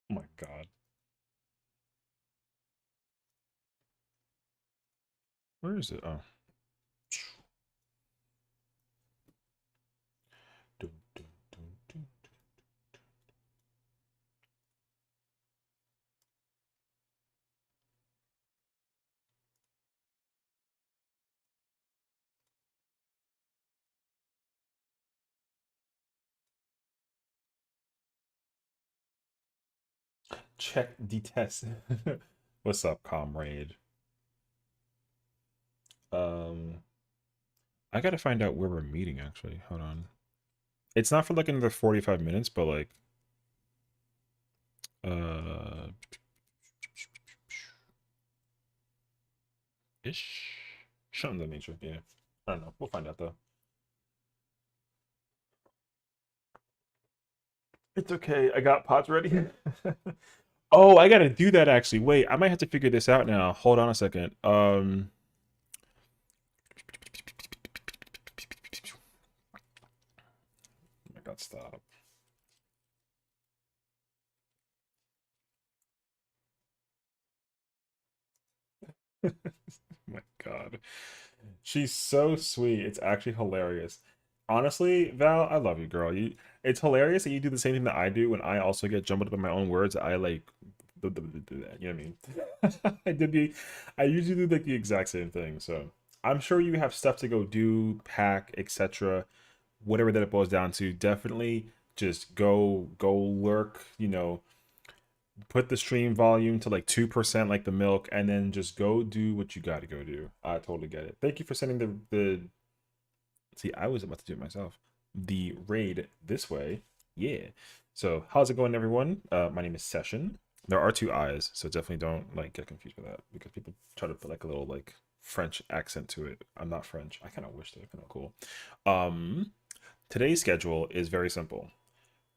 Oh my god. Where is it? Oh. Dun, dun, dun, dun. Check the test. What's up, comrade? Um, I gotta find out where we're meeting actually. Hold on. It's not for like another 45 minutes, but like uh ish. Something of that nature. Yeah. I don't know. We'll find out though. It's okay. I got pods ready. Oh, I gotta do that actually. Wait, I might have to figure this out now. Hold on a second. Oh my god, stop. Oh my god. She's so sweet. It's actually hilarious. Honestly, Val, I love you, girl. It's hilarious that you do the same thing that I do when I also get jumbled up in my own words. I like do that. You know what I mean? I usually do like the exact same thing. So I'm sure you have stuff to go do, pack, etc. Whatever that it boils down to. Definitely just go lurk. Put the stream volume to like 2% like the milk, and then just go do what you got to go do. I totally get it. Thank you for sending the see, I was about to do it myself, the raid this way. Yeah. So how's it going, everyone? My name is Session. There are two eyes, so definitely don't like get confused with that, because people try to put like a little like French accent to it. I'm not French. I kind of wish they were kind of cool. um Today's schedule is very simple.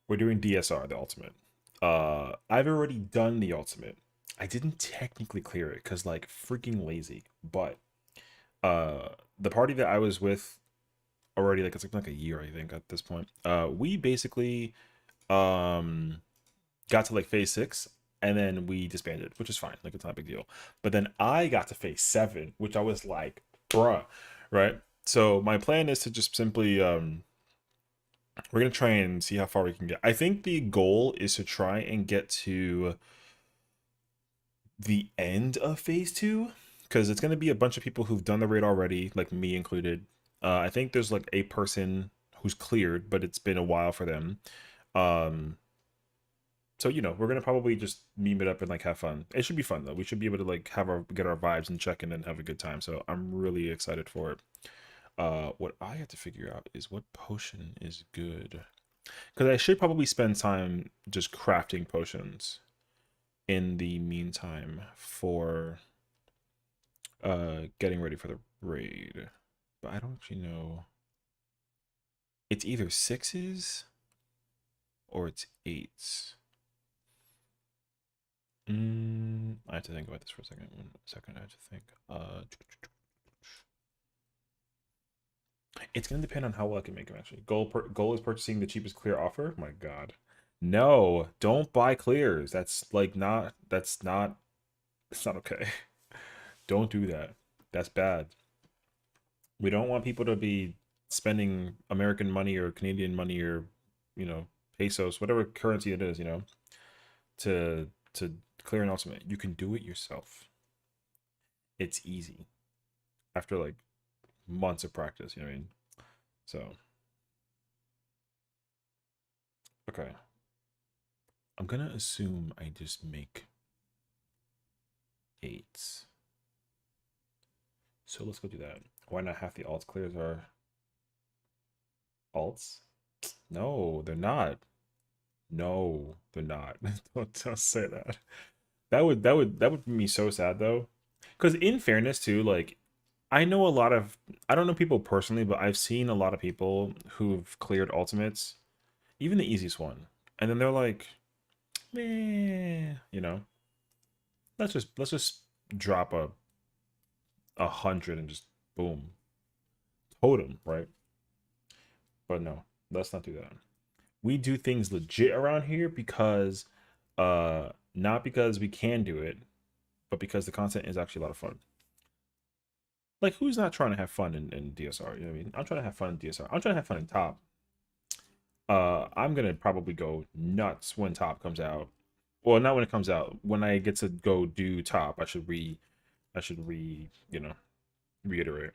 We're doing DSR, the ultimate. I've already done the ultimate. I didn't technically clear it because like freaking lazy, but the party that I was with already, like, it's like a year, I think, at this point. We basically um got to like phase 6, and then we disbanded, which is fine. Like, it's not a big deal. But then I got to phase 7, which I was like, bruh, right? So my plan is to just simply we're gonna try and see how far we can get. I think the goal is to try and get to the end of phase 2, because it's gonna be a bunch of people who've done the raid already, like me included. I think there's like a person who's cleared, but it's been a while for them. Um, so we're gonna probably just meme it up and like have fun. It should be fun though. We should be able to like have our get our vibes and check in and have a good time. So I'm really excited for it. What I have to figure out is what potion is good, because I should probably spend time just crafting potions in the meantime for getting ready for the raid. But I don't actually know. It's either sixes or it's eights. I have to think about this for a second. 1 second, I have to think. It's gonna depend on how well I can make them. Actually, goal is purchasing the cheapest clear offer. My God, no! Don't buy clears. That's like not. That's not. It's not okay. Don't do that. That's bad. We don't want people to be spending American money or Canadian money or you know pesos, whatever currency it is, to clear an ultimate. You can do it yourself. It's easy after like months of practice. You know what I mean? So okay, I'm gonna assume I just make eights. So let's go do that. Why not half the alts clears are alts? No, they're not. No, they're not. Don't say that. That would be me so sad though. Because in fairness too, like I know a lot of I don't know people personally, but I've seen a lot of people who've cleared ultimates, even the easiest one, and then they're like, meh, let's just drop a hundred and just boom, totem, right? But no, let's not do that. We do things legit around here because Not because we can do it, but because the content is actually a lot of fun. Like, who's not trying to have fun in DSR? You know what I mean? I'm trying to have fun in DSR. I'm trying to have fun in Top. I'm gonna probably go nuts when Top comes out. Well, not when it comes out. When I get to go do Top, you know, reiterate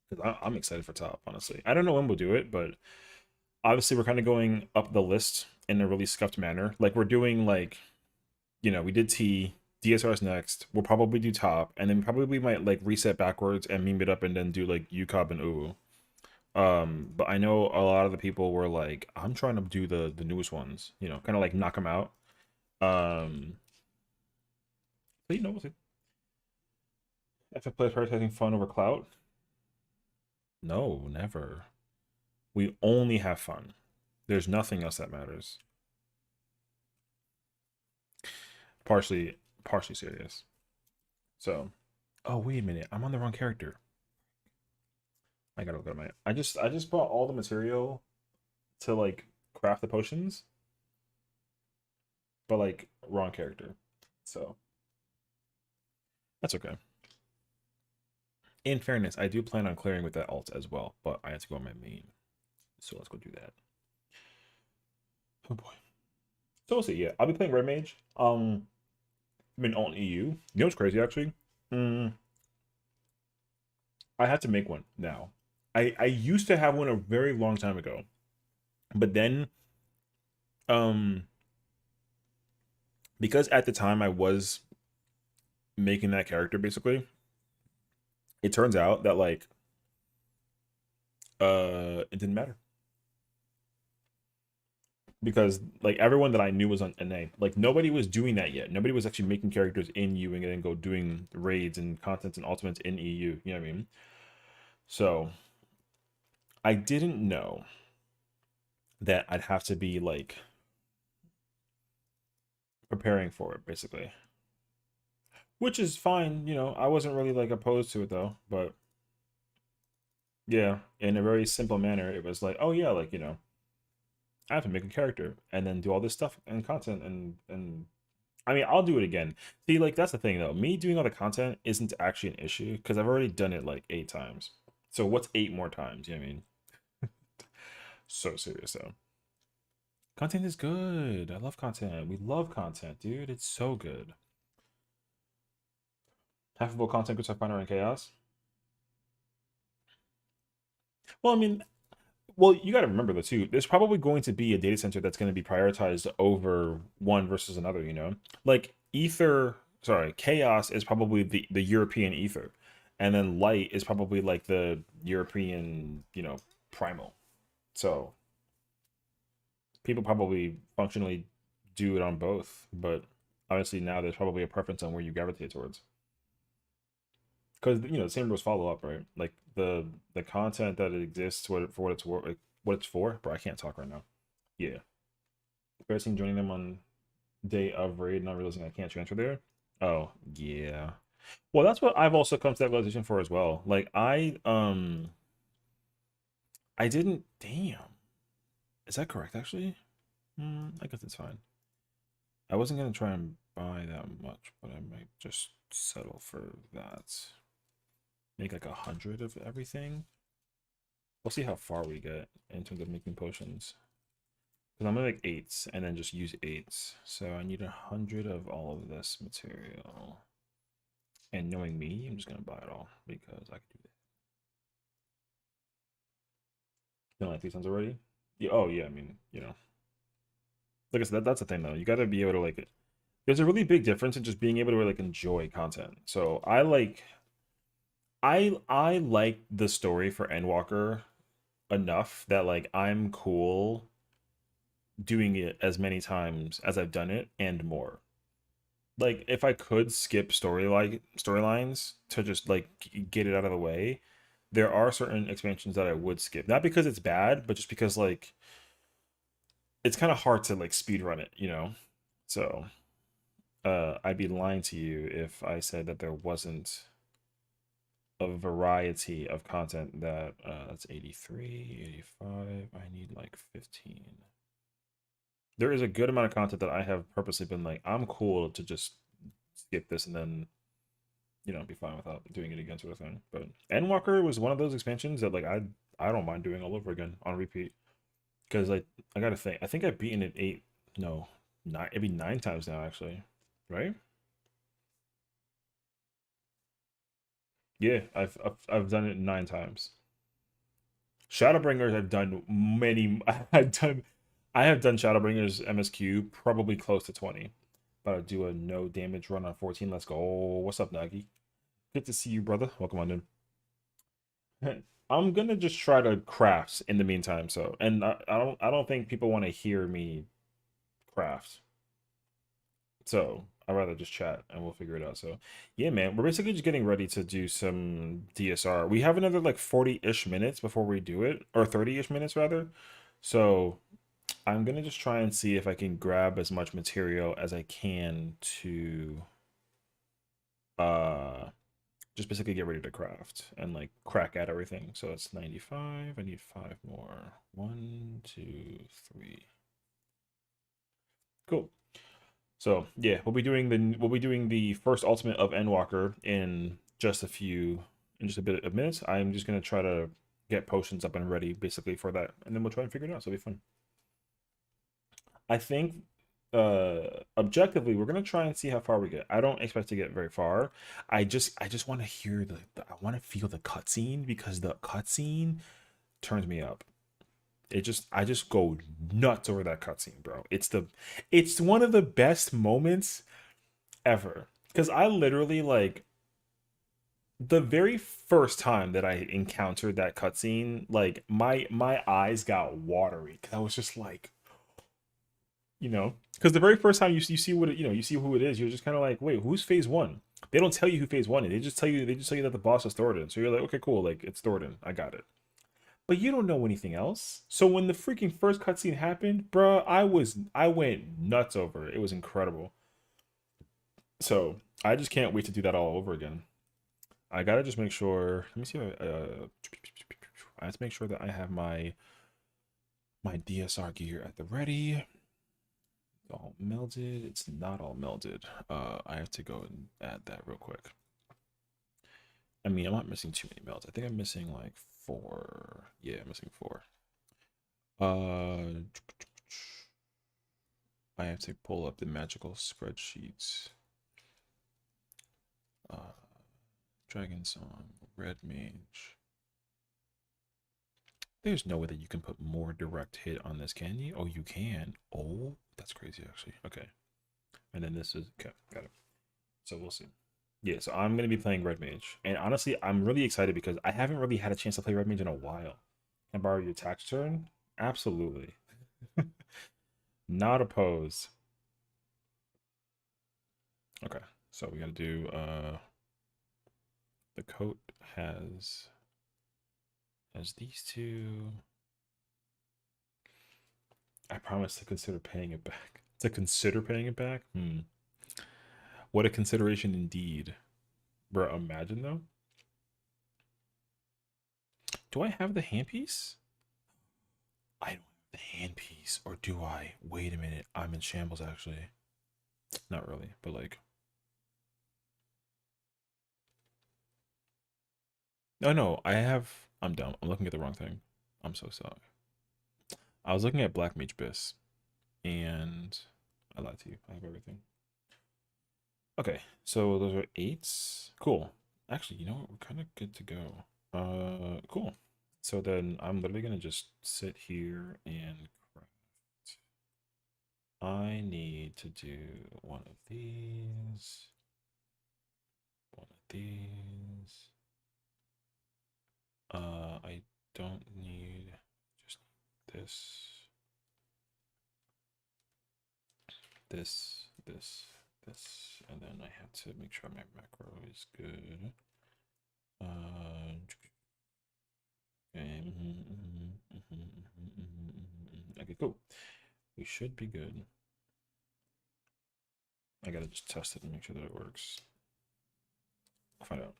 because I'm excited for Top. Honestly, I don't know when we'll do it, but obviously we're kind of going up the list in a really scuffed manner. Like we're doing like, we did T, DSR's next. We'll probably do Top, and then probably we might like reset backwards and meme it up, and then do like UCOB and Uwu. But I know a lot of the people were like, I'm trying to do the newest ones, kind of like knock them out. But we'll see. FF players prioritizing fun over clout? No, never. We only have fun. There's nothing else that matters. Partially serious. So, oh wait a minute, I'm on the wrong character. I gotta look at my. I just bought all the material to like craft the potions, but like wrong character. So that's okay. In fairness, I do plan on clearing with that alt as well, but I have to go on my main. So let's go do that. Oh boy. So we'll see. Yeah, I'll be playing Red Mage. I mean, alt EU. You know what's crazy actually? Mm, I had to make one now. I used to have one a very long time ago, but then um because at the time I was making that character basically, it turns out that like it didn't matter because like everyone that I knew was on NA. Like nobody was doing that yet. Nobody was actually making characters in EU and then go doing raids and contents and ultimates in EU. You know what I mean? So I didn't know that I'd have to be like preparing for it basically. Which is fine, I wasn't really like opposed to it though, but yeah, in a very simple manner, it was like, oh yeah, like, I have to make a character and then do all this stuff and content and I mean, I'll do it again. See, like that's the thing though. Me doing all the content isn't actually an issue because I've already done it like 8 times. So what's 8 more times? You know what I mean? So serious though. Content is good. I love content. We love content, dude. It's so good. Halfable content groups are finer in chaos. Well, I mean, well, you got to remember though too. There's probably going to be a data center that's going to be prioritized over one versus another. Like Ether. Sorry, Chaos is probably the European Ether, and then Light is probably like the European, Primal. So people probably functionally do it on both, but obviously now there's probably a preference on where you gravitate towards. Because the same rules follow up, right? Like the content that exists, for what it's like, what it's for. Bro, I can't talk right now. Yeah, embarrassing joining them on day of raid, not realizing I can't transfer there. Oh yeah. Well, that's what I've also come to that realization for as well. Like I didn't. Damn, is that correct? Actually, I guess it's fine. I wasn't gonna try and buy that much, but I might just settle for that. Make like 100 of everything. We'll see how far we get in terms of making potions. Because I'm gonna make 8s and then just use 8s. So I need 100 of all of this material. And knowing me, I'm just gonna buy it all because I can do that. You know, like 3 times already? Yeah, oh yeah, I mean, like I said, that's the thing though. You gotta be able to like it. There's a really big difference in just being able to like enjoy content. So I like the story for Endwalker enough that like I'm cool doing it as many times as I've done it and more. Like if I could skip storylines to just like get it out of the way, there are certain expansions that I would skip. Not because it's bad, but just because like it's kind of hard to like speed run it. So, I'd be lying to you if I said that there wasn't a variety of content that's 83, 85. I need like 15. there is a good amount of content that I have purposely been like, I'm cool to just skip this and then be fine without doing it again, sort of thing. But Endwalker was one of those expansions that like I don't mind doing all over again on repeat because like I gotta think. I think I've beaten it eight, no, nine, maybe 9 times now actually, right? Yeah, I've done it 9 times. Shadowbringers, I've done many. I have done Shadowbringers MSQ probably close to 20. But I do a no damage run on 14. Let's go. What's up, Nagi? Good to see you, brother. Welcome on in. I'm gonna just try to craft in the meantime. So, and I don't think people want to hear me craft. So I'd rather just chat and we'll figure it out. So yeah, man, we're basically just getting ready to do some DSR. We have another like 40-ish minutes before we do it, or 30-ish minutes rather. So I'm gonna just try and see if I can grab as much material as I can to uh just basically get ready to craft and like crack at everything. So it's 95. I need 5 more. 1, 2, 3. Cool. So yeah, we'll be doing the first ultimate of Endwalker in just a bit of minutes. I'm just gonna try to get potions up and ready basically for that, and then we'll try and figure it out. So it'll be fun. I think objectively we're gonna try and see how far we get. I don't expect to get very far. I just want to hear I want to feel the cutscene because the cutscene turns me up. I just go nuts over that cutscene, bro. It's one of the best moments ever. Because I literally like the very first time that I encountered that cutscene, like my eyes got watery because I was just like, because the very first time you see what you see who it is, you're just kind of like, wait, who's phase one? They don't tell you who phase one is. They just tell you that the boss is Thoradin. So you're like, okay, cool, like it's Thoradin. I got it. But you don't know anything else. So when the freaking first cutscene happened, bruh, I went nuts over it. It was incredible. So I just can't wait to do that all over again. I gotta just make sure. Let me see. I have to make sure that I have my DSR gear at the ready. All melded. It's not all melded. I have to go and add that real quick. I mean, I'm not missing too many melds. I think I'm missing like 4. Yeah, I'm missing 4. Uh, I have to pull up the magical spreadsheets. Dragon Song, Red Mage. There's no way that you can put more direct hit on this, can you? Oh, you can. Oh, that's crazy, actually. Okay. And then this is, okay, got it. So we'll see. Yeah, so I'm going to be playing Red Mage. And honestly, I'm really excited because I haven't really had a chance to play Red Mage in a while. Can I borrow your tax turn? Absolutely. Not opposed. Okay, so we got to do, the coat has these two. I promise to consider paying it back. To consider paying it back? What a consideration indeed. Bro, imagine though. Do I have the handpiece? I don't have the handpiece. Or do I? Wait a minute. I'm in shambles actually. Not really, but like. No, no, I have. I'm dumb. I'm looking at the wrong thing. I'm so sorry. I was looking at Black Mage Biss. And I lied to you. I have everything. Okay, so those are 8s. Cool. Actually, you know what? We're kind of good to go. Cool. So then I'm literally gonna just sit here and craft. I need to do one of these. One of these. I don't need just this. This, and then I have to make sure my macro is good. Okay, cool. We should be good. I gotta just test it and make sure that it works. I'll find out.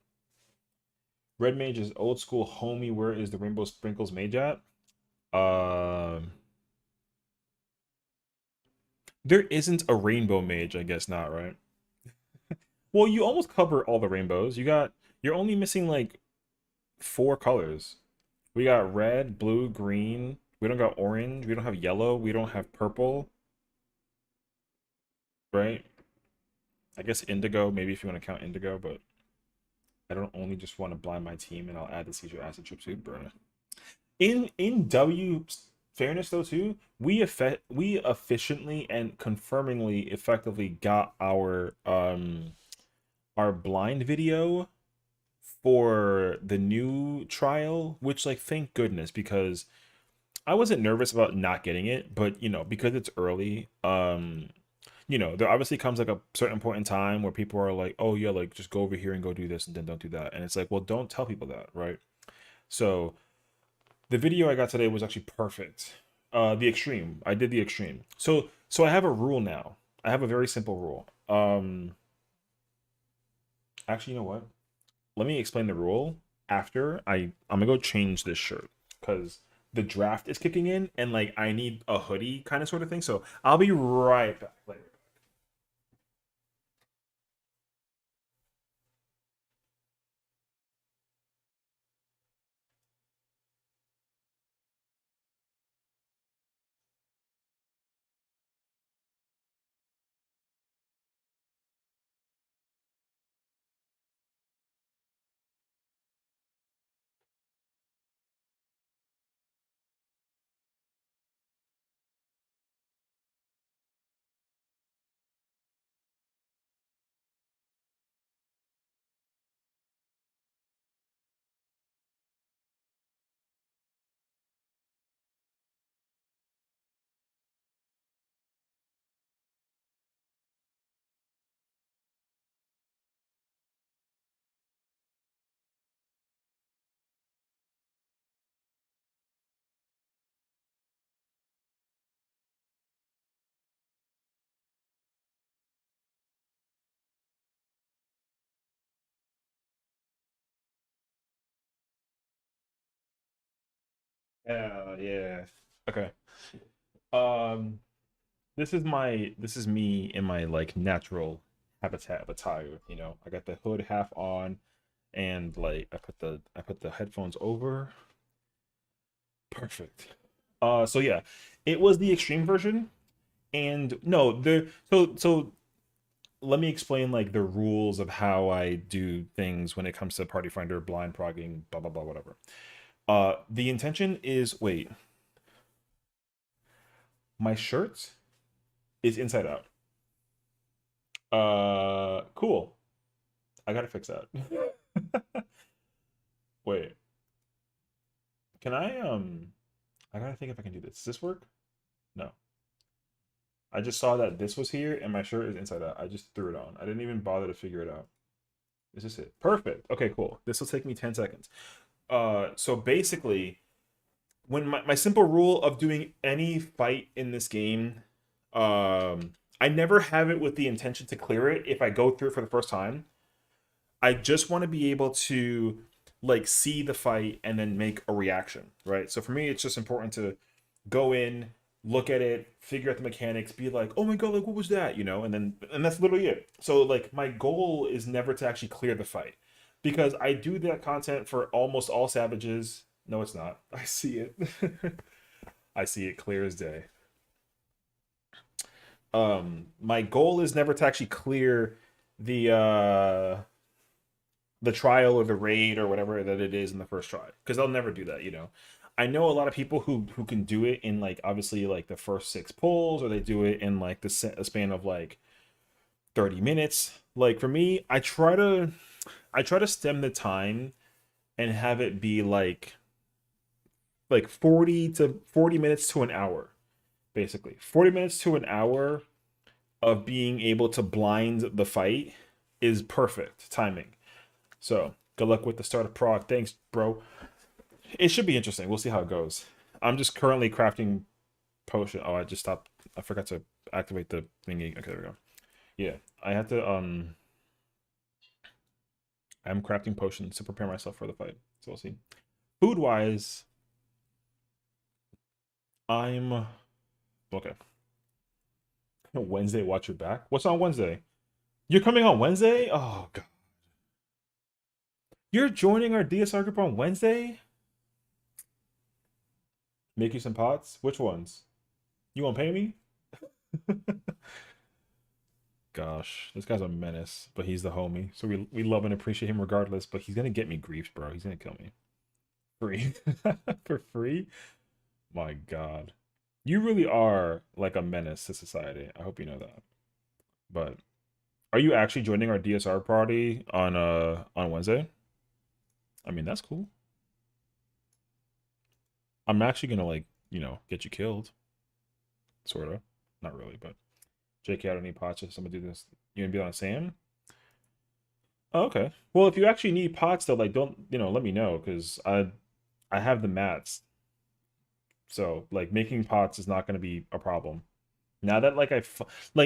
Red Mage is old school homie. Where is the Rainbow Sprinkles mage at? Um, There isn't a rainbow mage, I guess not, right? Well, you almost cover all the rainbows. You're only missing like four colors. We got red, blue, green. We don't got orange. We don't have yellow. We don't have purple, right? I guess indigo, maybe if you want to count indigo, but I don't only just want to blind my team and I'll add the seizure acid trip too, burn. In W fairness though too, we efficiently and confirmingly effectively got our blind video for the new trial, which like thank goodness because I wasn't nervous about not getting it, but because it's early, there obviously comes like a certain point in time where people are like, oh yeah, like just go over here and go do this and then don't do that. And it's like, well, don't tell people that, right? So the video I got today was actually perfect. The extreme. I did the extreme. So I have a rule now. I have a very simple rule. Actually, you know what? Let me explain the rule after I'm gonna go change this shirt because the draft is kicking in and like I need a hoodie kind of sort of thing. So I'll be right back later. Yeah, yeah. Okay. Um, this is me in my like natural habitat of attire. I got the hood half on, and like I put the headphones over. Perfect. So yeah, it was the extreme version, and no, so let me explain like the rules of how I do things when it comes to Party Finder, blind progging, blah blah blah, whatever. The intention is wait, my shirt is inside out. Cool. I gotta fix that. Wait, can I gotta think if I can do this. Does this work? No. I just saw that this was here and my shirt is inside out. I just threw it on. I didn't even bother to figure it out. Is this it? Perfect. Okay, cool. This will take me 10 seconds. So basically, when my simple rule of doing any fight in this game, I never have it with the intention to clear it if I go through it for the first time. I just want to be able to like see the fight and then make a reaction, right? So for me, it's just important to go in, look at it, figure out the mechanics, be like, oh my god, like what was that, and that's literally it. So like my goal is never to actually clear the fight because I do that content for almost all savages. No, it's not. I see it. I see it clear as day. My goal is never to actually clear the the trial or the raid or whatever that it is in the first try because they'll never do that. I know a lot of people who can do it in like obviously like the first six pulls or they do it in like a span of like 30 minutes. Like for me, I try to stem the time and have it be like 40 minutes to an hour, basically 40 minutes to an hour of being able to blind the fight is perfect timing. So good luck with the start of prog. Thanks, bro. It should be interesting. We'll see how it goes. I'm just currently crafting potion. Oh, I just stopped. I forgot to activate the thingy. Okay, there we go. Yeah, I had to. I'm crafting potions to prepare myself for the fight. So we'll see. Food wise, I'm okay. Wednesday, watch your back. What's on Wednesday? You're coming on Wednesday? Oh god. You're joining our DSR group on Wednesday? Make you some pots? Which ones? You won't pay me? Gosh, this guy's a menace, but he's the homie. So we love and appreciate him regardless, but he's gonna get me griefs, bro. He's gonna kill me. Free. For free? My god. You really are like a menace to society. I hope you know that. But are you actually joining our DSR party on Wednesday? I mean, that's cool. I'm actually gonna like, get you killed. Sorta. Not really, but JK, I don't need pots. Just somebody do this. You gonna be on Sam? Oh, okay. Well, if you actually need pots, though, like, don't let me know because I have the mats. So like making pots is not gonna be a problem. Now that like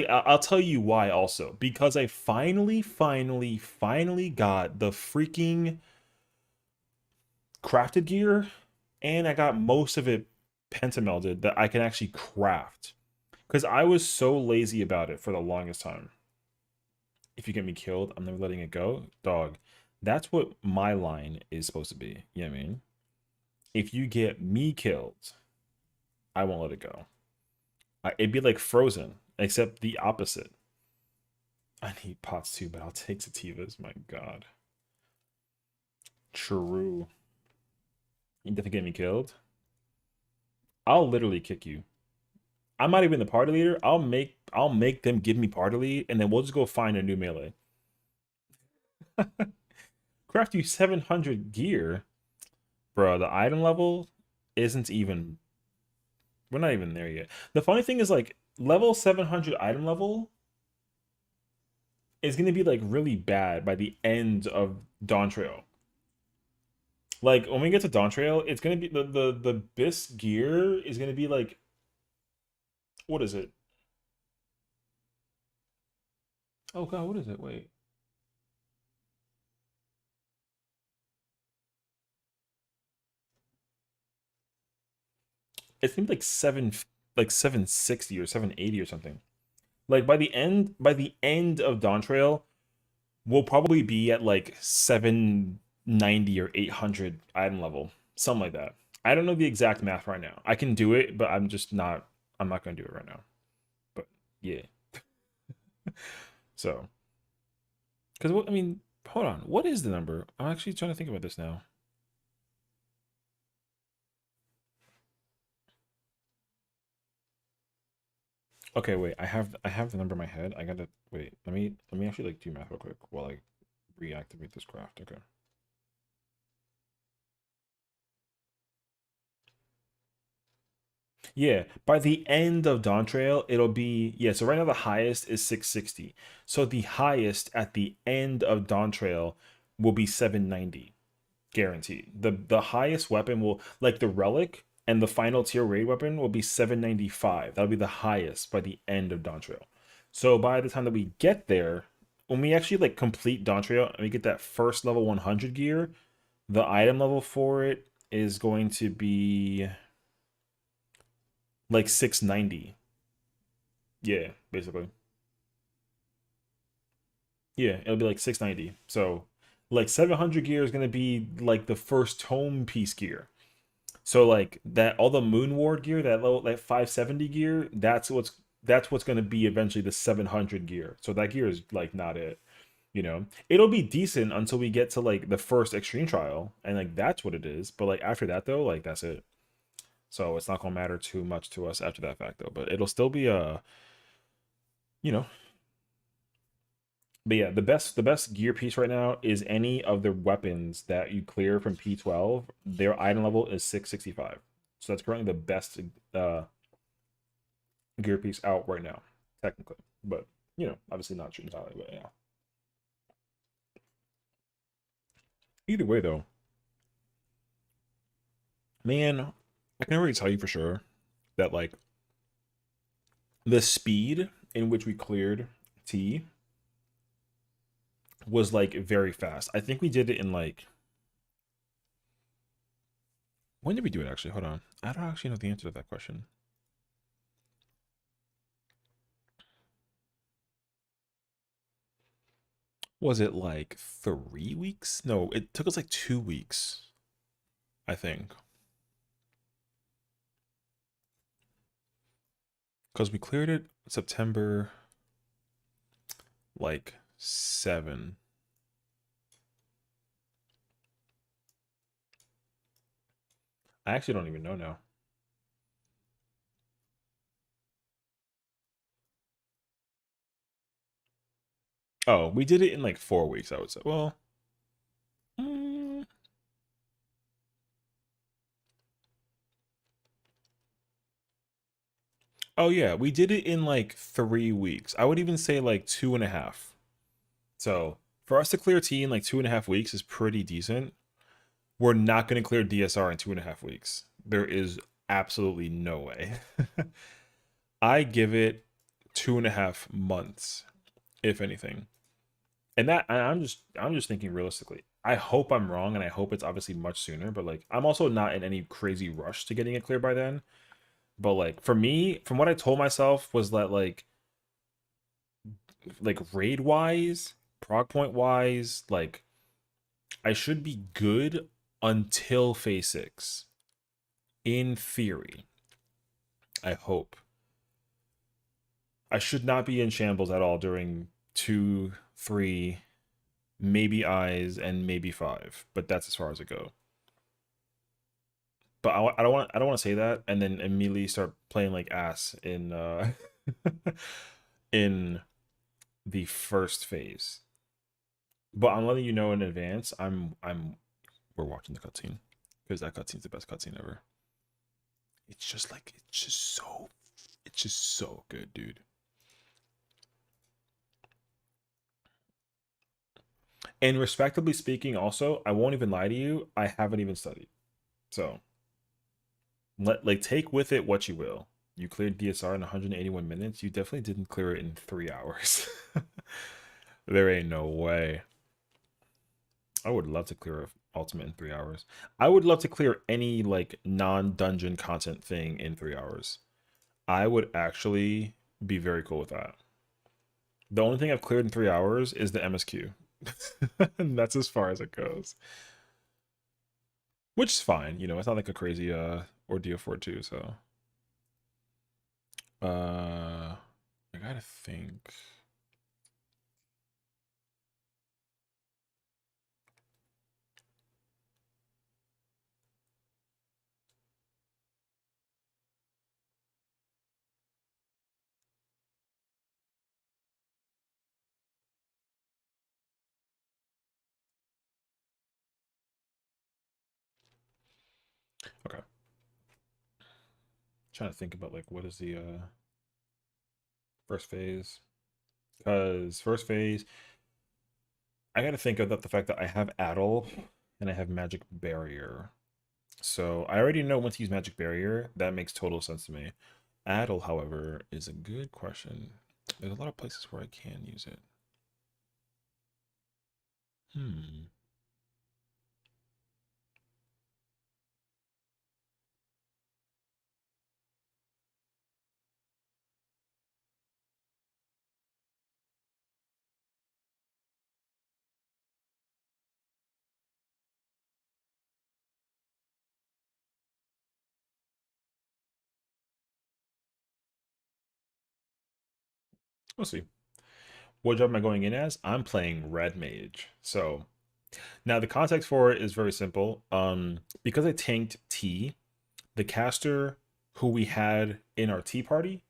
I'll tell you why also because I finally got the freaking crafted gear, and I got most of it pentamelded that I can actually craft. Because I was so lazy about it for the longest time. If you get me killed, I'm never letting it go. Dog, that's what my line is supposed to be. You know what I mean? If you get me killed, I won't let it go. It'd be like Frozen, except the opposite. I need pots too, but I'll take sativas. My God. True. You definitely get me killed. I'll literally kick you. I'm not even the party leader. I'll make them give me party lead, and then we'll just go find a new melee. Craft you 700 gear, bro. The item level isn't even. We're not even there yet. The funny thing is, like, level 700 item level is gonna be like really bad by the end of Dawn Trail. Like when we get to Dawn Trail, it's gonna be the Bis gear is gonna be like, what is it? Oh god, what is it? Wait. It's gonna be like 760 or 780 or something. Like by the end of Dawn Trail, we'll probably be at like 790 or 800 item level, something like that. I don't know the exact math right now. I can do it, but I'm not gonna do it right now. But yeah. So, because what I mean, hold on. What is the number? I'm actually trying to think about this now. Okay, wait. I have the number in my head. I gotta wait. Let me actually like do math real quick while I reactivate this craft. Okay. Yeah, by the end of Dawn Trail, it'll be yeah. So right now the highest is 660. So the highest at the end of Dawn Trail will be 790, guaranteed. The highest weapon will like the relic and the final tier raid weapon will be 795. That'll be the highest by the end of Dawn Trail. So by the time that we get there, when we actually like complete Dawn Trail and we get that first level 100 gear, the item level for it is going to be like 690. Yeah, basically. Yeah, it'll be like 690. So like 700 gear is going to be like the first tome piece gear. So like that all the Moon Ward gear, that 570 gear, that's what's going to be eventually the 700 gear. So that gear is like not it, you know. It'll be decent until we get to like the first extreme trial and like that's what it is. But like after that though, like that's it. So it's not going to matter too much to us after that fact though, but it'll still be you know, but yeah, the best gear piece right now is any of the weapons that you clear from P12. Their item level is 665. So that's currently the best uh gear piece out right now, technically. But obviously not true entirely, but yeah. Either way though, man, I can already tell you for sure that like the speed in which we cleared T was like very fast. I think we did it in like when did we do it actually? Hold on. I don't actually know the answer to that question. Was it like 3 weeks? No, it took us like 2 weeks, I think. Because we cleared it September like 7. I actually don't even know now. Oh, we did it in like 4 weeks, I would say. Well, mm, oh yeah, we did it in like 3 weeks. I would even say like 2.5. So for us to clear T in like 2.5 weeks is pretty decent. We're not going to clear DSR in 2.5 weeks. There is absolutely no way. I give it 2.5 months, if anything. And that I'm just thinking realistically. I hope I'm wrong, and I hope it's obviously much sooner. But like, I'm also not in any crazy rush to getting it clear by then. But like for me, from what I told myself was that like raid wise, prog point wise, like I should be good until phase 6. In theory, I hope. I should not be in shambles at all during 2, 3, maybe eyes, and maybe 5. But that's as far as it go. But I don't want to say that and then immediately start playing like ass in in the first phase. But I'm letting you know in advance. We're watching the cutscene because that cutscene's the best cutscene ever. It's just so good, dude. And respectably speaking, also, I won't even lie to you, I haven't even studied. So take with it what you will. You cleared DSR in 181 minutes. You definitely didn't clear it in 3 hours. There ain't no way. I would love to clear Ultimate in 3 hours. I would love to clear any like non-dungeon content thing in 3 hours. I would actually be very cool with that. The only thing I've cleared in 3 hours is the MSQ. And that's as far as it goes. Which is fine, it's not like a crazy ordeal for it too, so I gotta think. Okay. Trying to think about like what is the first phase. Because first phase, I gotta think about the fact that I have Addle and I have Magic Barrier. So I already know when to use Magic Barrier. That makes total sense to me. Addle, however, is a good question. There's a lot of places where I can use it. Hmm. We'll see. What job am I going in as? I'm playing Red Mage. So now the context for it is very simple. Because I tanked T, the caster who we had in our T party,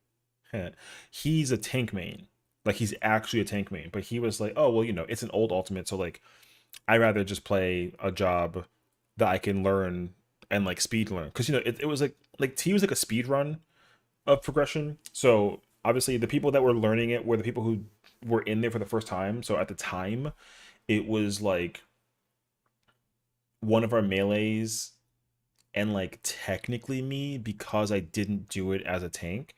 he's a tank main. Like he's actually a tank main. But he was like, oh well, it's an old ultimate, so like I rather just play a job that I can learn and like speed learn. Because it was like T was like a speed run of progression. So obviously the people that were learning it were the people who were in there for the first time. So at the time, it was like one of our melees and like technically me because I didn't do it as a tank.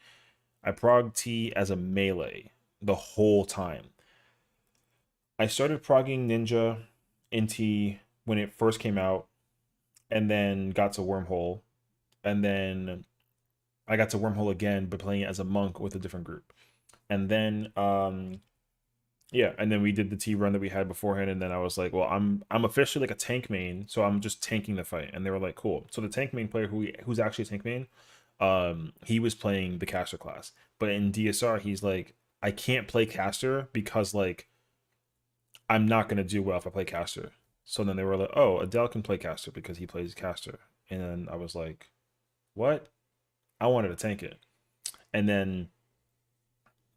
I prog T as a melee the whole time. I started progging Ninja in T when it first came out, and then got to Wormhole, and then I got to Wormhole again, but playing it as a monk with a different group. And then Yeah, and then we did the T run that we had beforehand, and then I was like, well, I'm officially like a tank main, so I'm just tanking the fight. And they were like, cool. So the tank main player who's actually a tank main, he was playing the caster class. But in DSR, he's like, I can't play caster because like I'm not gonna do well if I play caster. So then they were like, oh, Adele can play caster because he plays caster. And then I was like, what? I wanted to tank it. And then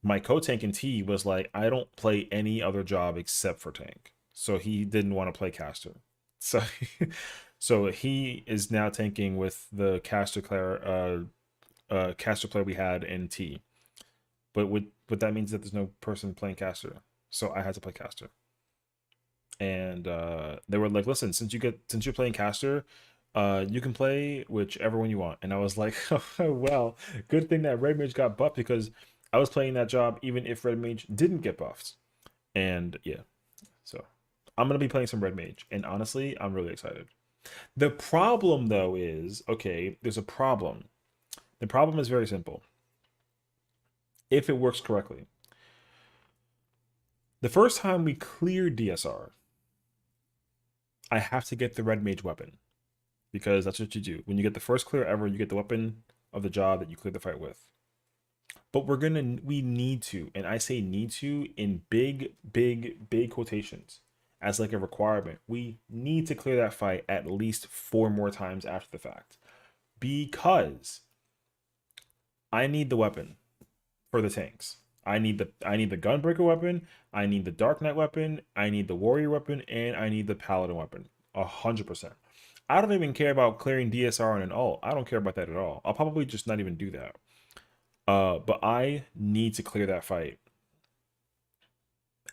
my co-tank in T was like, I don't play any other job except for tank. So he didn't want to play caster. So so he is now tanking with the caster player we had in T. But what that means that there's no person playing caster. So I had to play caster. And they were like, listen, since you're playing caster, you can play whichever one you want. And I was like, oh, well, good thing that Red Mage got buffed because I was playing that job even if Red Mage didn't get buffed. And yeah, so I'm gonna be playing some Red Mage, and honestly, I'm really excited. The problem though is, okay, there's a problem. The problem is very simple. If it works correctly, the first time we clear DSR, I have to get the Red Mage weapon because that's what you do. When you get the first clear ever, you get the weapon of the job that you clear the fight with. But we need to, and I say need to in big quotations as like a requirement. We need to clear that fight at least 4 more times after the fact because I need the weapon for the tanks. I need the Gunbreaker weapon. I need the Dark Knight weapon. I need the Warrior weapon, and I need the Paladin weapon. 100%. I don't even care about clearing DSR on an ult. I don't care about that at all. I'll probably just not even do that. But I need to clear that fight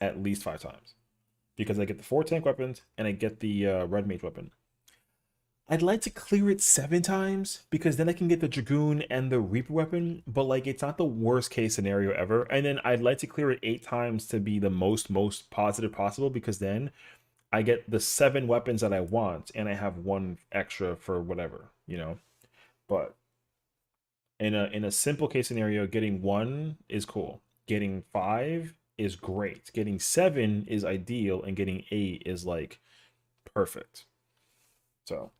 at least 5 times because I get the 4 tank weapons and I get the Red Mage weapon. I'd like to clear it 7 times because then I can get the Dragoon and the Reaper weapon, but like it's not the worst case scenario ever. And then I'd like to clear it 8 times to be the most positive possible because then I get the 7 weapons that I want and I have 1 extra for whatever, you know. But in a simple case scenario, getting 1 is cool. Getting 5 is great. Getting 7 is ideal, and getting 8 is like perfect. So,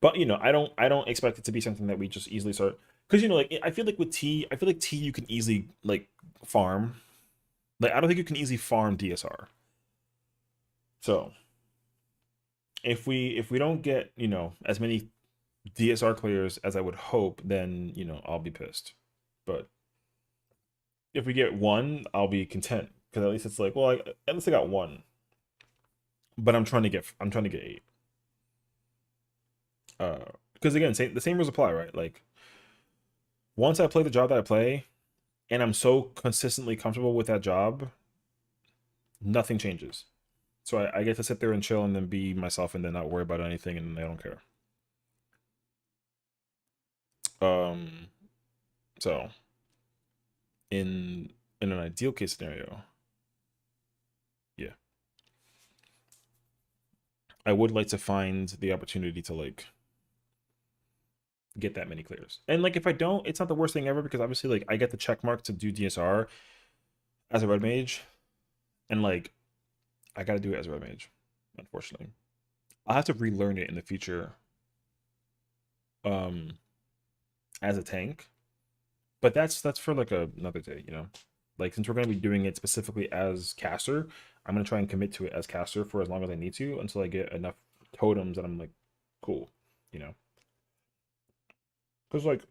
but I don't expect it to be something that we just easily start because like I feel like with T, I feel like T you can easily like farm. Like I don't think you can easily farm DSR. So if we don't get as many DSR clears as I would hope, then I'll be pissed. But if we get 1, I'll be content because at least it's like, well, at least I got 1. But I'm trying to get 8. Because again, the same rules apply, right? Like once I play the job that I play, and I'm so consistently comfortable with that job, nothing changes. So I get to sit there and chill and then be myself and then not worry about anything and I don't care. Um, so in an ideal case scenario, yeah, I would like to find the opportunity to like get that many clears. And like if I don't, it's not the worst thing ever because obviously like I get the check mark to do DSR as a red mage, and like I gotta do it as a red mage, unfortunately. I'll have to relearn it in the future um as a tank. But that's for like another day, you know? Like since we're gonna be doing it specifically as caster, I'm gonna try and commit to it as caster for as long as I need to until I get enough totems that I'm like, cool, you know? Because like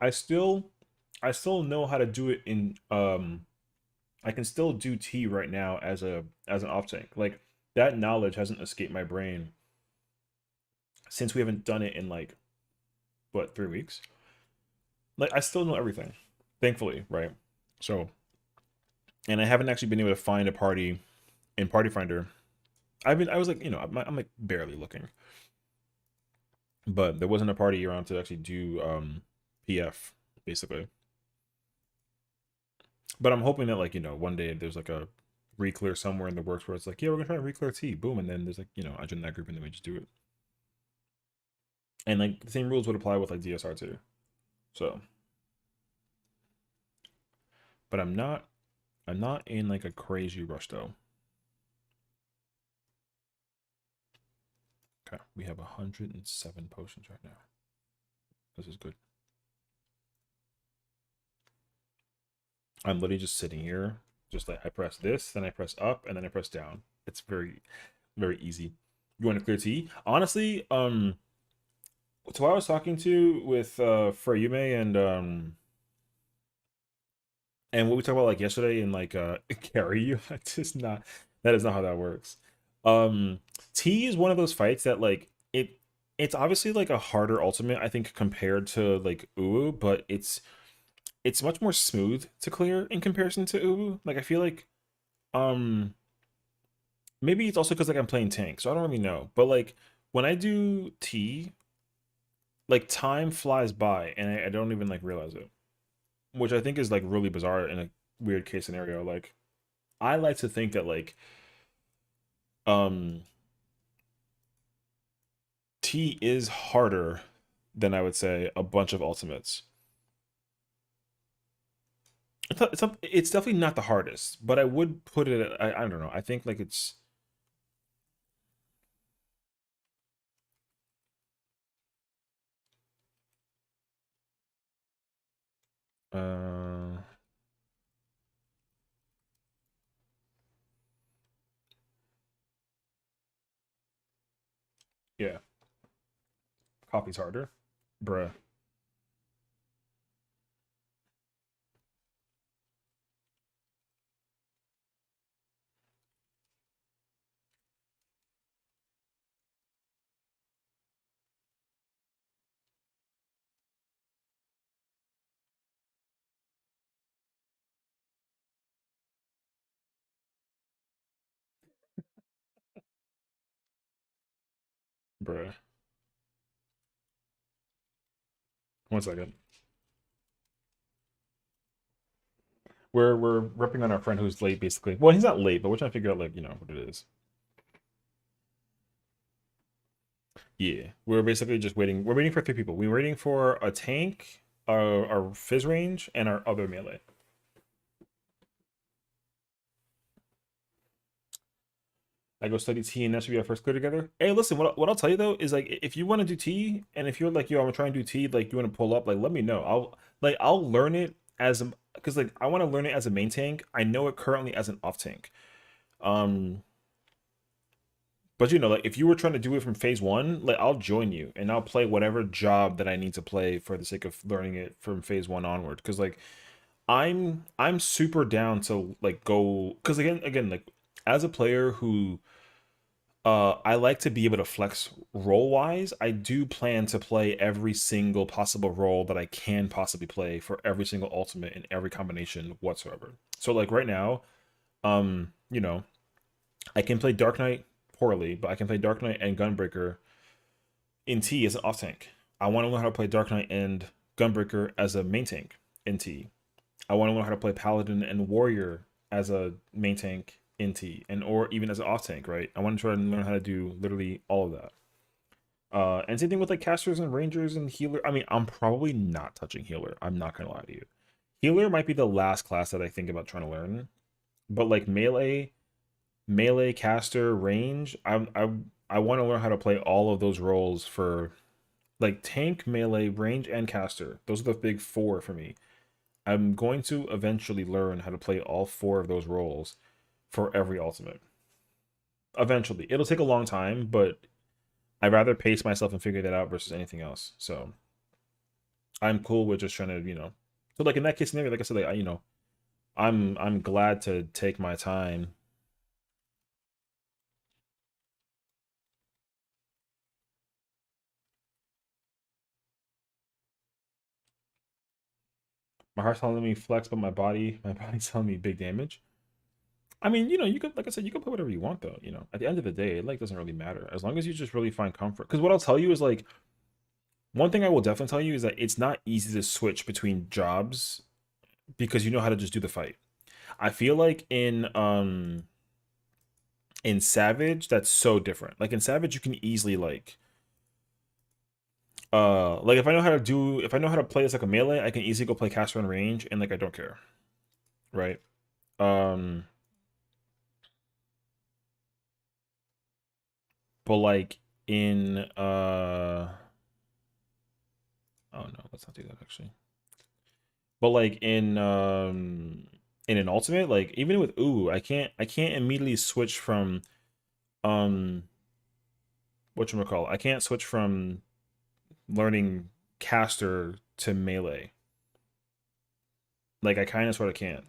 I still I still know how to do it in I can still do T right now as an off tank. Like that knowledge hasn't escaped my brain since we haven't done it in like what 3 weeks. Like I still know everything, thankfully, right? So, and I haven't actually been able to find a party in Party Finder. I was like, I'm like barely looking, but there wasn't a party around to actually do PF basically. But I'm hoping that like one day there's like a reclear somewhere in the works where it's like, yeah, we're gonna try to reclear T, boom, and then there's like I join that group and then we just do it. And like the same rules would apply with like DSR too. So But I'm not in like a crazy rush though. Okay, we have 107 potions right now. This is good. I'm literally just sitting here, just like I press this, then I press up, and then I press down. It's very, very easy. You want to clear T? Honestly, so I was talking to with Freyume and what we talked about like yesterday in like carry you. It's just not that is not how that works. Um T is one of those fights that like it's obviously like a harder ultimate, I think, compared to like Uwu, but it's much more smooth to clear in comparison to Uwu. Like I feel like um maybe it's also because like I'm playing tank, so I don't really know. But like when I do T, like time flies by and I don't even like realize it, which I think is like really bizarre in a weird case scenario. Like I like to think that like um T is harder than I would say a bunch of ultimates. It's definitely not the hardest, but I would put it at, I don't know. I think like it's uh yeah, coffee's harder. Bruh. Bruh. 1 second. We're ripping on our friend who's late basically. Well, he's not late, but we're trying to figure out like, what it is. Yeah. We're basically just waiting. We're waiting for 3 people. We're waiting for a tank, our fizz range, and our other melee. I go study T and that should be our first clear together. Hey, listen, what I'll tell you though is like if you want to do T and if you're like, yo, I'm trying to do T, like you want to pull up, like let me know. I'll learn it as a because like I want to learn it as a main tank. I know it currently as an off tank. Um, but like if you were trying to do it from phase 1, like I'll join you and I'll play whatever job that I need to play for the sake of learning it from phase 1 onward. Because like I'm super down to like go because again like as a player who I like to be able to flex role wise. I do plan to play every single possible role that I can possibly play for every single ultimate in every combination whatsoever. So like right now, I can play Dark Knight poorly, but I can play Dark Knight and Gunbreaker in T as an off tank. I want to learn how to play Dark Knight and Gunbreaker as a main tank in T. I want to learn how to play Paladin and Warrior as a main tank in T, and or even as an off tank, right? I want to try and learn how to do literally all of that. And same thing with like casters and rangers and healer. I mean, I'm probably not touching healer. I'm not gonna lie to you. Healer might be the last class that I think about trying to learn. But like melee, caster, range, I want to learn how to play all of those roles for like tank, melee, range, and caster. Those are the big 4 for me. I'm going to eventually learn how to play all 4 of those roles for every ultimate. Eventually. It'll take a long time, but I'd rather pace myself and figure that out versus anything else. So I'm cool with just trying to, So like in that case scenario, like I said, like I'm glad to take my time. My heart's telling me flex, but my body's telling me big damage. I mean, you could, like I said, you can play whatever you want though. At the end of the day, it like doesn't really matter as long as you just really find comfort. Because what I'll tell you is like one thing I will definitely tell you is that it's not easy to switch between jobs because you know how to just do the fight. I feel like in Savage that's so different. Like in Savage you can easily like if I know how to play this like a melee, I can easily go play caster on range and like I don't care. right? Um, but like in oh no, let's not do that actually. But like in an ultimate, like even with I can't immediately switch from um whatchamacallit. I can't switch from learning caster to melee. Like I kind of sort of can.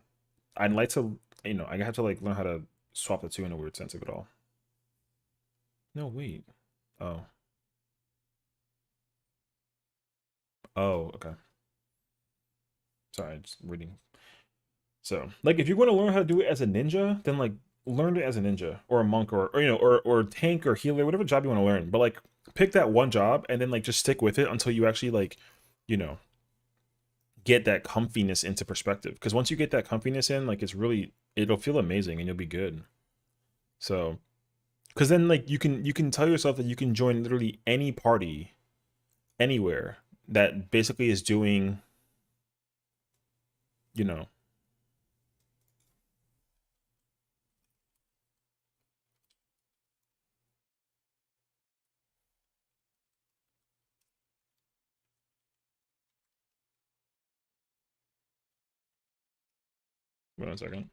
I'd like to, I have to like learn how to swap the two in a weird sense of it all. No, wait. Oh. Oh, okay. Sorry, just reading. So, like, if you're going to learn how to do it as a ninja, then like learn it as a ninja or a monk or or tank or healer, whatever job you want to learn. But like, pick that one job and then like just stick with it until you actually like, you know, get that comfiness into perspective. Because once you get that comfiness in, like, it'll feel amazing and you'll be good. So, because then like you can tell yourself that you can join literally any party anywhere that basically is doing, you know, wait one second.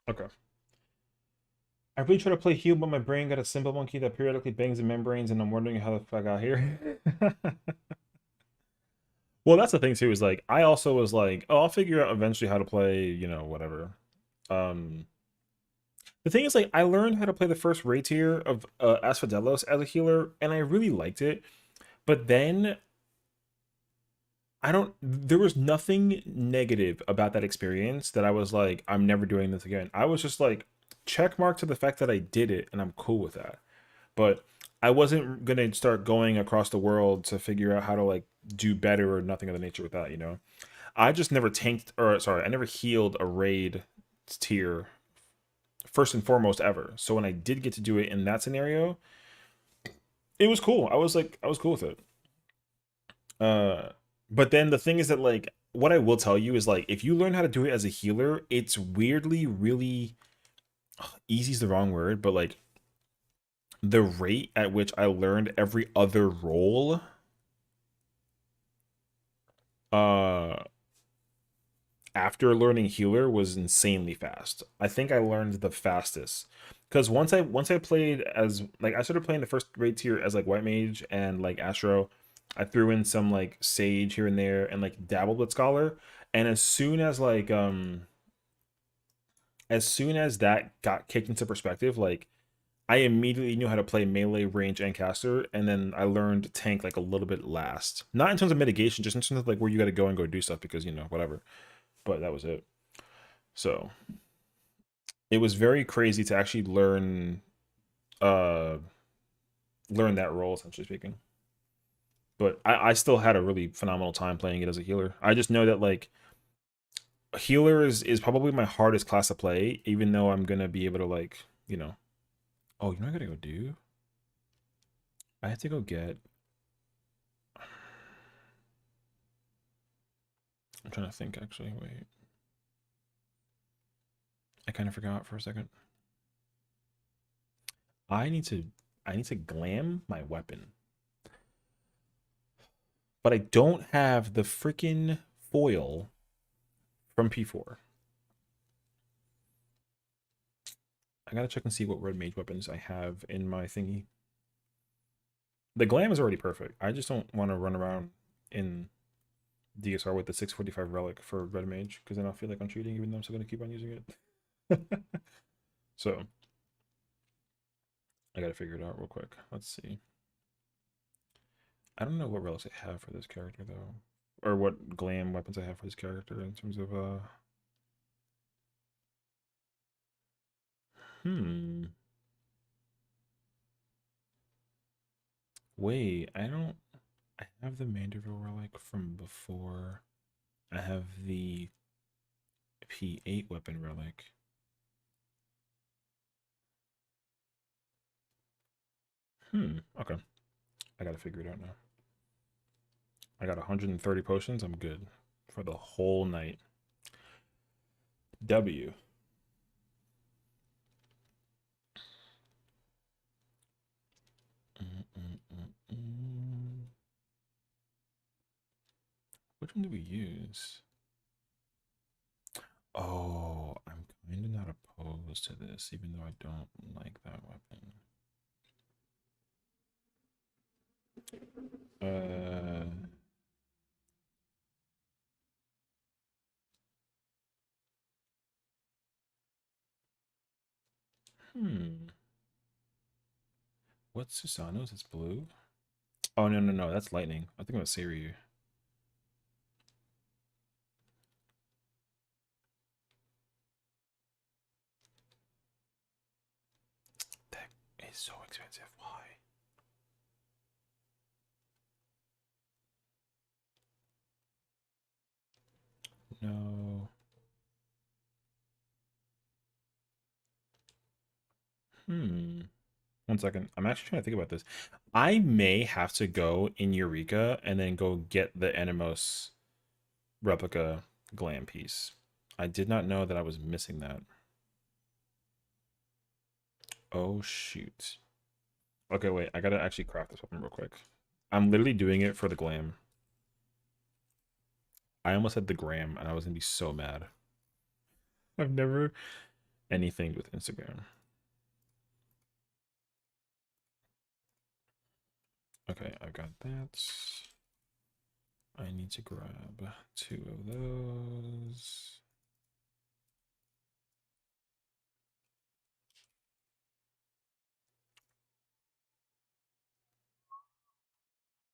Okay. I really try to play heal, but my brain got a simple monkey that periodically bangs the membranes, and I'm wondering how the fuck I got here. Well, that's the thing too. Is like I also was like, oh, I'll figure out eventually how to play, whatever. Um, the thing is, like, I learned how to play the first raid tier of Asphodelos as a healer, and I really liked it. But then I don't. There was nothing negative about that experience that I was like, I'm never doing this again. I was just like, check mark to the fact that I did it, and I'm cool with that. But I wasn't gonna start going across the world to figure out how to like do better or nothing of the nature with that. I just never tanked, or sorry, I never healed a raid tier first and foremost ever. So when I did get to do it in that scenario, it was cool. I was cool with it. Uh, but then the thing is that like what I will tell you is like if you learn how to do it as a healer, it's weirdly really easy is the wrong word, but like the rate at which I learned every other role uh after learning healer was insanely fast. I think I learned the fastest because once I played as like I started playing the first raid tier as like white mage and like Astro. I threw in some like sage here and there and like dabbled with scholar. And as soon as that got kicked into perspective, like I immediately knew how to play melee, range, and caster, and then I learned tank like a little bit last. Not in terms of mitigation, just in terms of like where you got to go and go do stuff because whatever. But that was it. So it was very crazy to actually uh learn that role, essentially speaking. But I still had a really phenomenal time playing it as a healer. I just know that like healer is probably my hardest class to play, even though I'm gonna be able to like, oh, I gotta go do? I have to go get I'm trying to think actually. Wait. I kind of forgot for a second. I need to I need to glam my weapon. But I don't have the freaking foil from P4. I gotta check and see what red mage weapons I have in my thingy. The glam is already perfect. I just don't want to run around in DSR with the 645 relic for red mage because then I'll feel like I'm cheating even though I'm still gonna keep on using it. So I gotta figure it out real quick. Let's see. I don't know what relics I have for this character though, or what glam weapons I have for this character in terms of Hmm. Wait, I have the Manderville relic from before. I have the P8 weapon relic. Okay. I gotta figure it out now. I got 130 potions. I'm good for the whole night. W. Which one do we use? Oh, I'm kind of not opposed to this, even though I don't like that weapon. Uh, hmm. What's Susano's? It's blue. Oh no no no, that's lightning. I think about Seiryu. That is so expensive. Why? No. Hmm. 1 second. I'm actually trying to think about this. I may have to go in Eureka and then go get the Animos replica glam piece. I did not know that I was missing that. Oh shoot. Okay, wait. I gotta actually craft this weapon real quick. I'm literally doing it for the glam. I almost said the gram, and I was gonna be so mad. I've never anything with Instagram. Okay, I've got that. I need to grab 2 of those.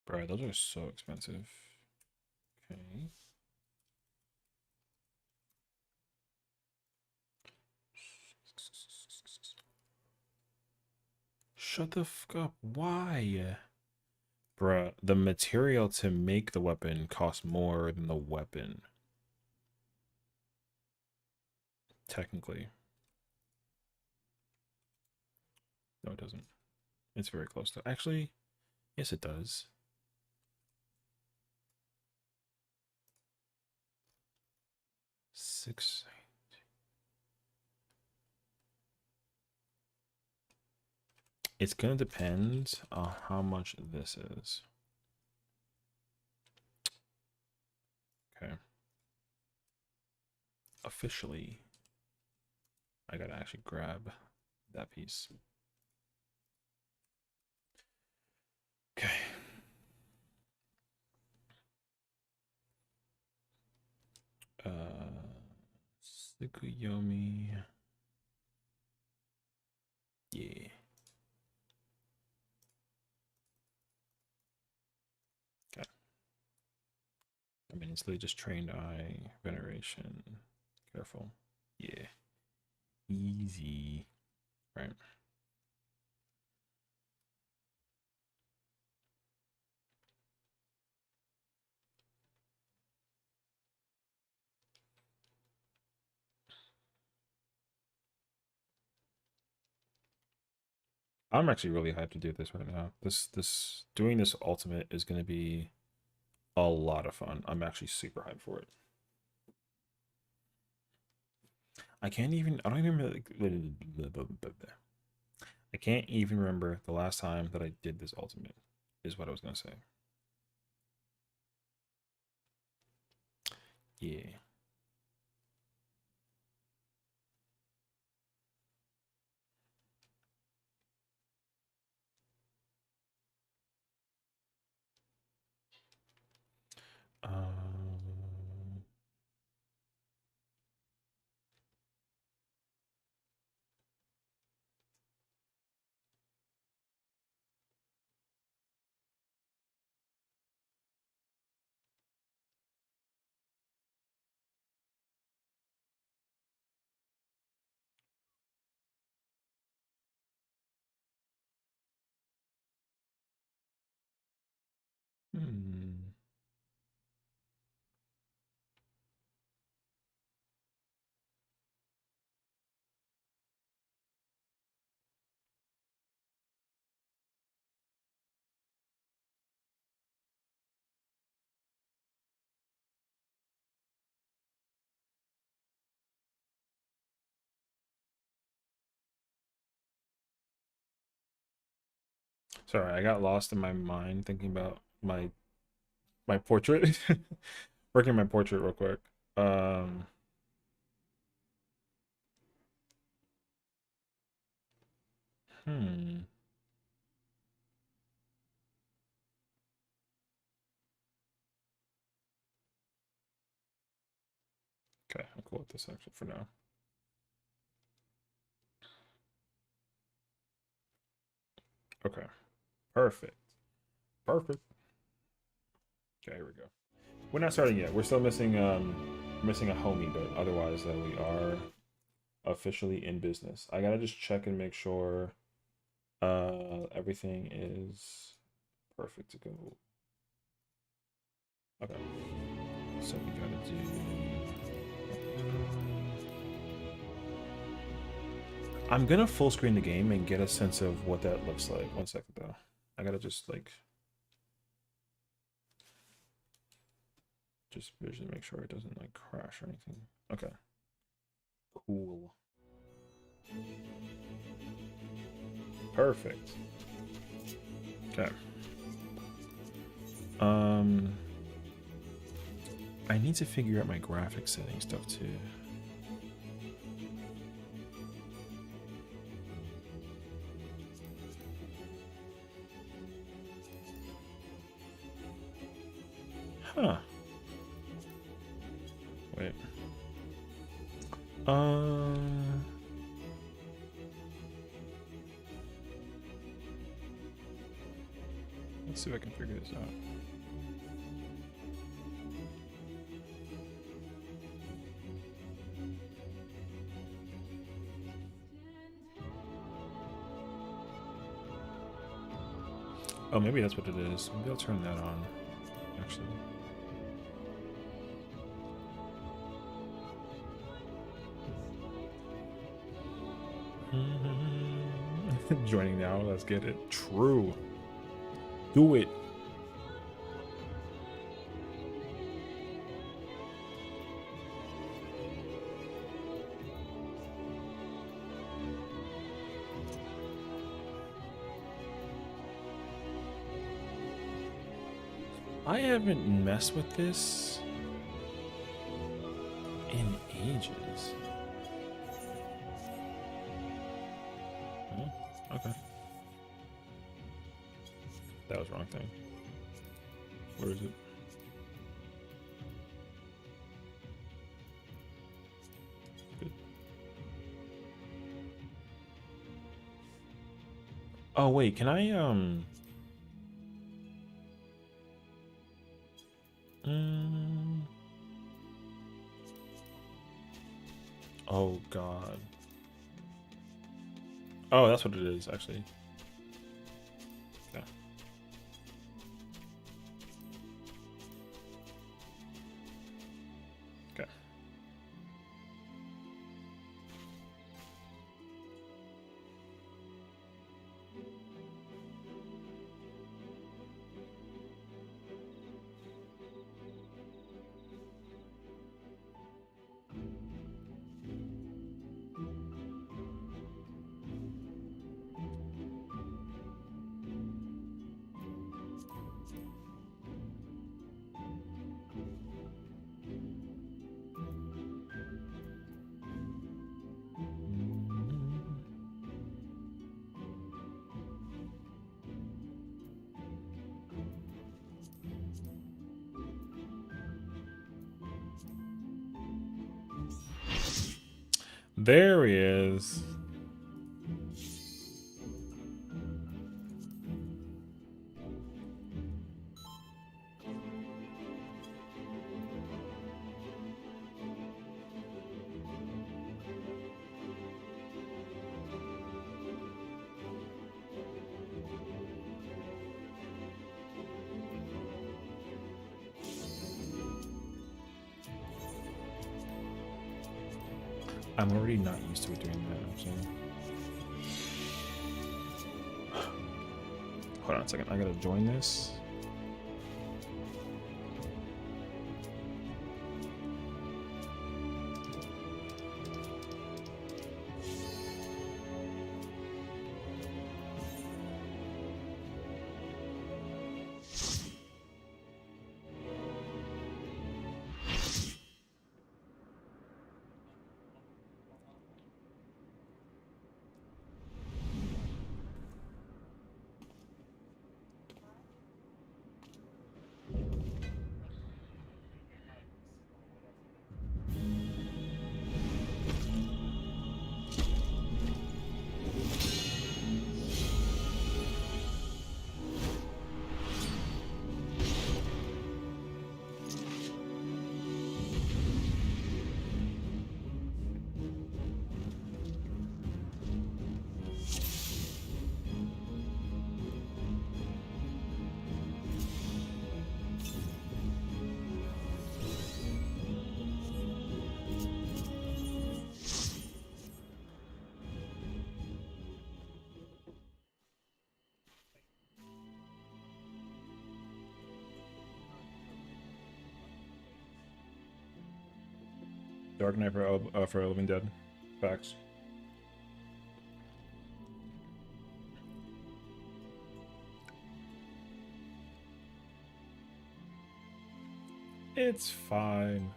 Bro, those are so expensive. Okay. Shut the fuck up. Why? Bruh, the material to make the weapon costs more than the weapon. Technically. No, it doesn't. It's very close to. Actually, yes, it does. Six. It's gonna depend on how much this is. Okay. Officially, I gotta actually grab that piece. Okay. Tsukuyomi. Yeah. Okay. I mean, it's literally just trained eye, veneration. Careful. Yeah. Easy. Right. I'm actually really hyped to do this right now. This doing this ultimate is gonna be a lot of fun. I'm actually super hyped for it. I don't even remember. I can't even remember the last time that I did this ultimate, is what I was gonna say. Yeah. Um, Hmm. Sorry, I got lost in my mind thinking about my portrait. Working my portrait real quick. Um, hmm. Okay, I'm cool with this actually for now. Okay, perfect. Perfect. Okay, here we go. We're not starting yet. We're still missing a homie, but otherwise we are officially in business. I gotta just check and make sure everything is perfect to go. Okay. So we gotta do I'm gonna full screen the game and get a sense of what that looks like. One second though. I gotta just visually make sure it doesn't like crash or anything. Okay. Cool. Perfect. Okay. I need to figure out my graphic setting stuff too. Huh. Wait. Let's see if I can figure this out. Oh, maybe that's what it is. Maybe I'll turn that on, actually. Joining now, let's get it. True. Do it. I haven't messed with this in ages. Oh, okay. That was the wrong thing. Where is it? Good. Oh wait, can I oh god. Oh, that's what it is actually. Yeah. Okay. There he is. I'm already not used to it doing that, so. Hold on a second, I gotta join this. Dark Knight for Living Dead. Facts. It's fine.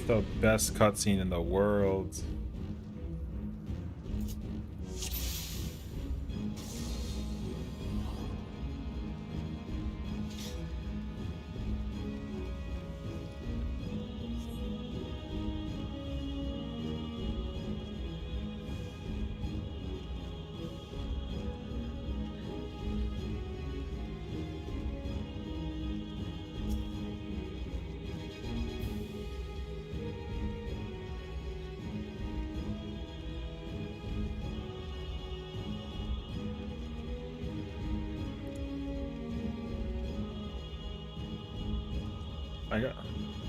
The best cutscene in the world.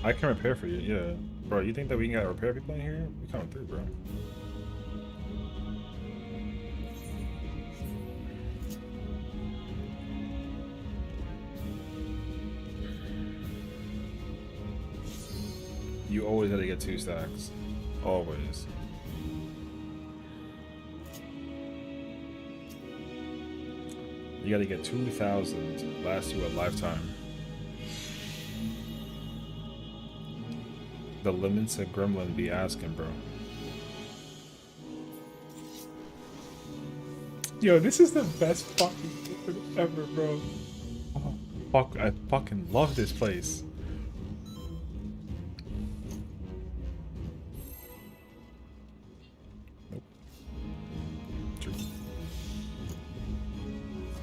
I can repair for you, yeah. Bro, you think that we can get repair people in here? We coming through, bro. You always gotta get 2 stacks. Always. You gotta get 2,000. Lasts you a lifetime. The limits of Gremlin be asking, bro. Yo, this is the best fucking thing ever, bro. Oh, fuck, I fucking love this place. Nope. True.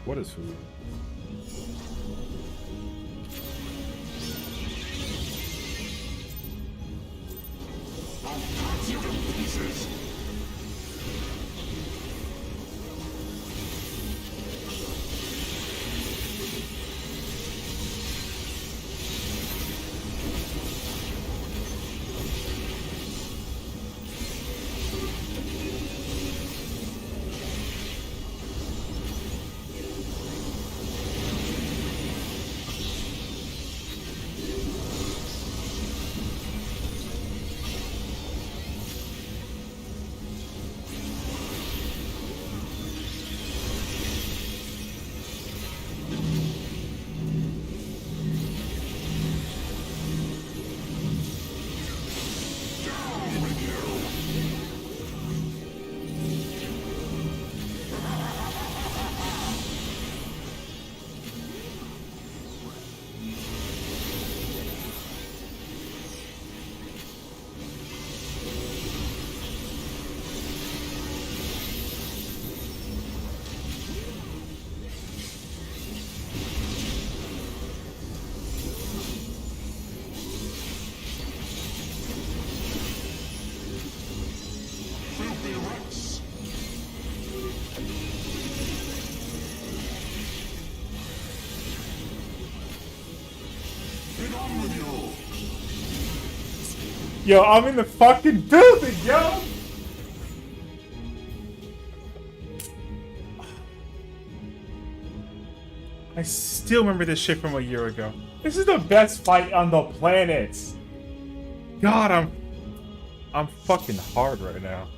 What is food? Yo, I'm in the fucking building, yo! I still remember this shit from a year ago. This is the best fight on the planet. God, I'm fucking hard right now.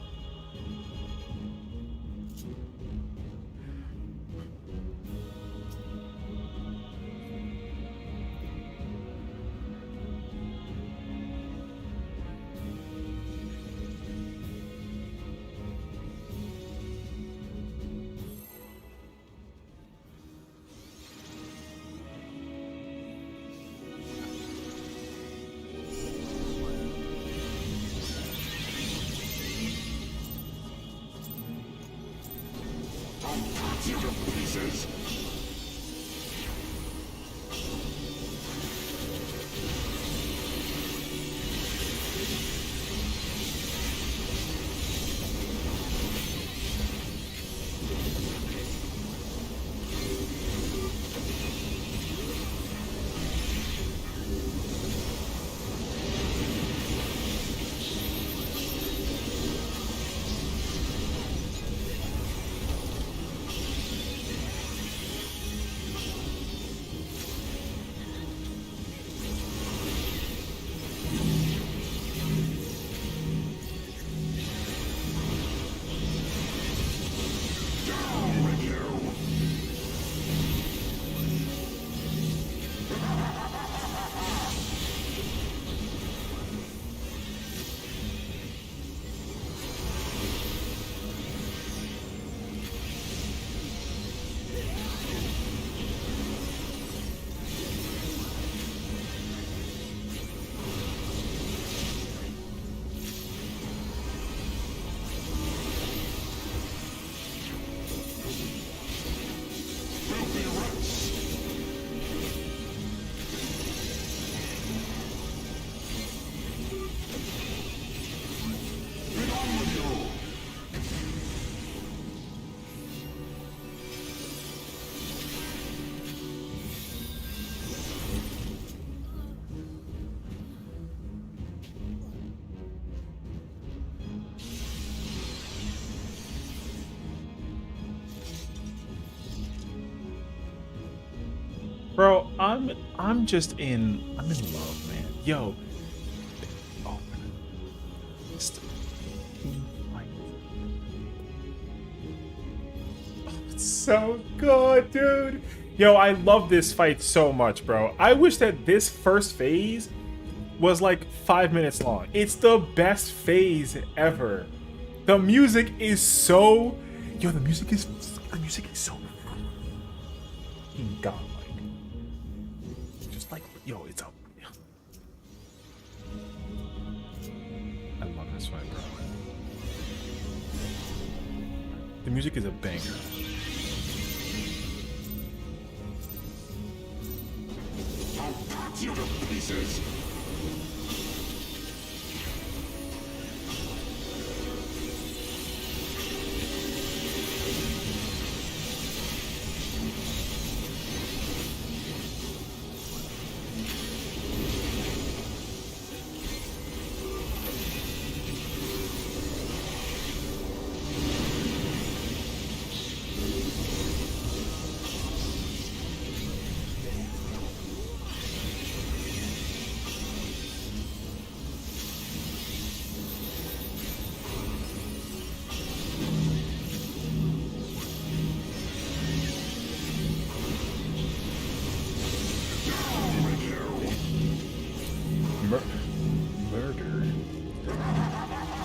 Bro, I'm just I'm in love, man. Yo. Oh, it's so good, dude. Yo, I love this fight so much, bro. I wish that this first phase was like 5 minutes long. It's the best phase ever. The music is so... Yo, the music is so... godlike. Just like... Yo, it's up. I love this fight, bro. The music is a banger. I'll cut you to pieces!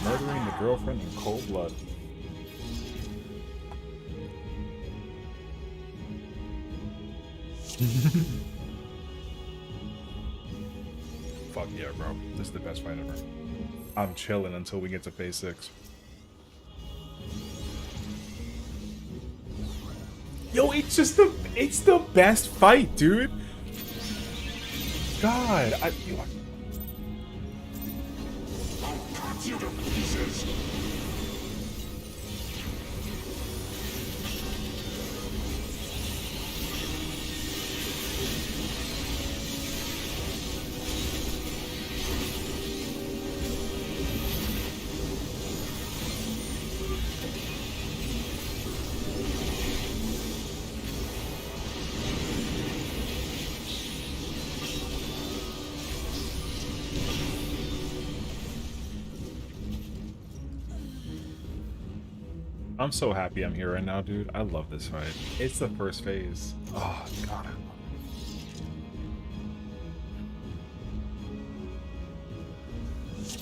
Murdering the girlfriend in cold blood. Fuck yeah, bro. This is the best fight ever. I'm chilling until we get to phase 6. Yo, it's the best fight, dude. God, I'll cut you to pieces! I'm so happy I'm here right now, dude. I love this fight. It's the first phase. Oh, God, I love it.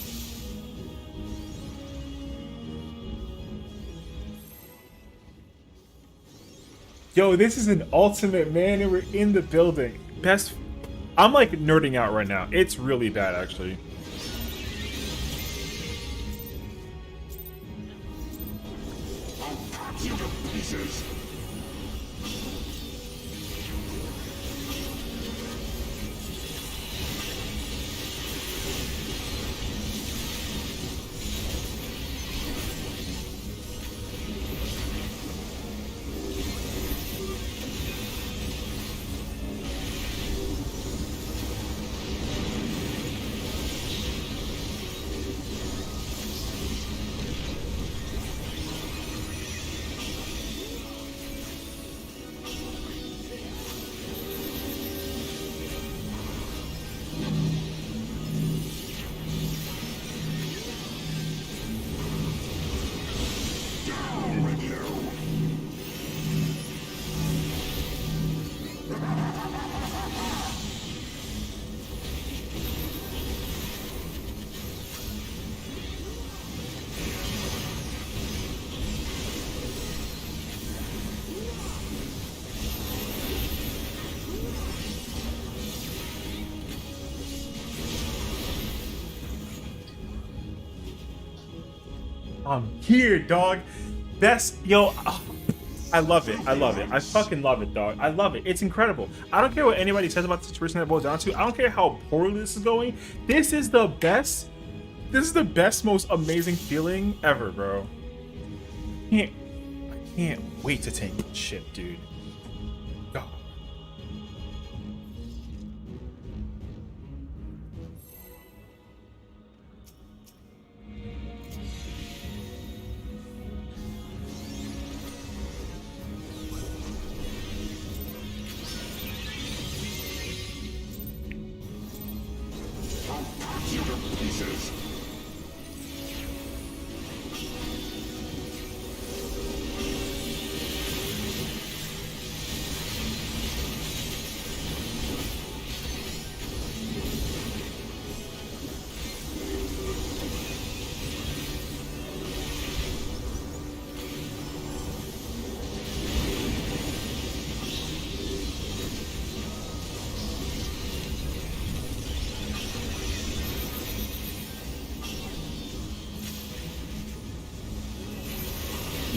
Yo, this is an ultimate, man, and we're in the building. Best... I'm, like, nerding out right now. It's really bad, actually. I'll cut you to pieces. Down with you. I'm here, dog. Best, yo. Oh, I love it. I love it. I fucking love it, dog. I love it. It's incredible. I don't care what anybody says about the situation that it boils down to. I don't care how poorly this is going. This is the best. This is the best, most amazing feeling ever, bro. I can't wait to tank this shit, dude. God. I'll cut you to pieces.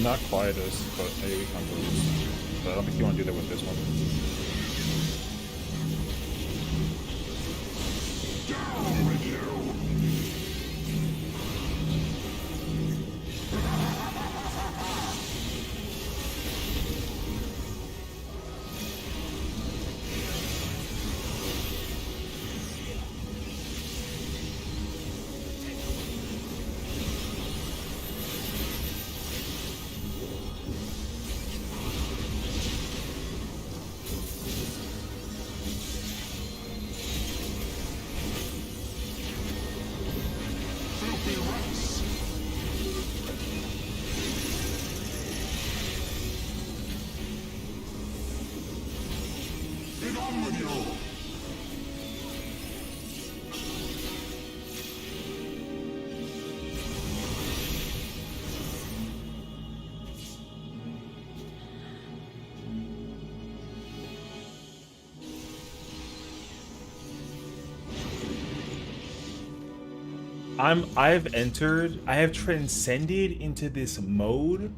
Not Quietus, but maybe we can lose. But I don't think you want to do that with this one. Down with you. Filthy rats. Get on with you. I have transcended into this mode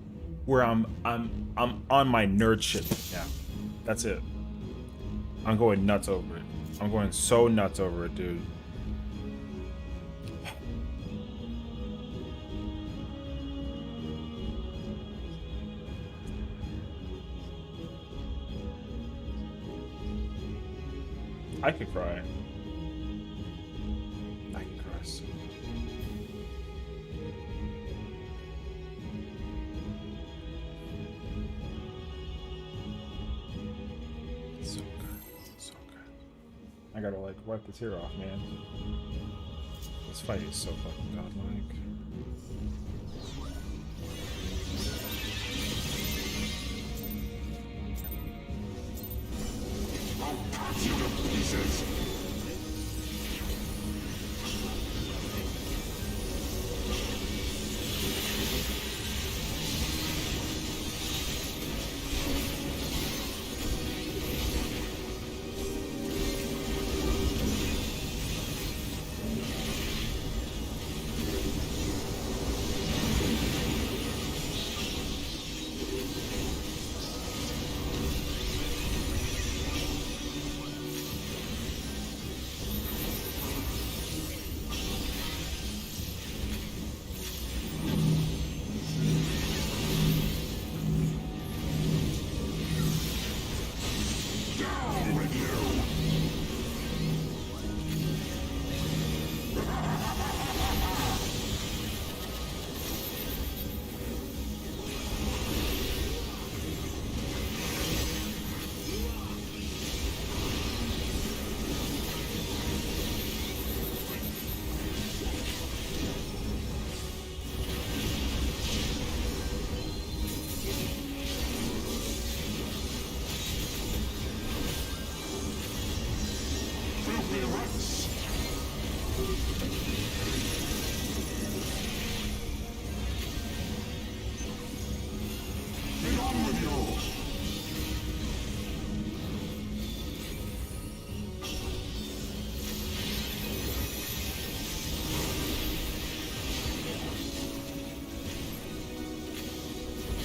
where I'm on my nerd shit now. That's it. I'm going nuts over it. I'm going so nuts over it, dude. I could cry. I could cry soon. So good. So good. I gotta like wipe the tear off, man. This fight is so fucking godlike. Harmony!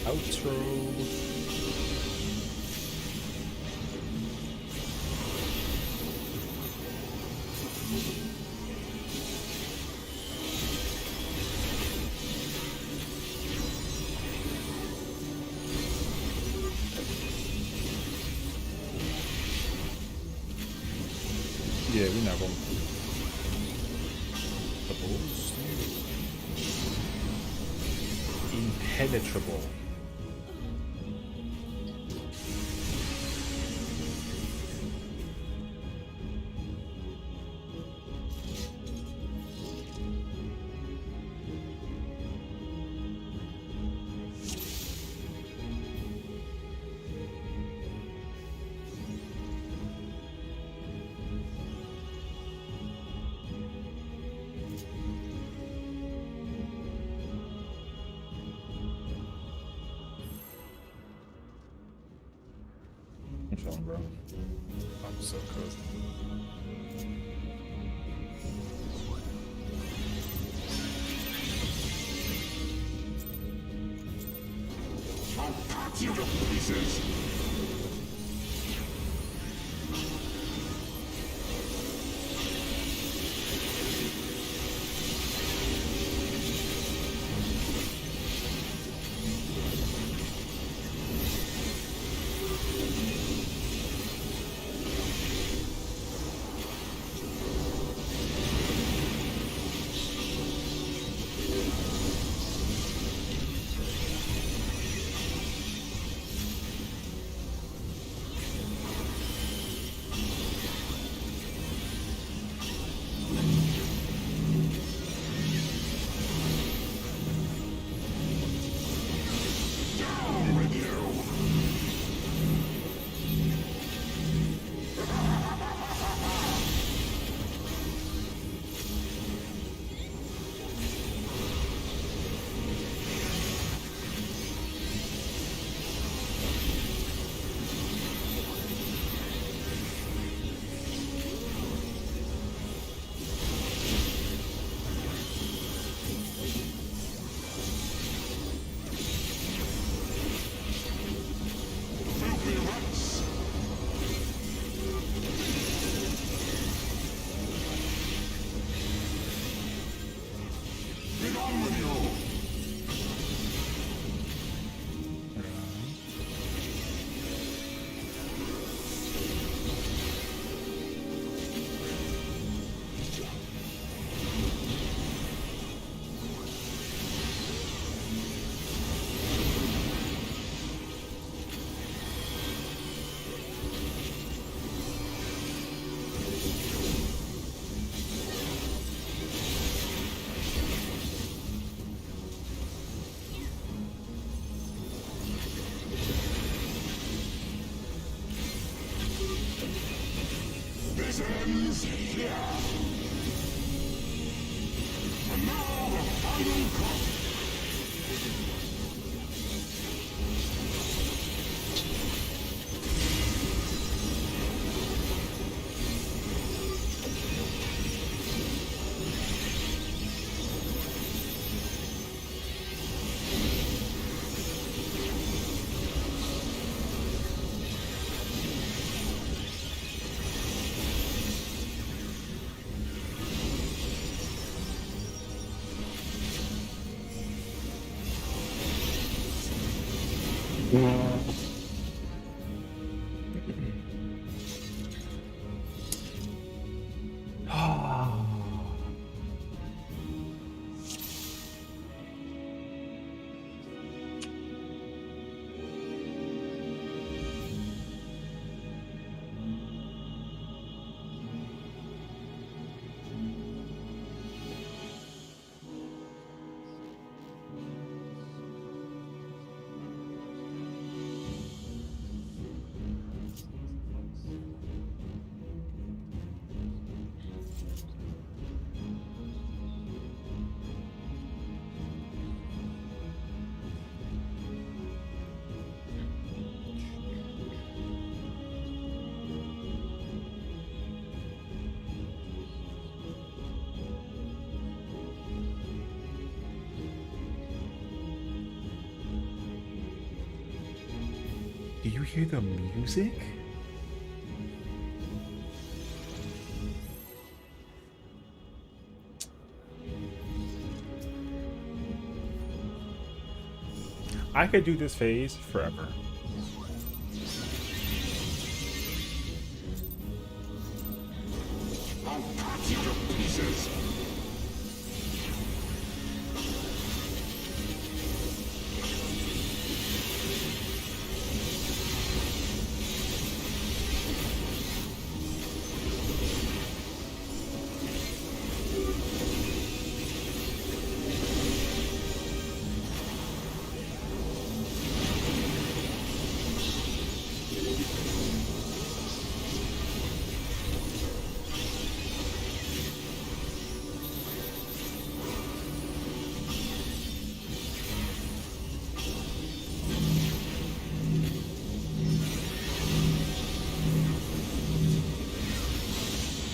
Outro. Yeah, we know them. The bulls. Impenetrable. I'm chilling, bro. I'm so cozy. I'll cut you to pieces! Down with you! Filthy rats! Get on with you! This ends here! And now the final cut! Do you hear the music? I could do this phase forever. I'll cut you to pieces.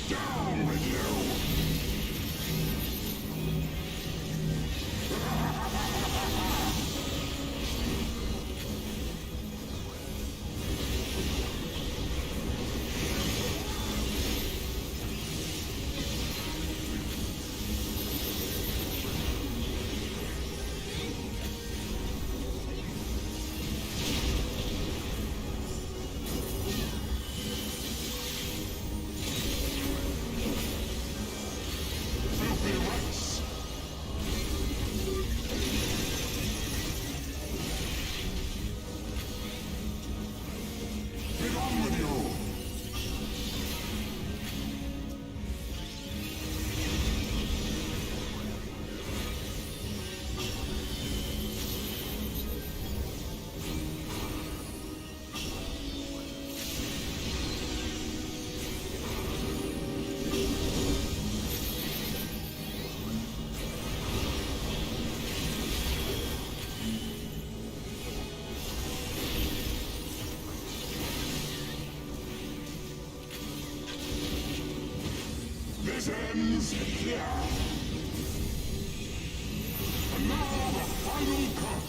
Down with you. Filthy rats. Get on with you. This ends here. And now the final cut.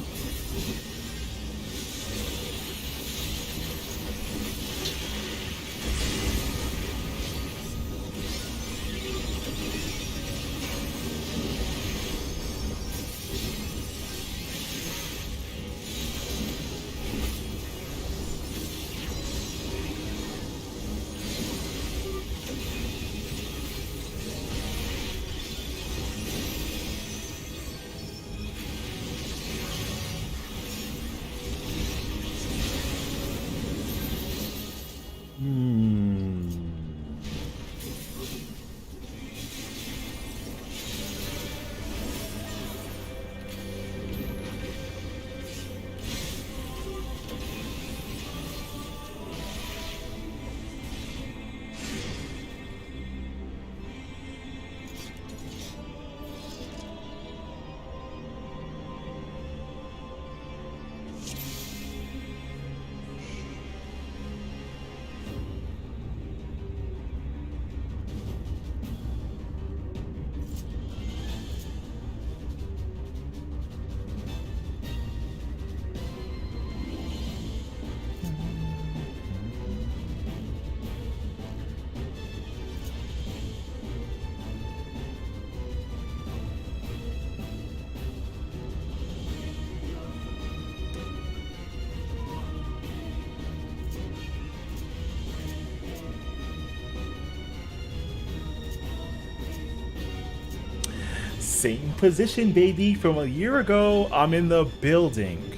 Same position, baby. From a year ago, I'm in the building.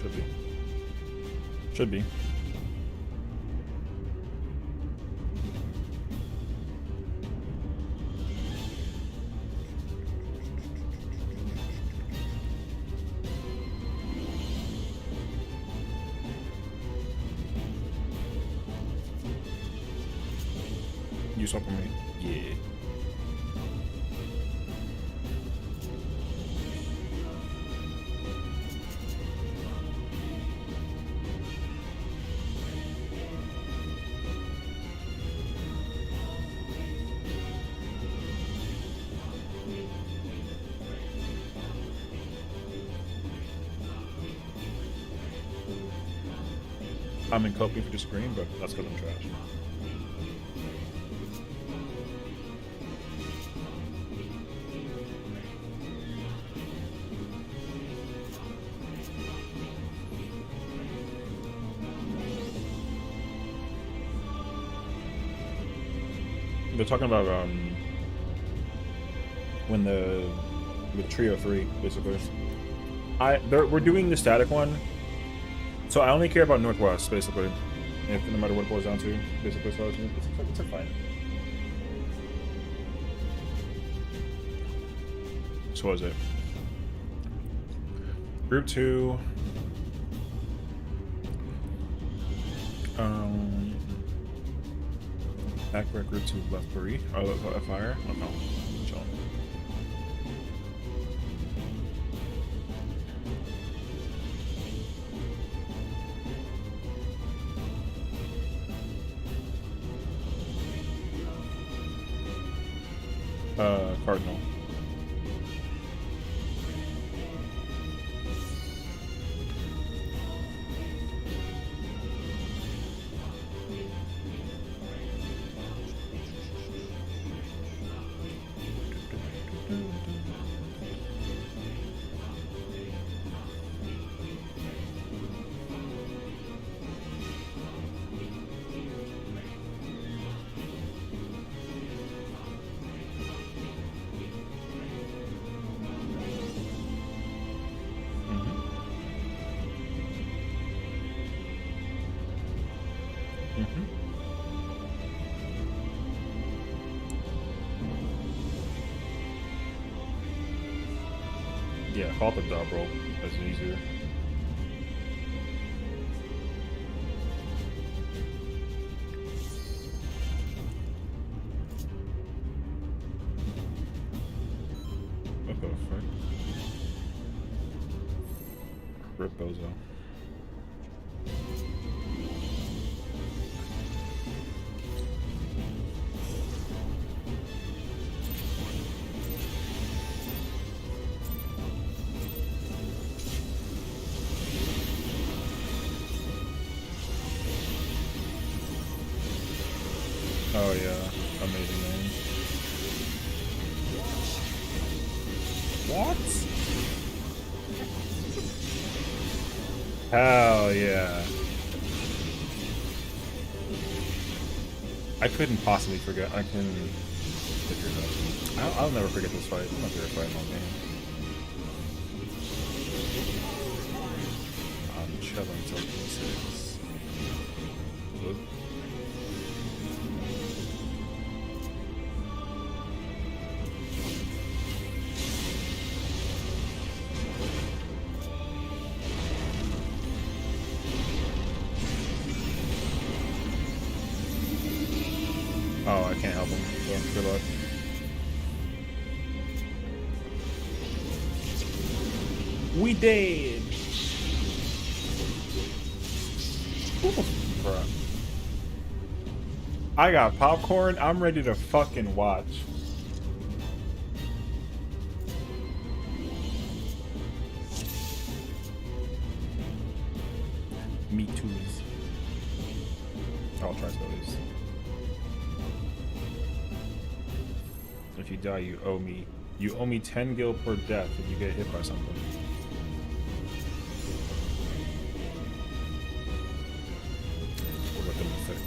Should be. Should be. You swap with me? Yeah. I'm in coping for disagreeing, but that's because I'm trash. They're talking about with Trio 3, basically. We're doing the static one, so I only care about Northwest, basically. If no matter what it boils down to, basically, so it's a fight. So what is it? Group 2. Backward group 2 left Paris. Oh, fire? Oh no. Chill. Cardinal. Yeah, call the dub roll. That's easier. What the fuck? Rip Bozo. Oh yeah, amazing name. What? Hell yeah. I couldn't possibly forget. I can figure it out. I'll never forget this fight. I'm not favorite fight in all game. I'm chilling till 26. Oop. Oh, I can't help him, so good luck. We dead! Bruh. I got popcorn, I'm ready to fucking watch. Me too. I'll try those. If you die, you owe me. You owe me 10 gil per death if you get hit by something. We'll let them thick.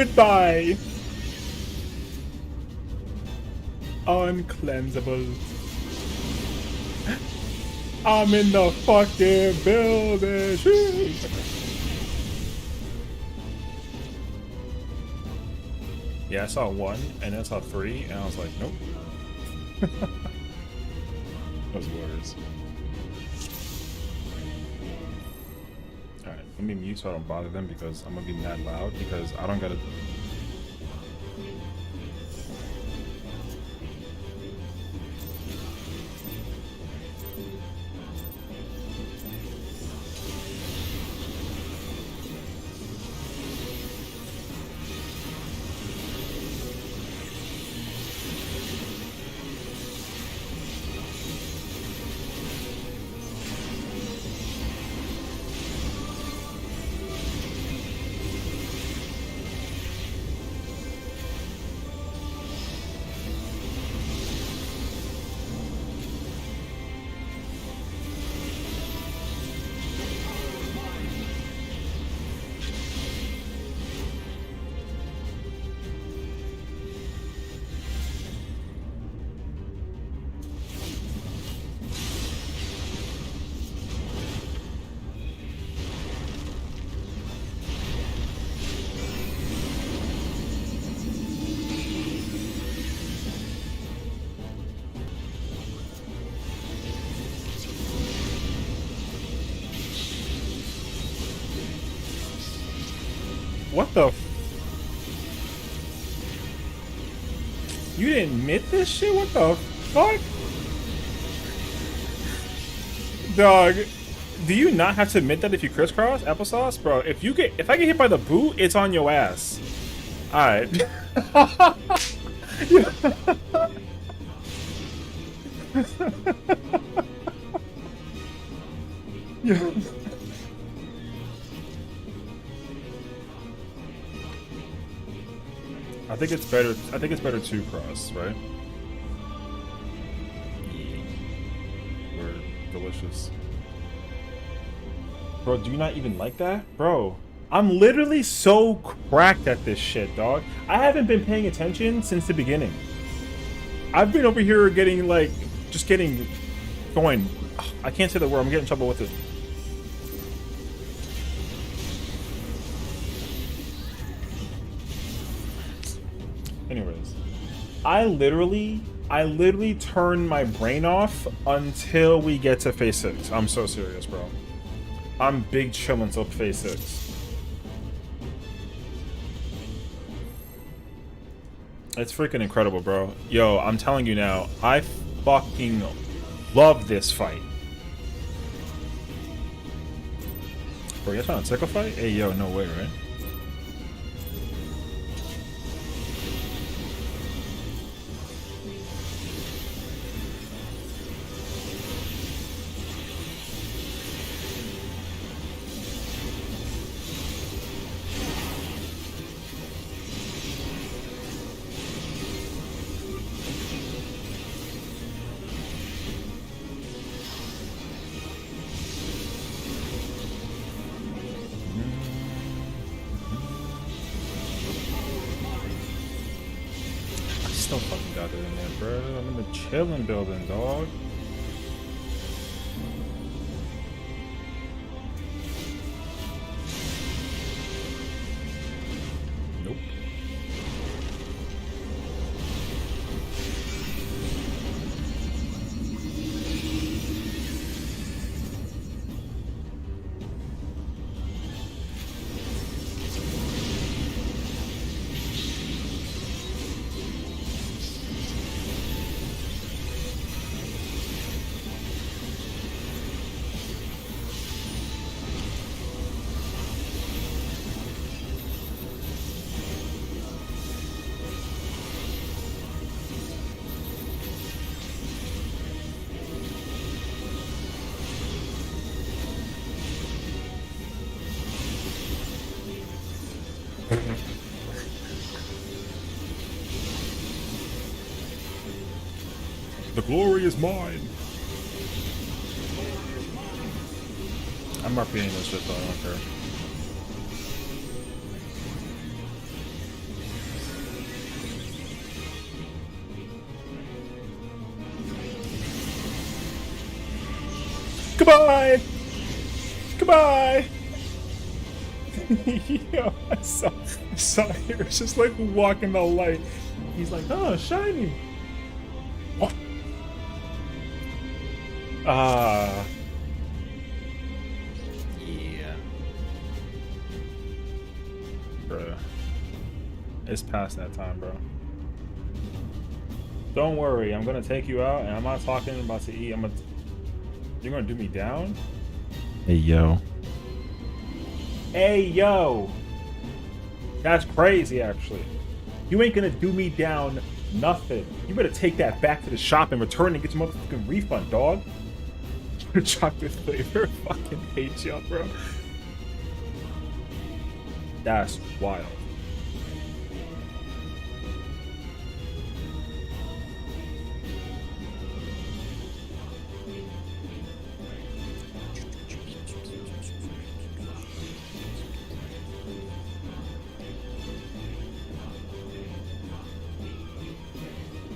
Goodbye. Uncleansable. I'm in the fucking building. Yeah, I saw 1 and then I saw 3 and I was like, nope. Those words. Alright, let me mute so I don't bother them because I'm gonna be mad loud because I don't gotta. What the? You didn't admit this shit? What the fuck? Dog, do you not have to admit that if you crisscross applesauce? Bro, if I get hit by the boot, it's on your ass. Alright. Yeah. I think it's better. I think it's better to cross, right? Yeah. We're delicious. Bro, do you not even like that? Bro, I'm literally so cracked at this shit, dog. I haven't been paying attention since the beginning. I've been over here getting, like, just getting going. I can't say the word. I'm getting in trouble with it. Anyways, I literally turn my brain off until we get to phase 6. I'm so serious, bro. I'm big chill until phase 6. It's freaking incredible, bro. Yo, I'm telling you now, I fucking love this fight. Bro, you guys found a tickle fight? Hey, yo, no way, right? Still fucking got it in there, bro. I'm in the chilling building, dog. Nope. The glory is mine. I'm RPing this shit though, I don't care. Goodbye. Goodbye. Yo, I saw here. It's just like walking the light. He's like, oh, shiny. What? Yeah. Bro. It's past that time, bro. Don't worry, I'm gonna take you out, and I'm not talking about to eat. You're gonna do me down? Hey, yo. Hey, yo. That's crazy, actually. You ain't gonna do me down nothing. You better take that back to the shop and return and get your motherfucking refund, dog. Chocolate flavor. Fucking hate y'all, bro. That's wild.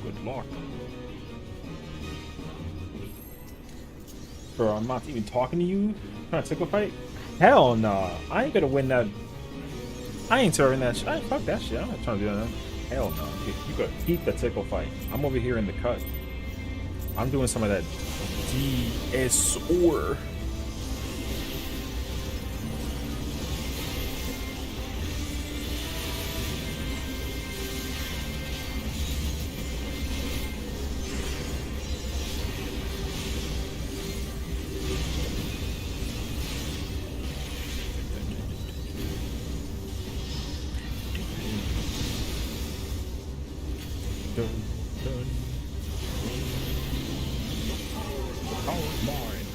Good luck. Bro, I'm not even talking to you? Trying to tickle fight? Hell nah. I ain't gonna win that. I ain't serving that shit. Fuck that shit. I'm not trying to do that. Hell no. You gotta keep the tickle fight. I'm over here in the cut. I'm doing some of that DSOR. Dun, dun. The power is mine.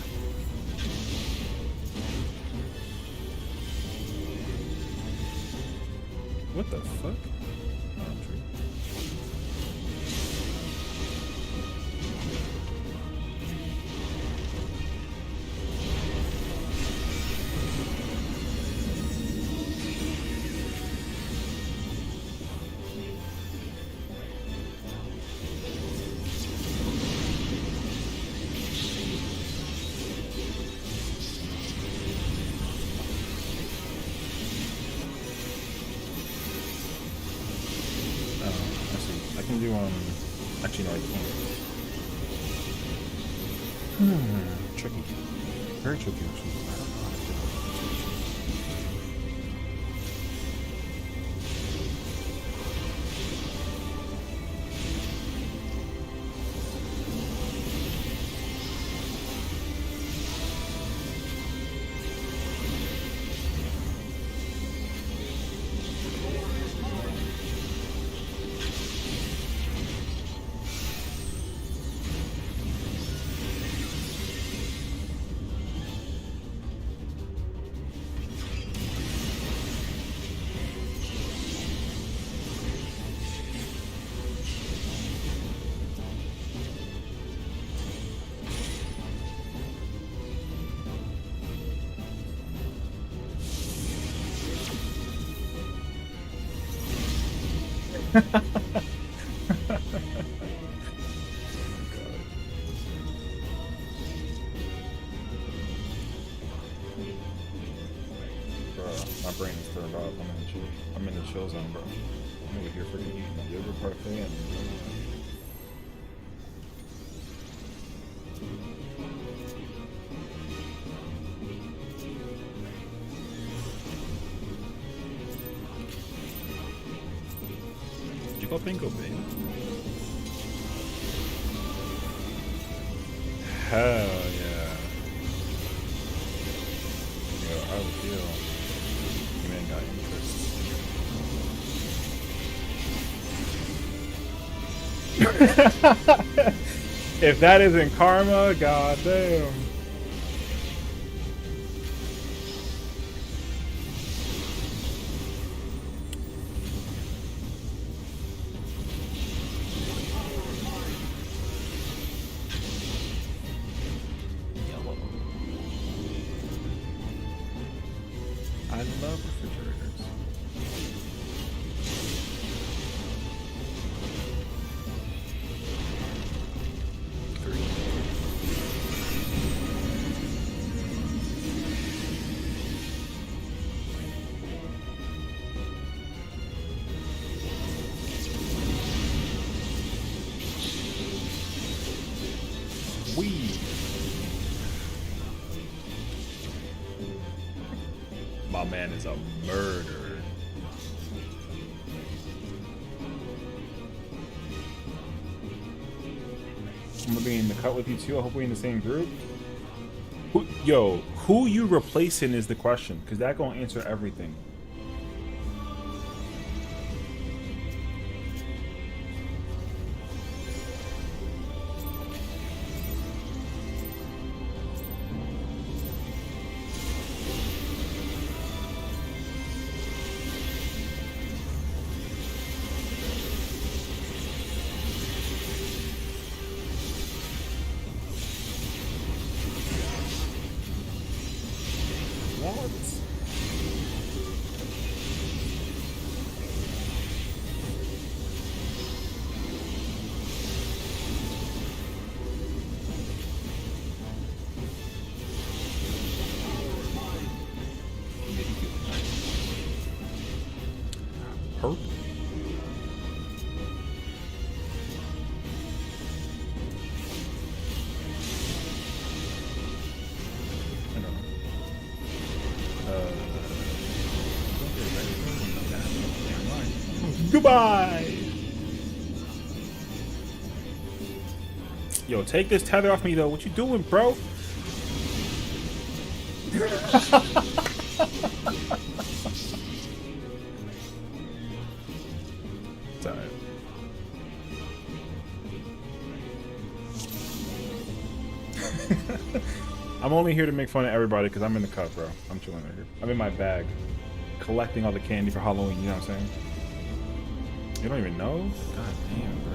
What the fuck? Not true. I can do actually no I can't. Tricky. Very tricky actually. I don't know how to do Bro, my brain is turned off. I'm in the chill zone, bro. I'm over here freaking eating my yogurt parfait and you got bingo, baby. Hell yeah. Yo, I would feel you ain't got interest. If that isn't karma, goddamn. I love refrigerators. Wee. My man is a murderer. I'm gonna be in the cut with you too. I hope we're in the same group. Who you replacing is the question, because that gonna answer everything. Hurt? I don't know. Goodbye! Yo, take this tether off me though. What you doing, bro? Time. I'm only here to make fun of everybody because I'm in the cut, bro. I'm chilling right here. I'm in my bag, collecting all the candy for Halloween. You know what I'm saying? You don't even know? God damn, bro.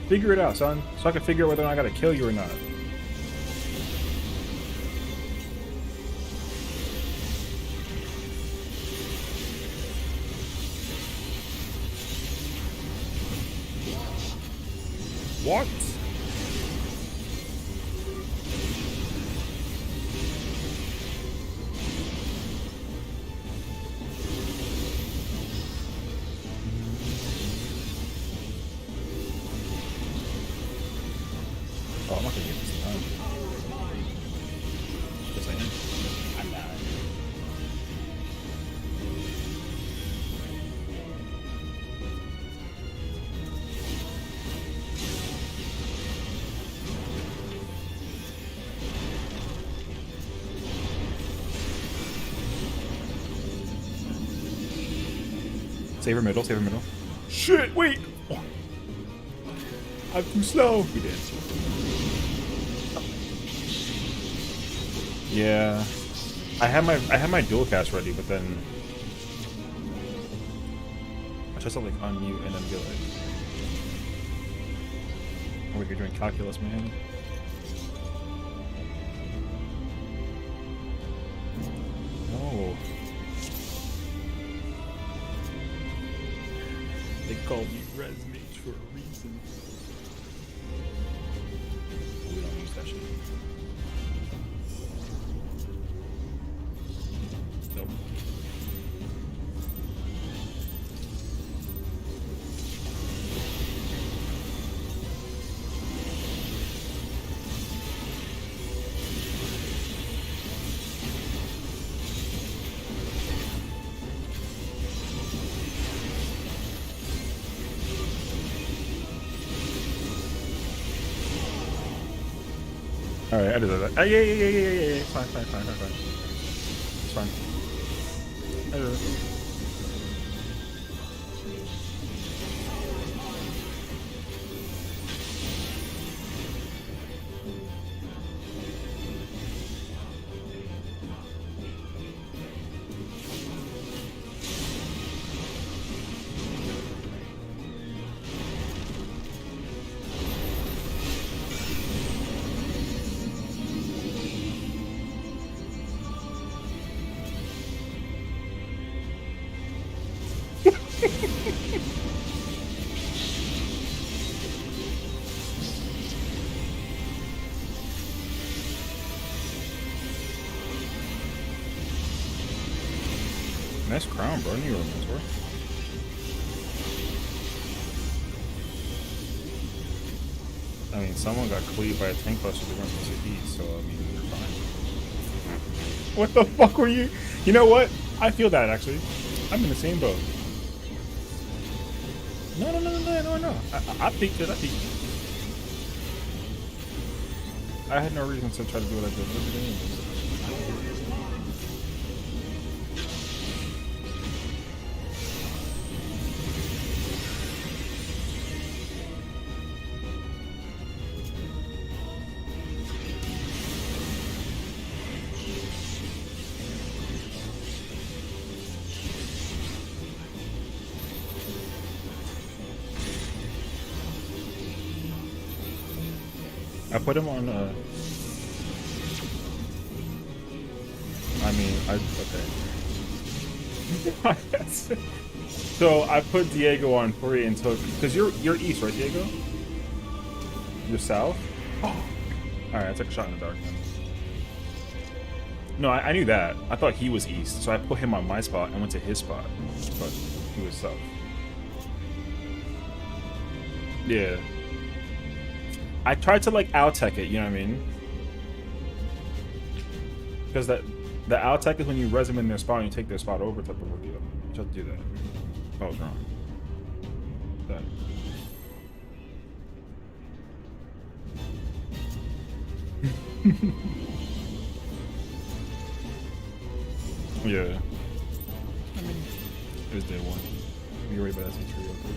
Figure it out, son, so I can figure out whether or not I gotta kill you or not. What? Oh, I'm not gonna get this time. Yes, I am. I'm not. Save her middle, save her middle. Shit, wait! Oh. I'm too slow. We did. Yeah. I had my dual cast ready, but then I just have to like unmute and then be like, oh wait, you're doing calculus, man. No. They call me Res Mage for a reason. We don't use that shit. Nope. Alright, I deserve that. Yeah. It's fine. It's fine. I deserve it. Nice crown, bro. I knew you were a mentor. I mean, someone got cleaved by a tank buster they weren't supposed to eat, so I mean, you're fine. What the fuck were you? You know what? I feel that actually. I'm in the same boat. No. I peeked it. I peeked it. I had no reason to try to do what I did. Look at it. I put him on. I mean, okay. So I put Diego on 3 and took because you're east, right, Diego? You're south. Oh. All right, I took a shot in the dark then. No, I knew that. I thought he was east, so I put him on my spot and went to his spot, but he was south. Yeah. I tried to like outtech it, you know what I mean? Because the outtech is when you res them in their spot and you take their spot over type of deal. You have to do that. I was wrong. That. Yeah. I mean, it was day 1. We worried about SC3 or 3.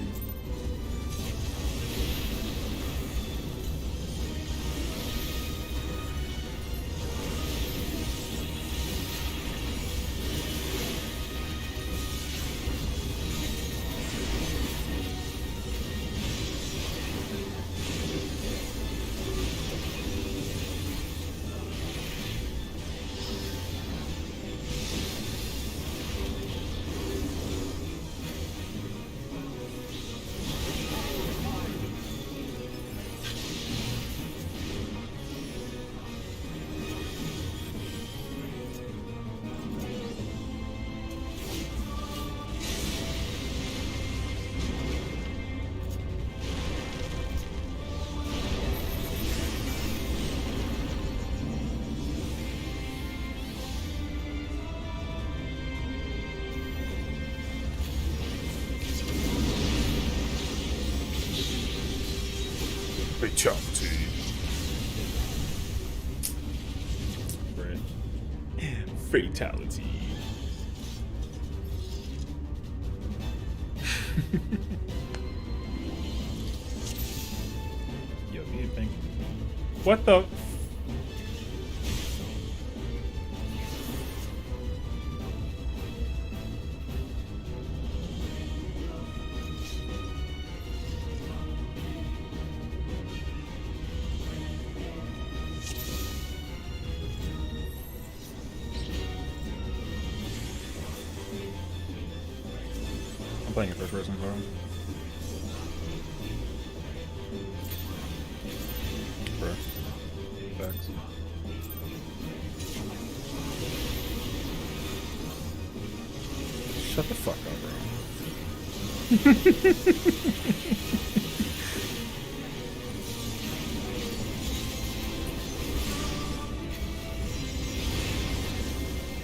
Fatality. Right. Fatality. Yo, me and Pink. What the? Playing a first person card. Bro. Facts. Shut the fuck up, bro.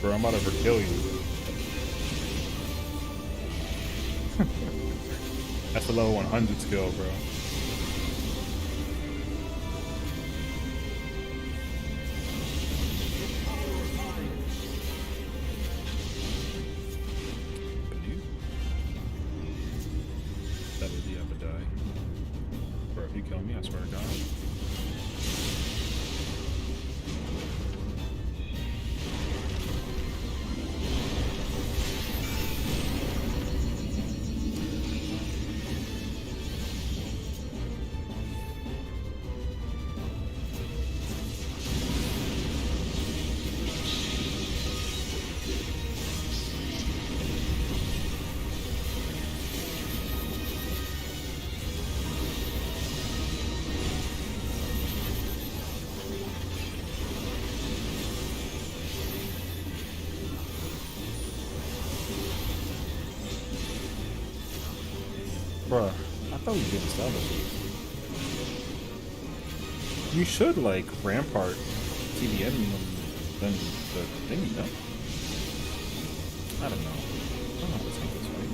Bro, I'm about to kill you. That's a level 100 skill, bro. That would be up a die. Bro, if you kill me, I swear to God. Bruh, I thought we did established this. You should like Rampart TVN than the thingy, no? I don't know. I don't know how to take this right.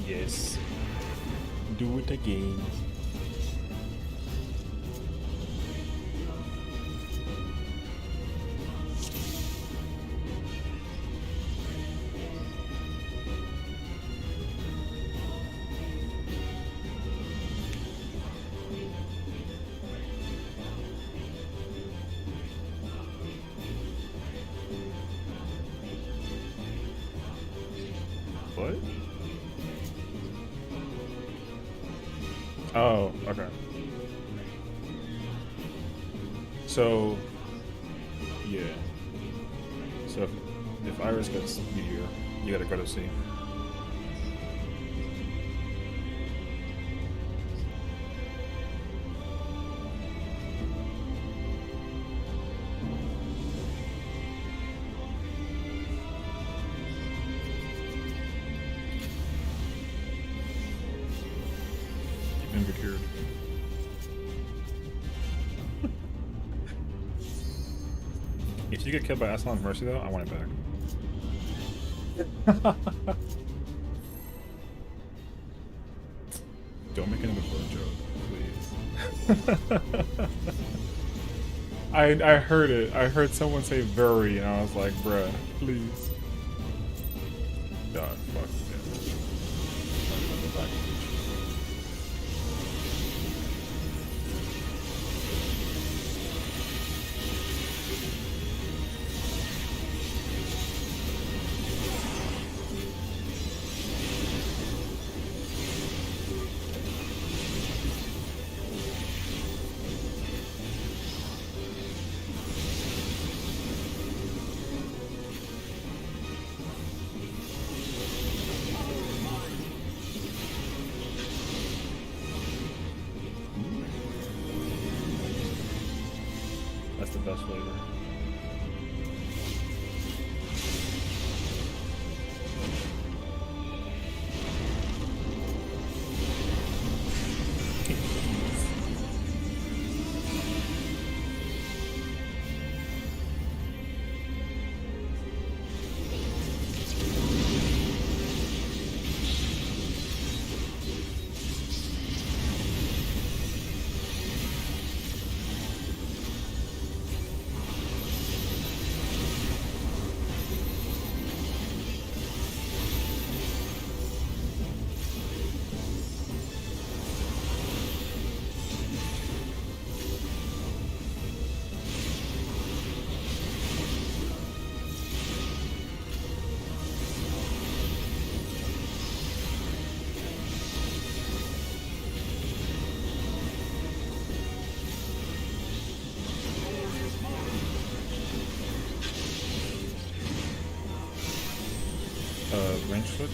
Yes. Do it again. What? Oh, okay. So, yeah. So if Iris gets Meteor, you gotta go to C. Invocured. If you get killed by Aslan's Mercy, though, I want it back. Don't make another floor joke, please. I heard it. I heard someone say very, and I was like, bruh, please. God, fuck that. That's the best flavor. Range switch?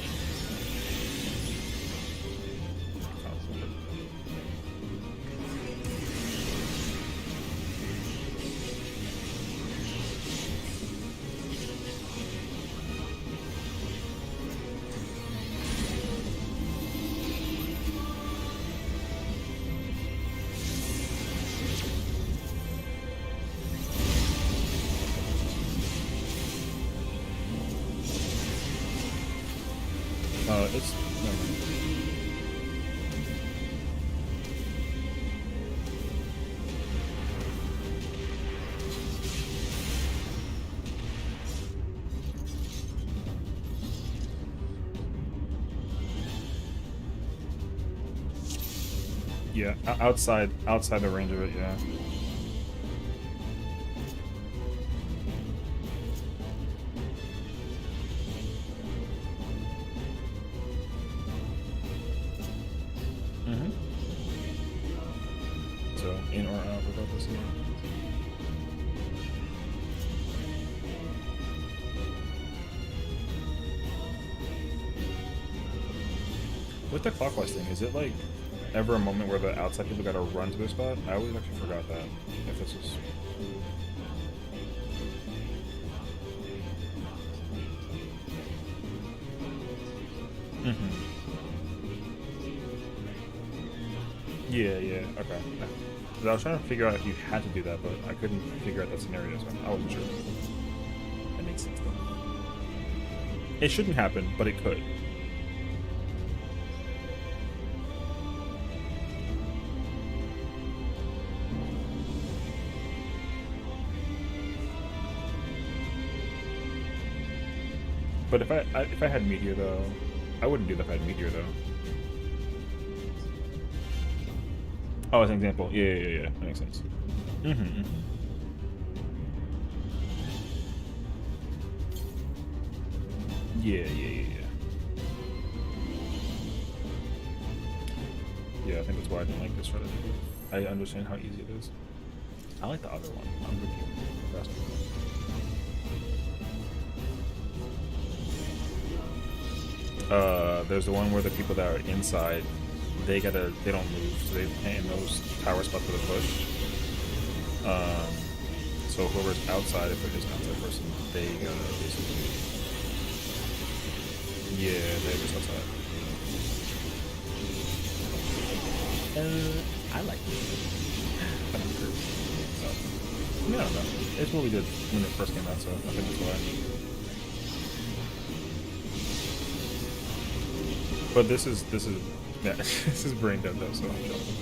It's never mind. Yeah, outside the range of it, yeah. this. With the clockwise thing, is it like ever a moment where the outside people gotta run to their spot? I always actually forgot that. If this is. Yeah, yeah, okay. I was trying to figure out if you had to do that, but I couldn't figure out that scenario, so I wasn't sure. That makes sense, though. It shouldn't happen, but it could. But if I had Meteor, though, I wouldn't do that if I had Meteor, though. Oh, as an example. Yeah, yeah, yeah. That makes sense. Mm-hmm. Yeah, yeah, yeah, yeah. Yeah, I think that's why I didn't like this strategy. I understand how easy it is. I like the other one. I'm with you. There's the one where the people that are inside, they don't move, so they can't in those tower spots for the push. So whoever's outside, if there is an outside person, they gotta basically, yeah, they're just outside. I like it. I don't know. So, yeah, I don't know. It's what we did when it first came out, so I think that's why. But this is yeah, this is brain dead though, so I'm joking.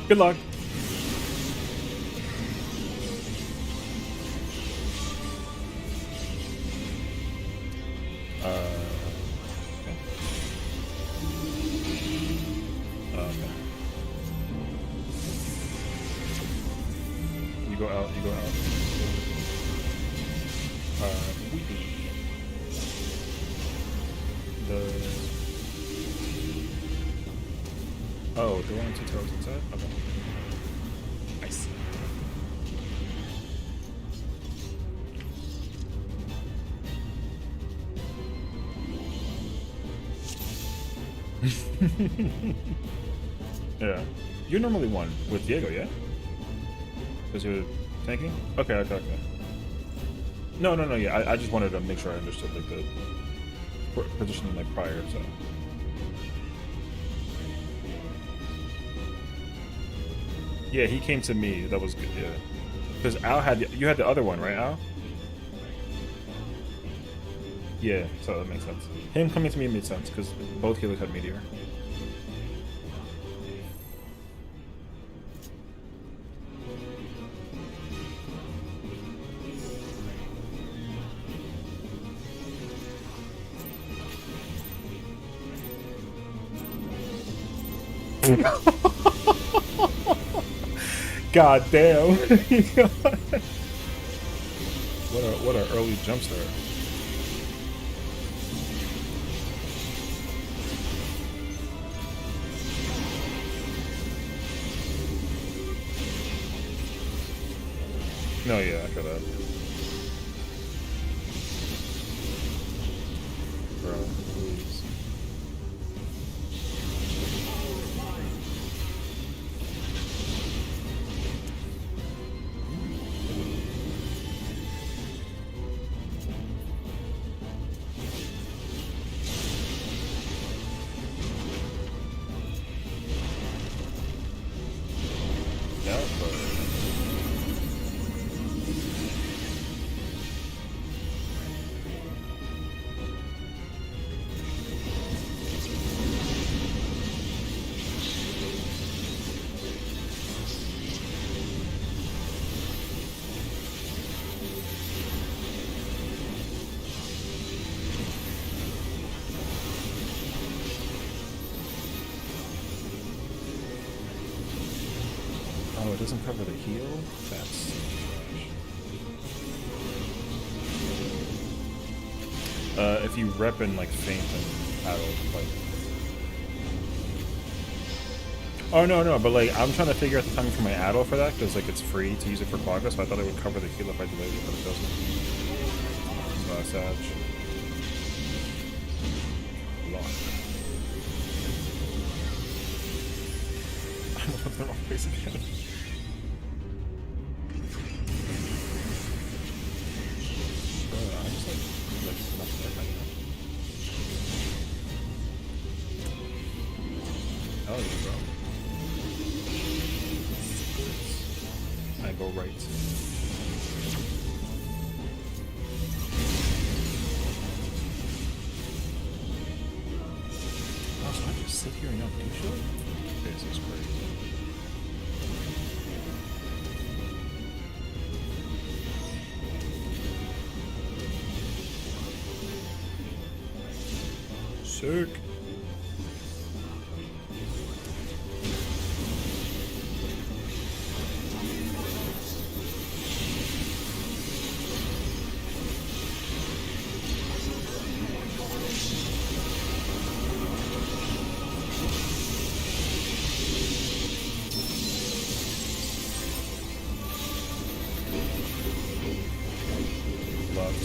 Good luck. Okay. You go out, you go out. Weepy. Oh, the one 2 toes inside? Okay. Nice. Yeah. You're normally one with Diego, yeah? Because you're tanking? Okay, okay, okay. No, no, no, yeah. I just wanted to make sure I understood like the positioning like prior, so. Yeah, he came to me. That was good, yeah. Because Al you had the other one, right, Al? Yeah, so that makes sense. Him coming to me made sense, because both healers had Meteor. God damn. what a early jump start. No, yeah, I got that. Bro, please. Yeah, but oh, it doesn't cover the heal? That's trash. If you rep and like faint and paddle, like. Oh no, but like I'm trying to figure out the timing for my addle for that because like it's free to use it for progress. So I thought it would cover the heal if I delayed it, but it doesn't. So that's sad. Lock. I almost went to the wrong place again. I just like nothing like that. Hell yeah, bro. I go right. Oh, so I just sit here and not do shit? This is crazy. Sick. Left.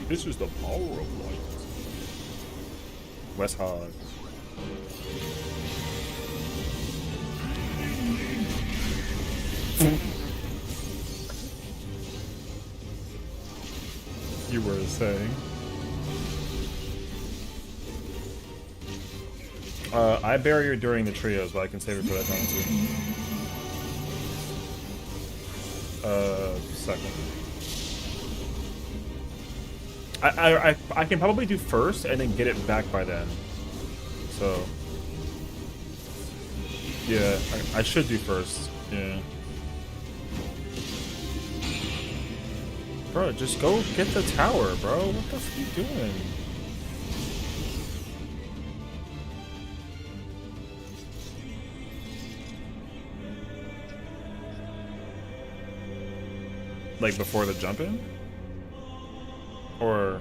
This is the power of light. West Hog. You were saying? I barrier during the trios, but I can save it for that time too. Second. I can probably do first and then get it back by then. So yeah, I should do first. Yeah. Bro, just go get the tower, bro. What the f are you doing? Like before the jump in? Or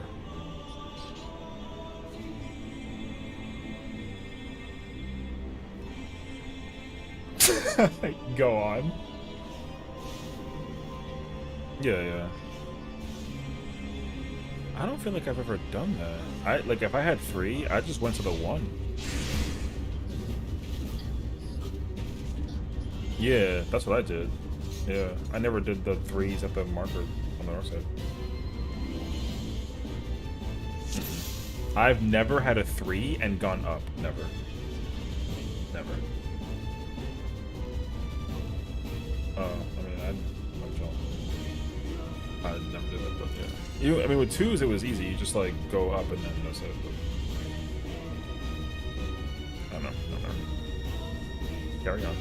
go on. Yeah. I don't feel like I've ever done that. Like if I had 3, I just went to the 1. Yeah, that's what I did. Yeah, I never did the 3s at the marker on the north side. I've never had a 3 and gone up. Never. Never. I never did that, but yeah. I mean, with 2s, it was easy. You just, like, go up and then that's it. But I don't know. Carry on.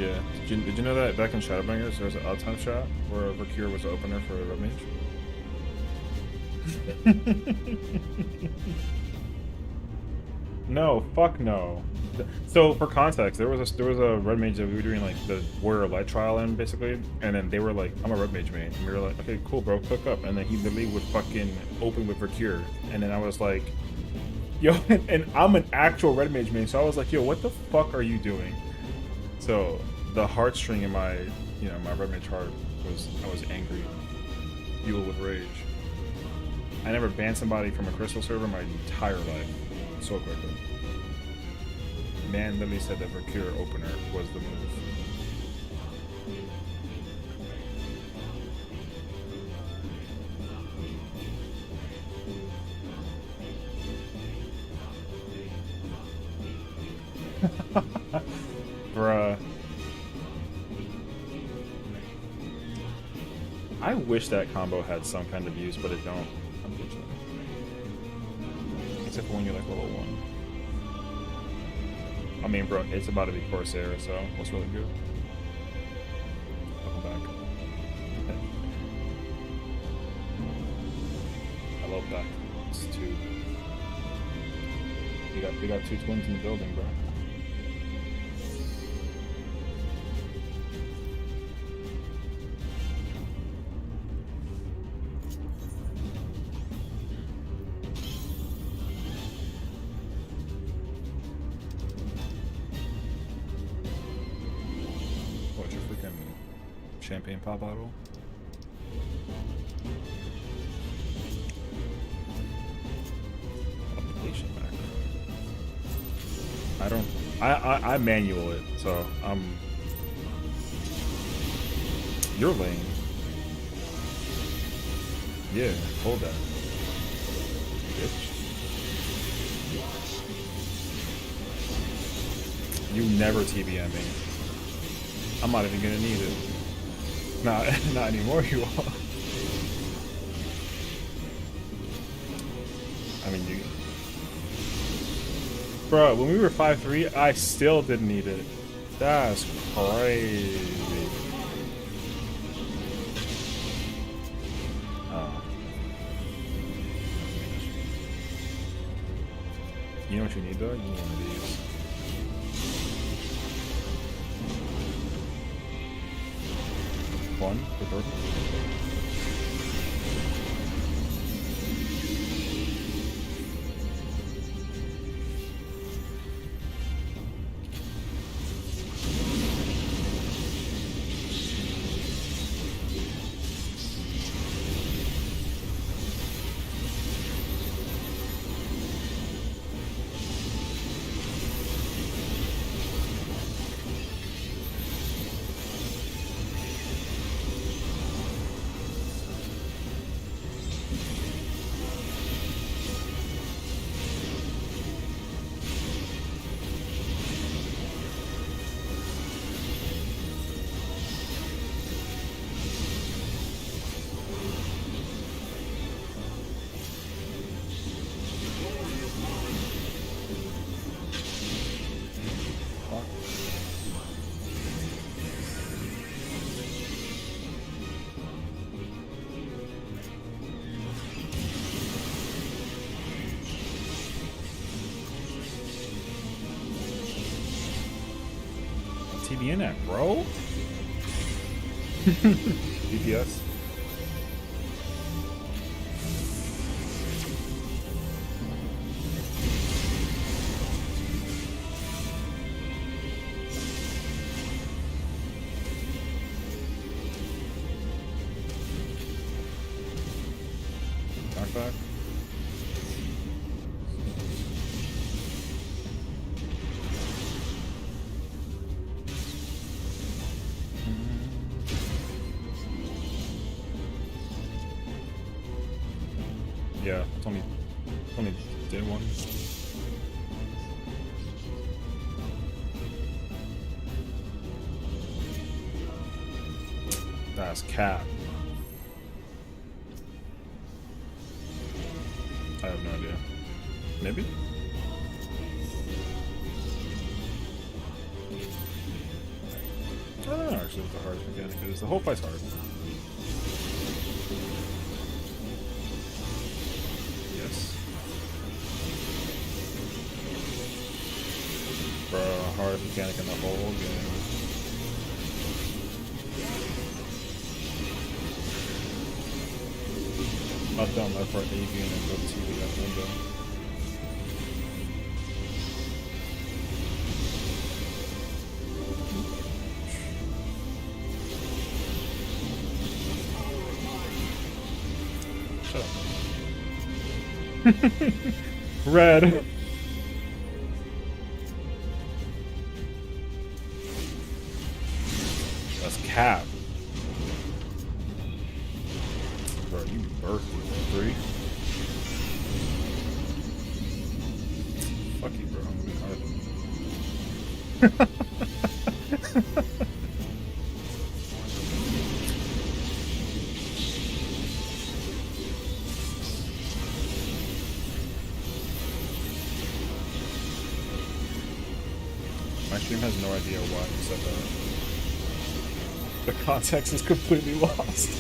Yeah. Did you know that back in Shadowbringers there was an odd time shot where Vercure was the opener for a Red Mage? No, fuck no. So for context, there was a red mage that we were doing like the Warrior Light trial in basically, and then they were like, "I'm a red mage main," and we were like, "Okay, cool, bro, click up." And then he literally would fucking open with Vercure, and then I was like, "Yo," and I'm an actual red mage main, so I was like, "Yo, what the fuck are you doing?" So the heartstring in my, my red mage heart I was angry, fueled with rage. I never banned somebody from a crystal server my entire life so quickly. Man literally said that Vercure opener was the move. Bruh. I wish that combo had some kind of use, but it don't, unfortunately. Except for when you're like level 1. I mean, bro, it's about to be Corsair, so what's really good? Welcome back. I love that. It's two. We got two twins in the building, bro. What's your freaking champagne pop bottle? Application macro. I don't. I manual it, so you're lame. Yeah, hold that. Bitch. You never TBM me. I'm not even gonna need it. Not anymore, you are. I mean, you... Bro, when we were 5-3, I still didn't need it. That's crazy. Oh. You know what you need, though? You need one of these. One for Jordan. TBN at, bro? DPS. Knockback. Yeah, Tony did one. That's cap. I have no idea. Maybe? actually what the hardest mechanic is. The whole fight's hard. Yes. Bro, hardest mechanic in the whole game. Not down left for avian and go TV that window. Shut up. Red. That's cap. Bro, you birthed three. Fuck you, bro. I'm gonna be hard. My stream has no idea why you said that. The context is completely lost.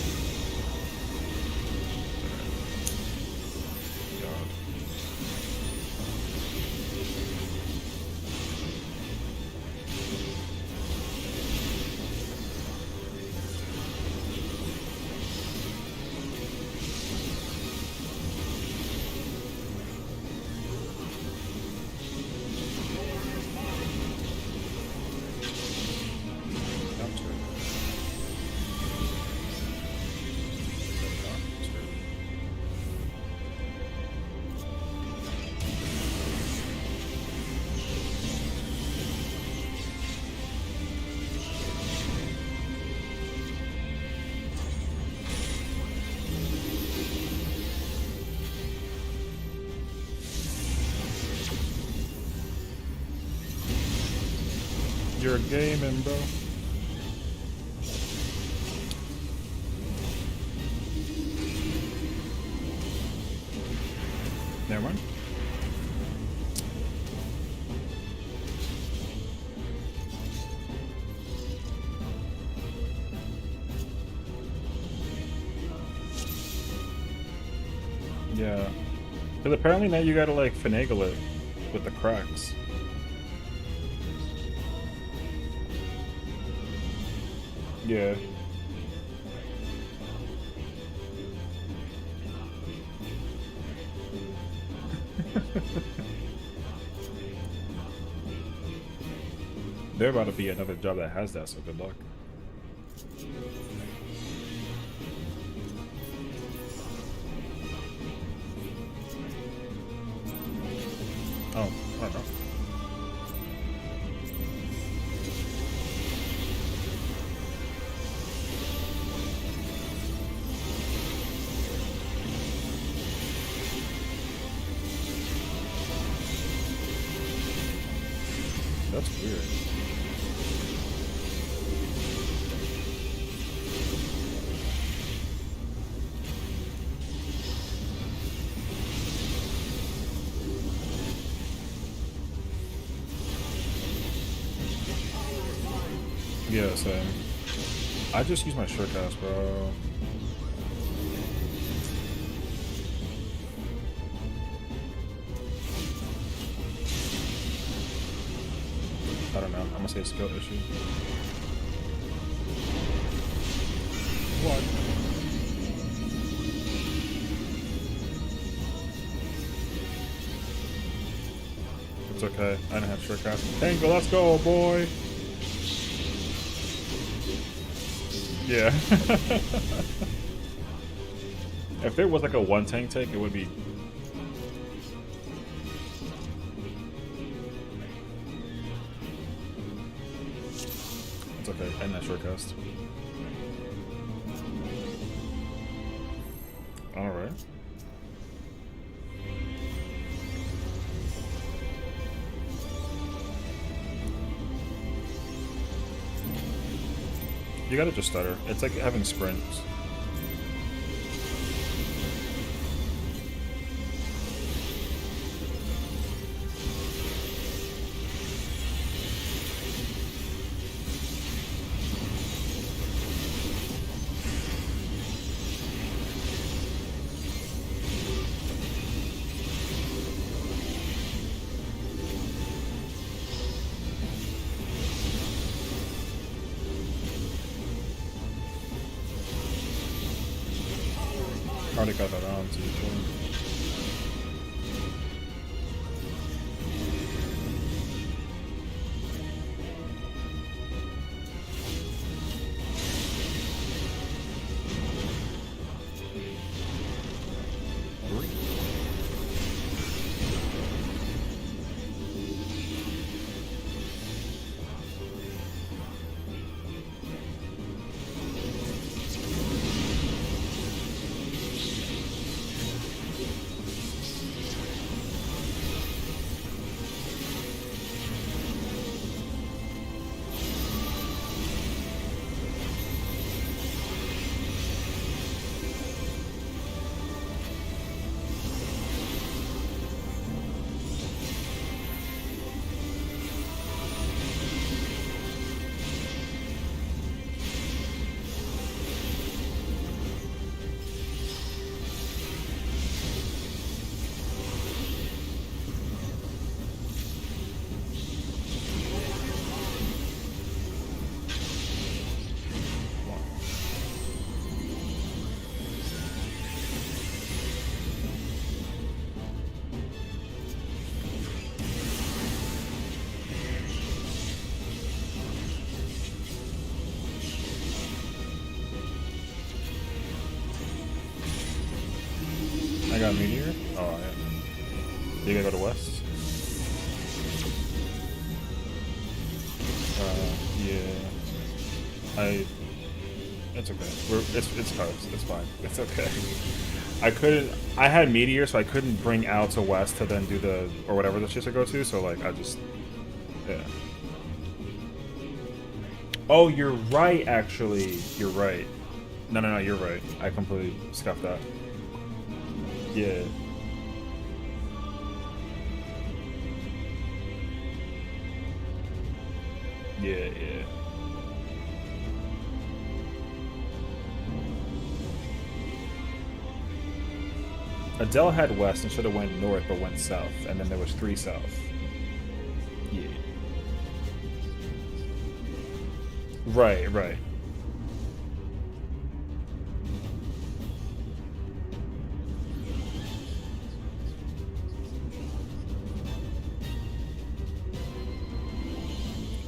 God. You're gaming, bro. Never mind. Yeah. Because apparently now you gotta like finagle it with the cracks. Yeah. There about to be another job that has that, so good luck. Oh, I don't know. That's weird. Yeah, same. I just use my short cast, bro. I don't know. I'm gonna say a skill issue. What? It's okay. I didn't have short cast. Tango, let's go, boy. Yeah. If there was like a one tank take, it would be. It's okay. End that short cast. Alright. You gotta just stutter. It's like having sprints. Hard to cut that on too. I got Meteor? Oh, yeah. You gotta go to West? Yeah. It's okay. It's toast. It's fine. It's okay. I had Meteor, so I couldn't bring Al to West to then do the, or whatever the shit to go to, so like, yeah. Oh, you're right, actually. You're right. No, you're right. I completely scuffed that. Yeah. Yeah. Adele had west and should have went north, but went south, and then there was 3 south. Yeah. Right.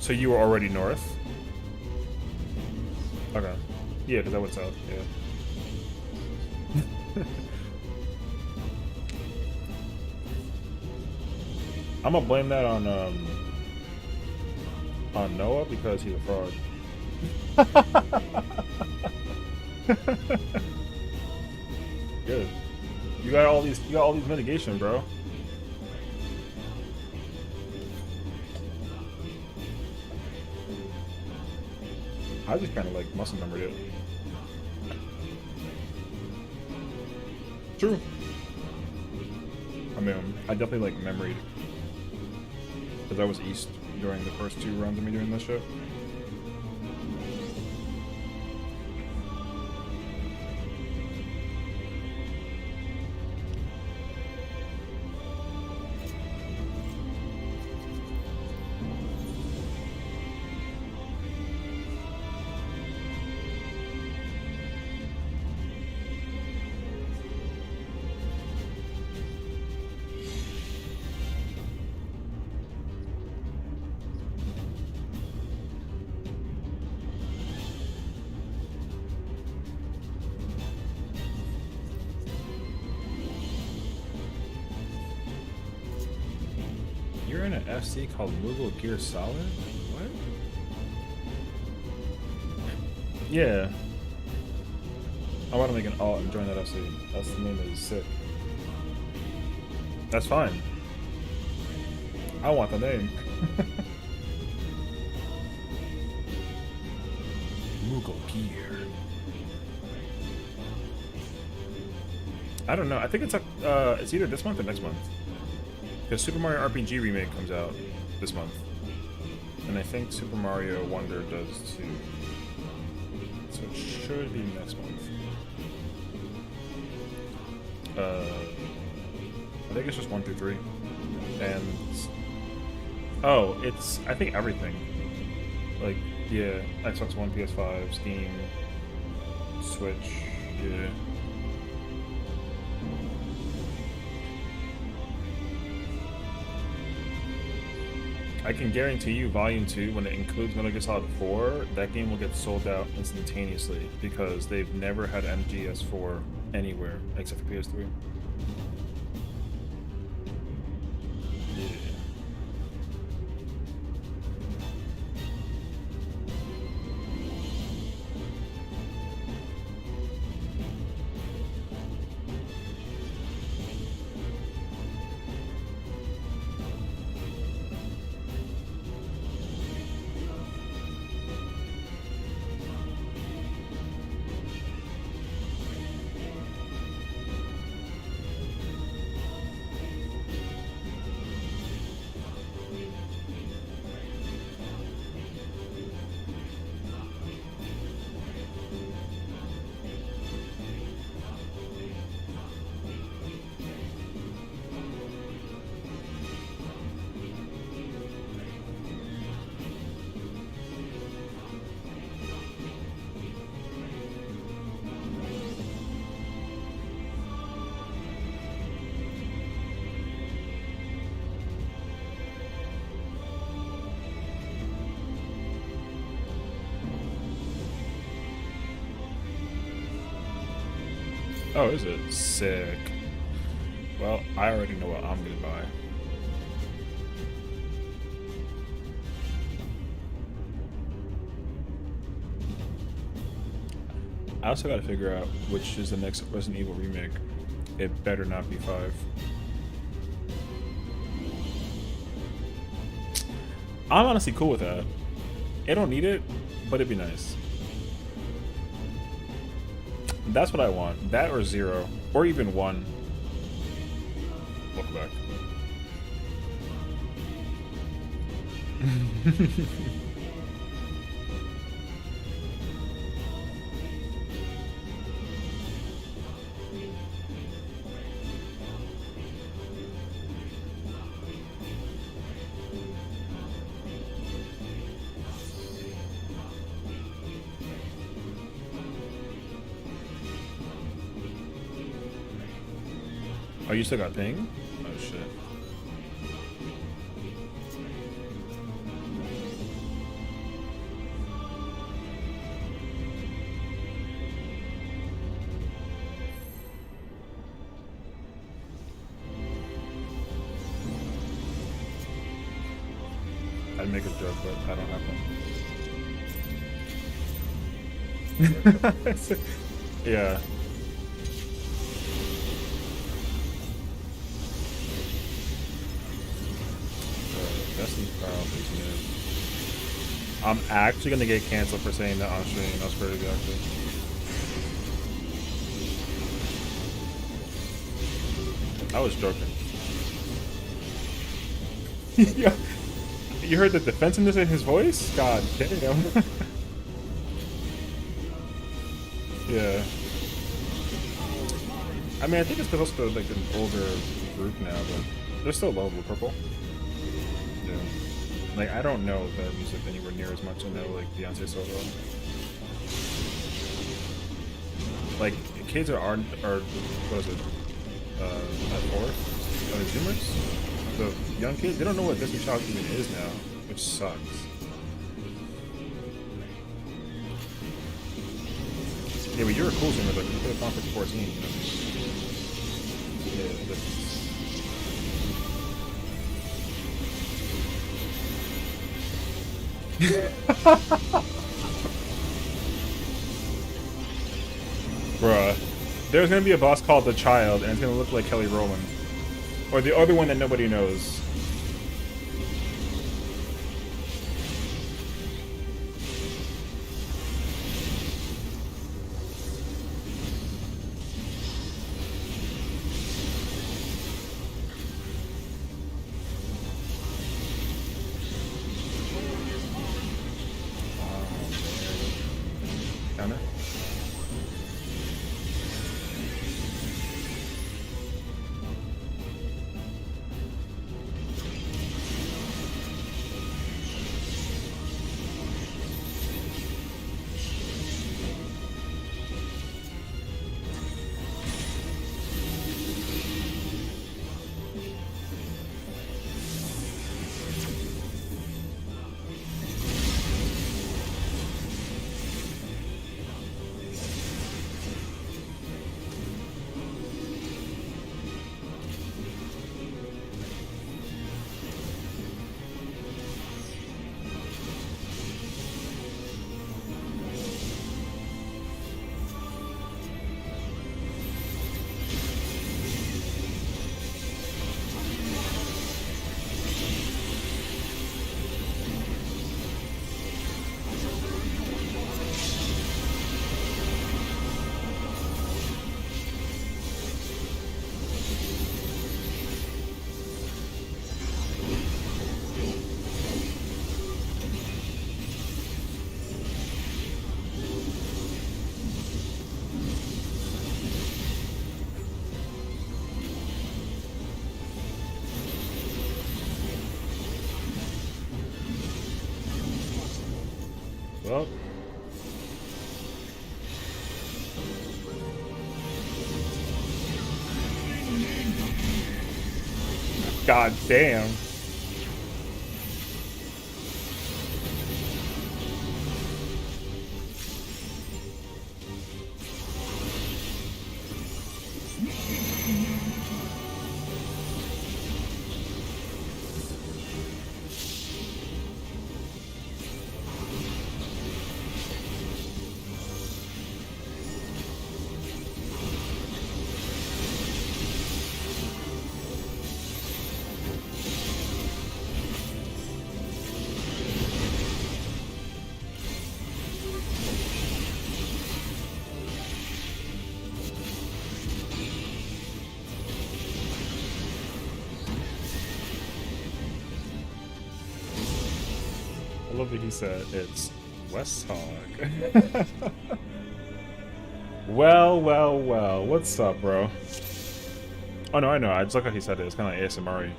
So you were already north? Okay. Yeah, because I went south, yeah. I'm gonna blame that on Noah because he's a fraud. Good. You got all these mitigation, bro. I just kind of like muscle memory it. True. I mean, I definitely like memoried because I was east during the first 2 rounds of me doing this shit. You're in an FC called Moogle Gear Solid? What? Yeah. I want to make an alt and join that FC. That's the name that is sick. That's fine. I want the name. Moogle Gear. I don't know. I think it's either this month or next month. Because Super Mario RPG Remake comes out this month. And I think Super Mario Wonder does too. So it should be next month. I think it's just 1 through 3. And oh, it's I think everything. Like, yeah, Xbox One, PS5, Steam, Switch, yeah. I can guarantee you, Volume 2, when it includes Metal Gear Solid 4, that game will get sold out instantaneously because they've never had MGS4 anywhere except for PS3. Yeah. Oh, is it? Sick. Well, I already know what I'm gonna buy. I also gotta figure out which is the next Resident Evil remake. It better not be 5. I'm honestly cool with that. I don't need it, but it'd be nice. That's what I want. That or 0. Or even 1. Welcome back. Oh, you still got ping? Oh shit. I'd make a joke, but I don't have one. Yeah. Destiny's Chronicles, man. I'm actually gonna get canceled for saying that on stream. That's crazy, actually. I was joking. Yeah. You heard the defensiveness in his voice? God damn. Yeah. I mean, I think it's supposed to be like an older group now, but they're still lovable, Purple. Yeah. Like, I don't know their music anywhere near as much. I know, like, Beyonce so well. Like, kids are what is it? At 4? The Zoomers? The young kids, they don't know what Destiny Child even is now, which sucks. Yeah, but you're a cool Zoomer, like, you could have gone for 14, you know? Yeah, Bruh. There's gonna be a boss called the Child, and it's gonna look like Kelly Rowland. Or the other one that nobody knows. Counter? Well. God damn. I love that he said it's West Hog. Well, well, well. What's up, bro? Oh, no, I know. I just like how he said it. It's kind of like ASMR-y.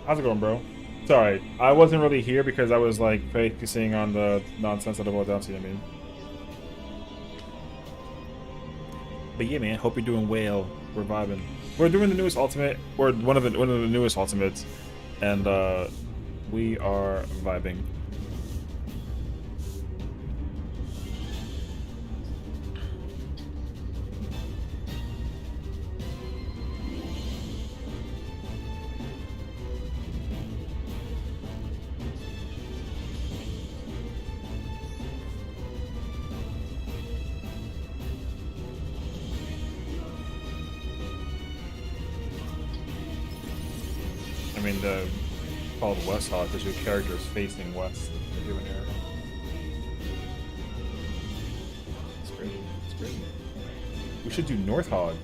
How's it going, bro? Sorry. I wasn't really here because I was, like, focusing on the nonsense that I brought down to you, I mean. But yeah, man. Hope you're doing well. We're vibing. We're doing the newest Ultimate. Or one of the newest Ultimates. And, we are vibing. I mean, the called West Hog because your character is facing west. You're doing here. It's great. It's great. We should do North Hog.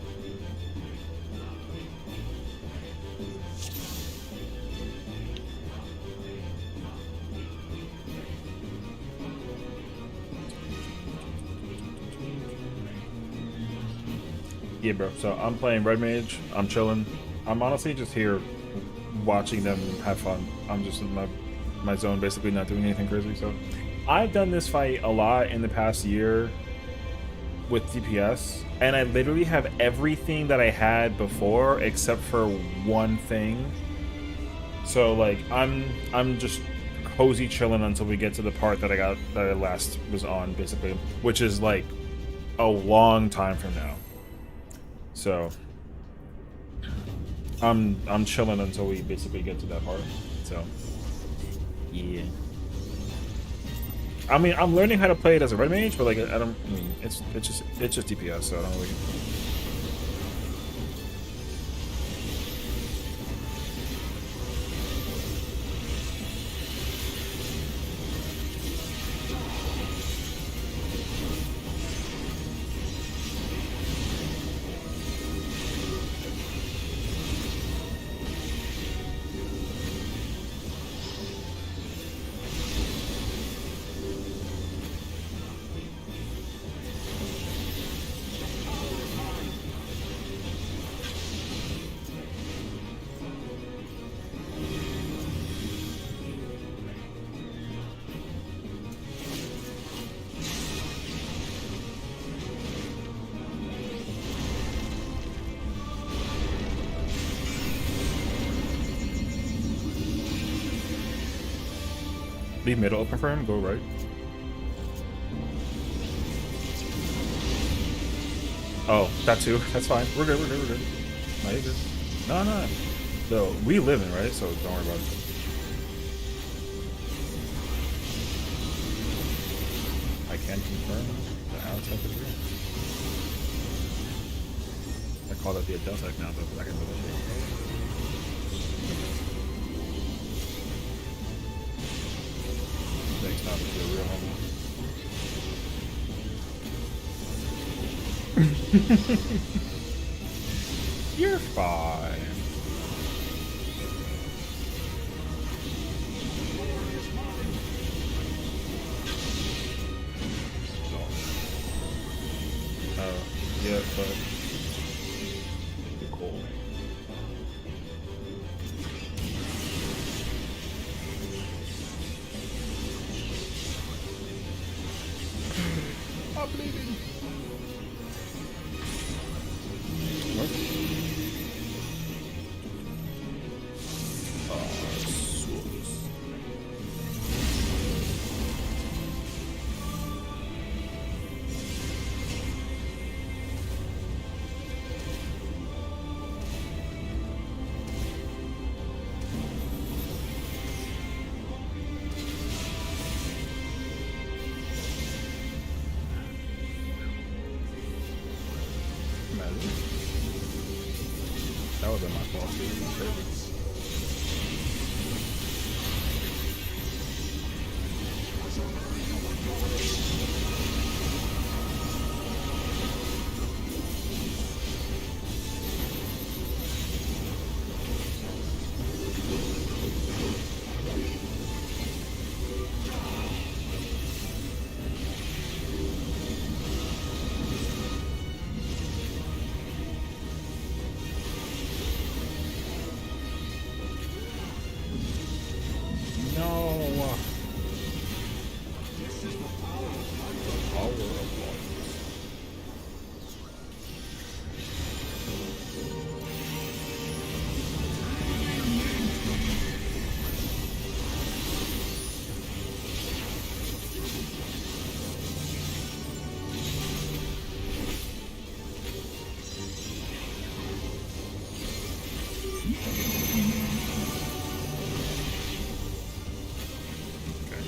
Yeah, bro. So I'm playing Red Mage. I'm chilling. I'm honestly just here watching them have fun. I'm just in my zone, basically not doing anything crazy. So I've done this fight a lot in the past year with DPS, and I literally have everything that I had before except for one thing. So like I'm just cozy chilling until we get to the part that I last was on, basically, which is like a long time from now. So I'm chilling until we basically get to that part. So yeah. I mean, I'm learning how to play it as a red mage, but like I mean it's just DPS, so I don't really. Leave middle open for him, go right. Oh, that too. That's fine. We're good, we're good, we're good. No, you're good. No, no. So we live in, right? So don't worry about it. I can confirm the outside is real. I call that the Deltec now, but I can do that shit. Thanks, Tom, for the real homie. You're fine. Oh, yeah, but you're cool. my fault too. No. This is the power of The power of light. Okay.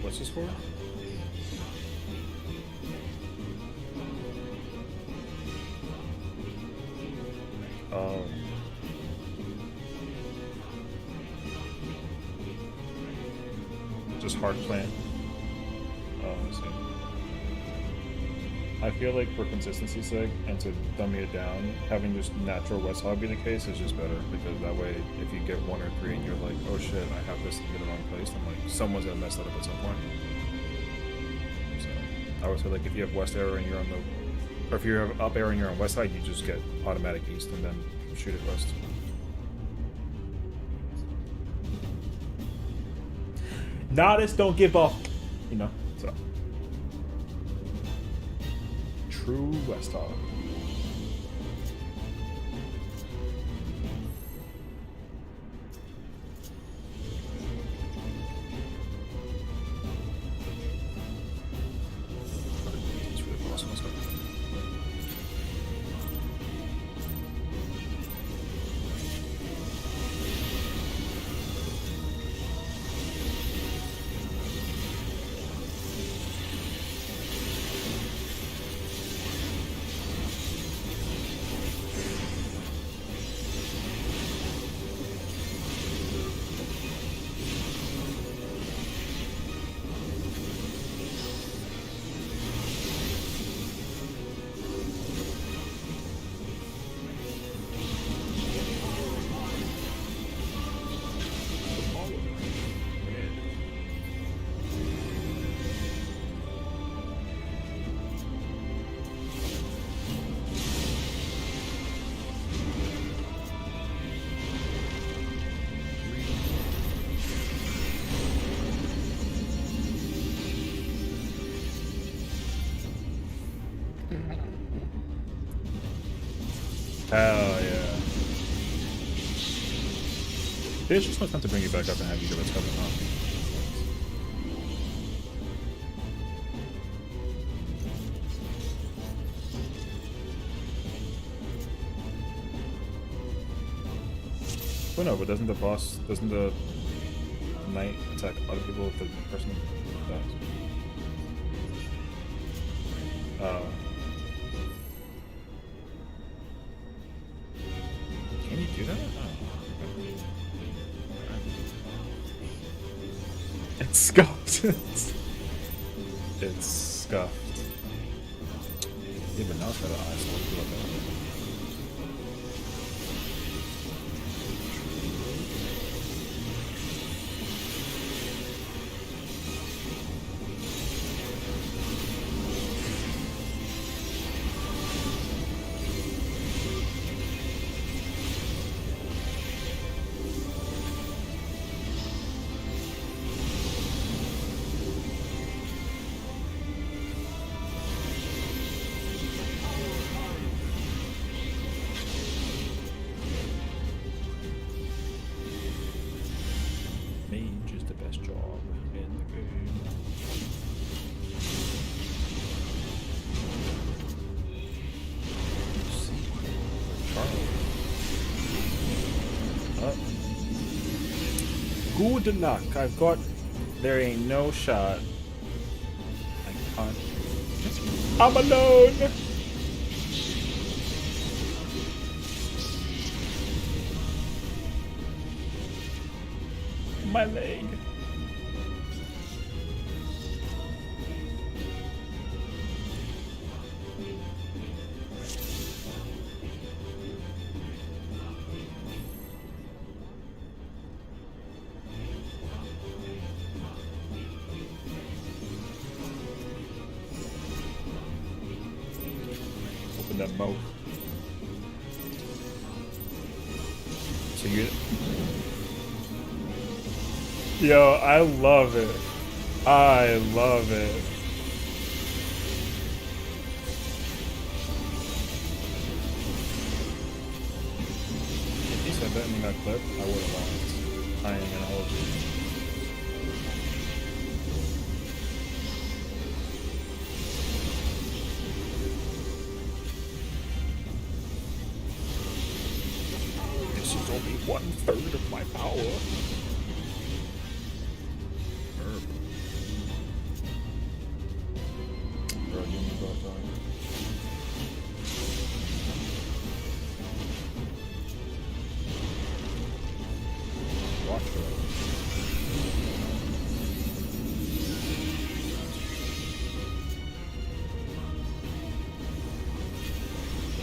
What's this for? Oh. Just hard playing. Oh, I see. I feel like for consistency's sake and to dummy it down, having just natural West Hog be the case is just better, because that way if you get 1 or 3 and you're like, oh shit, I have this in the wrong place, then like someone's gonna mess that up at some point. So I would say like if you have West arrow and you're on the, or if you have up arrow and you're on West side, you just get automatic East and then shoot it West. Nodus don't give up, you know. So true West Hog. It's really awesome. Let's go. Hell yeah. There's just no time to bring you back up and have you do what's coming on. Well, no, but doesn't the knight attack other people if the person dies? Can you do that? Oh. It's scuffed. It's scuffed. Yeah, but now it's got an eye, so what do you look at? Mage is the best job in the game. Good luck. I've got. There ain't no shot. I can't. I'm alone. My leg. Open that mouth. So you. Yo, I love it. I love it. If he said that in that clip, I would have lost. I ain't gonna hold you. This is only 1/3 of my power. Bro, give me both arms. Watch it.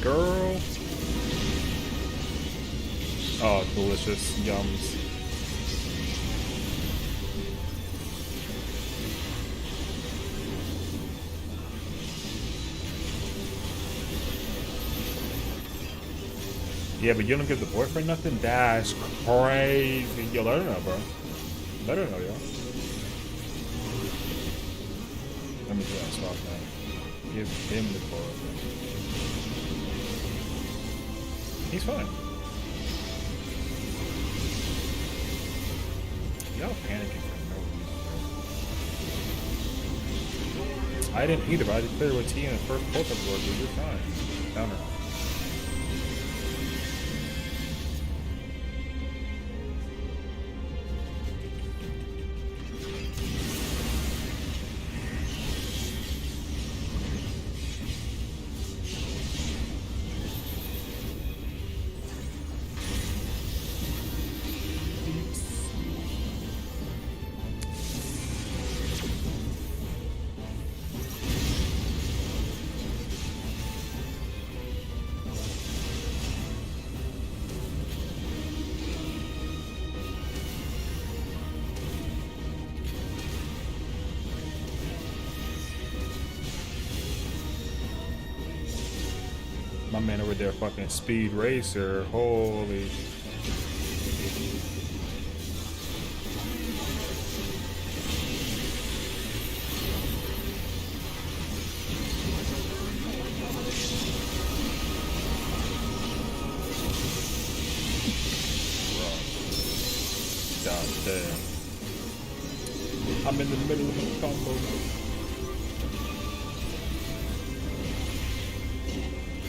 Girl. Oh, delicious yums. Yeah, but you don't give the boyfriend nothing? That's crazy. Yo, let her know, bro. Let her know, yo. Let me do that swap now. Give him the boyfriend. He's fine. Y'all panicking for no reason. I didn't either, but I declared with T in the first pulse-up board, dude. You're fine. Counter. My man over there fucking speed racer. Holy. God damn. I'm in the middle of a combo.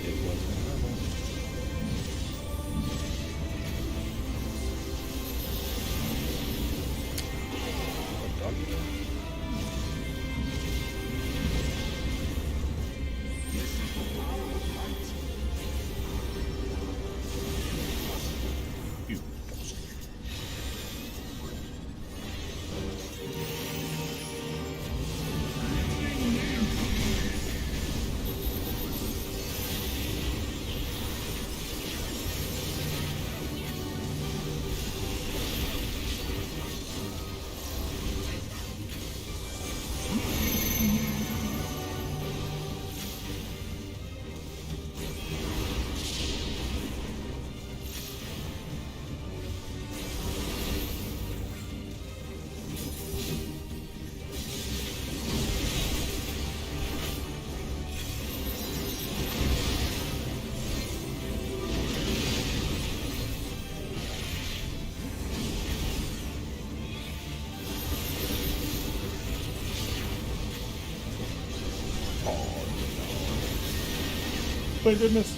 It wasn't normal. You bastard. Thank goodness.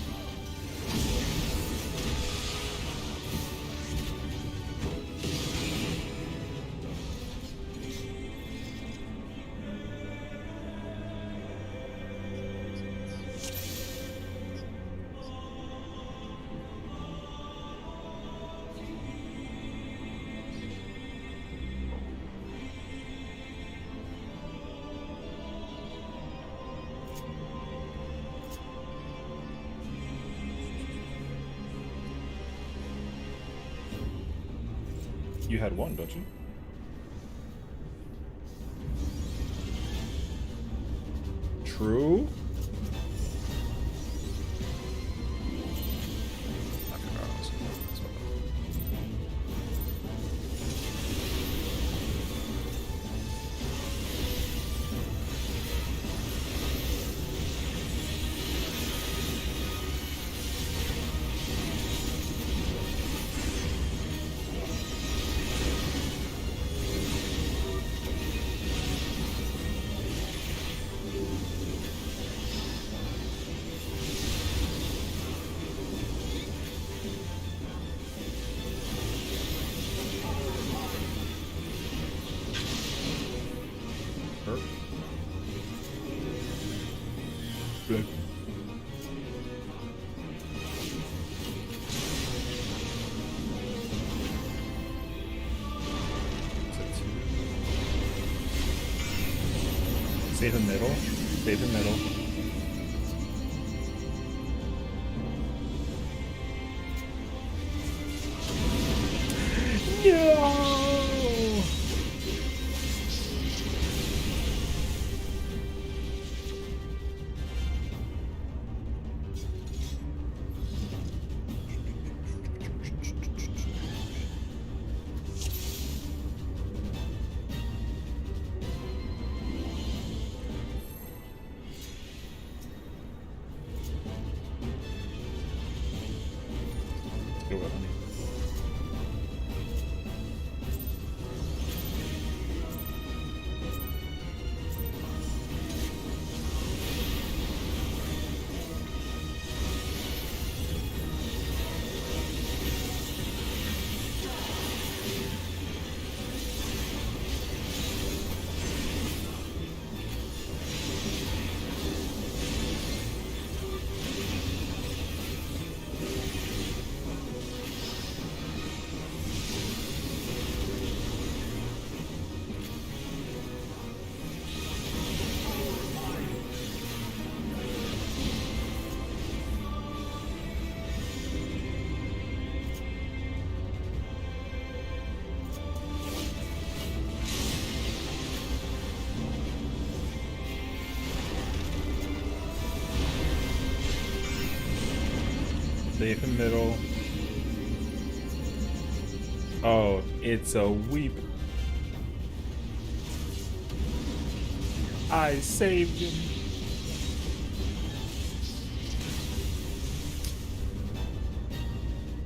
You had one, don't you? True. I forgot I was doing this one. Good. Save in middle. Save in middle. No! Go ahead, honey. Safe in middle. Oh, it's a weep. I saved him.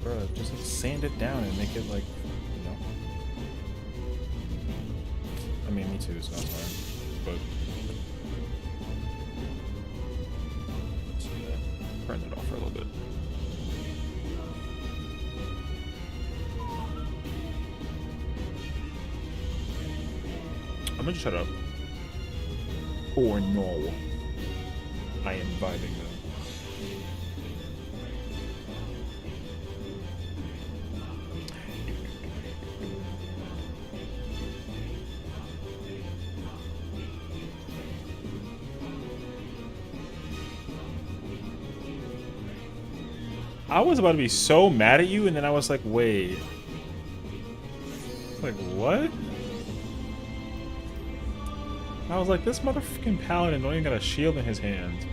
Bruh, just like sand it down and make it like, you know. too, so that's fine. But let's see that. Turn it off for a little bit. I'm gonna just shut up. Or no. I am vibing though. I was about to be so mad at you, and then I was like, wait. Like, what? I was like, this motherfucking paladin don't even got a shield in his hand.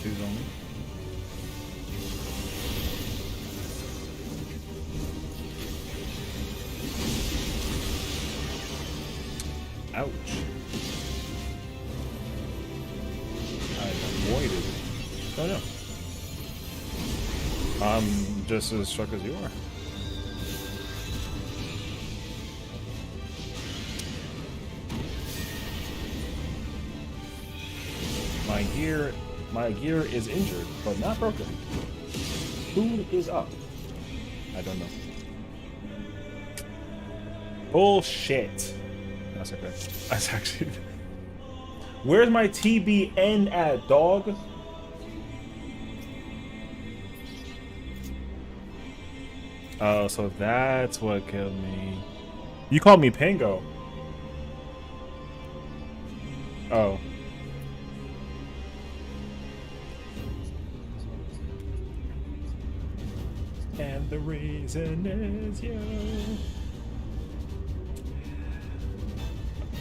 Twos only. Ouch. I avoided. Oh no. I'm just as shocked as you are. My gear is injured, but not broken. Food is up. I don't know. Bullshit. That's okay. That's actually... Where's my TBN at, dog? Oh, so that's what killed me. You called me Pango. Oh. And the reason is you.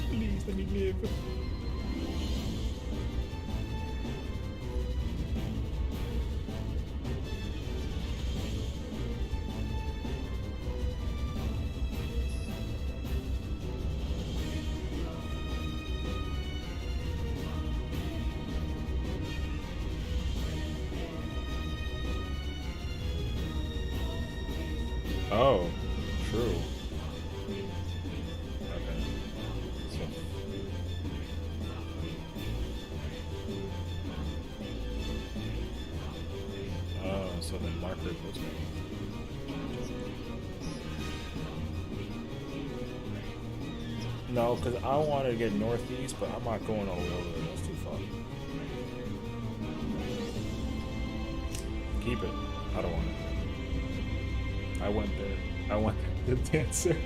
Please let me live. Oh, true. Okay. So. Oh, so then marker goes me. No, because I want to get northeast, but I'm not going all the way over there. That's too far. Keep it. I don't want it. I went there. I went there. The dancer.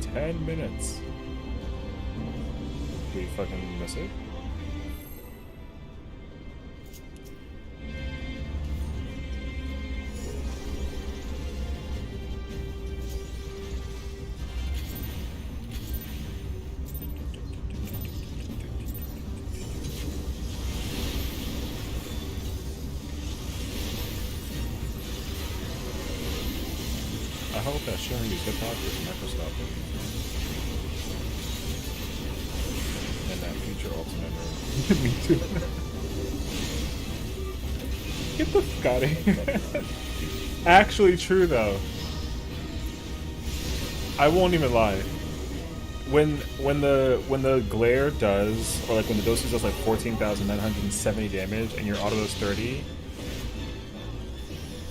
10 minutes. Did we fucking miss it? I hope that sharing these hip-hop is microscopic. And that future ultimate mode. Me too. Get the fuck out of here. Actually true though. I won't even lie. When the glare does, or like when the dosage does like 14,970 damage and your auto does 30,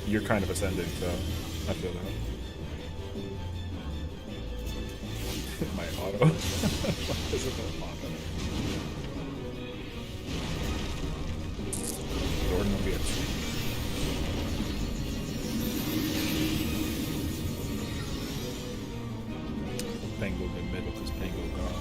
you're kind of ascending, so I feel that. My auto. What is it called? Auto. Jordan will be a tree. Pango good middle because Pango gone.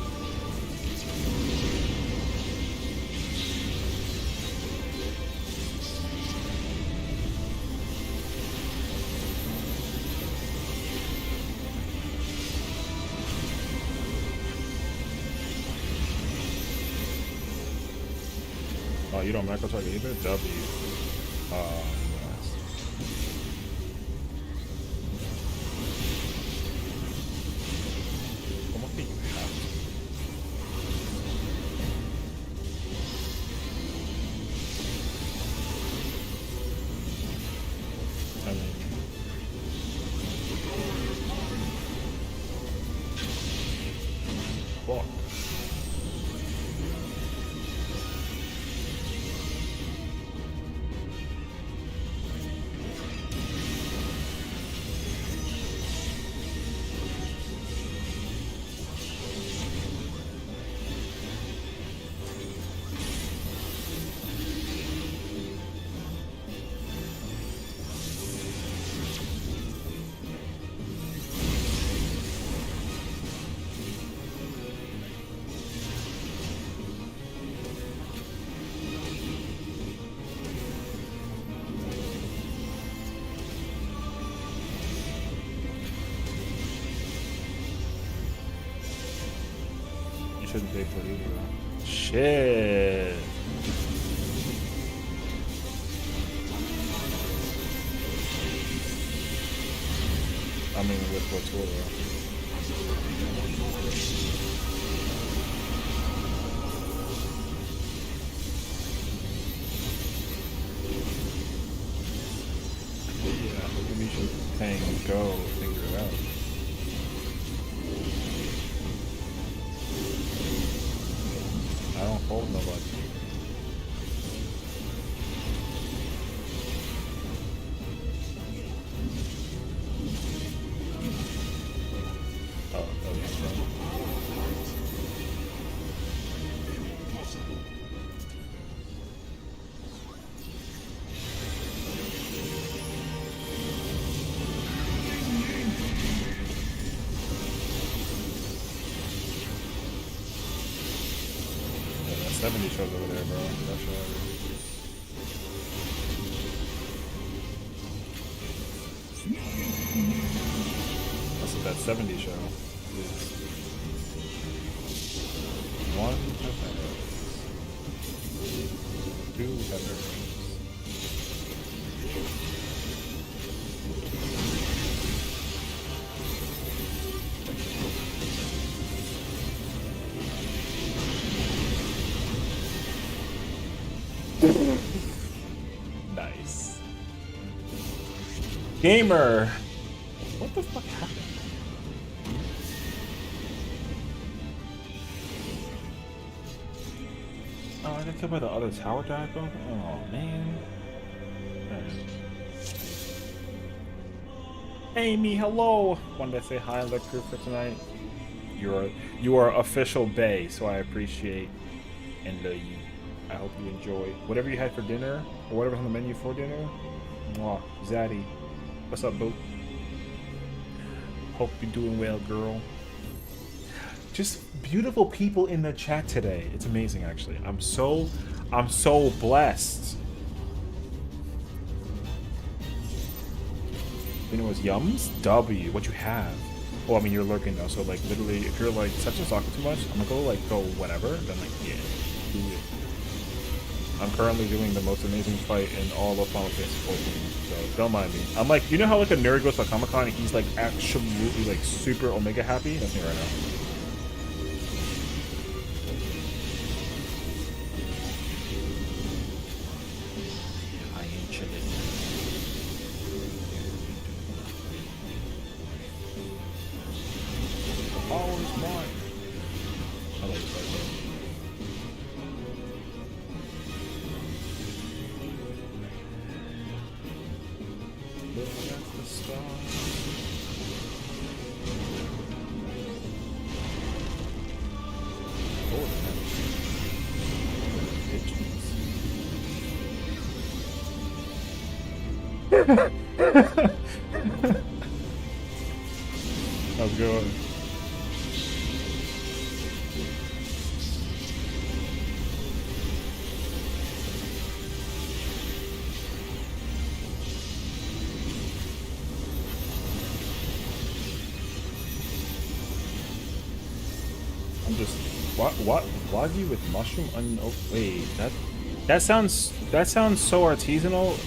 Oh, you don't macro target either? W. Nice. Como que you have to? I mean... Fuck. Shouldn't pay for it either, though. Shit. I mean, with what tool, though? Yeah, maybe you should hang go, figure it out. I don't hold nobody. Oh, okay. Yeah, that 70 shows over there, bro. That's That's what that 70 show is. One header. Two headers. Nice. Gamer! What the fuck happened? Oh, I got killed by the other tower dragon? Oh, man. Amy, hello! Wanted to say hi on the crew for tonight. You are official bae, so I appreciate and love you. I hope you enjoy whatever you had for dinner, or whatever's on the menu for dinner. Mwah. Zaddy. What's up, boo? Hope you're doing well, girl. Just beautiful people in the chat today. It's amazing, actually. I'm so blessed. You know, was Yums? W. What you have? Well, I mean, you're lurking though, so like literally, if you're like touching soccer too much, I'm gonna go whatever. Then like, yeah, do it. I'm currently doing the most amazing fight in all of Final Fantasy 14, so don't mind me. I'm like, you know how like a nerd goes to a Comic-Con and he's like absolutely like super Omega happy? That's me right now. I ain't chilling. The power is mine. I like that. Look at the stars. How's it going? I'm just what wagyu with mushroom onion. Oh wait, that sounds so artisanal.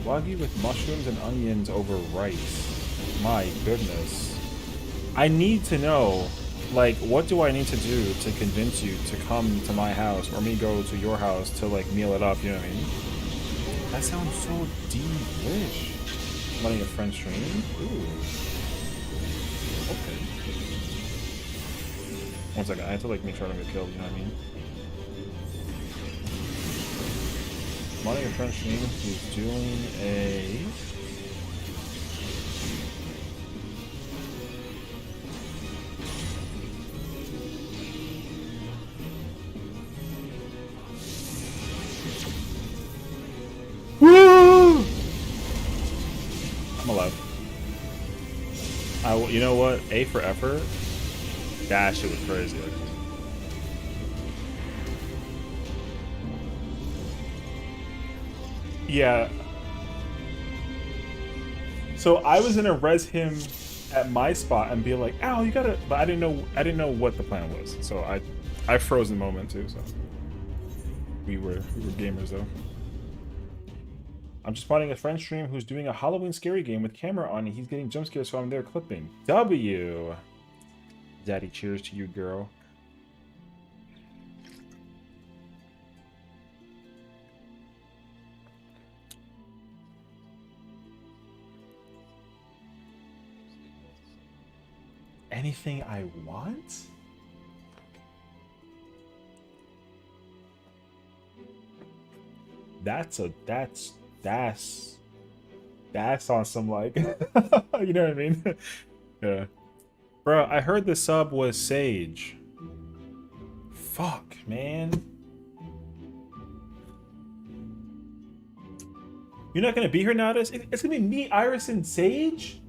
Wagyu with mushrooms and onions over rice. My goodness. I need to know, like, what do I need to do to convince you to come to my house or me go to your house to like meal it up? You know what I mean? That sounds so delish. Letting a friend stream. Ooh. Okay. One second, I have to like make sure I don't get killed, you know what I mean? Money a French stream who's doing a woo! I'm alive. You know what? A for effort. That shit was crazy. Yeah. So I was gonna res him at my spot and be like, "Ow, you gotta," but I didn't know what the plan was. So I froze the moment too. So we were gamers though. I'm just spotting a friend stream who's doing a Halloween scary game with camera on, and he's getting jump scares, so I'm there clipping. W. Daddy, cheers to you, girl. Anything I want? That's on some like you know what I mean? Yeah. Bro, I heard the sub was Sage. Fuck, man. You're not gonna be here now? It's gonna be me, Iris, and Sage?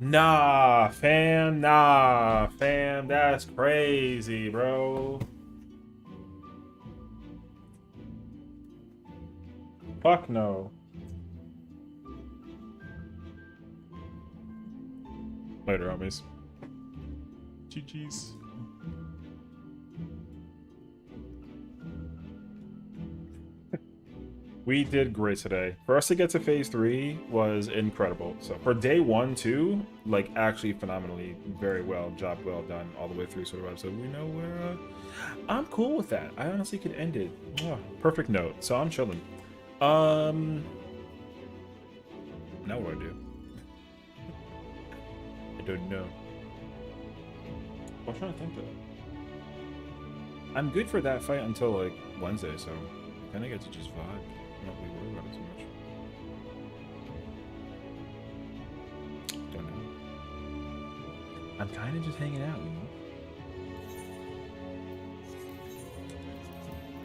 Nah, fam. Nah, fam. That's crazy, bro. Fuck no. Later, homies. GG's. We did great today. For us to get to phase 3 was incredible. So for day 1, 2, like actually phenomenally, very well, job well done all the way through sort of. So we know where I'm cool with that. I honestly could end it. Oh, perfect note. So I'm chilling. Now what do I do? I don't know. I'm trying to think though. I'm good for that fight until like Wednesday, so kind of get to just vibe. Not really worry about it too much. Don't know. I'm kind of just hanging out, you know.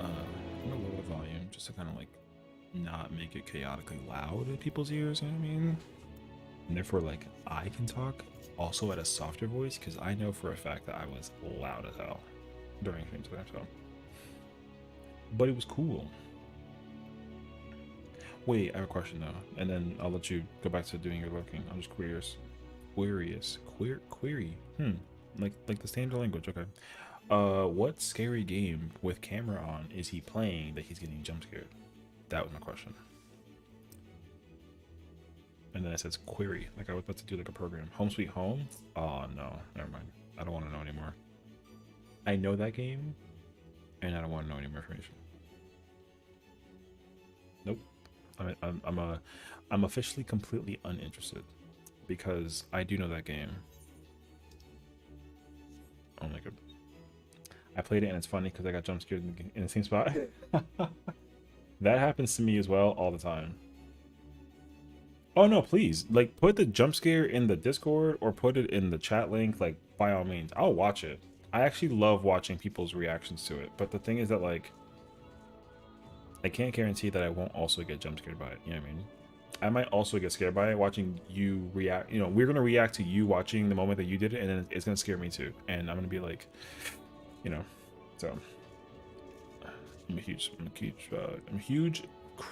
I'm gonna lower the volume just to kind of like not make it chaotically loud in people's ears. You know what I mean? And therefore, like I can talk also at a softer voice because I know for a fact that I was loud as hell during stream today. So, but it was cool. Wait, I have a question though, and then I'll let you go back to doing your looking. I'm just curious. Query. Like the standard language. Okay. What scary game with camera on is he playing that he's getting jump scared? That was my question. And then it says query, like I was about to do like a program. Home Sweet Home? Oh no, never mind. I don't want to know anymore. I know that game, and I don't want to know any more information. Nope. I'm officially completely uninterested because I do know that game. Oh my god. I played it and it's funny because I got jump scared in the same spot. That happens to me as well all the time. Oh no, please, like put the jump scare in the Discord or put it in the chat link, like by all means. I'll watch it. I actually love watching people's reactions to it, but the thing is that like I can't guarantee that I won't also get jump scared by it. You know what I mean? I might also get scared by it watching you react. You know, we're gonna react to you watching the moment that you did it, and then it's gonna scare me too. And I'm gonna be like, you know, so I'm a huge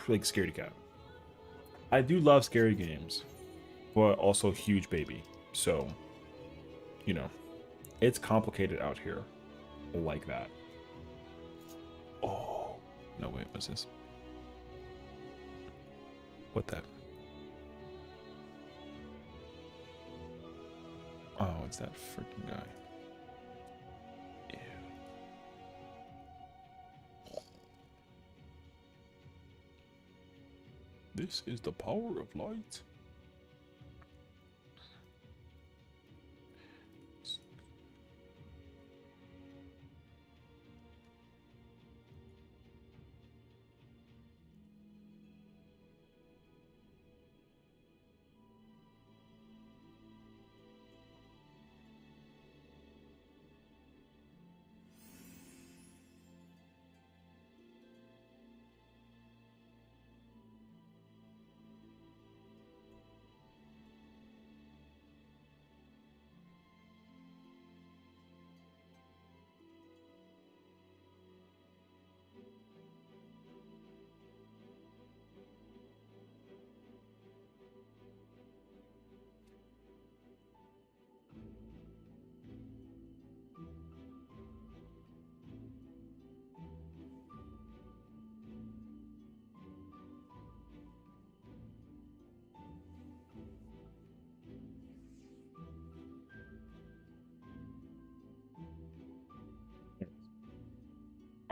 like scaredy cat. I do love scary games, but also huge baby. So, you know, it's complicated out here, like that. Oh no! Wait, what's this? What that? Oh, it's that freaking guy. Ew. This is the power of light.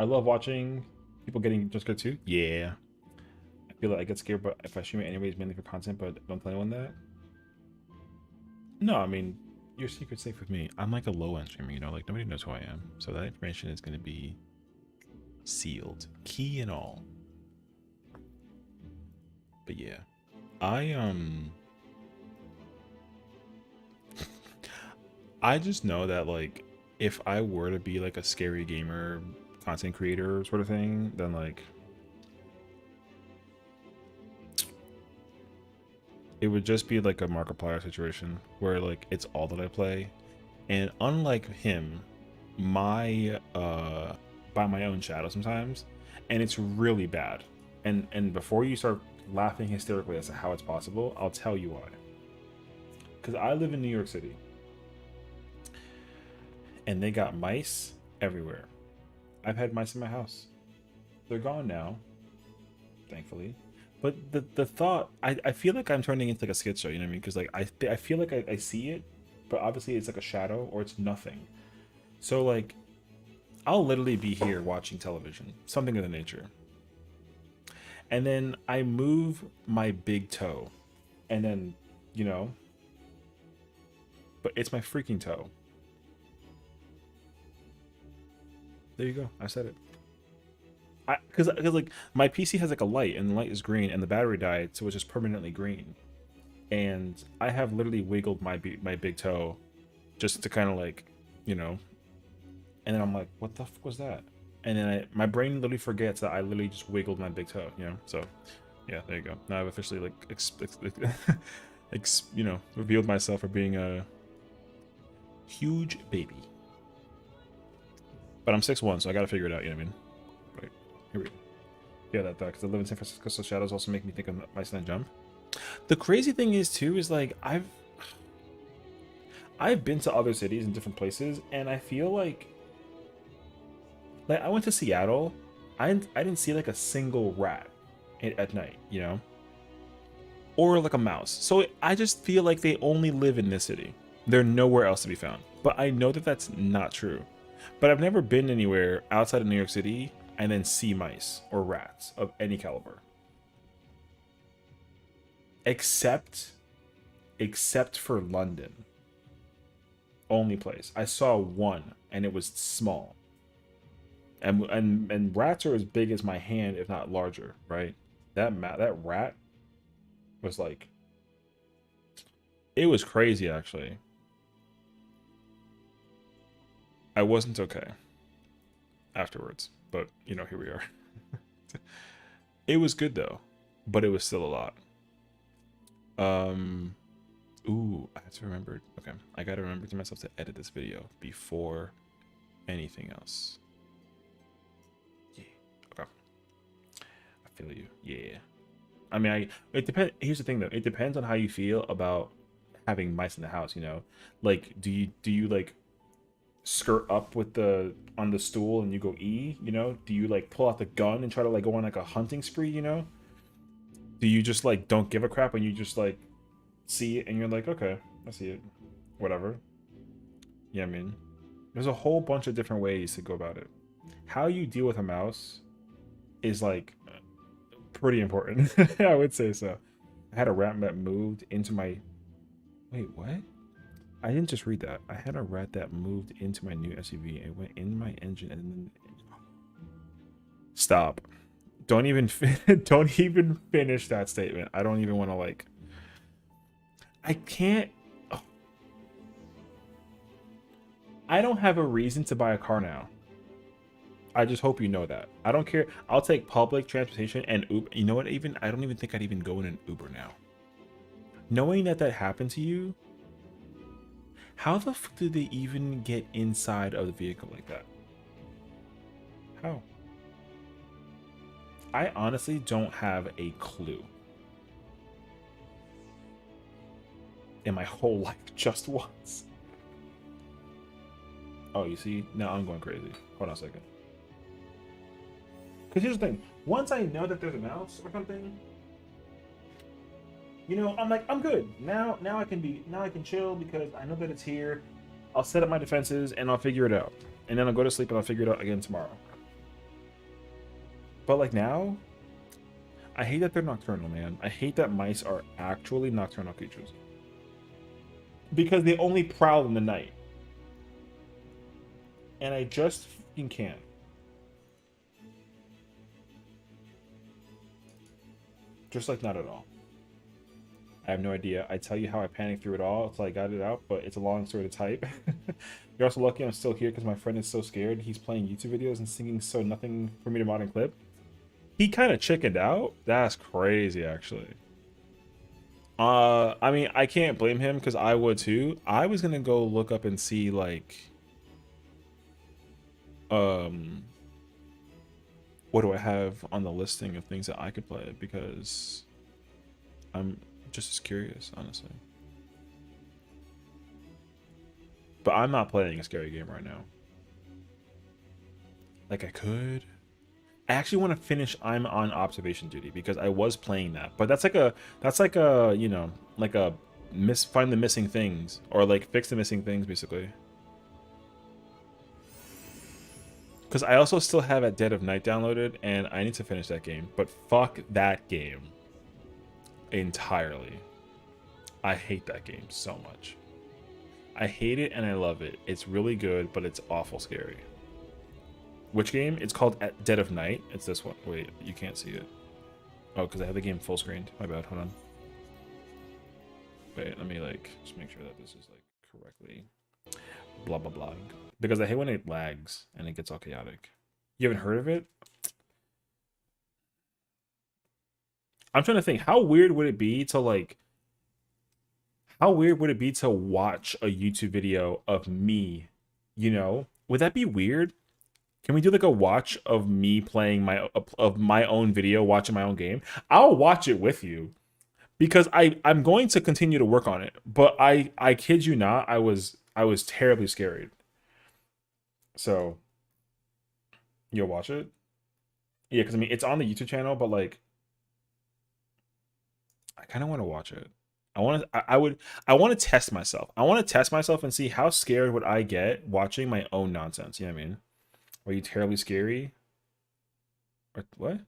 I love watching people getting just good too. Yeah. I feel like I get scared, but if I stream it anyways, mainly for content, but don't tell anyone that. No, I mean, your secret's safe with me. I'm like a low end streamer, you know, like nobody knows who I am. So that information is going to be sealed, key and all. But yeah, I just know that like if I were to be like a scary gamer content creator sort of thing, then like it would just be like a Markiplier situation where like it's all that I play. And unlike him, my by my own shadow sometimes, and it's really bad. And before you start laughing hysterically as to how it's possible, I'll tell you why. Because I live in New York City, and they got mice everywhere. I've had mice in my house. They're gone now, thankfully. But the thought, I feel like I'm turning into like a schizo, you know what I mean? Because like I feel like I see it, but obviously it's like a shadow or it's nothing. So like I'll literally be here watching television, something of the nature. And then I move my big toe, and then, you know, but it's my freaking toe. There you go. I said it. Because like my PC has like a light, and the light is green, and the battery died, so it's just permanently green. And I have literally wiggled my big toe, just to kind of like, you know. And then I'm like, what the fuck was that? And then my brain literally forgets that I literally just wiggled my big toe, you know. So yeah, there you go. Now I've officially like you know, revealed myself for being a huge baby. But I'm 6'1", so I gotta figure it out, you know what I mean? Right, here we go. Yeah, that because I live in San Francisco, so shadows also make me think of Mice and Jump. The crazy thing is too is like I've been to other cities and different places, and I feel like I went to Seattle, I didn't see like a single rat at night, you know, or like a mouse. So I just feel like they only live in this city. They're nowhere else to be found. But I know that that's not true. But I've never been anywhere outside of New York City and then see mice or rats of any caliber. Except for London. Only place. I saw one, and it was small. And rats are as big as my hand, if not larger, right? That rat was like, it was crazy actually. I wasn't okay afterwards, but you know, here we are. It was good though, but it was still a lot. Ooh, I have to remember. Okay, I gotta remember to myself to edit this video before anything else. Yeah. Okay. I feel you. Yeah. I mean, it depends. Here's the thing though. It depends on how you feel about having mice in the house. You know, like do you like skirt up with on the stool and you go E? You know, do you like pull out the gun and try to like go on like a hunting spree? You know, do you just like don't give a crap and you just like see it and you're like, okay, I see it, whatever. Yeah, I mean, there's a whole bunch of different ways to go about it. How you deal with a mouse is like pretty important. I would say so. I had a rat that moved into my... Wait, what? I didn't just read that. I had a rat that moved into my new SUV and went in my engine and then... Stop. Don't even finish that statement. I don't even want to like... I can't... Oh. I don't have a reason to buy a car now. I just hope you know that. I don't care. I'll take public transportation and Uber. You know what? I don't even think I'd even go in an Uber now. Knowing that happened to you, how the fuck did they even get inside of the vehicle like that? How? I honestly don't have a clue. In my whole life, just once. Oh, you see? Now I'm going crazy. Hold on a second. Because here's the thing. Once I know that there's a mouse or something, you know, I'm like, I'm good. Now I can chill because I know that it's here. I'll set up my defenses and I'll figure it out. And then I'll go to sleep and I'll figure it out again tomorrow. But like now, I hate that they're nocturnal, man. I hate that mice are actually nocturnal creatures. Because they only prowl in the night. And I just fucking can't. Just like not at all. I have no idea. I tell you how I panicked through it all until I got it out, but it's a long story to type. You're also lucky I'm still here because my friend is so scared. He's playing YouTube videos and singing so nothing for me to mod and clip. He kind of chickened out. That's crazy, actually. I mean, I can't blame him because I would too. I was gonna go look up and see like, what do I have on the listing of things that I could play because I'm just as curious, honestly. But I'm not playing a scary game right now. Like I could. I actually want to finish I'm on observation duty because I was playing that. But that's like a, you know, like a find the missing things or like fix the missing things basically. Because I also still have At Dead of Night downloaded and I need to finish that game. But fuck that game entirely. I hate that game so much. I hate it and I love it. It's really good, but it's awful scary. Which game? It's called At Dead of Night. It's this one. Wait, you can't see it. Oh, because I have the game full screened. My bad. Hold on. Wait, let me like just make sure that this is like correctly blah blah blah. Because I hate when it lags and it gets all chaotic. You haven't heard of it? I'm trying to think. How weird would it be to like? How weird would it be to watch a YouTube video of me? You know, would that be weird? Can we do like a watch of me playing my own video, watching my own game? I'll watch it with you because I'm going to continue to work on it. But I kid you not, I was terribly scared. So you'll watch it? Yeah, because I mean it's on the YouTube channel, but like I kind of want to watch it. I want to test myself. I want to test myself and see how scared would I get watching my own nonsense. You know what I mean? Are you terribly scary? Or what?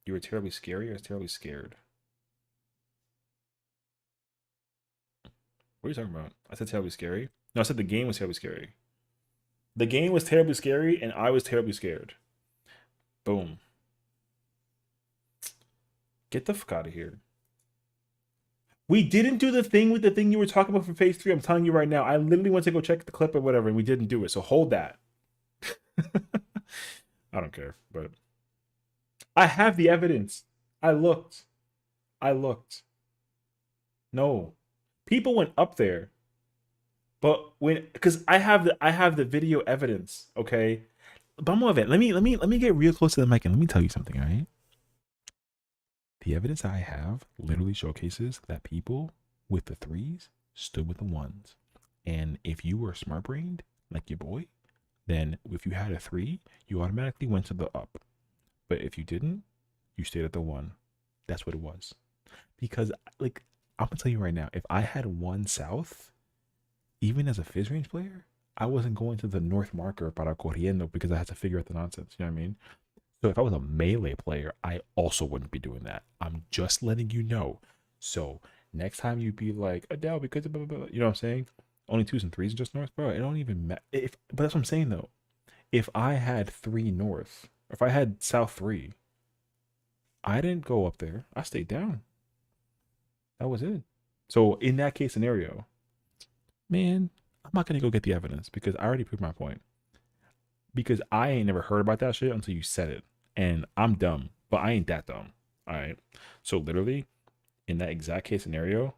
You were terribly scary or terribly scared? What are you talking about? I said terribly scary. No, I said the game was terribly scary. The game was terribly scary and I was terribly scared. Boom. Get the fuck out of here. We didn't do the thing with the thing you were talking about for phase 3. I'm telling you right now. I literally went to go check the clip or whatever, and we didn't do it. So hold that. I don't care, but I have the evidence. I looked. No. People went up there. But because I have the video evidence, okay? Bumble event. Let me get real close to the mic and let me tell you something, all right? The evidence I have literally showcases that people with the 3s stood with the 1s. And if you were smart brained, like your boy, then if you had a 3, you automatically went to the up. But if you didn't, you stayed at the 1. That's what it was. Because, like, I'm going to tell you right now, if I had 1 south, even as a Fizz range player, I wasn't going to the north marker para corriendo because I had to figure out the nonsense. You know what I mean? So if I was a melee player, I also wouldn't be doing that. I'm just letting you know. So next time you be like, Adele, because blah, blah, blah, you know what I'm saying? Only 2s and 3s just north, bro. It don't even matter. But that's what I'm saying though. If I had 3 north, if I had south 3, I didn't go up there. I stayed down. That was it. So in that case scenario, man, I'm not gonna go get the evidence because I already proved my point. Because I ain't never heard about that shit until you said it. And I'm dumb, but I ain't that dumb. All right. So literally, in that exact case scenario,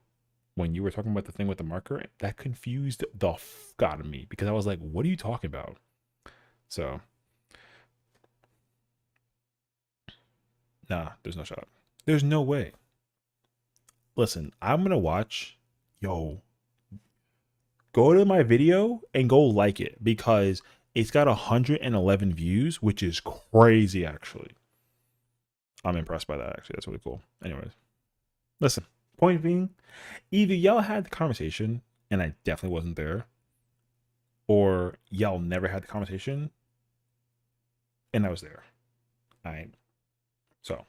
when you were talking about the thing with the marker, that confused the fuck out of me because I was like, what are you talking about? So, nah, there's no shot. There's no way. Listen, I'm going to watch, go to my video and go like it because it's got 111 views, which is crazy, actually. I'm impressed by that, actually. That's really cool. Anyways, listen, point being, either y'all had the conversation, and I definitely wasn't there, or y'all never had the conversation, and I was there. All right. So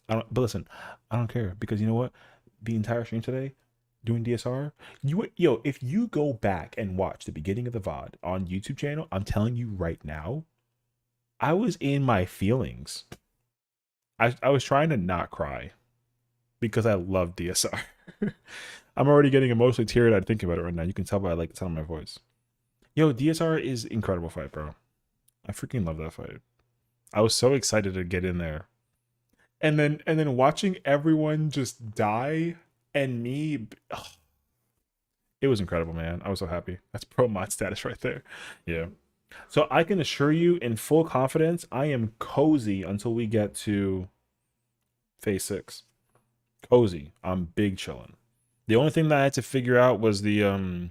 but listen, I don't care because you know what? The entire stream today, doing DSR, if you go back and watch the beginning of the VOD on YouTube channel, I'm telling you right now, I was in my feelings. I was trying to not cry because I love DSR. I'm already getting emotionally teared eyed thinking about it right now. You can tell by like the sound of my voice. Yo, DSR is incredible fight, bro. I freaking love that fight. I was so excited to get in there. And then watching everyone just die and me, ugh, it was incredible, man. I was so happy. That's pro mod status right there. Yeah. So I can assure you in full confidence, I am cozy until we get to phase 6. Cozy. I'm big chilling. The only thing that I had to figure out was the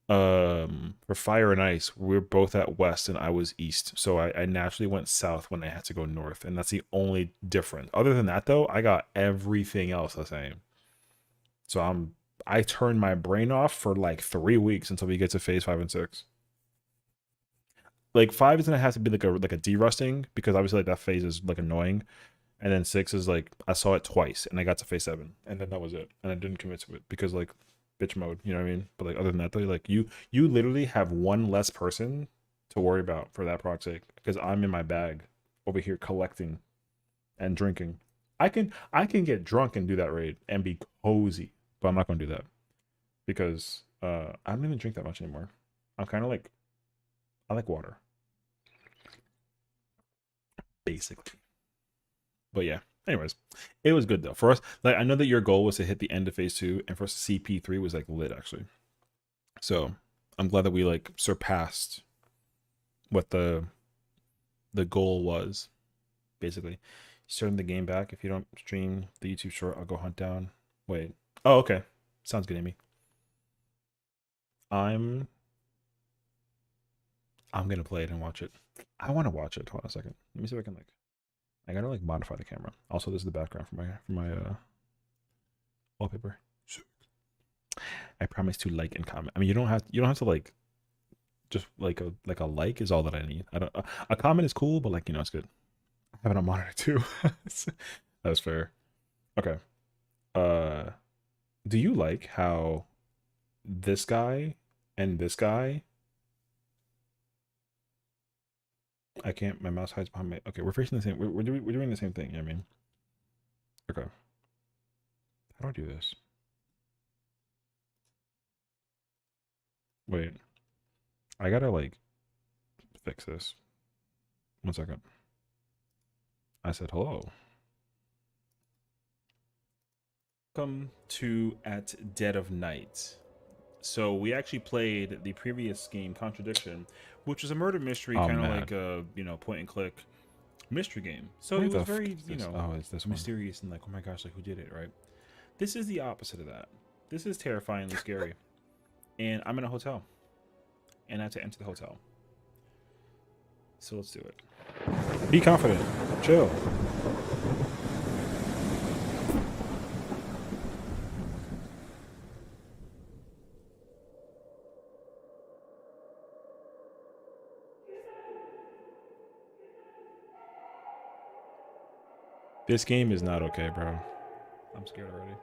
for fire and ice, we're both at west and I was east, so I naturally went south when I had to go north, and that's the only difference. Other than that though, I got everything else the same. So I turned my brain off for like 3 weeks until we get to phase 5 and 6. Like 5 is gonna have to be like a derusting because obviously like that phase is like annoying, and then 6 is like I saw it twice and I got to phase 7 and then that was it, and I didn't commit to it because like bitch mode, you know what I mean? But like other than that though, like you literally have one less person to worry about for that proc sake because I'm in my bag over here collecting and drinking. I can get drunk and do that raid and be cozy, but I'm not gonna do that because I don't even drink that much anymore. I'm kind of like, I like water basically. But yeah, anyways, it was good though for us. Like I know that your goal was to hit the end of phase 2, and for us CP3 was like lit actually. So I'm glad that we like surpassed what the goal was. Basically, starting the game back. If you don't stream the YouTube short, I'll go hunt down. Wait. Oh, okay. Sounds good, Amy. I'm gonna play it and watch it. I want to watch it. Hold on a second. Let me see if I can like. I gotta like modify the camera. Also, this is the background for my wallpaper. I promise to like and comment. I mean, you don't have to like, just like a like is all that I need. I don't a comment is cool, but like it's good. I have it on monitor too. That's fair. Okay. Do you like how this guy and this guy? I can't. My mouse hides behind my. Okay, we're facing the same. We're doing the same thing. You know what I mean? Okay. How do I do this? Wait. I gotta like fix this. 1 second. I said hello. Welcome to At Dead of Night. So we actually played the previous game, Contradiction, which is a murder mystery, kind of like a point and click mystery game. So it was very it's this mysterious and like, oh my gosh, like who did it, right? This is the opposite of that. This is terrifyingly scary. And I'm in a hotel, and I have to enter the hotel. So let's do it. Be confident. Chill. This game is not okay, bro. I'm scared already.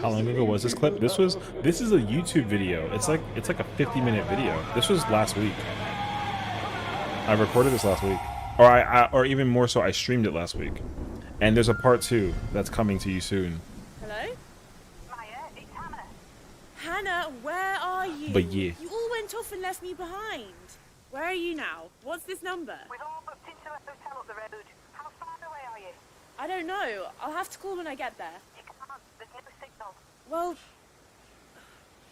How long ago was this clip? This is a YouTube video. It's like a 50-minute video. This was last week. I recorded this last week, or even more so, I streamed it last week. And there's a part 2 that's coming to you soon. Hello? Maya, it's Hannah. Hannah, where are you? But yeah. You all went off and left me behind. Where are you now? What's this number? We've all booked into a hotel up the road. How far away are you? I don't know. I'll have to call when I get there. You can't. There's no signal. Well,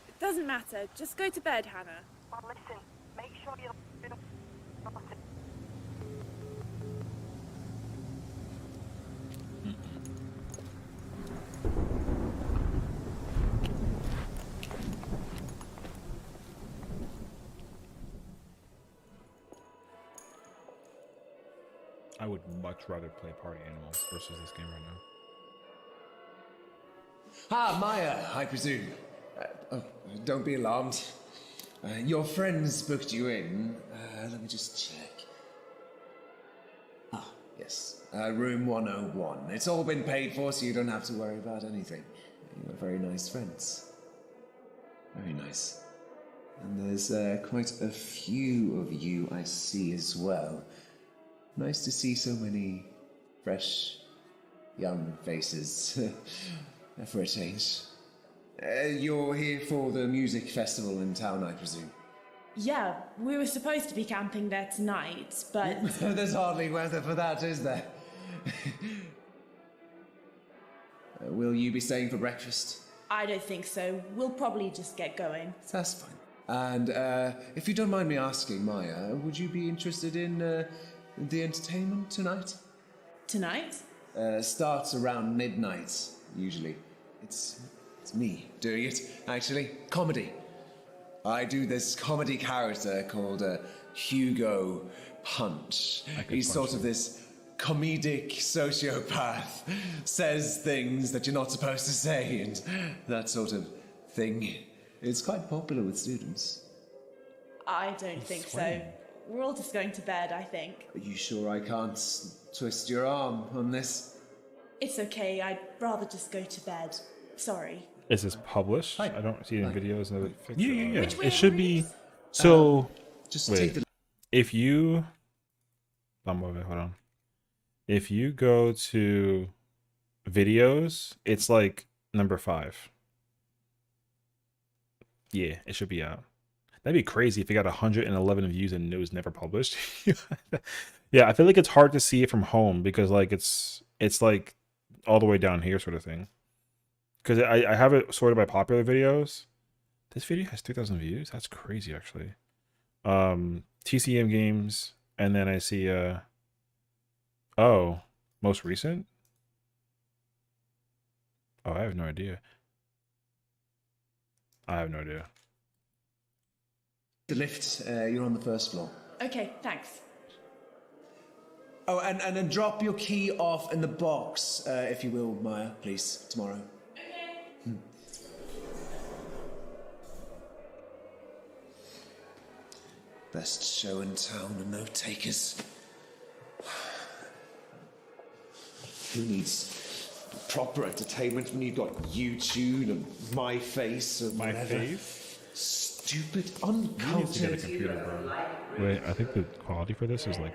it doesn't matter. Just go to bed, Hannah. Well, listen. Make sure you're... I would much rather play Party Animals versus this game right now. Ah, Maya, I presume. Oh, don't be alarmed. Your friends booked you in. Let me just check. Ah, yes. Room 101. It's all been paid for, so you don't have to worry about anything. You are very nice friends. Very nice. And there's quite a few of you I see as well. Nice to see so many fresh, young faces. For a change. You're here for the music festival in town, I presume? Yeah, we were supposed to be camping there tonight, but There's hardly weather for that, is there? Will you be staying for breakfast? I don't think so. We'll probably just get going. That's fine. And if you don't mind me asking, Maya, would you be interested in the entertainment tonight? Tonight? Starts around midnight, usually. It's me doing it, actually. Comedy. I do this comedy character called Hugo Punch. He's sort of this comedic sociopath. Says things that you're not supposed to say and that sort of thing. It's quite popular with students. I don't think so. We're all just going to bed, I think. Are you sure I can't twist your arm on this? It's okay, I'd rather just go to bed. Sorry. Is this published? I don't see it in videos. Yeah. Which way It should are be. we? So, Just wait. take the... if you, hold on. If you go to videos, it's like number 5. Yeah, it should be out. That'd be crazy if it got 111 views and it was never published. Yeah, I feel like it's hard to see it from home because like it's like all the way down here sort of thing. Because I have it sorted by popular videos. This video has 3,000 views. That's crazy, actually. TCM games, and then I see oh, most recent. Oh, I have no idea. I have no idea. The lift, you're on the first floor. Okay, thanks. Oh, and then drop your key off in the box, if you will, Maya, please, tomorrow. Best show in town and no takers. Who needs proper entertainment when you've got YouTube and My Face or My whatever? face? Stupid, You need to get a uncultured. computer, bro. Wait, I think the quality for this is like.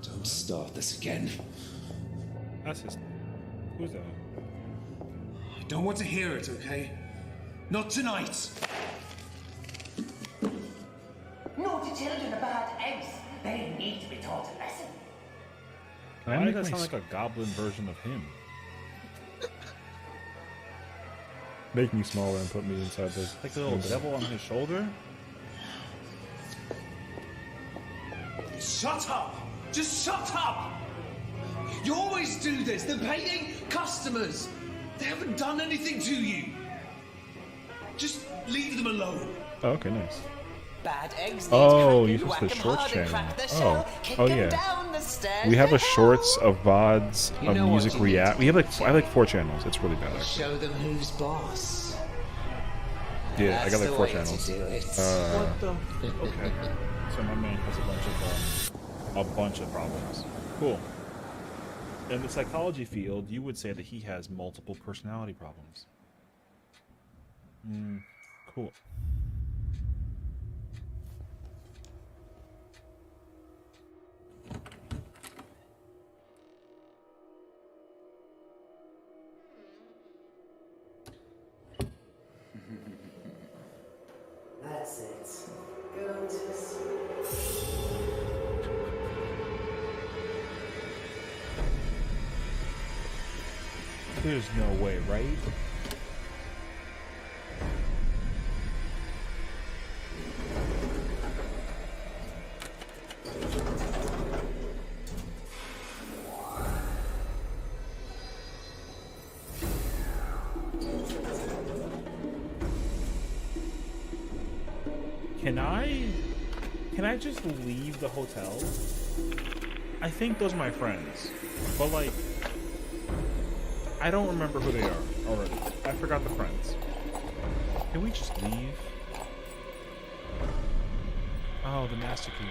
Don't start this again. That's his. Who's that? I don't want to hear it, okay? Not tonight. Naughty children are bad eggs. They need to be taught a lesson. Why does that sound like a goblin version of him? Make me smaller and put me inside the. Like the little devil on his shoulder? Shut up! Just shut up! You always do this. They're paying customers. They haven't done anything to you. Just leave them alone. Oh, okay, nice. Bad eggs need Oh, cracking, you supposed to whack 'em shorts hard and channel. crack the Oh. shell, kick Oh, 'em yeah. down the stairs We have to a shorts hell. of VODs You of know what music you need react. to We have do. like I have like 4 channels. It's really bad actually. Show them who's boss. Yeah, I got That's like the 4 way channels. to do it. What the? Okay. So my man has a bunch of problems. Cool. In the psychology field, you would say that he has multiple personality problems. Cool. That's it. Go to sleep. There's no way, right? Can I just leave the hotel? I think those are my friends, but like, I don't remember who they are already. I forgot the friends. Can we just leave? Oh, the master key.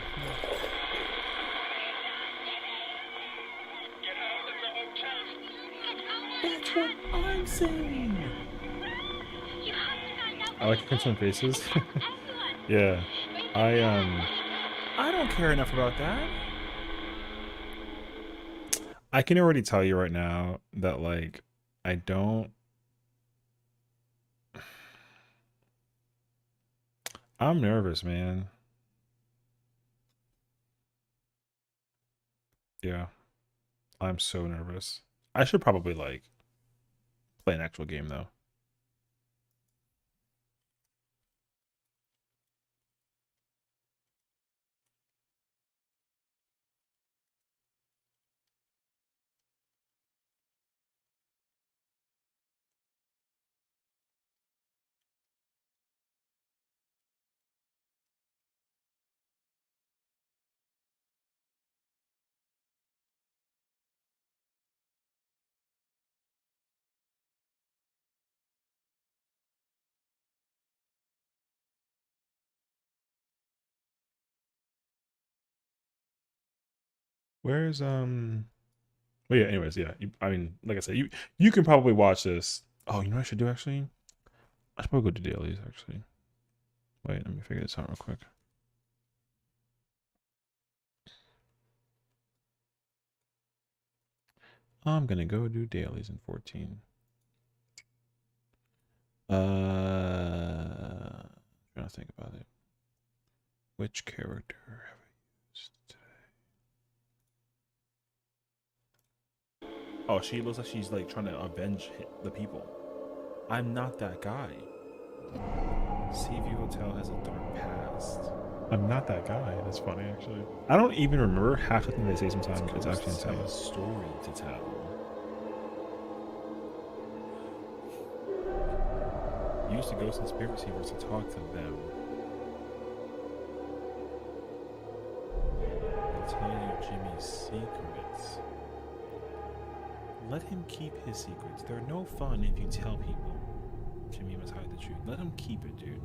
That's what I'm saying. I like concerned faces. Yeah, I don't care enough about that. I can already tell you right now that like I don't. I'm nervous, man. Yeah, I'm so nervous. I should probably like play an actual game though. Where's Well, yeah. Anyways, yeah. I mean, like I said, you can probably watch this. Oh, you know what I should do actually? I should probably go to dailies actually. Wait, let me figure this out real quick. I'm gonna go do dailies in 14. Trying to think about it. Which character have I used today? Oh, she looks like she's like trying to avenge the people. I'm not that guy. Seaview Hotel has a dark past. I'm not that guy. That's funny, actually. I don't even remember half the thing they say sometimes. It's actually insane. A story to tell. Use the ghost and spirit receivers to talk to them. They'll tell you Jimmy's secrets. Let him keep his secrets. They're no fun if you tell people. Jimmy must hide the truth. Let him keep it, dude.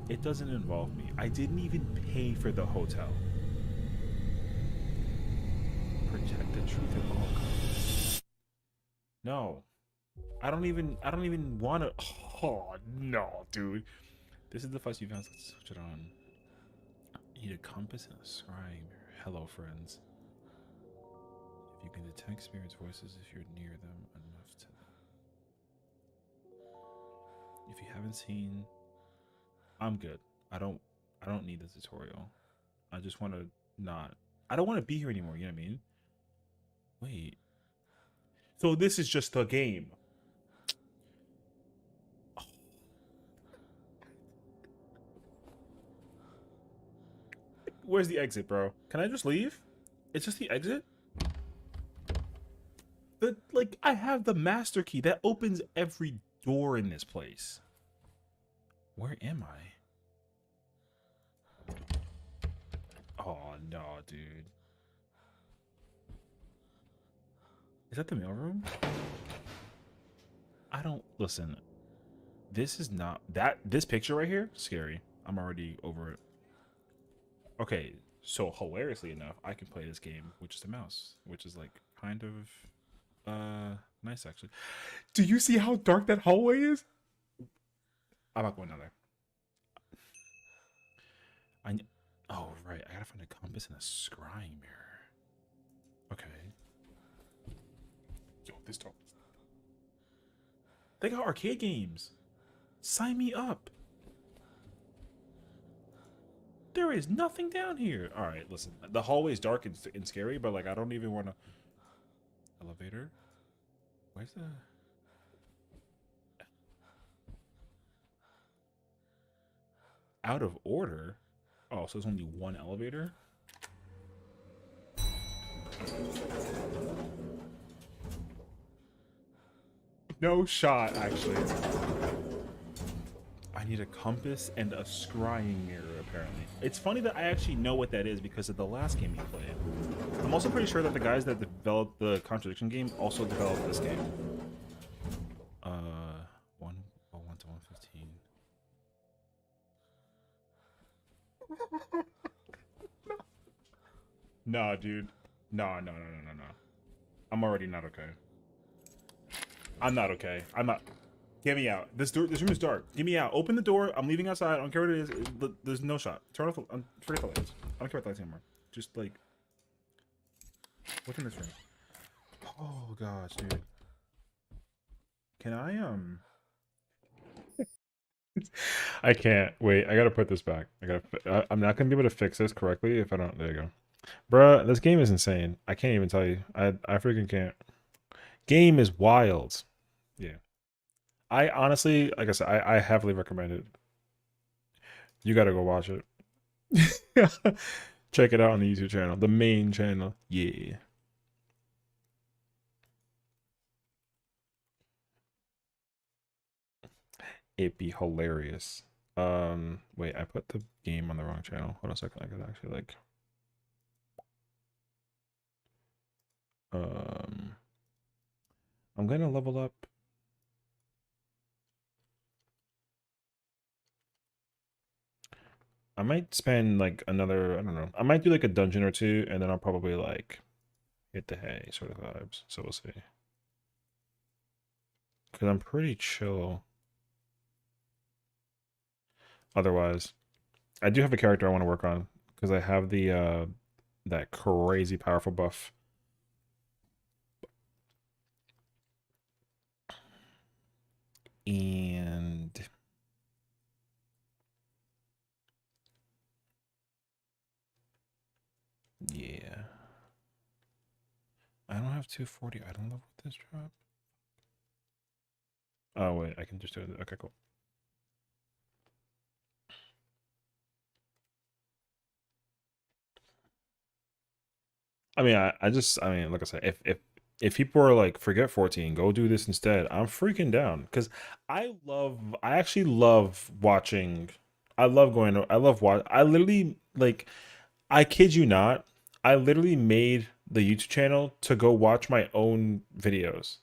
It doesn't involve me. I didn't even pay for the hotel. Protect the truth at all costs. No. I don't even want to. Oh, no, dude. This is the fuss you found. Let's switch it on. You need a compass and a scrying mirror. Hello, friends. If you can detect spirits' voices if you're near them enough to them. If you haven't seen, I'm good. I don't need the tutorial. I just want to not. I don't want to be here anymore. You know what I mean? Wait. So this is just a game. Where's the exit, bro? Can I just leave? It's just the exit? Like, I have the master key that opens every door in this place. Where am I? Oh, no, dude. Is that the mailroom? I don't... Listen. This is not... This picture right here? Scary. I'm already over it. Okay, so hilariously enough, I can play this game, which is the mouse, which is like kind of nice actually. Do you see how dark that hallway is? I'm not going down there. Oh right, I gotta find a compass and a scrying mirror. Okay. Yo, this door. They got arcade games. Sign me up. There is nothing down here. All right, listen. The hallway is dark and scary, but like I don't even want to. Elevator. Where's the? Out of order. Oh, so there's only one elevator. No shot, actually. I need a compass and a scrying mirror, apparently. It's funny that I actually know what that is because of the last game you played. I'm also pretty sure that the guys that developed the Contradiction game also developed this game. 101 to 115. Nah, dude. No. I'm already not okay. I'm not okay. I'm not. Get me out. This room is dark. Get me out. Open the door. I'm leaving outside. I don't care what it is. There's no shot. Turn off. Forget the lights. I don't care about the lights anymore. Just like, what's in this room? Oh gosh, dude. Can I I can't. Wait, I gotta put this back. I'm not gonna be able to fix this correctly if I don't. There you go. Bruh, this game is insane. I can't even tell you. I freaking can't. Game is wild. Yeah. I honestly, like I said, I heavily recommend it. You gotta go watch it. Check it out on the YouTube channel. The main channel. Yeah. It'd be hilarious. Wait, I put the game on the wrong channel. Hold on a second. I could actually like I'm gonna level up. I might spend like another, I don't know. I might do like a dungeon or two, and then I'll probably like hit the hay sort of vibes. So we'll see. Because I'm pretty chill. Otherwise, I do have a character I want to work on because I have the that crazy powerful buff. And yeah, I don't have 240. I don't know what this drop. Oh wait, I can just do it. Okay, cool. I mean, I mean, like I said, if people are like, forget 14, go do this instead, I'm freaking down because I actually love watching. I love I literally like, I kid you not, I literally made the YouTube channel to go watch my own videos.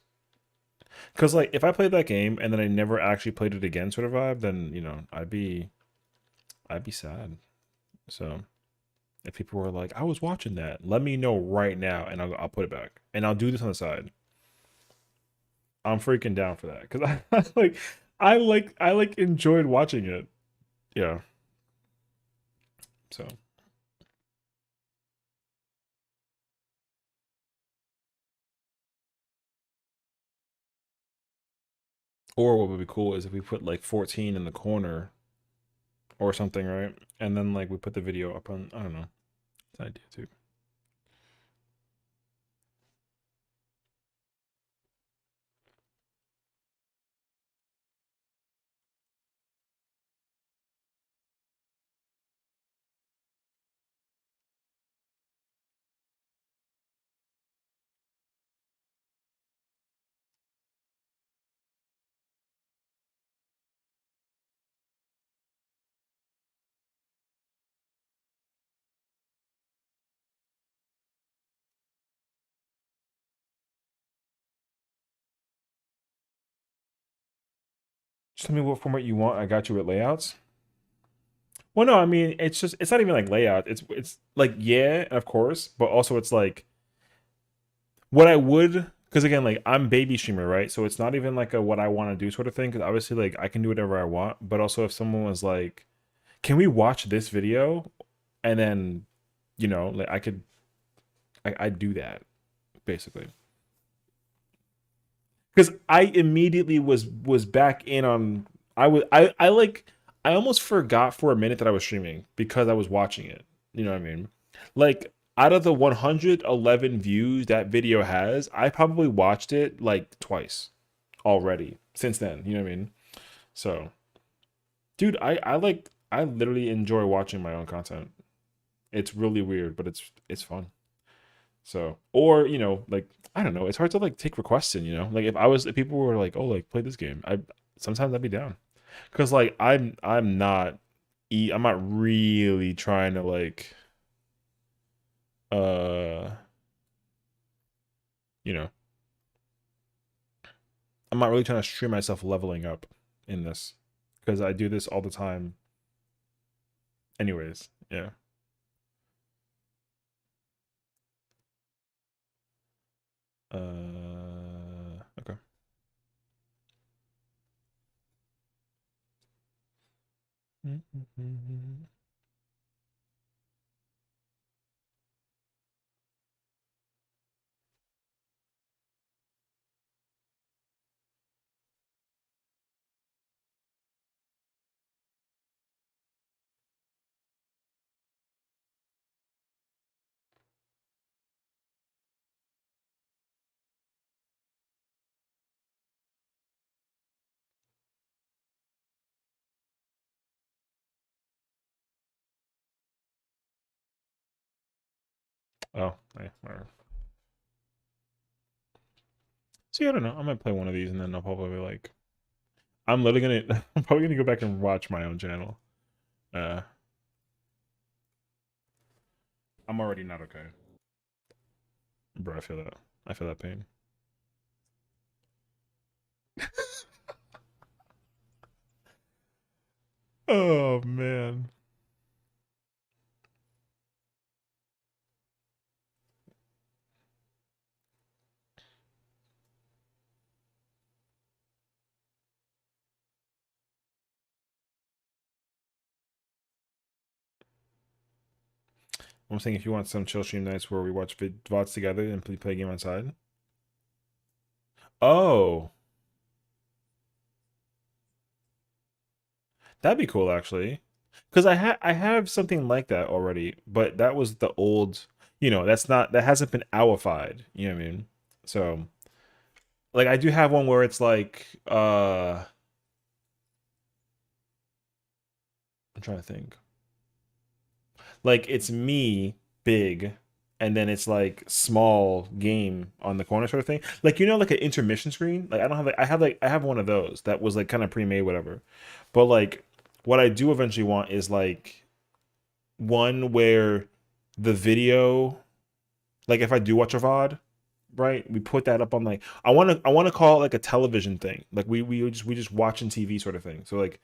Because like, if I played that game and then I never actually played it again, sort of vibe, then you know, I'd be sad. So. If people were like, I was watching that, let me know right now and I'll put it back. And I'll do this on the side. I'm freaking down for that. Because I enjoyed watching it. Yeah. So. Or what would be cool is if we put like 14 in the corner or something, right? And then like we put the video up on, I don't know. It's an idea too. Just tell me what format you want. I got you with layouts. Well, no, I mean, it's not even like layout. It's like, yeah, of course, but also it's like what I would, because again, like I'm baby streamer, right? So it's not even like a what I want to do sort of thing. Because obviously, like I can do whatever I want, but also if someone was like, "Can we watch this video?" and then, you know, like I'd do that basically. Because I immediately was back in on. I like, I almost forgot for a minute that I was streaming because I was watching it. You know what I mean? Like, out of the 111 views that video has, I probably watched it like twice already since then. You know what I mean? So, dude, I literally enjoy watching my own content. It's really weird, but it's fun. So, or you know, like I don't know, it's hard to like take requests in. You know, like if people were like, oh, like play this game, sometimes I'd be down. Cause like I'm not really trying to like uh you know, I'm not really trying to stream myself leveling up in this because I do this all the time anyways. Yeah. Okay. Oh, alright. See, I don't know. I might play one of these and then I'll probably like. I'm literally gonna. I'm probably gonna go back and watch my own channel. I'm already not okay. Bro, I feel that. I feel that pain. Oh man. I'm saying if you want some chill stream nights where we watch VODs together and play a game outside. Oh, that'd be cool actually. Because I have something like that already, but that was the old, that hasn't been owlified, you know what I mean? So like I do have one where it's like I'm trying to think. Like it's me big and then it's like small game on the corner sort of thing. Like like an intermission screen? Like I don't have I have one of those that was like kind of pre-made whatever. But like what I do eventually want is like one where the video, like if I do watch a VOD, right? We put that up on like I want to call it like a television thing. Like we just watching TV sort of thing. So like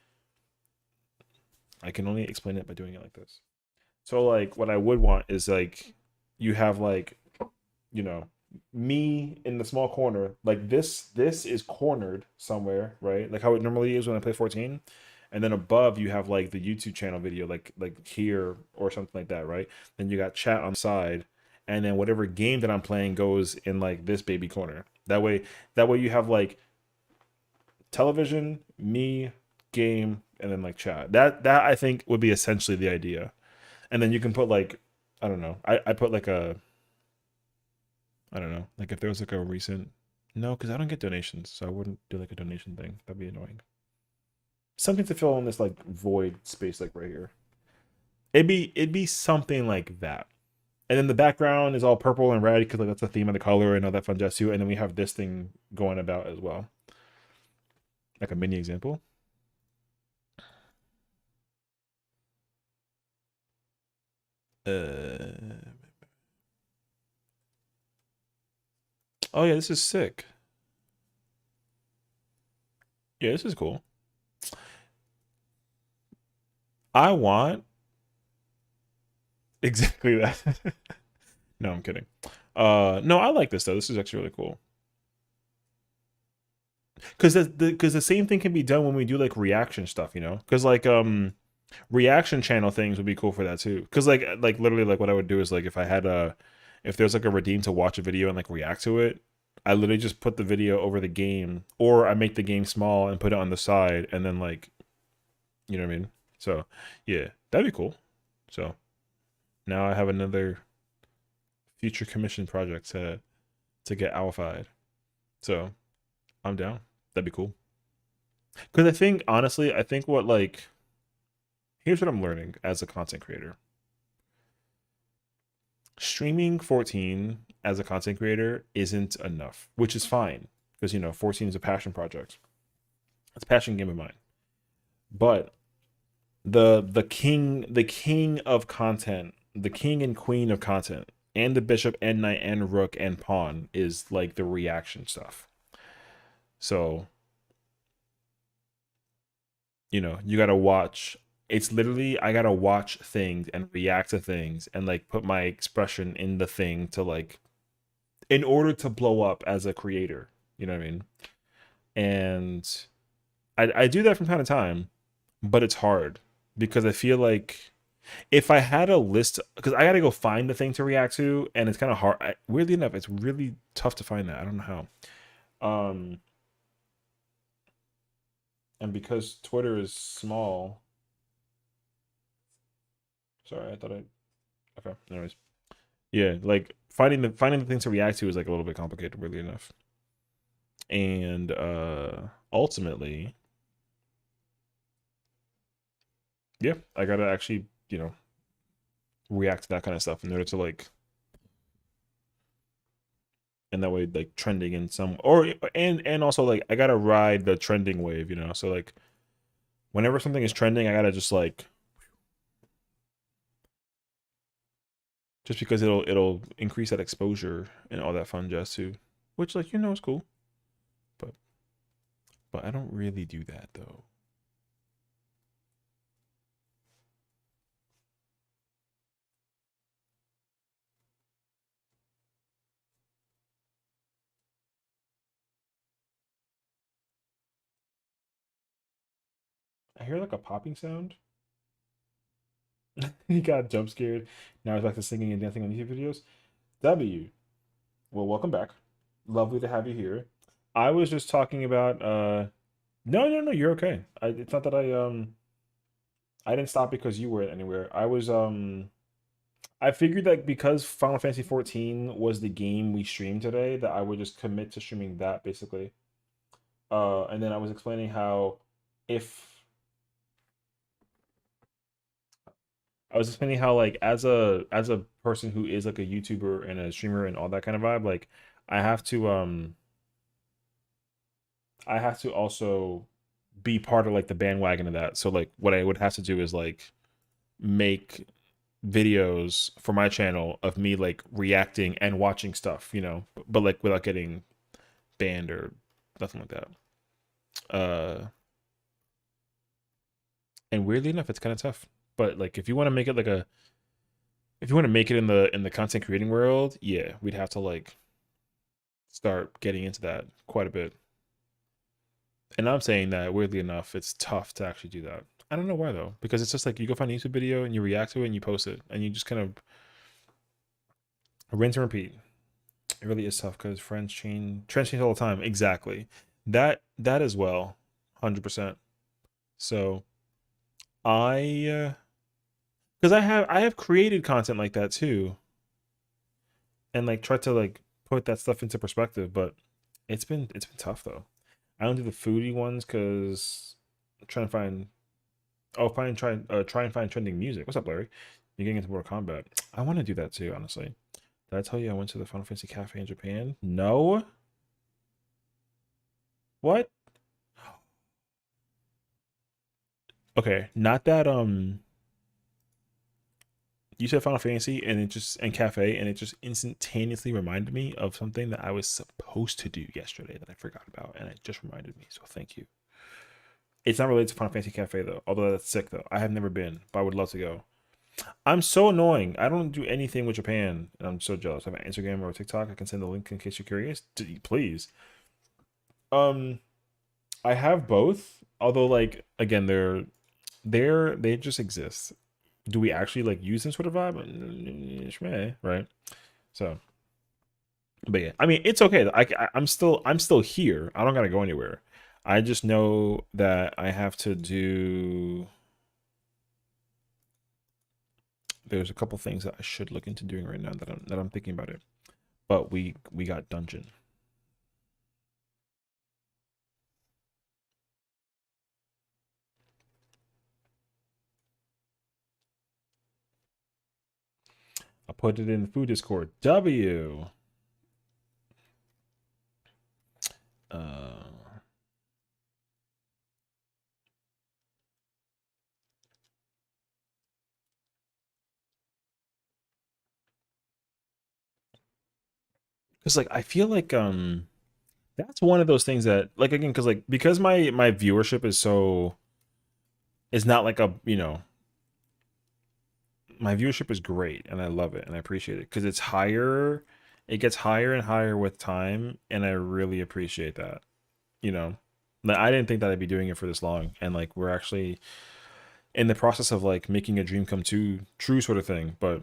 I can only explain it by doing it like this. So like what I would want is like you have like me in the small corner. Like this is cornered somewhere, right? Like how it normally is when I play 14. And then above you have like the YouTube channel video like here or something like that, right? Then you got chat on the side and then whatever game that I'm playing goes in like this baby corner. That way you have like television, me, game, and then like chat. That I think would be essentially the idea. And then you can put like, I don't know. I put like I don't know. Like if there was like a recent, no, because I don't get donations, so I wouldn't do like a donation thing. That'd be annoying. Something to fill in this like void space like right here. It'd be something like that. And then the background is all purple and red because like that's the theme of the color and all that fun jazz too. And then we have this thing going about as well. Like a mini example. Oh yeah, this is sick. Yeah, this is cool. I want exactly that. No, I'm kidding. No, I like this though. This is actually really cool. Because the same thing can be done when we do like reaction stuff, Because like reaction channel things would be cool for that too. Because like literally like what I would do is like if there's like a redeem to watch a video and like react to it, I literally just put the video over the game, or I make the game small and put it on the side, and then like, you know what I mean? So yeah, that'd be cool. So now I have another future commission project to get owlified. So I'm down. That'd be cool. Because I think honestly, what like here's what I'm learning as a content creator. Streaming 14 as a content creator isn't enough, which is fine because 14 is a passion project. It's a passion game of mine. But the king of content, the king and queen of content, and the bishop and knight and rook and pawn is like the reaction stuff. So, you know, you gotta watch. It's literally I gotta watch things and react to things and like put my expression in the thing to like in order to blow up as a creator. You know what I mean? And I do that from time to time, but it's hard because I feel like if I had a list, because I gotta go find the thing to react to, and it's kind of hard. Weirdly enough, it's really tough to find that. I don't know how. And because Twitter is small, sorry, I thought I. Okay, anyways, yeah, like finding the thing to react to is like a little bit complicated, weirdly enough. And ultimately, yeah, I gotta actually, you know, react to that kind of stuff in order to like, and that way like trending in some or and also like I gotta ride the trending wave, you know. So like whenever something is trending, I gotta just like just because it'll increase that exposure and all that fun jazz too, which like you know is cool, but I don't really do that though. I hear like a popping sound. He got jump scared. Now he's back to singing and dancing on YouTube videos. W. Well, welcome back. Lovely to have you here. I was just talking about no, you're okay. It's not that I didn't stop because you were anywhere. I figured that because Final Fantasy 14 was the game we streamed today, that I would just commit to streaming that basically. And then I was explaining how if I was explaining how like as a person who is like a YouTuber and a streamer and all that kind of vibe, like I have to I have to also be part of like the bandwagon of that. So like what I would have to do is like make videos for my channel of me like reacting and watching stuff, you know, but like without getting banned or nothing like that. And weirdly enough, it's kind of tough. But like if you want to make it like a if you want to make it in the content creating world, yeah, we'd have to like start getting into that quite a bit. And I'm saying that weirdly enough, it's tough to actually do that. I don't know why though, because it's just like you go find a YouTube video and you react to it and you post it and you just kind of rinse and repeat. It really is tough because trends change all the time. Exactly. That as well, 100%. So I because I have created content like that too, and like tried to like put that stuff into perspective, but it's been tough though. I don't do the foodie ones because I'm trying to find try and find trending music. What's up, Larry? You're getting into Mortal Kombat. I want to do that too, honestly. Did I tell you I went to the Final Fantasy Cafe in Japan? No. What? Okay, not that you said Final Fantasy and it just and cafe and it just instantaneously reminded me of something that I was supposed to do yesterday that I forgot about and it just reminded me. So thank you. It's not related to Final Fantasy Cafe though, although that's sick though. I have never been, but I would love to go. I'm so annoying. I don't do anything with Japan, and I'm so jealous. I have an Instagram or a TikTok. I can send the link in case you're curious. Please. Um, I have both, although like again, they just exist. Do we actually like use them sort of vibe? Shmeh, right? So, but yeah, I mean, it's okay. I'm still here. I don't gotta go anywhere. I just know that I have to do. There's a couple things that I should look into doing right now that I'm thinking about it. But we got dungeon. I'll put it in the food Discord. W. Because like I feel like that's one of those things that like again because my viewership is not like a my viewership is great and I love it and I appreciate it because it's higher. It gets higher and higher with time, and I really appreciate that. Like I didn't think that I'd be doing it for this long, and like we're actually in the process of like making a dream come true sort of thing. But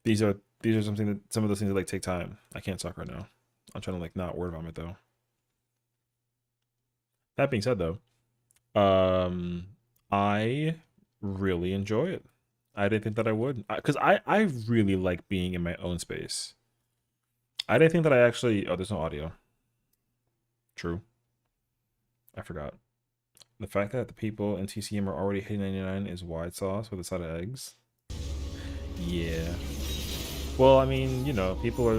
these are some of those things that like take time. I can't talk right now. I'm trying to like not word vomit though. That being said though, I really enjoy it. I didn't think that I would, because I really like being in my own space. I didn't think that I actually. Oh, there's no audio. True. I forgot. The fact that the people in TCM are already hitting 99 is wide sauce with a side of eggs. Yeah. Well, I mean, people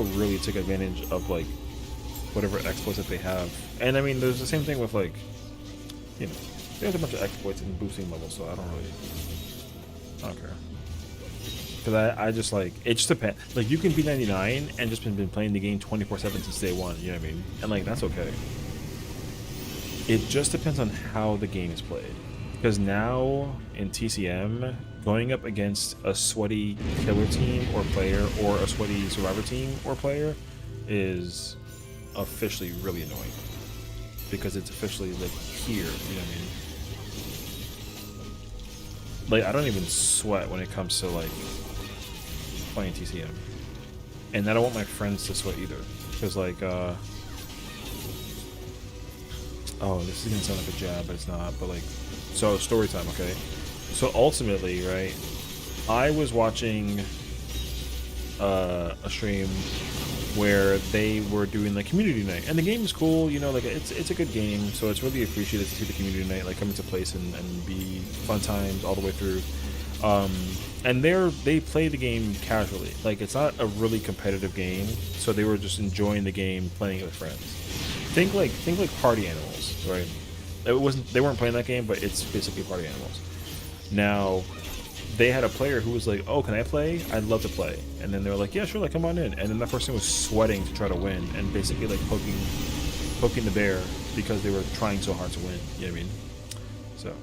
really take advantage of like whatever exploits that they have. And I mean, there's the same thing with like, there's a bunch of exploits and boosting levels, so I don't care. Because I just like, it just depends. Like you can be 99 and just been playing the game 24/7 since day one, you know what I mean? And like, that's okay. It just depends on how the game is played. Because now in TCM, going up against a sweaty killer team or player or a sweaty survivor team or player is officially really annoying. Because it's officially like here, you know what I mean? Like I don't even sweat when it comes to like playing TCM. And I don't want my friends to sweat either. Because like oh, this is gonna sound like a jab, but it's not. But like, so story time, okay? So ultimately, right? I was watching a stream where they were doing like community night, and the game is cool. Like it's a good game, so it's really appreciated to see the community night like come into place and be fun times all the way through. And they play the game casually, like it's not a really competitive game, so they were just enjoying the game, playing it with friends. Think like Party Animals, right? They weren't playing that game, but it's basically Party Animals. Now, they had a player who was like, "Oh, can I play? I'd love to play." And then they were like, "Yeah, sure, like come on in." And then that person was sweating to try to win and basically like poking the bear because they were trying so hard to win. You know what I mean? So,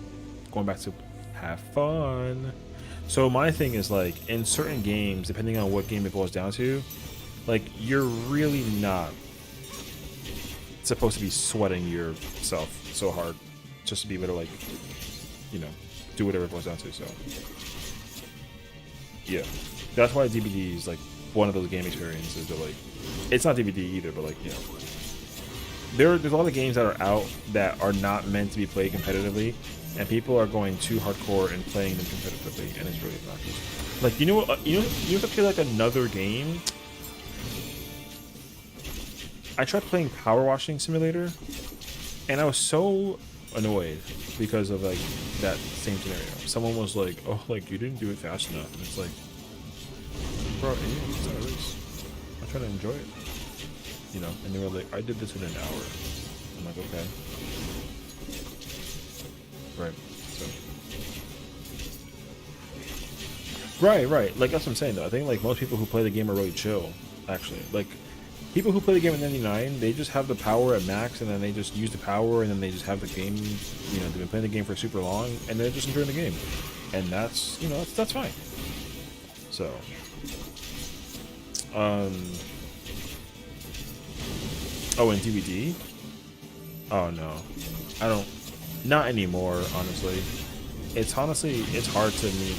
going back to have fun. So my thing is like in certain games, depending on what game it boils down to, like you're really not supposed to be sweating yourself so hard just to be able to like do whatever it boils down to. So yeah, that's why DBD is like one of those game experiences that like it's not DBD either, but like there's a lot of games that are out that are not meant to be played competitively, and people are going too hardcore and playing them competitively, and it's really obnoxious. Like you have to play like another game. I tried playing Power Washing Simulator, and I was so annoyed because of like that same scenario. Someone was like, "Oh, like you didn't do it fast enough," and it's like, bro, it's not a race. I'm trying to enjoy it, And they were like, "I did this in an hour." I'm like, "Okay, right." So, right. Like that's what I'm saying though. I think like most people who play the game are really chill. Actually, like. People who play the game at 99, they just have the power at max, and then they just use the power, and then they just have the game. They've been playing the game for super long, and they're just enjoying the game, and that's that's fine. So, oh, and DVD. Oh no, I don't. Not anymore, honestly. It's hard to me.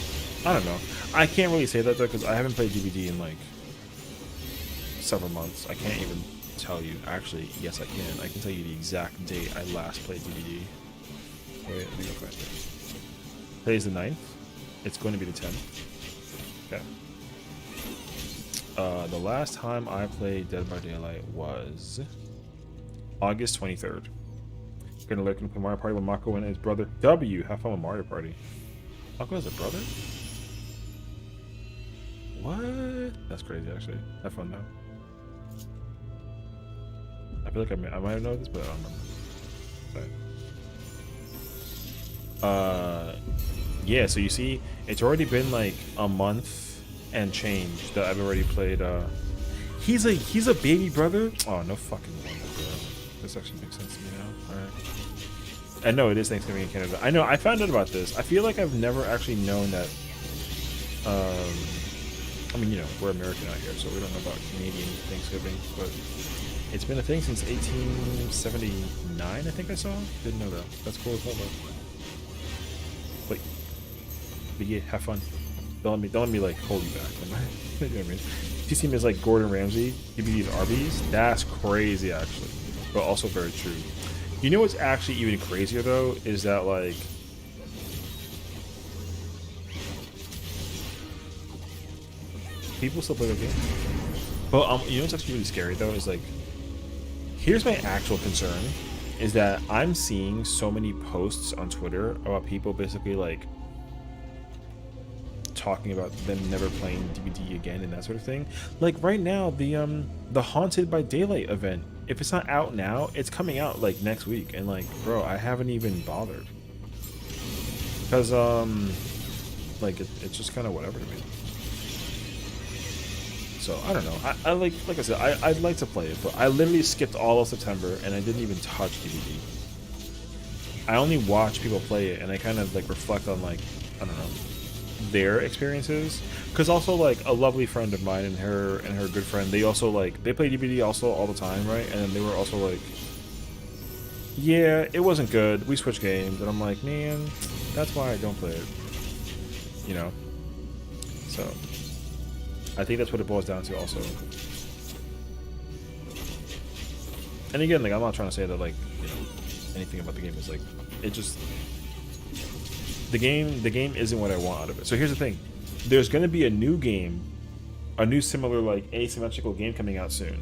I don't know. I can't really say that though because I haven't played DVD in like several months. I can't even tell you. Actually, yes, I can. I can tell you the exact date I last played DVD. Wait, let me go find it. Today's the 9th. It's going to be the 10th. Okay. The last time I played Dead by Daylight was August 23rd. Gonna look and play Mario Party with Mako and his brother W. Have fun with Mario Party. Mako has a brother? What? That's crazy, actually. Have fun though. I feel like I might know this, but I don't remember. Yeah, so you see, it's already been like a month and change that I've already played. He's a baby brother. Oh, no fucking wonder, bro. This actually makes sense to me now. All right. And no, it is Thanksgiving in Canada. I know. I found out about this. I feel like I've never actually known that. I mean, you know, we're American out here, so we don't know about Canadian Thanksgiving, but it's been a thing since 1879. I think I saw. Didn't know that. That's cool as hell, though. But yeah, have fun. Don't let me like hold you back. You know what I mean? If you see me as like Gordon Ramsay, give me these Arby's. That's crazy, actually, but also very true. You know what's actually even crazier though is that like people still play the game. But you know what's actually really scary though is like here's my actual concern is that I'm seeing so many posts on Twitter about people basically like talking about them never playing DBD again and that sort of thing. Like right now, the Haunted by Daylight event, if it's not out now, it's coming out like next week, and like, bro, I haven't even bothered because like it's just kind of whatever to me. So I don't know. I like I said, I'd like to play it, but I literally skipped all of September and I didn't even touch DBD. I only watch people play it, and I kind of like reflect on like I don't know their experiences, because also like a lovely friend of mine and her good friend, they also like they play DBD also all the time, right? And they were also like, yeah, it wasn't good, we switched games, and I'm like, man, that's why I don't play it, you know. So I think that's what it boils down to also. And again, like I'm not trying to say that like, you know, anything about the game is like, it just the game isn't what I want out of it. So here's the thing. There's going to be a new game, a new similar like asymmetrical game coming out soon.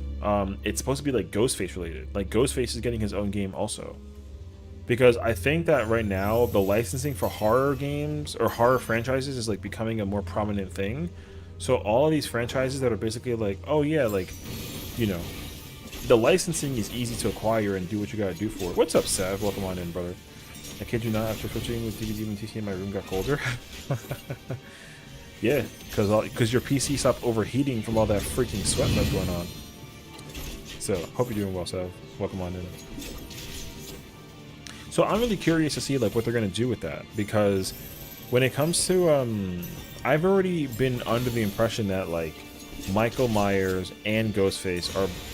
It's supposed to be like Ghostface related. Like Ghostface is getting his own game also. Because I think that right now the licensing for horror games or horror franchises is like becoming a more prominent thing. So all of these franchises that are basically like, oh yeah, like, you know, the licensing is easy to acquire and do what you gotta do for it. What's up, Sav? Welcome on in, brother. I kid you not, after switching with DVD and TC, my room got colder. Yeah, because your PC stopped overheating from all that freaking sweat that's going on. So, hope you're doing well, Sav. Welcome on in. So I'm really curious to see like what they're gonna do with that, because when it comes to I've already been under the impression that like Michael Myers and Ghostface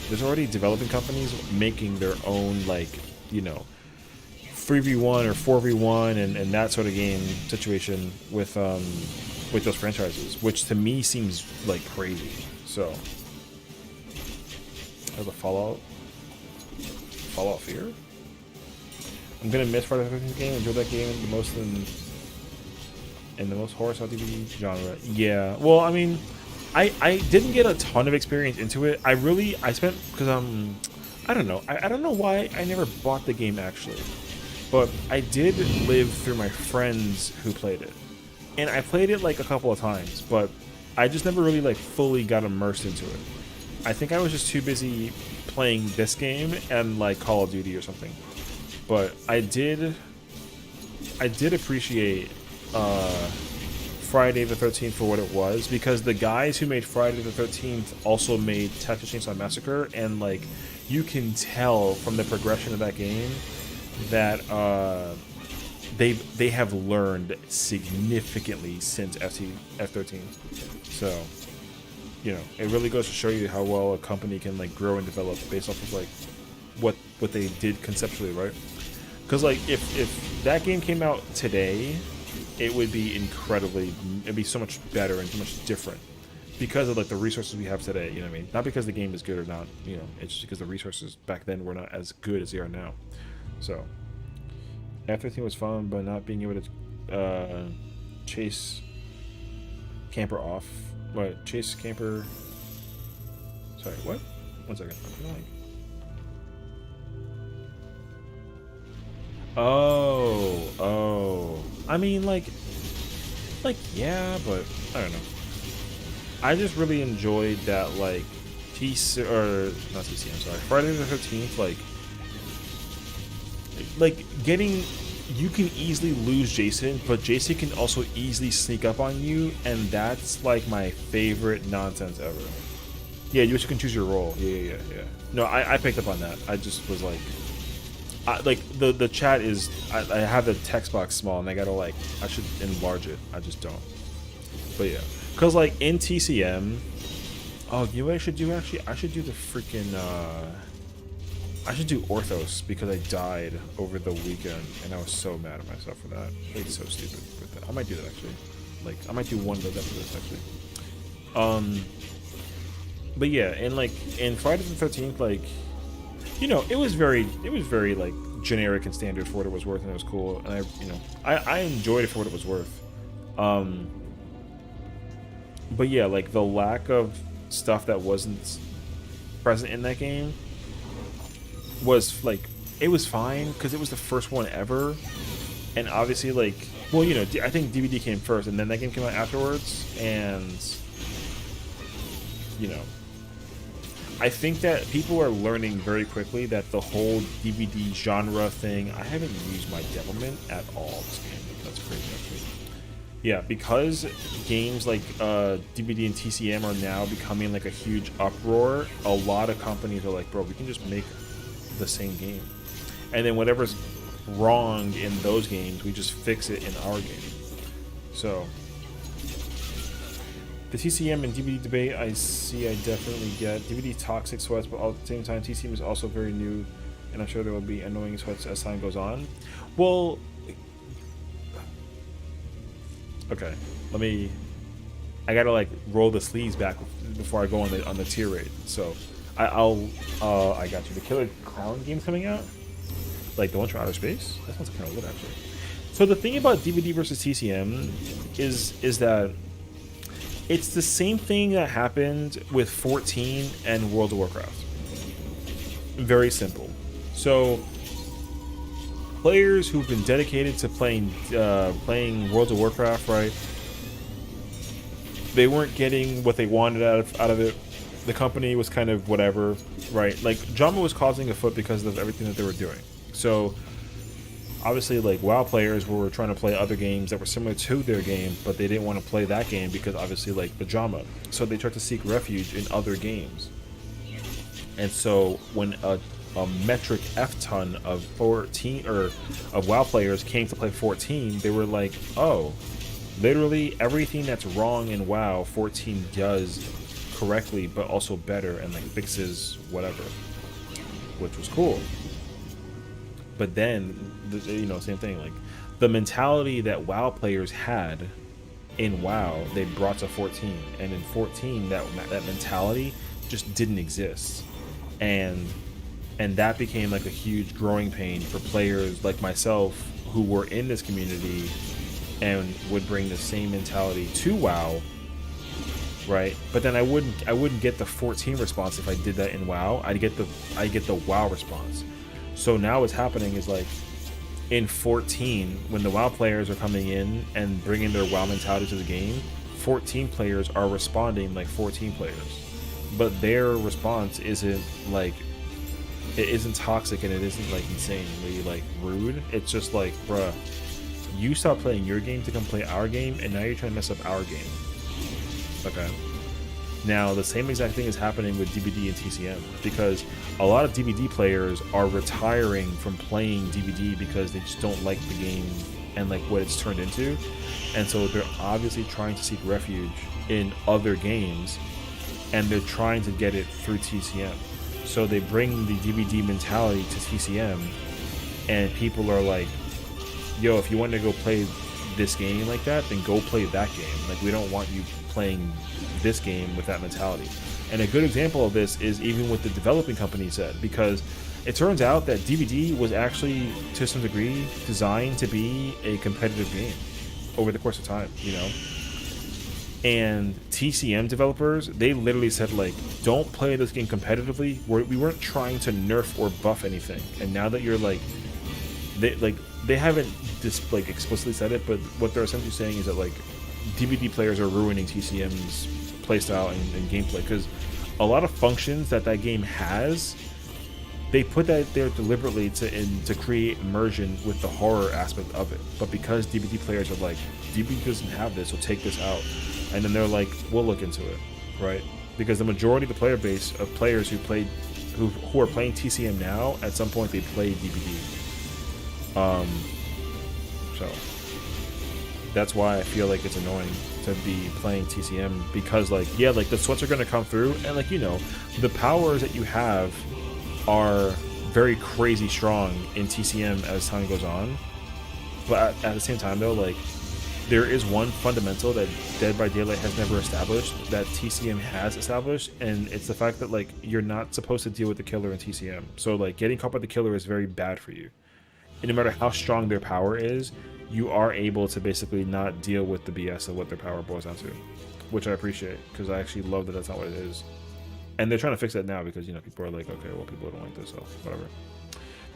there's already developing companies making their own like, you know, 3v1 or 4v1 and that sort of game situation with those franchises, which to me seems like crazy. So as a Fallout Fear, I'm gonna miss Friday the 13th game. Enjoy that game the most in the most horror style DVD genre. Yeah, well, I mean, I didn't get a ton of experience into it. I spent because I don't know. I don't know why I never bought the game actually. But I did live through my friends who played it. And I played it like a couple of times, but I just never really like fully got immersed into it. I think I was just too busy playing this game and like Call of Duty or something. But I did appreciate Friday the 13th for what it was, because the guys who made Friday the 13th also made Texas Chainsaw Massacre, and like you can tell from the progression of that game that they have learned significantly since F13. So, you know, it really goes to show you how well a company can like grow and develop based off of like what they did conceptually, right? Because like if that game came out today, it would be it'd be so much better and so much different because of like the resources we have today. You know what I mean? Not because the game is good or not. You know, it's just because the resources back then were not as good as they are now. So, F13 was fun, but not being able to chase camper off. What? Chase camper. Sorry, what? 1 second. Oh. I mean, like, yeah, but I don't know. I just really enjoyed that, like, not TC, I'm sorry. Friday the 13th, like getting, you can easily lose Jason, but Jason can also easily sneak up on you, and that's like my favorite nonsense ever. Yeah, you can choose your role. Yeah. No, I picked up on that. I just was like, the chat is, I have the text box small and I gotta like, I should enlarge it. I just don't. But yeah, cause like in TCM, oh, you know what I should do actually? I should do the freaking, I should do Orthos because I died over the weekend and I was so mad at myself for that. It's so stupid with that. I might do that actually. Like, I might do one of those after this actually. But yeah, and like in Friday the 13th, like, you know, it was very like generic and standard for what it was worth, and it was cool, and I enjoyed it for what it was worth. But yeah, like the lack of stuff that wasn't present in that game was like, it was fine because it was the first one ever, and obviously like, well, you know, I think DVD came first, and then that game came out afterwards, and you know, I think that people are learning very quickly that the whole DVD genre thing, I haven't used my Devilment at all this game. That's crazy, actually. Yeah, because games like DVD and TCM are now becoming like a huge uproar, a lot of companies are like, bro, we can just make the same game. And then whatever's wrong in those games, we just fix it in our game. So the TCM and DVD debate, I definitely get. DVD toxic sweats, but at the same time, TCM is also very new, and I'm sure there will be annoying sweats as time goes on. Well, okay, I gotta like roll the sleeves back before I go on the tier rate. So I got you. The Killer Clown game's coming out, like the one for outer space. That sounds kind of good actually. So the thing about DVD versus TCM is that it's the same thing that happened with 14 and World of Warcraft. Very simple. So players who've been dedicated to playing World of Warcraft, right? They weren't getting what they wanted out of it. The company was kind of whatever, right? Like drama was causing a foot because of everything that they were doing. So obviously, like WoW players were trying to play other games that were similar to their game, but they didn't want to play that game because obviously, like the drama. So they tried to seek refuge in other games. And so when a metric F ton of 14 or of WoW players came to play 14, they were like, "Oh, literally everything that's wrong in WoW, 14 does correctly, but also better and like fixes whatever," which was cool. But then, you know, same thing, like the mentality that WoW players had in WoW, they brought to 14, and in 14 that mentality just didn't exist, and that became like a huge growing pain for players like myself who were in this community and would bring the same mentality to WoW, right? But then I wouldn't get the 14 response if I did that in WoW. I'd get the WoW response. So now what's happening is like in 14, when the WoW players are coming in and bringing their WoW mentality to the game, 14 players are responding like 14 players, but their response isn't like, it isn't toxic and it isn't like insanely like rude. It's just like, bruh, you stopped playing your game to come play our game, and now you're trying to mess up our game. Okay. Now, the same exact thing is happening with DVD and TCM, because a lot of DVD players are retiring from playing DVD because they just don't like the game and like what it's turned into. And so they're obviously trying to seek refuge in other games, and they're trying to get it through TCM. So they bring the DVD mentality to TCM, and people are like, yo, if you want to go play this game like that, then go play that game. Like, we don't want you playing this game with that mentality. And a good example of this is even what the developing company said, because it turns out that DVD was actually, to some degree, designed to be a competitive game over the course of time, you know? And TCM developers, they literally said, like, don't play this game competitively. We weren't trying to nerf or buff anything. And now that you're like, they haven't just like explicitly said it, but what they're essentially saying is that like DVD players are ruining TCM's playstyle and gameplay, because a lot of functions that game has, they put that there deliberately to create immersion with the horror aspect of it. But because DVD players are like, DVD doesn't have this, so take this out, and then they're like, we'll look into it, right? because the majority of the player base of players who are playing TCM now, at some point they played DBD. So that's why I feel like it's annoying to be playing TCM, because like, yeah, like the sweats are going to come through, and like, you know, the powers that you have are very crazy strong in TCM as time goes on. But at the same time though, like, there is one fundamental that Dead by Daylight has never established that TCM has established, and it's the fact that like you're not supposed to deal with the killer in TCM. So like getting caught by the killer is very bad for you. And no matter how strong their power is, you are able to basically not deal with the BS of what their power boils down to, which I appreciate, because I actually love that that's not what it is. And they're trying to fix that now because, you know, people are like, okay, well, people don't like this, so whatever.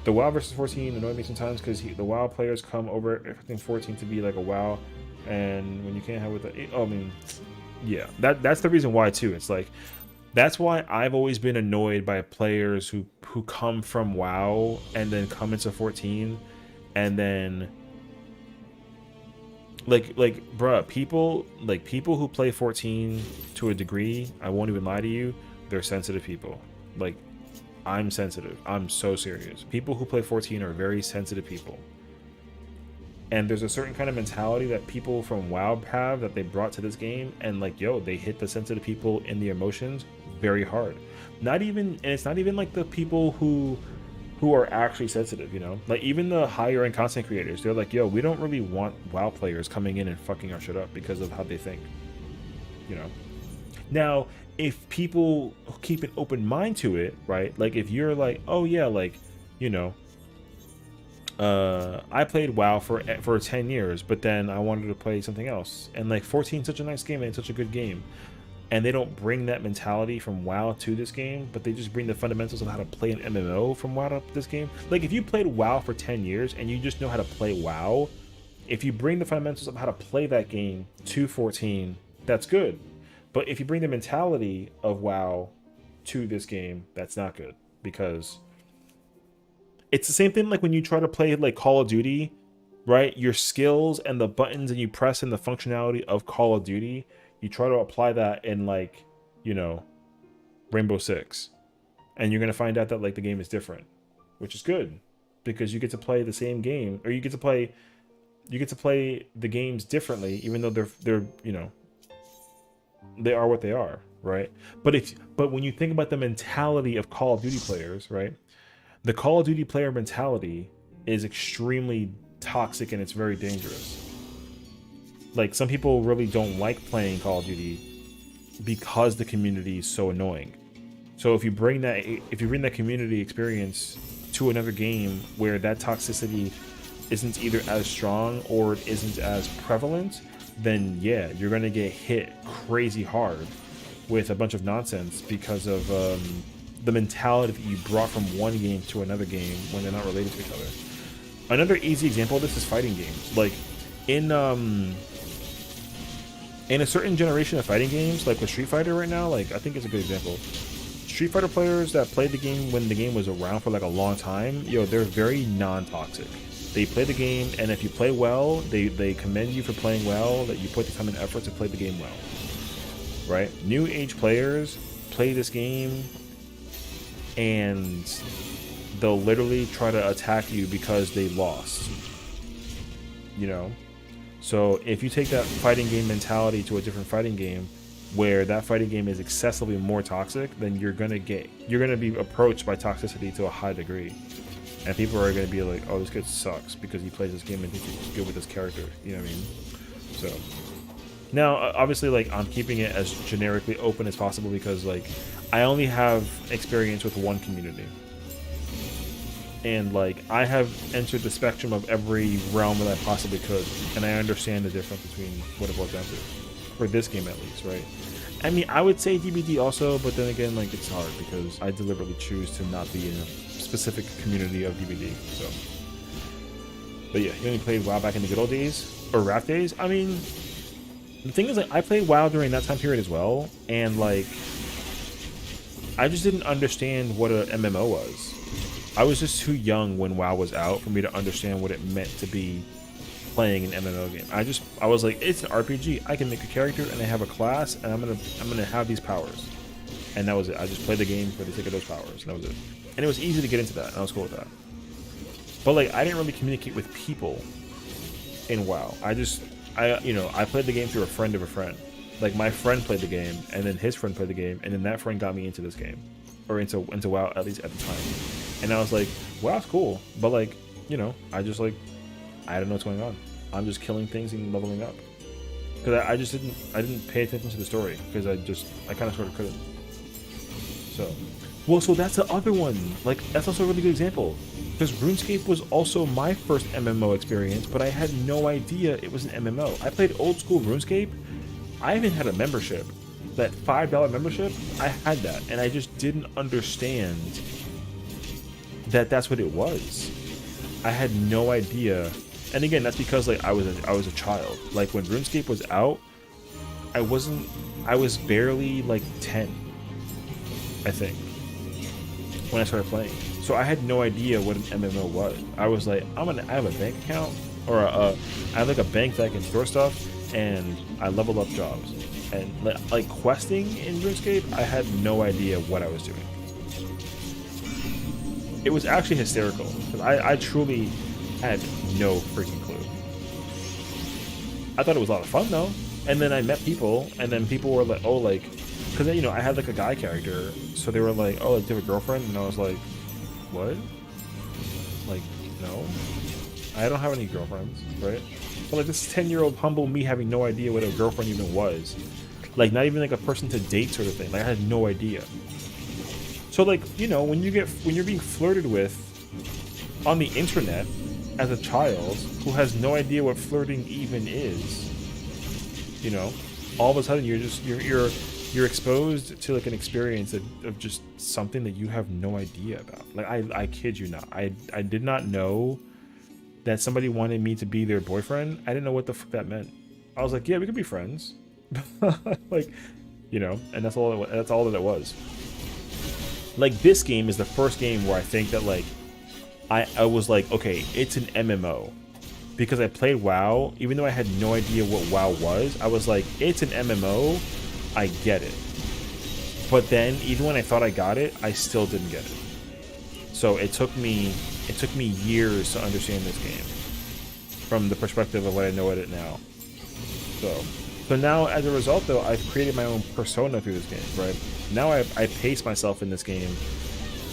The WoW versus 14 annoyed me sometimes because the WoW players come over expecting 14 to be like a WoW, and when you can't have with the, I mean, yeah, that's the reason why too. It's like, that's why I've always been annoyed by players who come from WoW and then come into 14, and then like bruh, people who play 14 to a degree, I won't even lie to you, they're sensitive people. Like, I'm sensitive. I'm so serious. People who play 14 are very sensitive people. And there's a certain kind of mentality that people from WoW have that they brought to this game, and like, yo, they hit the sensitive people in the emotions very hard. And it's not even like the people who are actually sensitive, you know? Like, even the higher end content creators, they're like, yo, we don't really want WoW players coming in and fucking our shit up because of how they think, you know? Now, if people keep an open mind to it, right? Like, if you're like, oh yeah, like, you know, I played WoW for 10 years, but then I wanted to play something else, and like 14 is such a nice game and it's such a good game, and they don't bring that mentality from WoW to this game, but they just bring the fundamentals of how to play an MMO from WoW to this game. Like, if you played WoW for 10 years and you just know how to play WoW, if you bring the fundamentals of how to play that game to 14, that's good. But if you bring the mentality of WoW to this game, that's not good, because it's the same thing like when you try to play like Call of Duty, right? Your skills and the buttons and you press in the functionality of Call of Duty, you try to apply that in like, you know, Rainbow Six, and you're gonna find out that like the game is different, which is good, because you get to play the same game, or you get to play the games differently, even though they're you know, they are what they are, right? But when you think about the mentality of Call of Duty players, right? The Call of Duty player mentality is extremely toxic and it's very dangerous. Like, some people really don't like playing Call of Duty because the community is so annoying. So if you bring that community experience to another game where that toxicity isn't either as strong or it isn't as prevalent, then yeah, you're gonna get hit crazy hard with a bunch of nonsense because of the mentality that you brought from one game to another game when they're not related to each other. Another easy example of this is fighting games. Like, in a certain generation of fighting games, like with Street Fighter right now, like, I think it's a good example. Street Fighter players that played the game when the game was around for like a long time, yo, they're very non-toxic. They play the game, and if you play well, they commend you for playing well, that you put the time and effort to play the game well, right? New age players play this game, and they'll literally try to attack you because they lost, you know? So if you take that fighting game mentality to a different fighting game, where that fighting game is excessively more toxic, then you're gonna be approached by toxicity to a high degree. And people are going to be like, oh, this kid sucks because he plays this game and thinks he's good with this character. You know what I mean? So, now, obviously, like, I'm keeping it as generically open as possible because, like, I only have experience with one community. And, like, I have entered the spectrum of every realm that I possibly could. And I understand the difference between what it boils down to. For this game, at least, right? I mean, I would say DBD also, but then again, like, it's hard because I deliberately choose to not be in a specific community of DBD. So, but yeah, you only played WoW back in the good old days or RAF days. I mean, the thing is, like, I played WoW during that time period as well, and like, I just didn't understand what a MMO was. I was just too young when WoW was out for me to understand what it meant to be playing an MMO game. I was like, it's an RPG. I can make a character and I have a class, and I'm gonna have these powers. and that was it. I just played the game for the sake of those powers, and that was it. And it was easy to get into that, and I was cool with that. But like, I didn't really communicate with people in WoW. I played the game through a friend of a friend. Like, my friend played the game, and then his friend played the game, and then that friend got me into this game, or into WoW, at least at the time. And I was like, WoW's cool, but like, I just like, I don't know what's going on. I'm just killing things and leveling up. Because I just didn't pay attention to the story, because I kind of sort of couldn't. So that's the other one. Like, that's also a really good example. Because RuneScape was also my first MMO experience, but I had no idea it was an MMO. I played old school RuneScape. I even had a membership. That $5 membership, I had that. And I just didn't understand that that's what it was. I had no idea. And again, that's because like I was a child. Like when RuneScape was out, I was barely like 10, I think, when I started playing. So I had no idea what an MMO was. I was like, I have a bank account, or I have like a bank that I can store stuff, and I level up jobs. And like questing in RuneScape, I had no idea what I was doing. It was actually hysterical, because I truly had no freaking clue. I thought it was a lot of fun though. And then I met people, and then people were like, oh, like, because I had like a guy character, so they were like, oh, like, do you have a girlfriend? And I was like, what? Like, no, I don't have any girlfriends, right? But like this 10-year-old humble me having no idea what a girlfriend even was, like not even like a person to date sort of thing. Like I had no idea. So like, when you're being flirted with on the internet as a child who has no idea what flirting even is, all of a sudden you're exposed to like an experience of just something that you have no idea about. Like I kid you not, I did not know that somebody wanted me to be their boyfriend. I didn't know what the fuck that meant. I was like, yeah, we could be friends. Like, and that's all that it was. Like this game is the first game where I think that like I was like, okay, it's an MMO. Because I played WoW, even though I had no idea what WoW was, I was like, it's an MMO, I get it. But then, even when I thought I got it, I still didn't get it. So it took me years to understand this game, from the perspective of what I know at it now. So now, as a result, though, I've created my own persona through this game, right? Now I pace myself in this game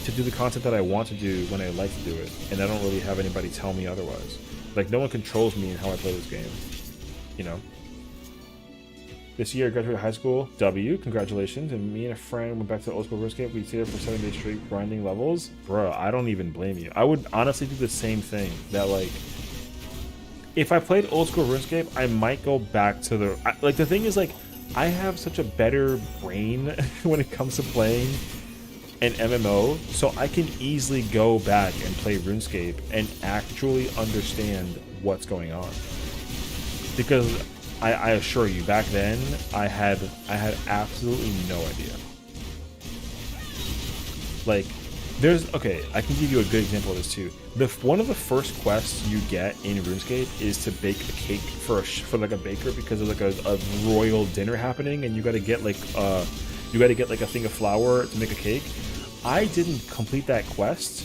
to do the content that I want to do when I like to do it, and I don't really have anybody tell me otherwise. Like, no one controls me in how I play this game, This year I graduated high school. Congratulations. And me and a friend went back to old school RuneScape. We stayed there for 7 days straight grinding levels. Bro, I don't even blame you. I would honestly do the same thing. That, like, if I played old school RuneScape, I might go back to the... Like, the thing is, like, I have such a better brain when it comes to playing an MMO, so I can easily go back and play RuneScape and actually understand what's going on. Because I assure you, back then I had absolutely no idea. Like, I can give you a good example of this too. One of the first quests you get in RuneScape is to bake a cake for like a baker, because there's like a royal dinner happening, and you got to get like a thing of flour to make a cake. I didn't complete that quest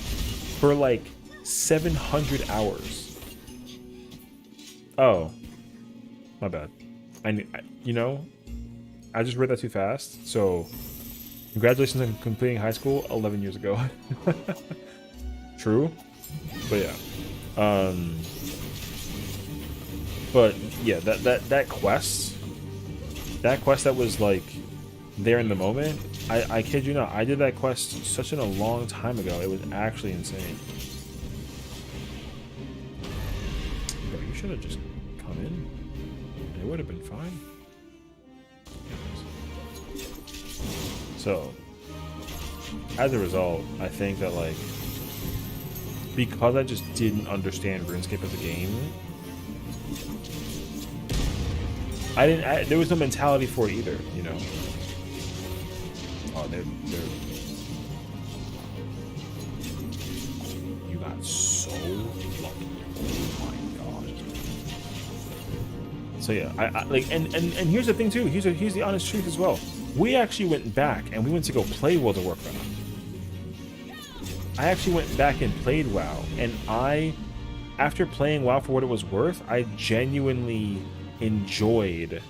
for like 700 hours. Oh, my bad. I just read that too fast. So, congratulations on completing high school 11 years ago. True, but yeah. But yeah, that quest that was like there in the moment. I kid you not, I did that quest such a long time ago. It was actually insane. Bro, you should have just come in. It would have been fine. So, as a result, I think that, like, because I just didn't understand RuneScape as a game, there was no mentality for it either, Oh, you got so lucky. Oh my gosh. So yeah, I like, and here's the thing too. Here's the honest truth as well. we actually went back and we went to go play World of Warcraft. I actually went back and played WoW, and after playing WoW for what it was worth, I genuinely enjoyed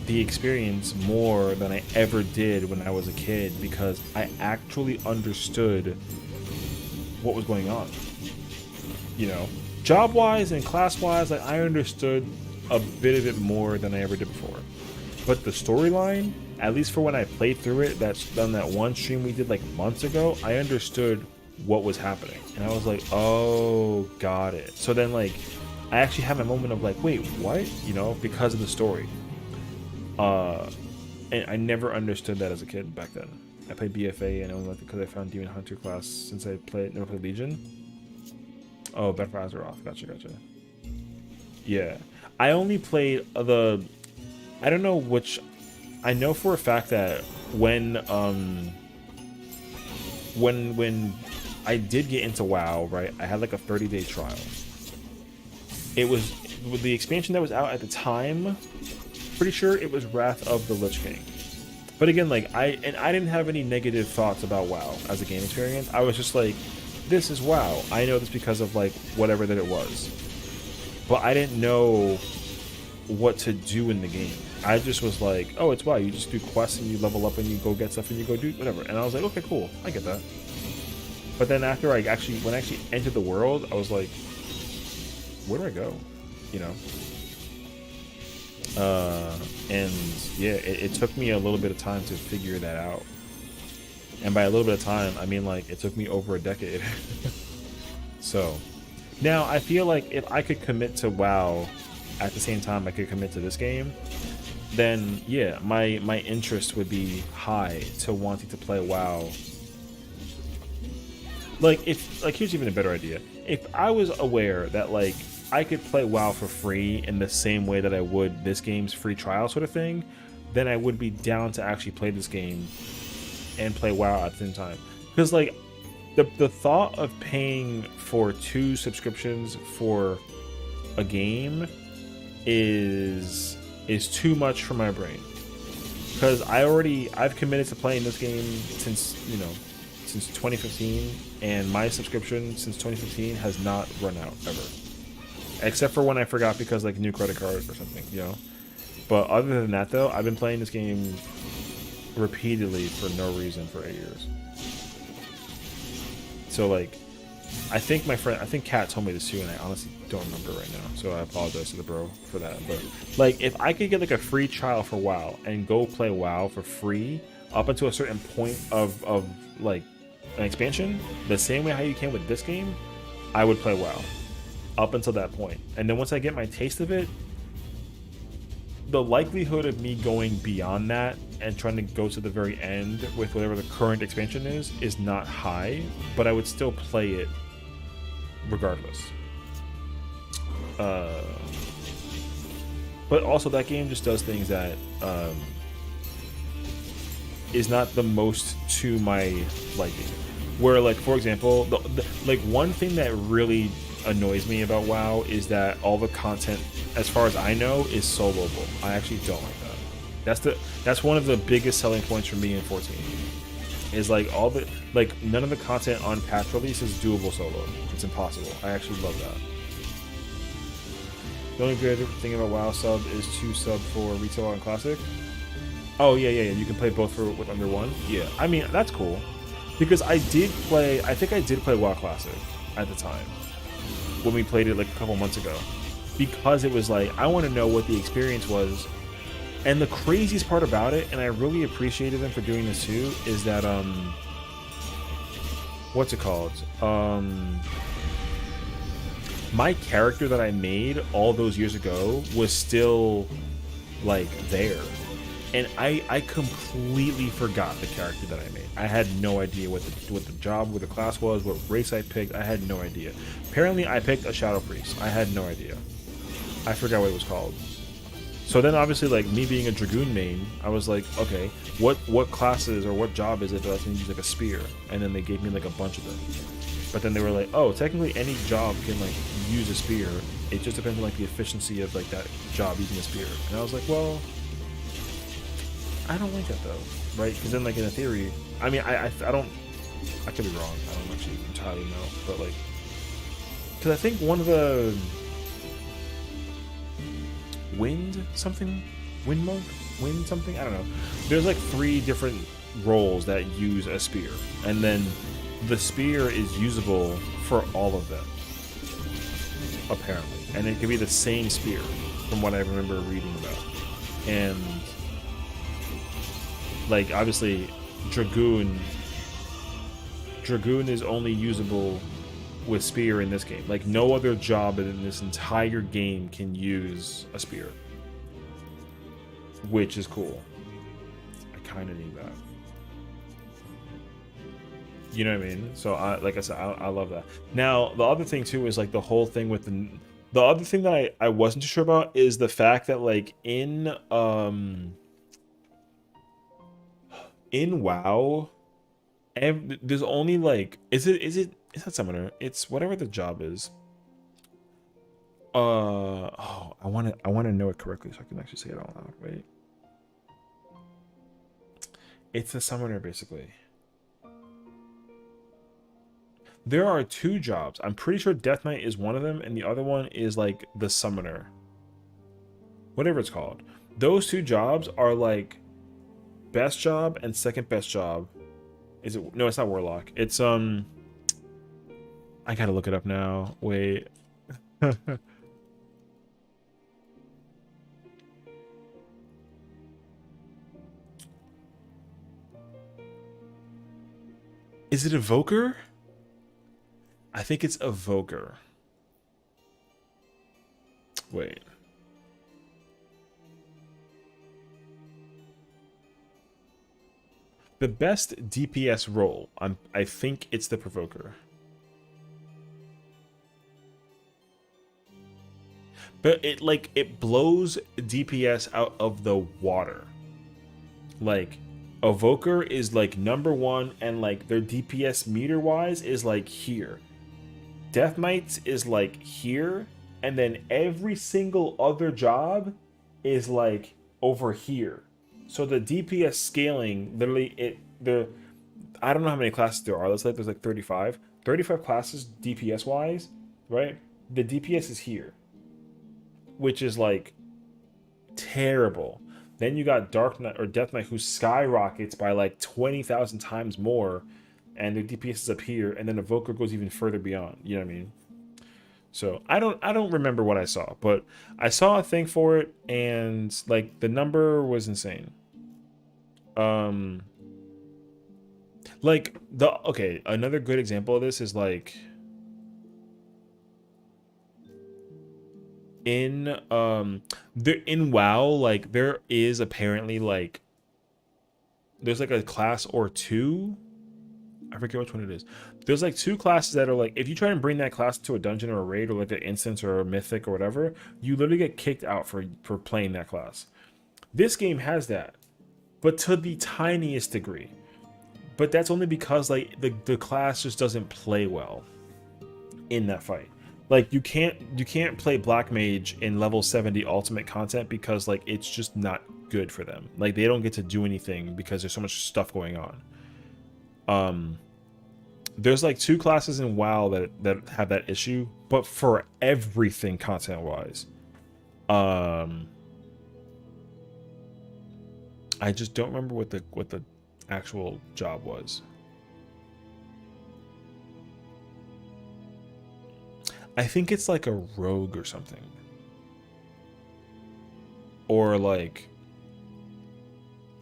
the experience more than I ever did when I was a kid, because I actually understood what was going on. You know, job-wise and class-wise, like, I understood a bit of it more than I ever did before. But the storyline, at least for when I played through it, that's on that one stream we did like months ago, I understood what was happening. And I was like, oh, got it. So then, like, I actually had my moment of like, wait, what? You know, because of the story. And I never understood that as a kid back then. I played BFA and I only went because I found Demon Hunter class since I never played Legion. Oh, Bet for Azeroth. Gotcha. Yeah. I only played I don't know which. I know for a fact that when I did get into WoW, right, I had like a 30-day trial. It was with the expansion that was out at the time. Pretty sure it was Wrath of the Lich King. But again, like, I didn't have any negative thoughts about WoW as a game experience. I was just like, this is WoW. I know this because of like whatever that it was. But I didn't know what to do in the game. I just was like, oh, it's WoW. You just do quests and you level up and you go get stuff and you go do whatever. And I was like, okay, cool. I get that. But then after when I actually entered the world, I was like, where do I go? You know? And yeah, it took me a little bit of time to figure that out. And by a little bit of time, I mean like it took me over a decade. So now I feel like if I could commit to WoW at the same time I could commit to this game, then yeah, my interest would be high to wanting to play WoW. Like, here's even a better idea. If I was aware that like I could play WoW for free in the same way that I would this game's free trial sort of thing, then I would be down to actually play this game and play WoW at the same time. Because like the thought of paying for 2 subscriptions for a game is too much for my brain. Because I've committed to playing this game since 2015, and my subscription since 2015 has not run out ever. Except for when I forgot because like new credit card or something, you know. But other than that though, I've been playing this game repeatedly for no reason for 8 years. So like, I think Kat told me this too, and I honestly don't remember right now. So I apologize to the bro for that. But like, if I could get like a free trial for WoW and go play WoW for free up until a certain point of like an expansion, the same way how you can with this game, I would play WoW up until that point. And then once I get my taste of it, the likelihood of me going beyond that and trying to go to the very end with whatever the current expansion is not high, but I would still play it regardless. But also that game just does things that is not the most to my liking. Where like, for example, like one thing that really annoys me about WoW is that all the content, as far as I know, is soloable. I actually don't like that. That's one of the biggest selling points for me in 14. Is like none of the content on patch release is doable solo. It's impossible. I actually love that. The only good thing about WoW sub is 2 sub for retail and classic. Oh yeah. You can play both with under 1. Yeah, I mean that's cool. Because I think I did play WoW Classic at the time when we played it like a couple months ago, because it was like, I want to know what the experience was. And the craziest part about it, and I really appreciated them for doing this too, is that what's it called? My character that I made all those years ago was still like there. And I completely forgot the character that I made. I had no idea what the job, what the class was, what race I picked. I had no idea. Apparently, I picked a Shadow Priest. I had no idea. I forgot what it was called. So then, obviously, like me being a Dragoon main, I was like, okay, what classes or what job is it that I can use like a spear? And then they gave me like a bunch of them. But then they were like, oh, technically any job can like use a spear. It just depends on like the efficiency of like that job using a spear. And I was like, well, I don't like that though, right? Because then, like in a theory, I mean, I don't. I could be wrong. I don't actually entirely know, but like, because I think one of the wind something, wind monk, wind something. I don't know. There's like 3 different roles that use a spear, and then the spear is usable for all of them, apparently, and it can be the same spear, from what I remember reading about, and like obviously Dragoon is only usable with spear in this game. Like no other job in this entire game can use a spear, which is cool. I kind of need that. You know what I mean? So like I said, I love that. Now the other thing too is like the whole thing with the other thing that I wasn't too sure about is the fact that like in WoW, there's only like it's not summoner, it's whatever the job is. Oh, I want to know it correctly so I can actually say it out loud. Wait, it's a summoner basically. There are 2 jobs. I'm pretty sure Death Knight is one of them, and the other one is like the summoner, whatever it's called. Those 2 jobs are like best job and second best job. Is it? No, it's not warlock. It's I gotta look it up now. Wait. Is it Evoker? I think it's Evoker. Wait. The best DPS role, I think it's the Provoker. But it blows DPS out of the water. Like Evoker is like #1, and like their DPS meter wise is like here. Death Knights is like here, and then every single other job is like over here. So the DPS scaling, literally, I don't know how many classes there are. There's like 35 classes DPS wise, right? The DPS is here, which is like terrible. Then you got Dark Knight or Death Knight, who skyrockets by like 20,000 times more, and the DPS is up here, and then Evoker goes even further beyond. You know what I mean? So I don't remember what I saw, but I saw a thing for it, and like the number was insane. Like another good example of this is like in WoW, like there is apparently like there's like a class or 2. I forget which one it is. There's like 2 classes that are like, if you try and bring that class to a dungeon or a raid or like an instance or a mythic or whatever, you literally get kicked out for playing that class. This game has that, but to the tiniest degree. But that's only because like the class just doesn't play well in that fight. Like you can't play Black Mage in level 70 ultimate content because like it's just not good for them. Like they don't get to do anything because there's so much stuff going on. There's like 2 classes in WoW that have that issue, but for everything content wise. I just don't remember what the actual job was. I think it's like a rogue or something. Or like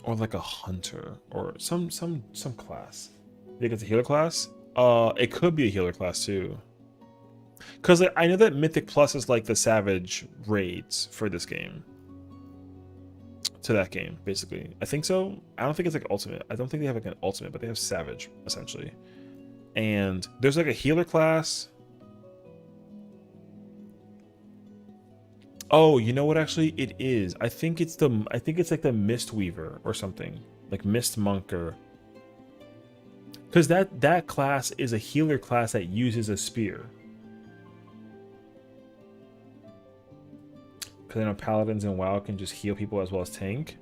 a hunter or some class. You think it's a healer class? It could be a healer class too. Cause like, I know that Mythic Plus is like the Savage raids for this game. To that game, basically. I think so. I don't think it's like ultimate. I don't think they have like an ultimate, but they have Savage essentially. And there's like a healer class. Oh, you know what? Actually, it is. I think it's like the Mist Weaver or something, like Mist Monk or. Because that class is a healer class that uses a spear. Because I know paladins in WoW can just heal people as well as tank.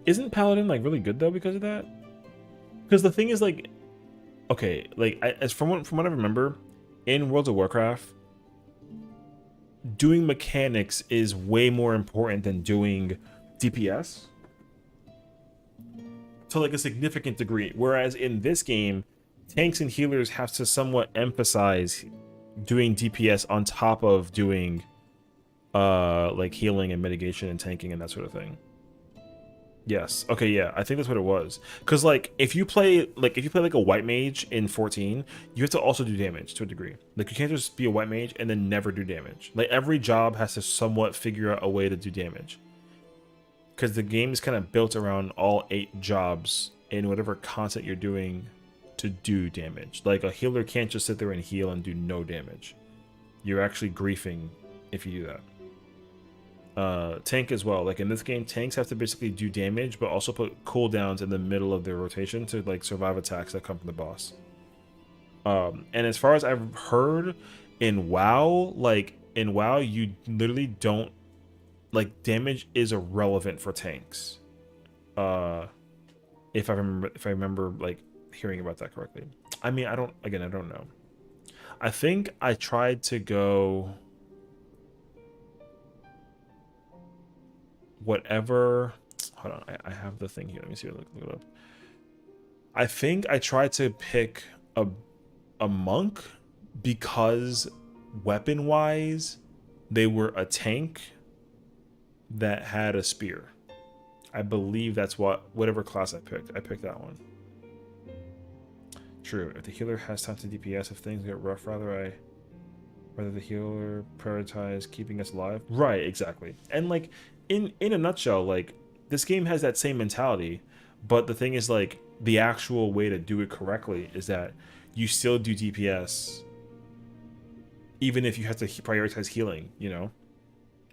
Isn't Paladin like really good though because of that? Because the thing is like, okay, like as from what I remember, in World of Warcraft, doing mechanics is way more important than doing DPS to like a significant degree. Whereas in this game, tanks and healers have to somewhat emphasize doing DPS on top of doing like healing and mitigation and tanking and that sort of thing. Yes. Okay, yeah. I think that's what it was. Cuz like if you play like a white mage in 14, you have to also do damage to a degree. Like you can't just be a white mage and then never do damage. Like every job has to somewhat figure out a way to do damage. Cuz the game is kind of built around all 8 jobs in whatever content you're doing to do damage. Like a healer can't just sit there and heal and do no damage. You're actually griefing if you do that. Tank as well. Like in this game, tanks have to basically do damage, but also put cooldowns in the middle of their rotation to like survive attacks that come from the boss. And as far as I've heard, in WoW, you literally don't like damage is irrelevant for tanks. If I remember like hearing about that correctly. I mean, I don't know. I think I tried to go whatever. Hold on, I have the thing here. Let me see. Look it up. I think I tried to pick a monk because weapon wise they were a tank that had a spear. I believe that's whatever class I picked. I picked that one. True. If the healer has time to DPS, if things get rough, rather the healer prioritize keeping us alive. Right, exactly. And like in a nutshell, like this game has that same mentality, but the thing is like the actual way to do it correctly is that you still do DPS even if you have to prioritize healing, you know?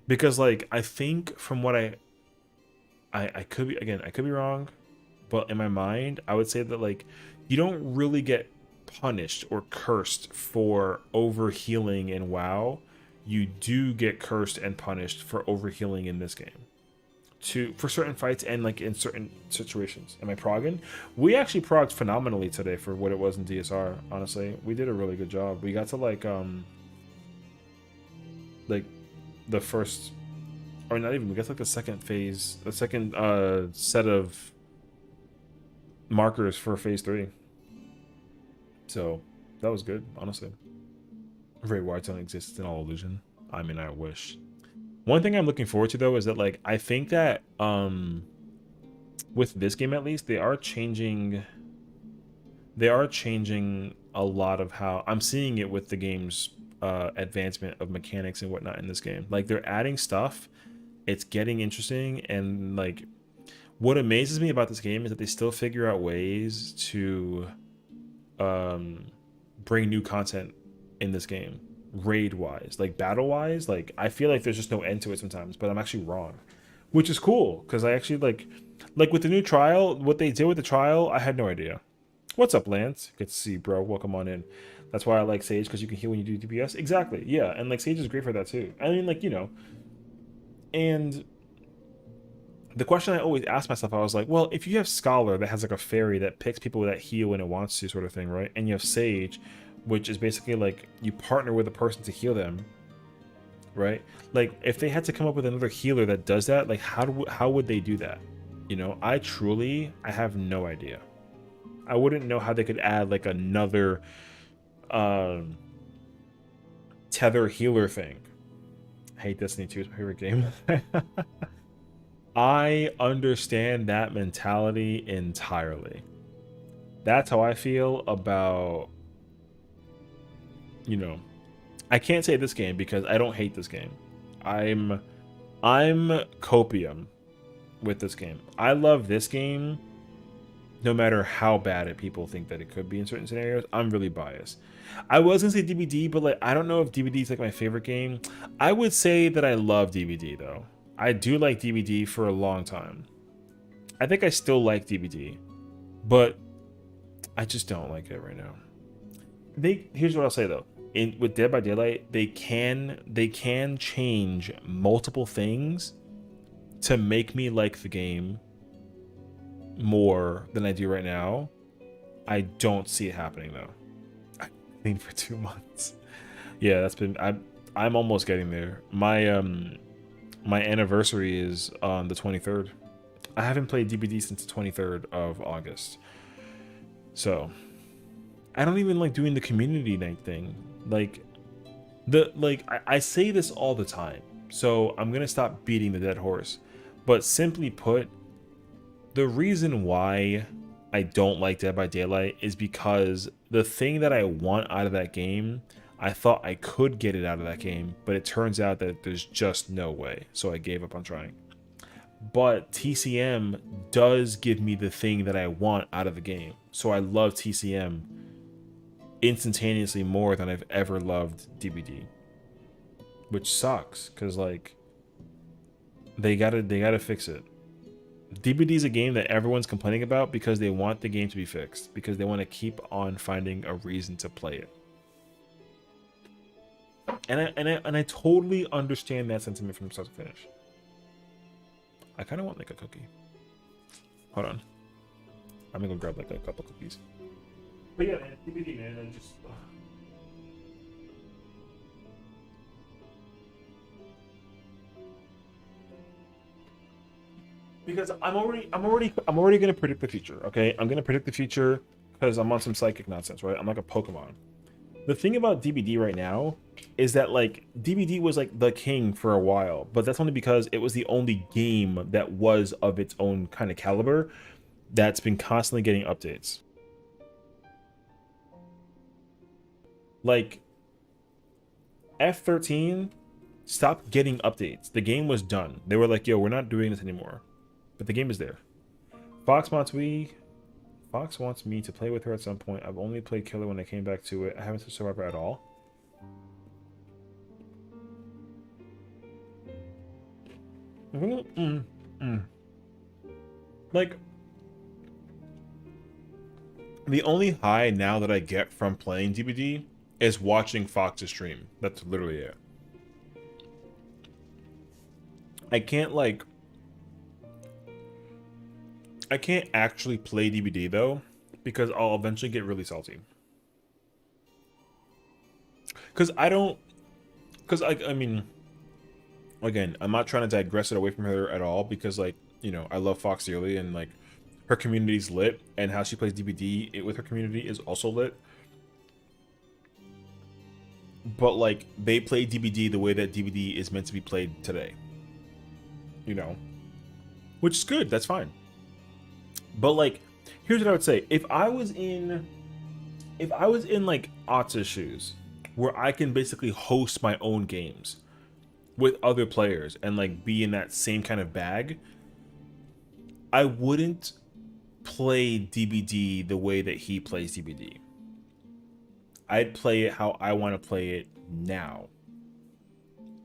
Because like I think from what I could be, again, I could be wrong, but in my mind, I would say that like you don't really get punished or cursed for overhealing in WoW. You do get cursed and punished for overhealing in this game. For certain fights and like in certain situations. Am I progging? We actually progged phenomenally today for what it was in DSR, honestly. We did a really good job. We got to like the first, or not even, we got to like the second phase, the second set of markers for phase 3. So that was good, honestly. Ray Warton exists in all illusion. I mean, I wish. One thing I'm looking forward to though is that like I think that with this game at least they are changing a lot of how I'm seeing it with the game's advancement of mechanics and whatnot in this game. Like they're adding stuff, it's getting interesting, and like what amazes me about this game is that they still figure out ways to bring new content in this game. Raid wise, like battle wise, like I feel like there's just no end to it sometimes, but I'm actually wrong, which is cool because I actually like with the new trial, what they did with the trial, I had no idea. What's up, Lance? Good to see you, bro. Welcome on in. That's why I like Sage, because you can heal when you do DPS. Exactly, yeah, and like Sage is great for that too. I mean, like, you know, and the question I always ask myself, I was like, well, if you have Scholar that has like a fairy that picks people that heal when it wants to, sort of thing, right? And you have Sage, which is basically like you partner with a person to heal them, right? Like if they had to come up with another healer that does that, like how would they do that? You know, I have no idea. I wouldn't know how they could add like another tether healer thing. I hate Destiny 2, it's my favorite game. I understand that mentality entirely. That's how I feel about, you know, I can't say this game because I don't hate this game. I'm copium with this game. I love this game no matter how bad people think that it could be in certain scenarios. I'm really biased. I was gonna say DBD, but like I don't know if DBD is like my favorite game. I would say that I love DBD though. I do like DBD for a long time. I think I still like DBD, but I just don't like it right now. Here's what I'll say though. With Dead by Daylight, they can change multiple things to make me like the game more than I do right now. I don't see it happening though. I've been for 2 months. Yeah, that's been. I'm almost getting there. My anniversary is on the 23rd. I haven't played DBD since the 23rd of August. So I don't even like doing the community night thing. I say this all the time, so I'm gonna stop beating the dead horse. But simply put, the reason why I don't like Dead by Daylight is because the thing that I want out of that game, I thought I could get it out of that game, but it turns out that there's just no way. So I gave up on trying. But TCM does give me the thing that I want out of the game. So I love TCM instantaneously more than I've ever loved DBD. Which sucks, because like they gotta fix it. DBD is a game that everyone's complaining about because they want the game to be fixed, because they want to keep on finding a reason to play it. And I totally understand that sentiment from start to finish. I kind of want like a cookie. Hold on, I'm gonna go grab like a couple cookies. But yeah, man, DBD, man, I just. Because I'm already gonna predict the future. Okay, I'm gonna predict the future because I'm on some psychic nonsense, right? I'm like a Pokemon. The thing about DBD right now is that like DBD was like the king for a while, but that's only because it was the only game that was of its own kind of caliber that's been constantly getting updates. Like F13 stopped getting updates. The game was done. They were like, yo, we're not doing this anymore. But the game is there. Fox wants me to play with her at some point. I've only played Killer when I came back to it. I haven't touched Survivor at all. Like, the only high now that I get from playing DBD is watching Fox's stream. That's literally it. I can't actually play DBD though, because I'll eventually get really salty. I mean, again, I'm not trying to digress it away from her at all, because like, you know, I love Fox dearly, and like her community's lit, and how she plays DBD with her community is also lit. But like, they play DBD the way that DBD is meant to be played today. You know? Which is good, that's fine. But like, here's what I would say. If I was in like Otza's shoes, where I can basically host my own games with other players and like be in that same kind of bag, I wouldn't play DBD the way that he plays DBD. I'd play it how I want to play it now.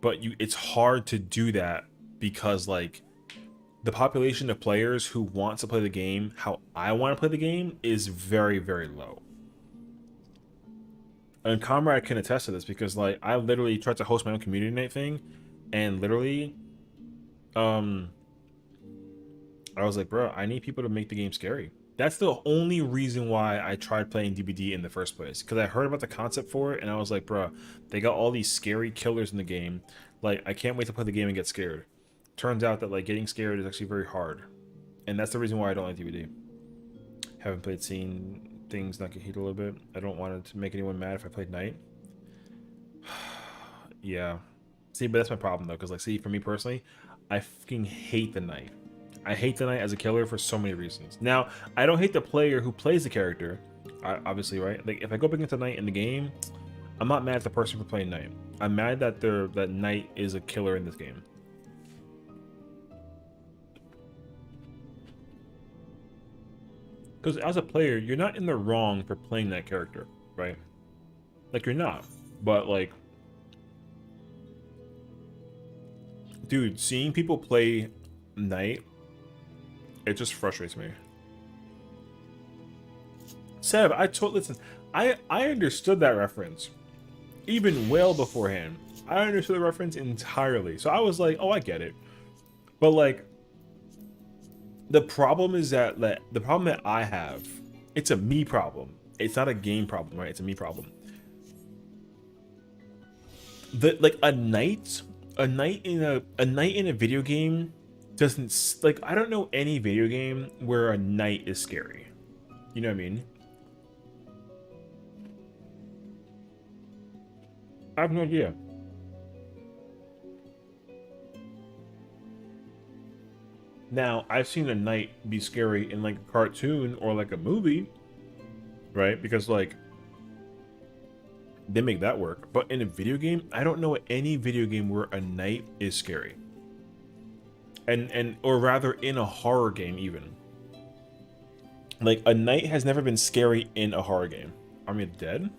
But it's hard to do that because like the population of players who want to play the game how I want to play the game is very, very low. And Comrade can attest to this, because like I literally tried to host my own community night thing, and literally I was like, bro, I need people to make the game scary. That's the only reason why I tried playing DBD in the first place, because I heard about the concept for it and I was like, bro, they got all these scary killers in the game, like I can't wait to play the game and get scared. Turns out that like getting scared is actually very hard, and that's the reason why I don't like DBD. Haven't played Seeing Things Not Get Heat a little bit. I don't want it to make anyone mad if I played Night. Yeah, see, but that's my problem though, because like, see, for me personally, I fucking hate the Night. I hate the Night as a killer for so many reasons. Now, I don't hate the player who plays the character, obviously, right? Like if I go up against a Night in the game, I'm not mad at the person for playing Night. I'm mad that that Night is a killer in this game. Because as a player, you're not in the wrong for playing that character, right? Like, you're not. But, like, dude, seeing people play Night, it just frustrates me. Seb, listen, I understood that reference even well beforehand. I understood the reference entirely. So I was like, oh, I get it. But, like, The problem is that the problem that I have, it's a me problem. It's not a game problem, right? It's a me problem. Like a night in a video game doesn't, like, I don't know any video game where a night is scary. You know what I mean? I have no idea. Now, I've seen a night be scary in like a cartoon or like a movie, right? Because like they make that work. But in a video game, I don't know any video game where a night is scary. And or rather in a horror game even. Like a night has never been scary in a horror game. Army of the Dead?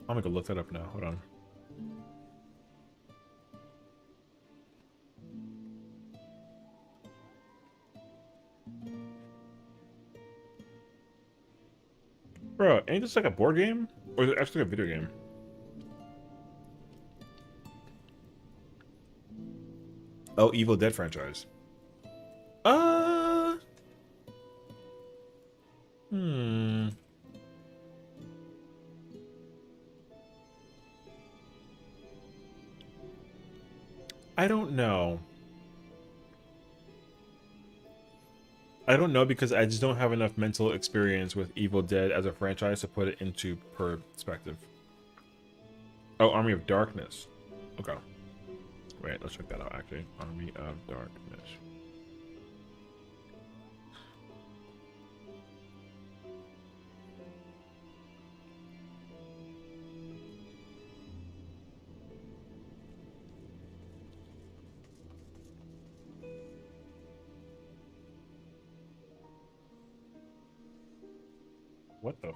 I'm gonna go look that up now. Hold on. Bro, ain't this like a board game? Or is it actually a video game? Oh, Evil Dead franchise. I don't know. I don't know because I just don't have enough mental experience with Evil Dead as a franchise to put it into perspective. Oh, Army of Darkness. Okay. Wait, let's check that out actually. Army of Darkness. What the?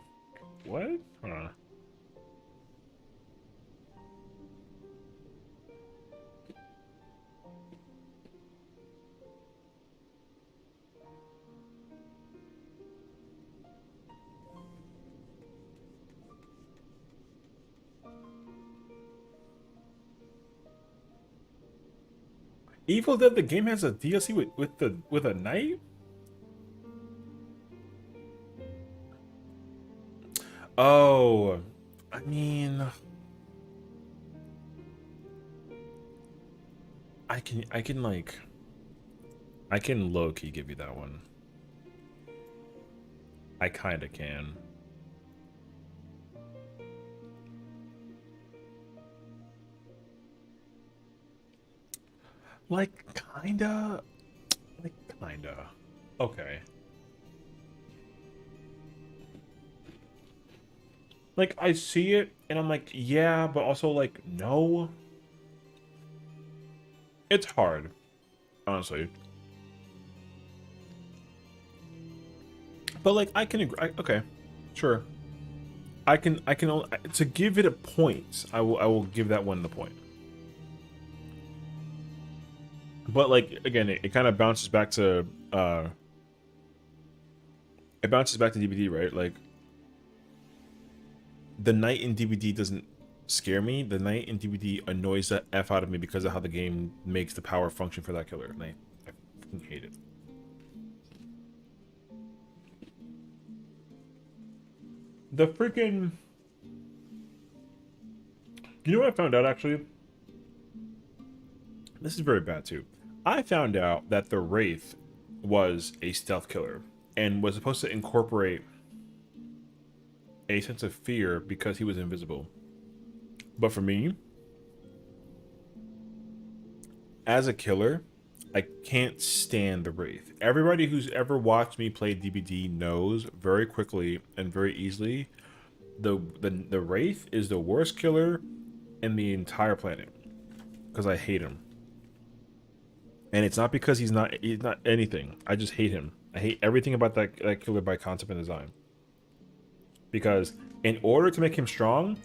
What? Hold on. Evil Dead the game has a DLC with a knight? Oh, I mean, I can low-key give you that one. I kinda can. Like kinda. Okay. Like, I see it, and I'm like, yeah, but also, like, no. It's hard, honestly. But, like, I can agree. Okay, sure. I can only, to give it a point, I will give that one the point. But, like, again, it kind of bounces back to, it bounces back to DBD, right? Like, the night in DBD doesn't scare me. The night in DBD annoys the F out of me because of how the game makes the power function for that killer. And I fucking hate it. The freaking... You know what I found out, actually? This is very bad, too. I found out that the Wraith was a stealth killer and was supposed to incorporate a sense of fear because he was invisible. But for me, as a killer, I can't stand the Wraith. Everybody who's ever watched me play DBD knows very quickly and very easily the Wraith is the worst killer in the entire planet because I hate him. And it's not because he's not anything. I just hate him. I hate everything about that killer by concept and design. Because in order to make him strong,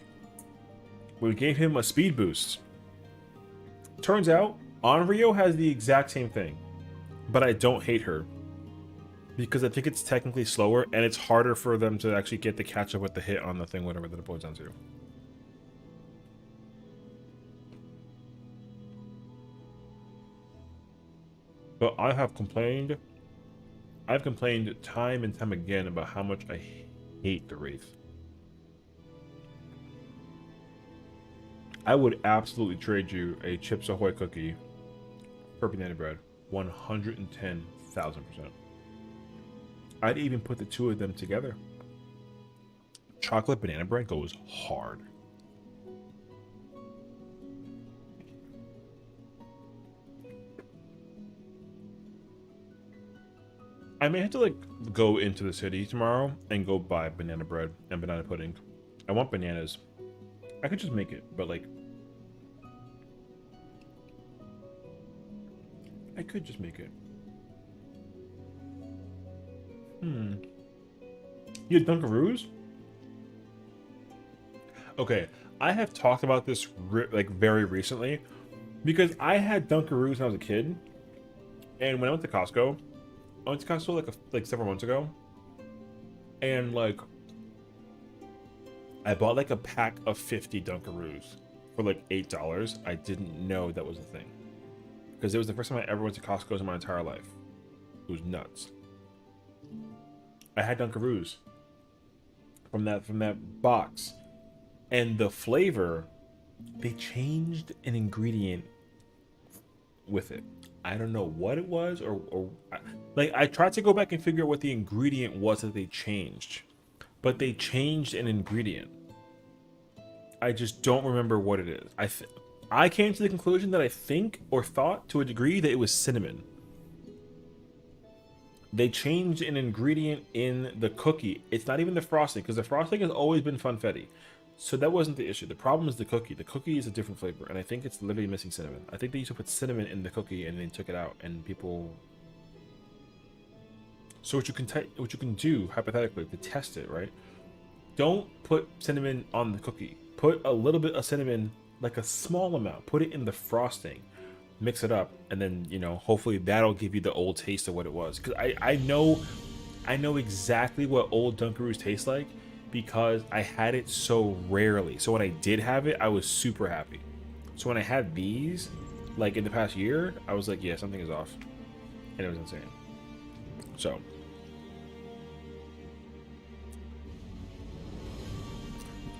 we gave him a speed boost. Turns out, Onryo has the exact same thing. But I don't hate her. Because I think it's technically slower, and it's harder for them to actually get the catch up with the hit on the thing, whatever that it boils down to. But I've complained time and time again about how much I hate the Wraith. I would absolutely trade you a Chips Ahoy cookie for banana bread. 110,000%. I'd even put the two of them together. Chocolate banana bread goes hard. I may have to like go into the city tomorrow and go buy banana bread and banana pudding. I want bananas. I could just make it, but like I could just make it. You had Dunkaroos? Okay, I have talked about this like very recently because I had Dunkaroos when I was a kid, and when I went to Costco, like several months ago, and like I bought like a pack of 50 Dunkaroos for like $8. I didn't know that was a thing because it was the first time I ever went to Costco's in my entire life. It was nuts. I had Dunkaroos from that box, and the flavor, they changed an ingredient with it. I don't know what it was, or like I tried to go back and figure out what the ingredient was that they changed, but they changed an ingredient. I just don't remember what it is. I came to the conclusion that I think or thought to a degree that it was cinnamon. They changed an ingredient in the cookie. It's not even the frosting, because the frosting has always been funfetti. So that wasn't the issue. The problem is the cookie. The cookie is a different flavor, and I think it's literally missing cinnamon. I think they used to put cinnamon in the cookie, and they took it out, and people... So what you can do, hypothetically, to test it, right? Don't put cinnamon on the cookie. Put a little bit of cinnamon, like a small amount. Put it in the frosting. Mix it up, and then, you know, hopefully that'll give you the old taste of what it was. Because I know exactly what old Dunkaroos taste like, because I had it so rarely. So when I did have it, I was super happy. So when I had these, like in the past year, I was like, yeah, something is off. And it was insane. So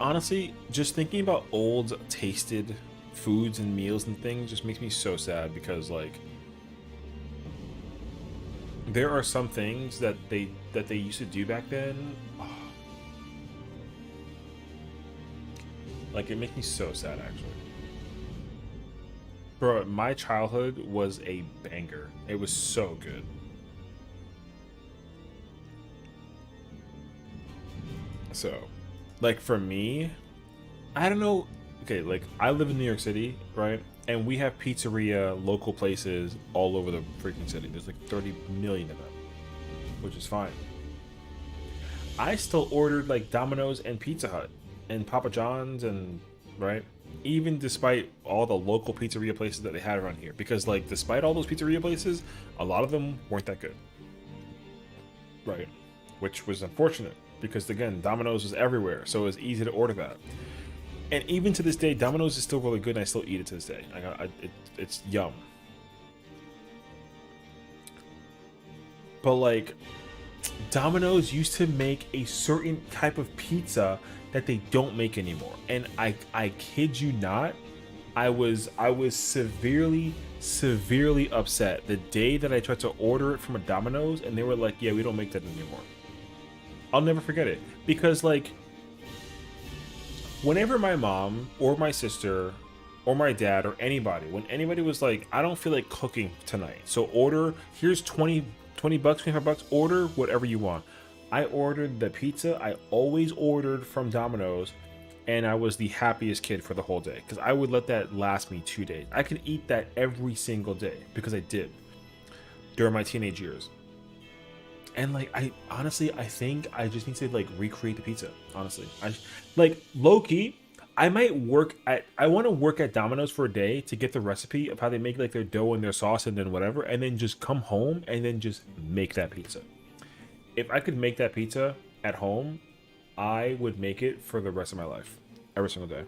honestly, just thinking about old tasted foods and meals and things just makes me so sad, because like there are some things that they used to do back then. Like, it makes me so sad, actually. Bro, my childhood was a banger. It was so good. So, like, for me, I don't know. Okay, like, I live in New York City, right? And we have pizzeria, local places all over the freaking city. There's like 30 million of them, which is fine. I still ordered, like, Domino's and Pizza Hut and Papa John's, and right, even despite all the local pizzeria places that they had around here, because like despite all those pizzeria places, a lot of them weren't that good, right? Which was unfortunate, because again, Domino's was everywhere, so it was easy to order that. And even to this day, Domino's is still really good, and I still eat it to this day. It's yum. But like, Domino's used to make a certain type of pizza that they don't make anymore, and I kid you not, I was severely upset the day that I tried to order it from a Domino's, and they were like, yeah, we don't make that anymore. I'll never forget it, because like, whenever my mom or my sister or my dad or anybody, when anybody was like, I don't feel like cooking tonight, so order, here's 20 bucks, 25 bucks, order whatever you want. I ordered the pizza. I always ordered from Domino's, and I was the happiest kid for the whole day, because I would let that last me 2 days. I could eat that every single day, because I did during my teenage years. And like, I think I just need to like recreate the pizza. Honestly, like low-key, I want to work at Domino's for a day to get the recipe of how they make like their dough and their sauce and then whatever, and then just come home and then just make that pizza. If I could make that pizza at home, I would make it for the rest of my life, every single day.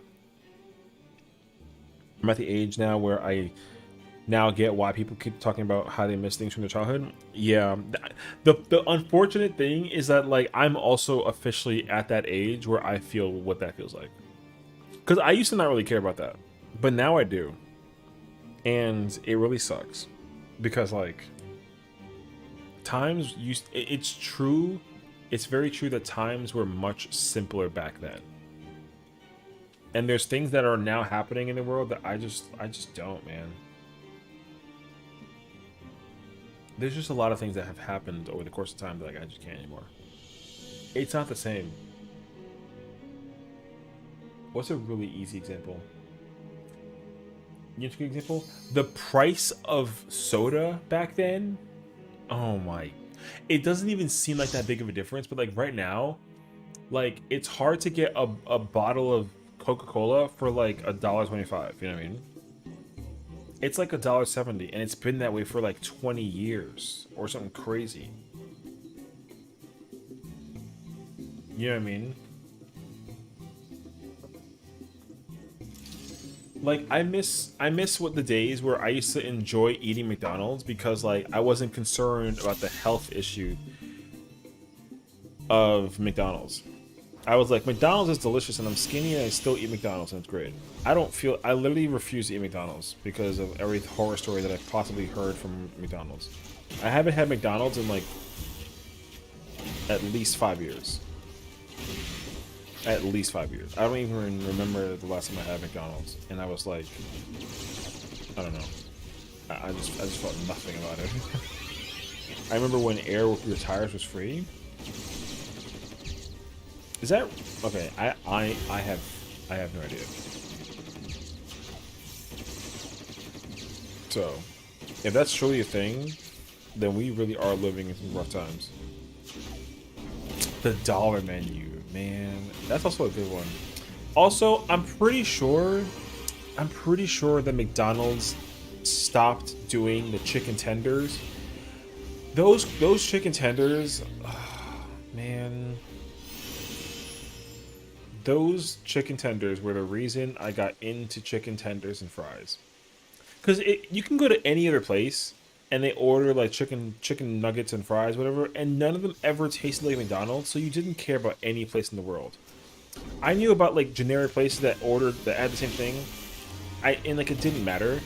I'm at the age now where now get why people keep talking about how they miss things from their childhood. Yeah, the unfortunate thing is that like I'm also officially at that age where I feel what that feels like. Because I used to not really care about that, but now I do, and it really sucks. Because like times used, it's true, it's very true that times were much simpler back then. And there's things that are now happening in the world that I just don't, man. There's just a lot of things that have happened over the course of time that like I just can't anymore. It's not the same. What's a really easy example? You know, a good example? The price of soda back then. Oh my! It doesn't even seem like that big of a difference, but like right now, like it's hard to get a bottle of Coca-Cola for like $1.25. You know what I mean? It's like $1.70, and it's been that way for like 20 years or something crazy. You know what I mean? Like I miss what the days where I used to enjoy eating McDonald's because like I wasn't concerned about the health issue of McDonald's. I was like, McDonald's is delicious and I'm skinny and I still eat McDonald's and it's great. I literally refuse to eat McDonald's because of every horror story that I've possibly heard from McDonald's. I haven't had McDonald's in like at least 5 years. At least 5 years. I don't even remember the last time I had McDonald's. And I was like, I don't know. I just felt nothing about it. I remember when air with your tires was free. Is that okay? I have no idea. So, if that's truly a thing, then we really are living in some rough times. The dollar menu, man, that's also a good one. Also, I'm pretty sure that McDonald's stopped doing the chicken tenders. Those chicken tenders, man. Those chicken tenders were the reason I got into chicken tenders and fries. Because you can go to any other place and they order like chicken nuggets and fries, whatever, and none of them ever tasted like McDonald's, so you didn't care about any place in the world. I knew about like generic places that had the same thing. And like it didn't matter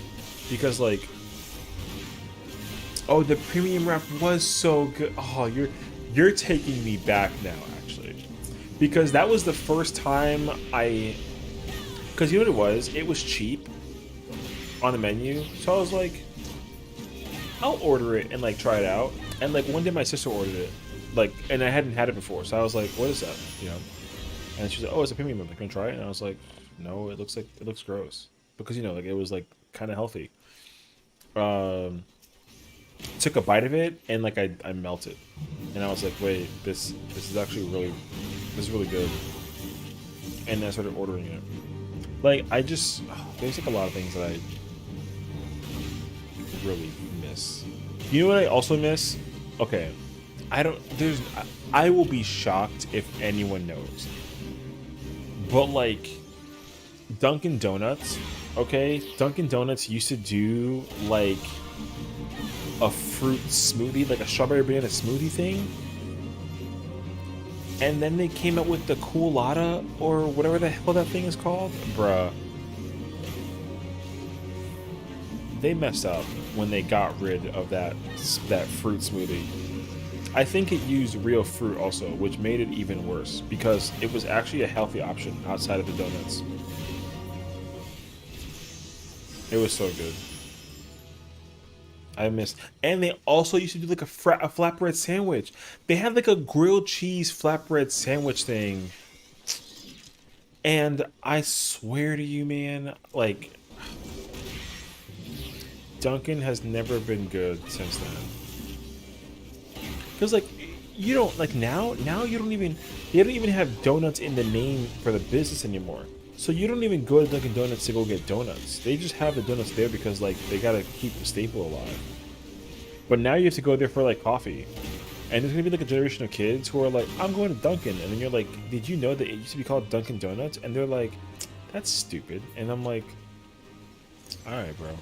because like, oh, the premium wrap was so good. Oh, you're taking me back now, actually. Because that was the first time because you know what it was? It was cheap on the menu. So I was like, I'll order it and like try it out. And like one day my sister ordered it. Like, and I hadn't had it before. So I was like, what is that? You know? And she's like, oh, it's a premium. I'm like, can I try it? And I was like, no, it looks gross. Because, you know, like it was like kind of healthy. Took a bite of it and like I melted. And I was like, wait, this is actually really good. And I started ordering it. Like there's like a lot of things that I really miss. You know what I also miss? Okay, I will be shocked if anyone knows. But like Dunkin' Donuts, okay? Dunkin' Donuts used to do like a fruit smoothie, like a strawberry banana smoothie thing. And then they came out with the Coolata or whatever the hell that thing is called. Bruh. They messed up when they got rid of that fruit smoothie. I think it used real fruit also, which made it even worse because it was actually a healthy option outside of the donuts. It was so good. I missed. And they also used to do like a flatbread sandwich. They had like a grilled cheese flatbread sandwich thing. And I swear to you, man, like Dunkin' has never been good since then. Because like you don't like now they don't even have donuts in the name for the business anymore. So you don't even go to Dunkin' Donuts to go get donuts. They just have the donuts there because like they gotta keep the staple alive. But now you have to go there for like coffee. And there's gonna be like a generation of kids who are like, I'm going to Dunkin'. And then you're like, did you know that it used to be called Dunkin' Donuts? And they're like, that's stupid. And I'm like, alright, bro.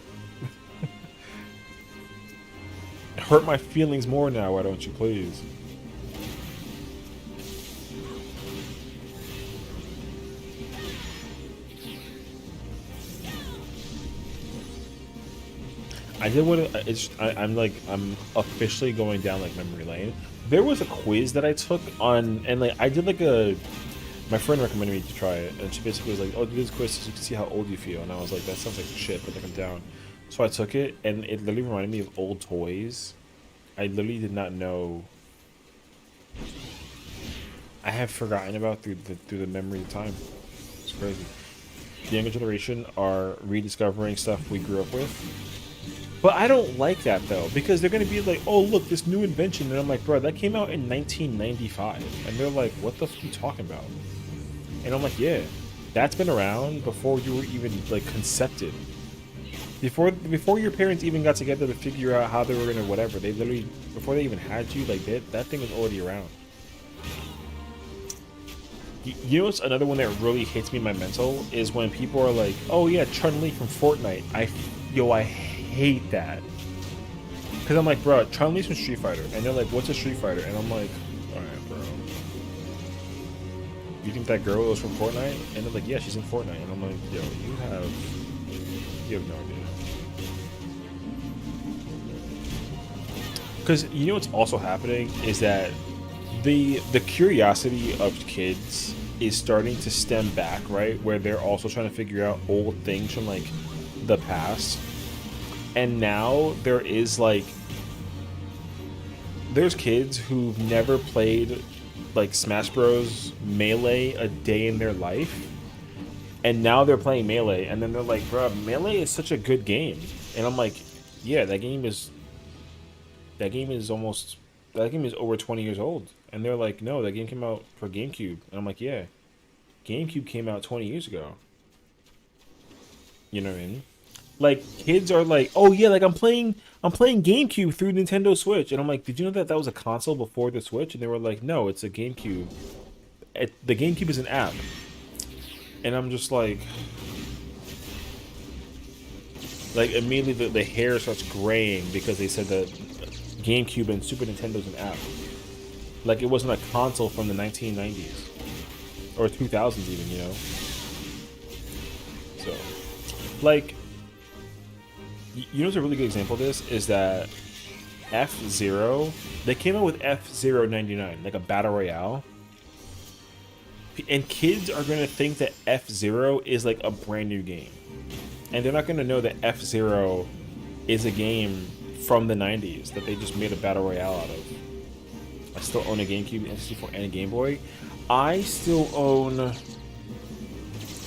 hurt my feelings more now. Why don't you please? I did want to. I'm officially going down like memory lane. There was a quiz that I took on, and like I did like a. My friend recommended me to try it, and she basically was like, "Oh, do this quiz so you can see how old you feel." And I was like, "That sounds like shit," but like I'm down. So I took it, and it literally reminded me of old toys. I literally did not know. I have forgotten about through the memory of time. It's crazy. The younger generation are rediscovering stuff we grew up with. But I don't like that though, because they're gonna be like, "Oh, look, this new invention," and I'm like, "Bro, that came out in 1995," and they're like, "What the fuck are you talking about?" And I'm like, "Yeah, that's been around before you were even like concepted. Before your parents even got together to figure out how they were gonna whatever. They literally before they even had you, like that thing was already around." You know what's another one that really hits me in my mental is when people are like, "Oh yeah, Chun-Li from Fortnite." I hate that, because I'm like, bro, Chun-Li's from Street Fighter, and they're like, "What's a Street Fighter?" And I'm like, all right, bro, you think that girl was from Fortnite? And they're like, "Yeah, she's in Fortnite." And I'm like, yo, you have no idea. Because you know what's also happening is that the curiosity of kids is starting to stem back, right, where they're also trying to figure out old things from like the past. And now there is like, there's kids who've never played like Smash Bros. Melee a day in their life, and now they're playing Melee, and then they're like, "Bro, Melee is such a good game," and I'm like, "Yeah, that game is over 20 years old," and they're like, "No, that game came out for GameCube," and I'm like, "Yeah, GameCube came out 20 years ago." You know what I mean? Like, kids are like, "Oh yeah, like I'm playing GameCube through Nintendo Switch," and I'm like, "Did you know that was a console before the Switch?" And they were like, "No, it's a GameCube. The GameCube is an app," and I'm just like immediately the hair starts graying because they said that GameCube and Super Nintendo's an app. Like it wasn't a console from the 1990s or 2000s even, you know. So, like. You know what's a really good example of this is that F-Zero, they came out with F-Zero 99, like a battle royale. And kids are going to think that F-Zero is like a brand new game. And they're not going to know that F-Zero is a game from the 90s that they just made a battle royale out of. I still own a GameCube, N64, and a Game Boy. I still own a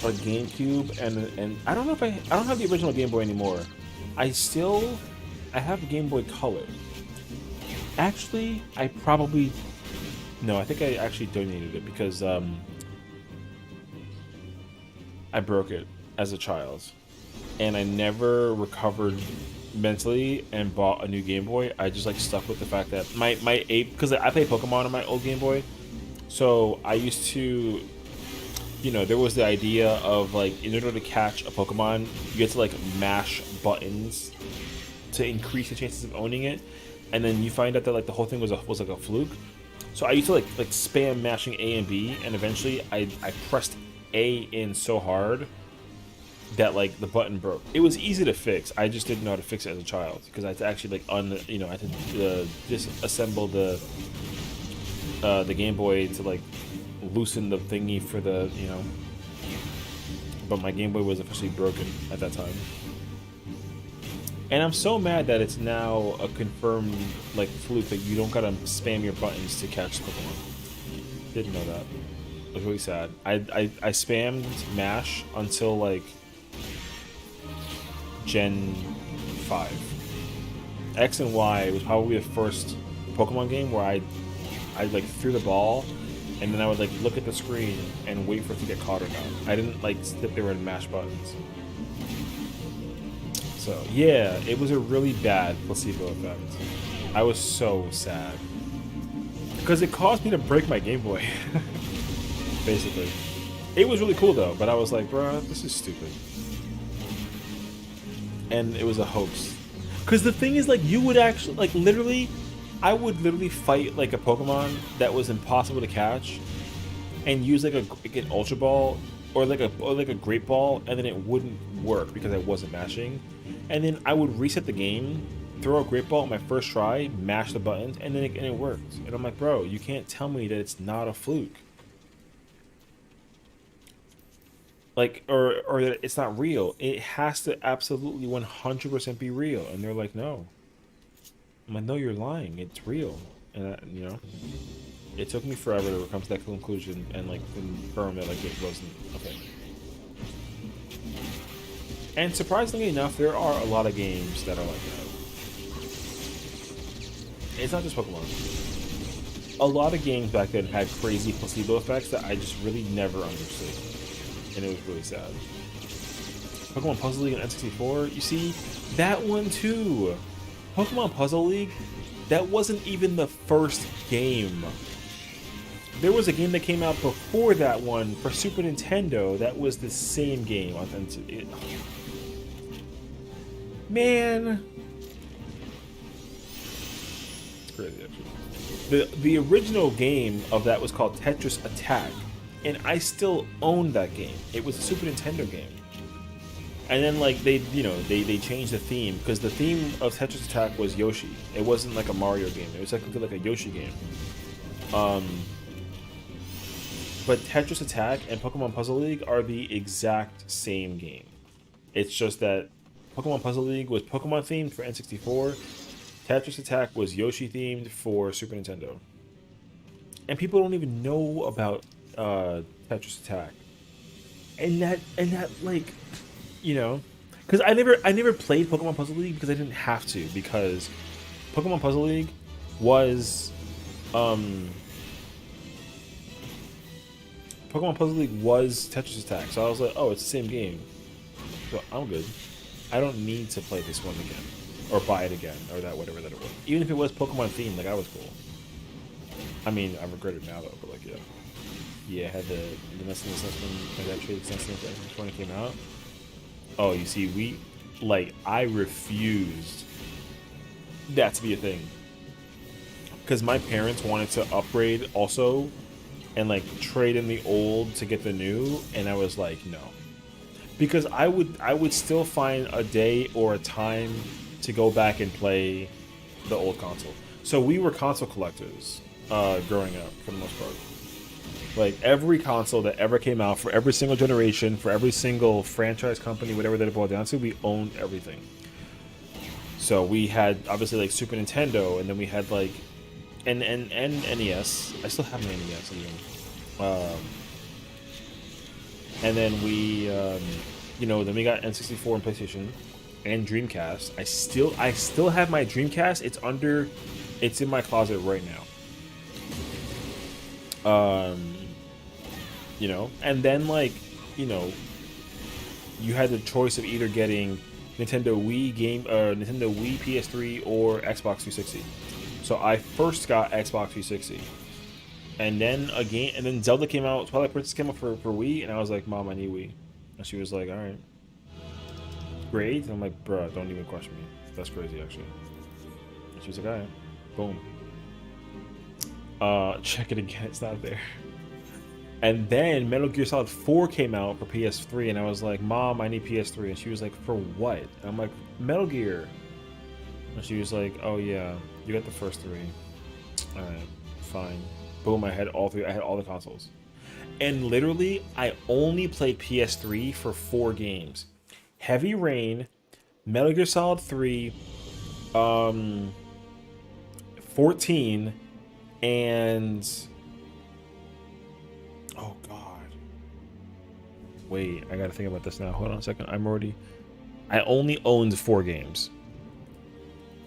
GameCube and I don't know if I don't have the original Game Boy anymore. I have a Game Boy Color. Actually, I think I actually donated it because I broke it as a child, and I never recovered mentally and bought a new Game Boy. I just like stuck with the fact that my because I played Pokemon on my old Game Boy, so I used to, you know, there was the idea of like in order to catch a Pokemon, you had to like mash buttons to increase the chances of owning it, and then you find out that like the whole thing was like a fluke. So I used to like spam mashing A and B, and eventually I pressed A in so hard that like the button broke. It was easy to fix. I just didn't know how to fix it as a child because I had to actually like I had to disassemble the Game Boy to like loosen the thingy for the, you know. But my Game Boy was officially broken at that time. And I'm so mad that it's now a confirmed like fluke that you don't gotta spam your buttons to catch Pokemon. Didn't know that. It was really sad. I spammed MASH until like Gen 5. X and Y was probably the first Pokemon game where I like threw the ball, and then I would like look at the screen and wait for it to get caught or not. I didn't like sit there and mash buttons. So yeah, it was a really bad placebo effect. I was so sad because it caused me to break my Game Boy. Basically, it was really cool though. But I was like, bro, this is stupid. And it was a hoax. Because the thing is, like, you would actually, like, literally, I would literally fight like a Pokemon that was impossible to catch, and use like an Ultra Ball or like a Great Ball, and then it wouldn't work because I wasn't mashing, and then I would reset the game, throw a Great Ball on my first try, mash the buttons, and then it worked. And I'm like, bro, you can't tell me that it's not a fluke. Like, or that it's not real. It has to absolutely 100% be real. And they're like, no. I'm like, no, you're lying. It's real. And you know, it took me forever to come to that conclusion and like confirm that like it wasn't okay. And surprisingly enough, there are a lot of games that are like that. It's not just Pokemon. A lot of games back then had crazy placebo effects that I just really never understood. And it was really sad. Pokemon Puzzle League on N64, you see, that one too. Pokemon Puzzle League, that wasn't even the first game. There was a game that came out before that one for Super Nintendo that was the same game. Man. It's crazy, actually. The original game of that was called Tetris Attack. And I still owned that game. It was a Super Nintendo game. And then like they changed the theme because the theme of Tetris Attack was Yoshi. It wasn't like a Mario game. It was like a Yoshi game. But Tetris Attack and Pokemon Puzzle League are the exact same game. It's just that Pokemon Puzzle League was Pokemon themed for N64. Tetris Attack was Yoshi themed for Super Nintendo. And people don't even know about Tetris Attack. And that like, you know, because I never played Pokemon Puzzle League because I didn't have to, because Pokemon Puzzle League was Pokemon Puzzle League was Tetris Attack, so I was like, oh, it's the same game, so I'm good. I don't need to play this one again or buy it again or that whatever that it was. Even if it was Pokemon themed, like I was cool. I mean, I regret it now though, but like yeah, I had the Nessun assessment, like that trade assessment when it came out. Oh, you see, I refused that to be a thing. Because my parents wanted to upgrade also and like trade in the old to get the new, and I was like, no. Because I would still find a day or a time to go back and play the old console. So we were console collectors growing up for the most part. Like every console that ever came out for every single generation, for every single franchise company, whatever that it boiled down to, we owned everything. So we had obviously like Super Nintendo, and then we had like and NES. I still have my NES even. And then we then we got N64 and PlayStation and Dreamcast. I still have my Dreamcast. It's in my closet right now. And then like, you had the choice of either getting Nintendo Wii PS3 or Xbox 360. So I first got Xbox 360, and then Zelda came out, Twilight Princess came out for Wii, and I was like, Mom, I need Wii, and she was like, all right, great. And I'm like, bruh, don't even question me. That's crazy, actually. And she was like, all right, boom. Check it again, it's not there. And then Metal Gear Solid 4 came out for PS3, and I was like, Mom, I need PS3. And she was like, for what? And I'm like, Metal Gear. And she was like, oh yeah, you got the first 3. Alright, fine. Boom, I had all 3. I had all the consoles. And literally, I only played PS3 for 4 games. Heavy Rain, Metal Gear Solid 3, 14, and... oh god. Wait, I gotta think about this now. Hold on a second. I only owned 4 games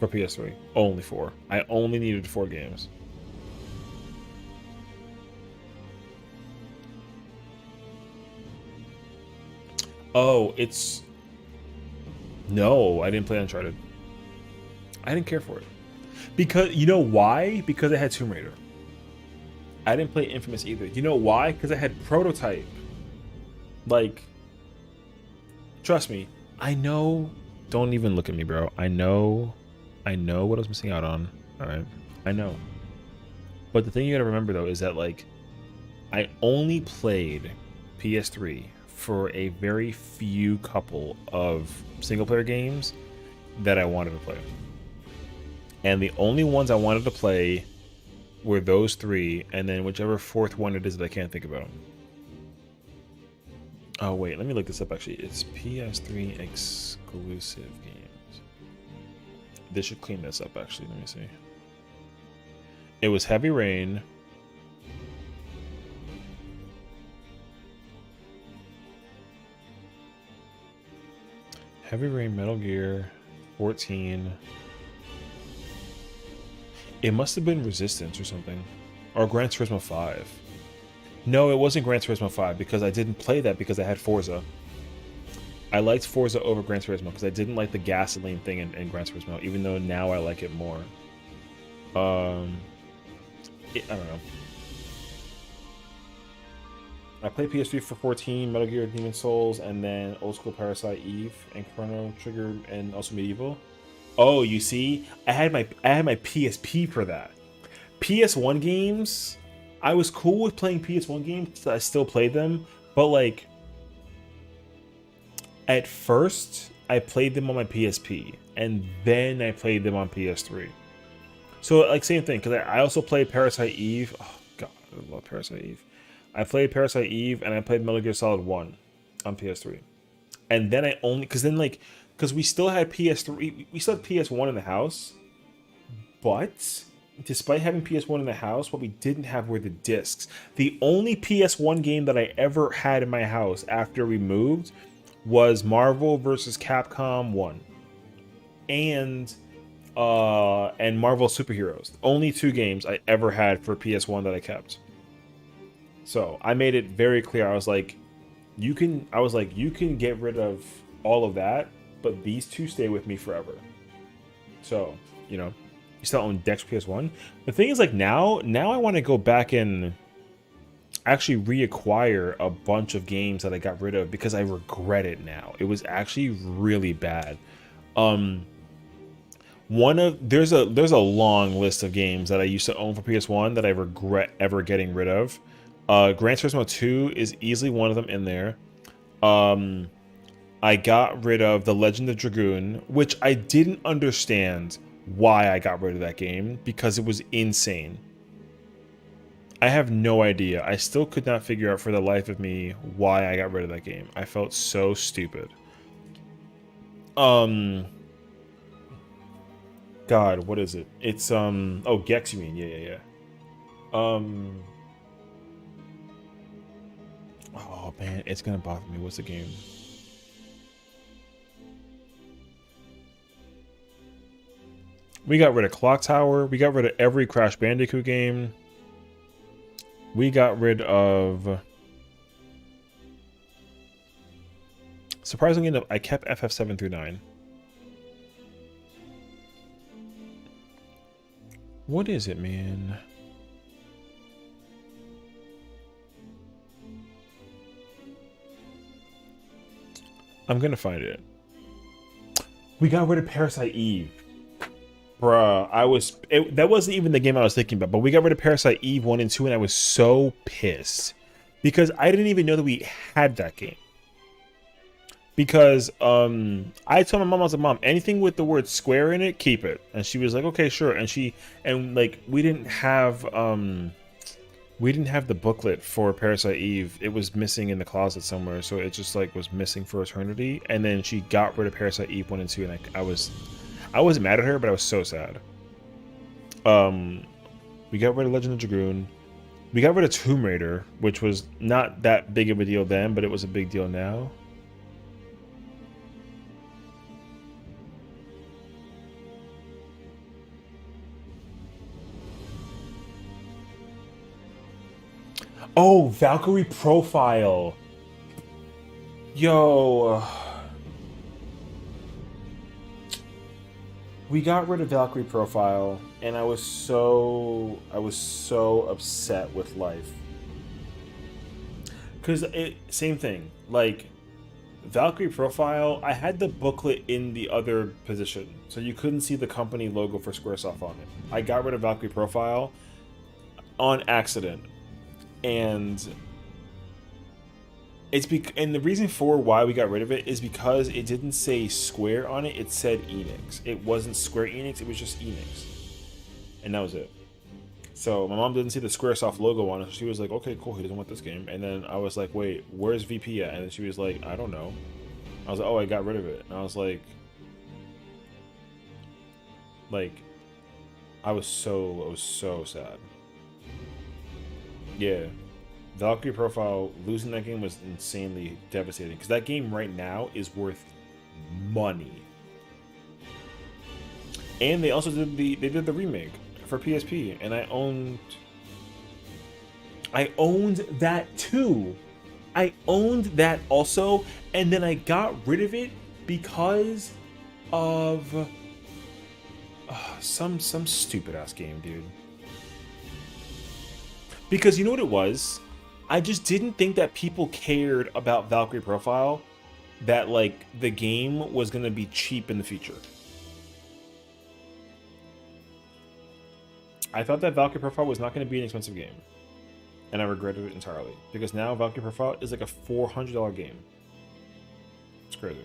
for PS3. Only 4. I only needed 4 games. Oh, it's... no, I didn't play Uncharted. I didn't care for it. Because, you know why? Because I had Tomb Raider. I didn't play Infamous either. You know why? Because I had Prototype. Like, trust me, I know Don't even look at me, bro. I know what I was missing out on. All right, I know. But the thing you gotta remember though is that like, I only played PS3 for a very few couple of single player games that I wanted to play. And the only ones I wanted to play were those three, and then whichever fourth one it is that I can't think about. Oh wait, let me look this up actually. It's PS3 exclusive games. This should clean this up actually, let me see. It was Heavy Rain. Heavy Rain, Metal Gear, 14. It must have been Resistance or something. Or Gran Turismo 5. No, it wasn't Gran Turismo 5 because I didn't play that because I had Forza. I liked Forza over Gran Turismo because I didn't like the gasoline thing in Gran Turismo, even though now I like it more. I don't know. I played PS3 for 14, Metal Gear, Demon Souls, and then Old School Parasite Eve, and Chrono Trigger, and also Medieval. Oh, you see, I had my PSP for that. PS1 games, I was cool with playing PS1 games. I still played them, but like, at first, I played them on my PSP, and then I played them on PS3. So like same thing, because I also played Parasite Eve. Oh god, I love Parasite Eve. I played Parasite Eve and I played Metal Gear Solid 1 on PS3. And then I only, because we still had PS3, we still had PS1 in the house, but despite having PS1 in the house, what we didn't have were the discs. The only PS1 game that I ever had in my house after we moved was Marvel vs. Capcom 1 and Marvel Superheroes. Only two games I ever had for PS1 that I kept. So I made it very clear. I was like, you can get rid of all of that, but these two stay with me forever. So, you know, you still own Dex PS1. The thing is, like, now I want to go back and actually reacquire a bunch of games that I got rid of because I regret it now. It was actually really bad. There's a long list of games that I used to own for PS1 that I regret ever getting rid of. Gran Turismo 2 is easily one of them in there. I got rid of The Legend of Dragoon, which I didn't understand why I got rid of that game because it was insane. I have no idea. I still could not figure out for the life of me why I got rid of that game. I felt so stupid. God, what is it? It's oh, Gex, you mean? Yeah. Oh man, it's gonna bother me. What's the game? We got rid of Clock Tower. We got rid of every Crash Bandicoot game. We got rid of... Surprisingly enough, I kept FF7 through 9. What is it, man? I'm gonna find it. We got rid of Parasite Eve. Bruh, that wasn't even the game I was thinking about, but we got rid of Parasite Eve 1 and 2, and I was so pissed. Because I didn't even know that we had that game. Because I told my mom, I was like, Mom, anything with the word Square in it, keep it. And she was like, okay, sure. And like we didn't have the booklet for Parasite Eve. It was missing in the closet somewhere, so it just like was missing for eternity. And then she got rid of Parasite Eve 1 and 2, and I wasn't mad at her, but I was so sad. We got rid of Legend of Dragoon. We got rid of Tomb Raider, which was not that big of a deal then, but it was a big deal now. Oh, Valkyrie Profile. Yo. We got rid of Valkyrie Profile, and I was so upset with life. Cause same thing. Like, Valkyrie profile, I had the booklet in the other position, so you couldn't see the company logo for Squaresoft on it. I got rid of Valkyrie profile on accident, and and the reason for why we got rid of it is because it didn't say Square on it, it said Enix. It wasn't Square Enix, it was just Enix. And that was it. So my mom didn't see the Squaresoft logo on it, so she was like, okay, cool, he doesn't want this game. And then I was like, wait, where's VP at? And then she was like, I don't know. I was like, oh, I got rid of it. And I was like, I was so sad. Yeah. Valkyrie profile, losing that game was insanely devastating, because that game right now is worth money. And they also did the remake for PSP, and I owned that too. I owned that also, and then I got rid of it because of some stupid ass game, dude. Because you know what it was? I just didn't think that people cared about Valkyrie profile, that like the game was gonna be cheap in the future. I thought that Valkyrie profile was not going to be an expensive game, and I regretted it entirely, because now Valkyrie profile is like a $400 game. It's crazy.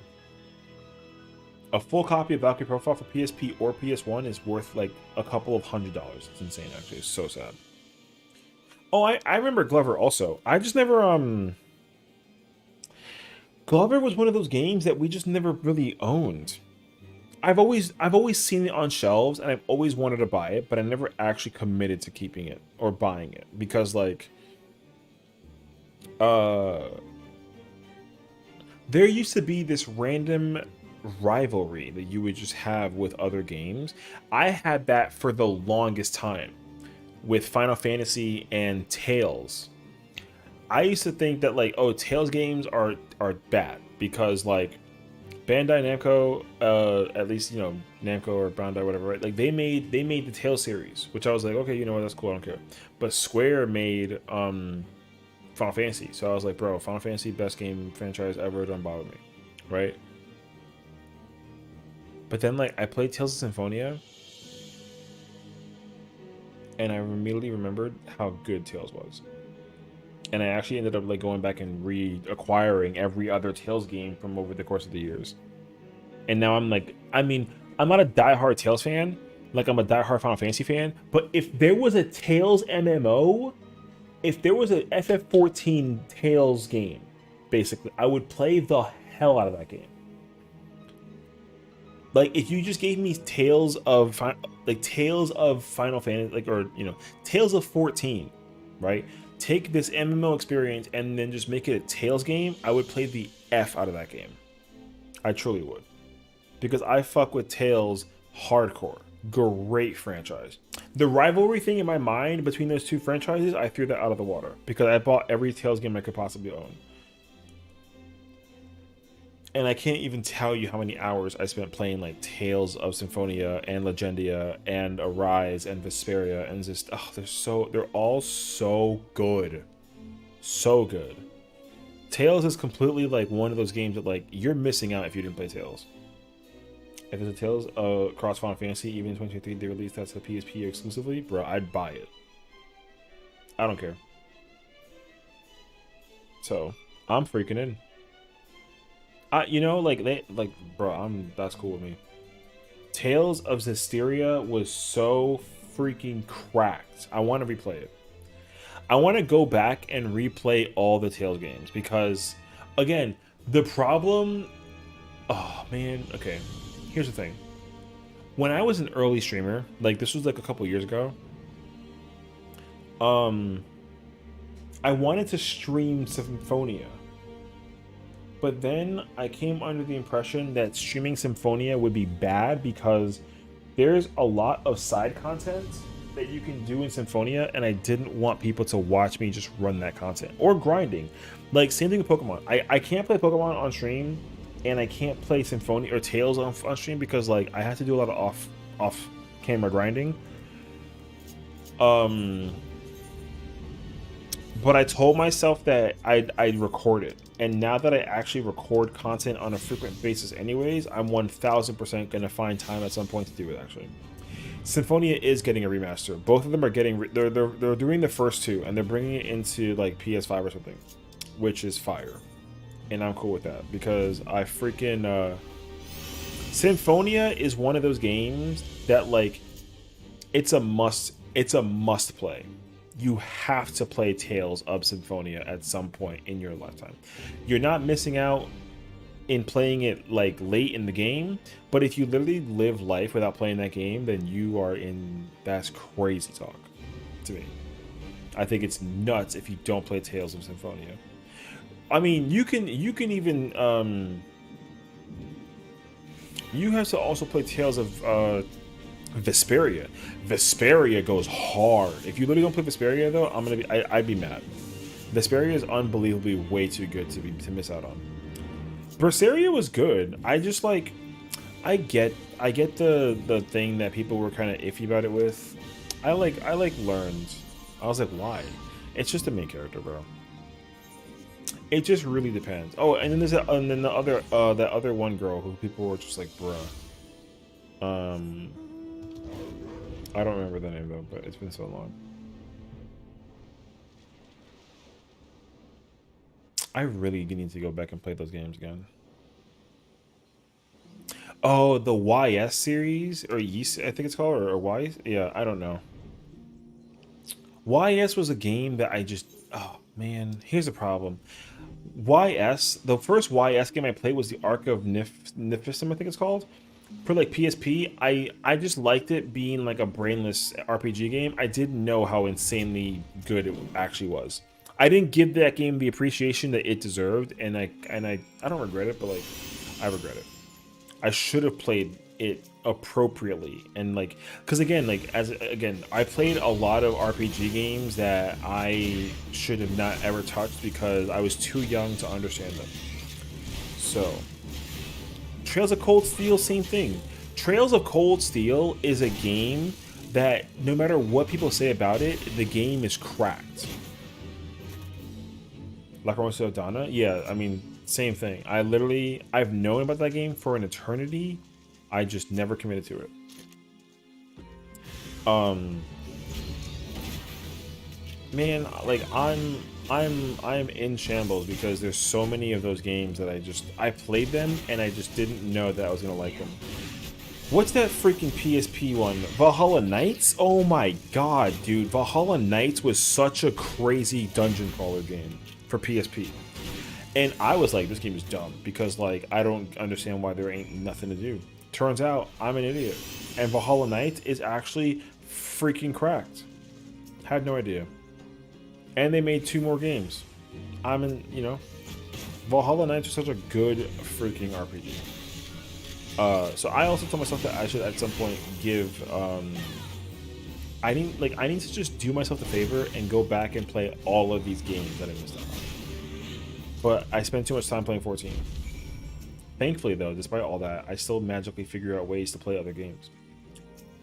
A full copy of Valkyrie profile for PSP or PS1 is worth like a couple of $100. It's insane, actually. It's so sad. Oh, I remember Glover also. I just never Glover was one of those games that we just never really owned. I've always seen it on shelves, and I've always wanted to buy it, but I never actually committed to keeping it or buying it, because like there used to be this random rivalry that you would just have with other games. I had that for the longest time with Final Fantasy and Tales. I used to think that like, oh, Tales games are bad because like Bandai Namco, at least, you know, Namco or Bandai, whatever, right? Like they made the Tales series, which I was like, okay, you know what, that's cool, I don't care. But Square made Final Fantasy, so I was like, bro, Final Fantasy, best game franchise ever, don't bother me, right? But then like I played Tales of Symphonia, and I immediately remembered how good Tales was. And I actually ended up like going back and reacquiring every other Tales game from over the course of the years. And now I'm like, I mean, I'm not a diehard Tales fan, like I'm a diehard Final Fantasy fan, but if there was a Tales MMO, if there was a FF14 Tales game, basically, I would play the hell out of that game. Like if you just gave me Tales of Final Fantasy, like, or you know, Tales of 14, right? Take this MMO experience and then just make it a Tales game, I would play the F out of that game. I truly would. Because I fuck with Tales hardcore. Great franchise. The rivalry thing in my mind between those two franchises, I threw that out of the water. Because I bought every Tales game I could possibly own. And I can't even tell you how many hours I spent playing like Tales of Symphonia and Legendia and Arise and Vesperia and just, oh, they're all so good. So good. Tales is completely like one of those games that like you're missing out if you didn't play Tales. If there's a Tales across Final Fantasy, even in 2023 they released that to PSP exclusively, bro, I'd buy it. I don't care. So, I'm freaking in. You know, like bro, that's cool with me. Tales of Zestiria was so freaking cracked. I want to replay it. I want to go back and replay all the Tales games because, again, the problem. Oh man, okay. Here's the thing. When I was an early streamer, like this was like a couple years ago, I wanted to stream Symphonia. But then I came under the impression that streaming Symphonia would be bad because there's a lot of side content that you can do in Symphonia, and I didn't want people to watch me just run that content. Or grinding. Like, same thing with Pokemon. I can't play Pokemon on stream, and I can't play Symphonia or Tales on stream because, like, I have to do a lot of off-camera grinding. But I told myself that I'd record it. And now that I actually record content on a frequent basis anyways, I'm 1000% going to find time at some point to do it, actually. Symphonia is getting a remaster. Both of them are getting... They're doing the first two, and they're bringing it into, like, PS5 or something, which is fire. And I'm cool with that, because I freaking... Symphonia is one of those games that, like, it's a must play. You have to play Tales of Symphonia at some point in your lifetime. You're not missing out in playing it like late in the game, but if you literally live life without playing that game, then you are in... That's crazy talk to me. I think it's nuts if you don't play Tales of Symphonia. I mean, you can even you have to also play Tales of Vesperia. Vesperia goes hard. If you literally don't play Vesperia though, I'd be mad. Vesperia is unbelievably way too good to miss out on. Berseria was good. I just like, I get the thing that people were kind of iffy about it with. I learned. I was like, why? It's just the main character, bro. It just really depends. Oh, and then there's that other one girl who people were just like, bruh. I don't remember the name though, but it's been so long. I really need to go back and play those games again. Oh, the YS series, or YS, I think it's called, or YS? Yeah, I don't know. YS was a game that I just... Oh, man. Here's the problem. YS, the first YS game I played was the Ark of Niflheim, I think it's called. For like PSP, I just liked it being like a brainless RPG game. I didn't know how insanely good it actually was. I didn't give that game the appreciation that it deserved, and I don't regret it, but like I regret it. I should have played it appropriately, and like, because again, I played a lot of RPG games that I should have not ever touched because I was too young to understand them. So Trails of Cold Steel, same thing. Trails of Cold Steel is a game that no matter what people say about it, the game is cracked. Lacrimosa of Dana? Yeah, I mean, same thing. I've known about that game for an eternity. I just never committed to it. Man, like I'm in shambles because there's so many of those games that I played them and I just didn't know that I was gonna like them. What's that freaking PSP one? Valhalla Knights? Oh my god, dude. Valhalla Knights was such a crazy dungeon crawler game for PSP. And I was like, this game is dumb because like I don't understand why there ain't nothing to do. Turns out I'm an idiot. And Valhalla Knights is actually freaking cracked. Had no idea. And they made 2 more games. Valhalla Knights is such a good freaking RPG. So I also told myself that I should at some point give I need to just do myself a favor and go back and play all of these games that I missed out on. But I spent too much time playing 14. Thankfully though, despite all that, I still magically figure out ways to play other games.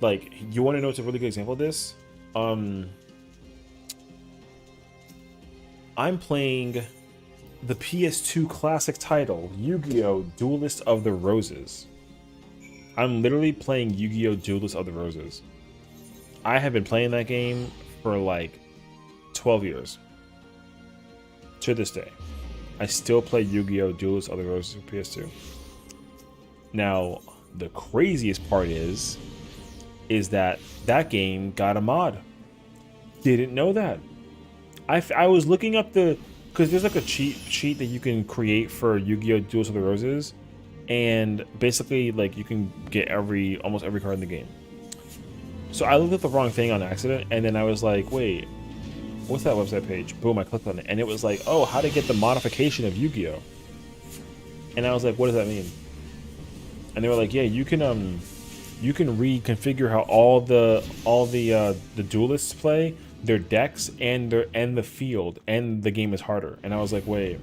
Like, you want to know what's a really good example of this? I'm playing the PS2 classic title, Yu-Gi-Oh! Duelist of the Roses. I'm literally playing Yu-Gi-Oh! Duelist of the Roses. I have been playing that game for like 12 years. To this day. I still play Yu-Gi-Oh! Duelist of the Roses for PS2. Now, the craziest part is that game got a mod. Didn't know that. I was looking up because there's like a cheat sheet that you can create for Yu-Gi-Oh! Duelist of the Roses, and basically like you can get almost every card in the game. So I looked at the wrong thing on accident, and then I was like, wait, what's that website page? Boom, I clicked on it, and it was like, oh, how to get the modification of Yu-Gi-Oh! And I was like, what does that mean? And they were like, yeah, you can reconfigure how all the duelists play, their decks and the field, and the game is harder. And I was like, wait,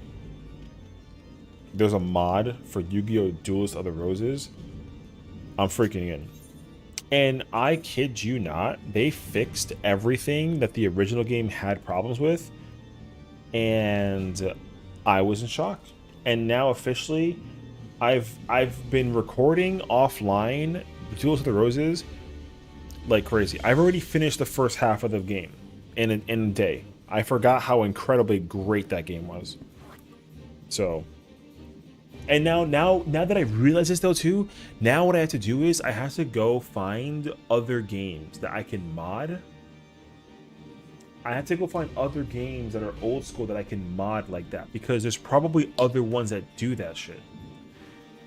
there's a mod for Yu-Gi-Oh! Duelist of the Roses? I'm freaking in. And I kid you not, they fixed everything that the original game had problems with. And I was in shock. And now officially, I've been recording offline Duels of the Roses like crazy. I've already finished the first half of the game in a day. I forgot how incredibly great that game was. So, and now that I realize this though too, now what I have to do is I have to go find other games that I can mod. I have to go find other games that are old school that I can mod like that, because there's probably other ones that do that shit.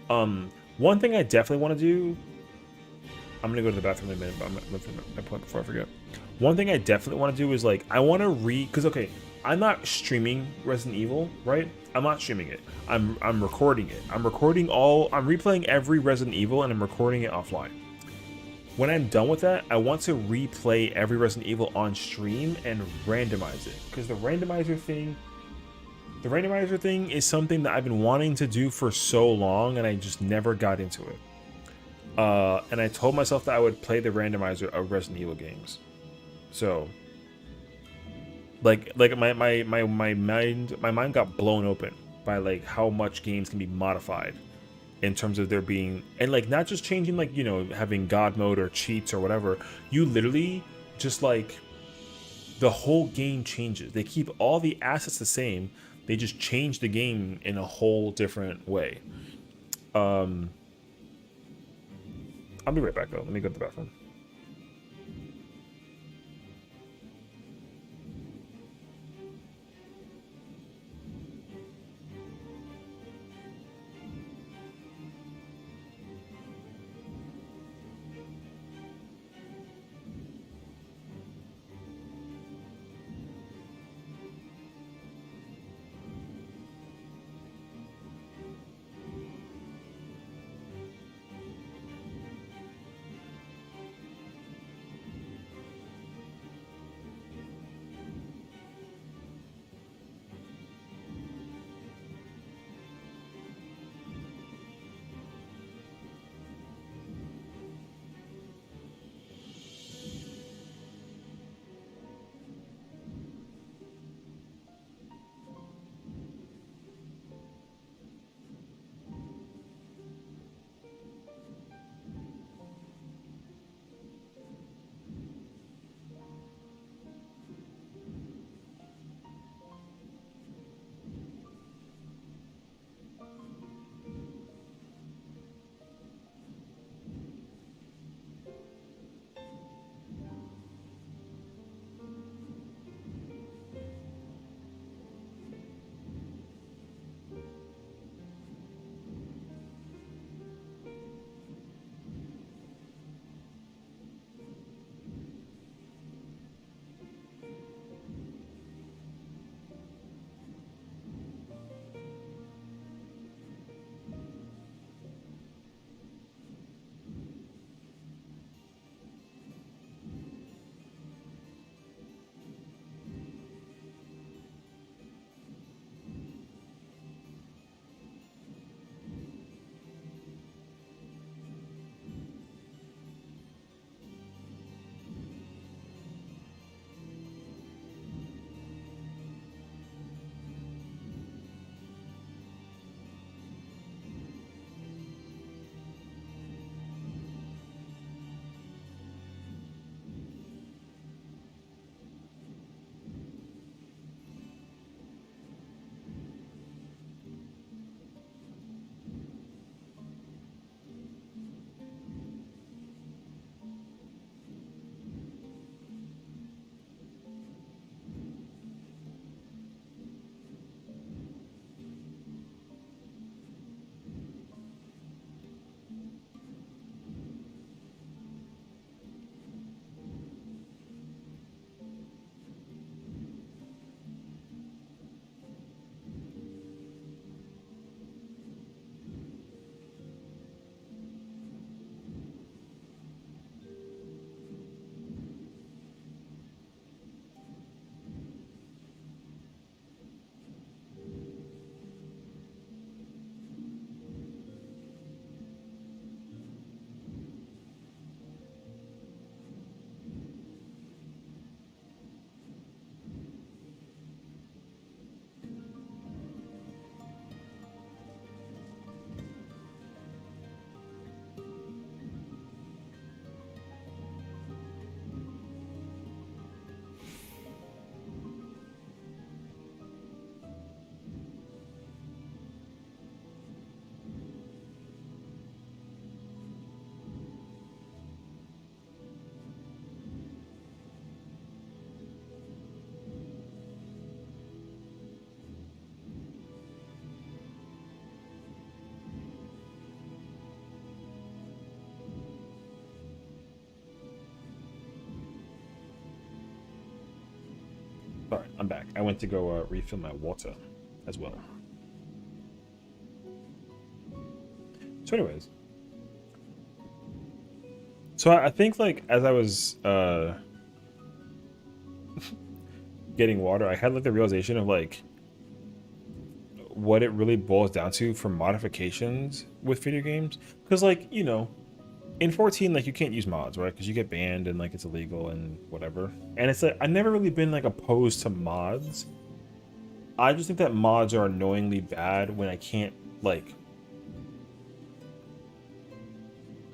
One thing I definitely want to do, I'm gonna go to the bathroom in a minute, but I'm gonna my point before I forget. One thing I definitely want to do is like I want to because okay, I'm not streaming Resident Evil, right? I'm not streaming it. I'm recording it. I'm replaying every Resident Evil and I'm recording it offline. When I'm done with that, I want to replay every Resident Evil on stream and randomize it, because the randomizer thing is something that I've been wanting to do for so long and I just never got into it. And I told myself that I would play the randomizer of Resident Evil games. So, like my mind got blown open by like how much games can be modified in terms of there being, and like not just changing, like, you know, having God mode or cheats or whatever. You literally just like the whole game changes. They keep all the assets the same. They just change the game in a whole different way. I'll be right back though. Let me go to the bathroom. I'm back. I went to go refill my water as well. So anyways. So I think like as I was getting water, I had like the realization of like what it really boils down to for modifications with video games. Because like, you know, in 14, like you can't use mods, right? Because you get banned and like it's illegal and whatever. And it's like I've never really been like opposed to mods. I just think that mods are annoyingly bad when I can't like,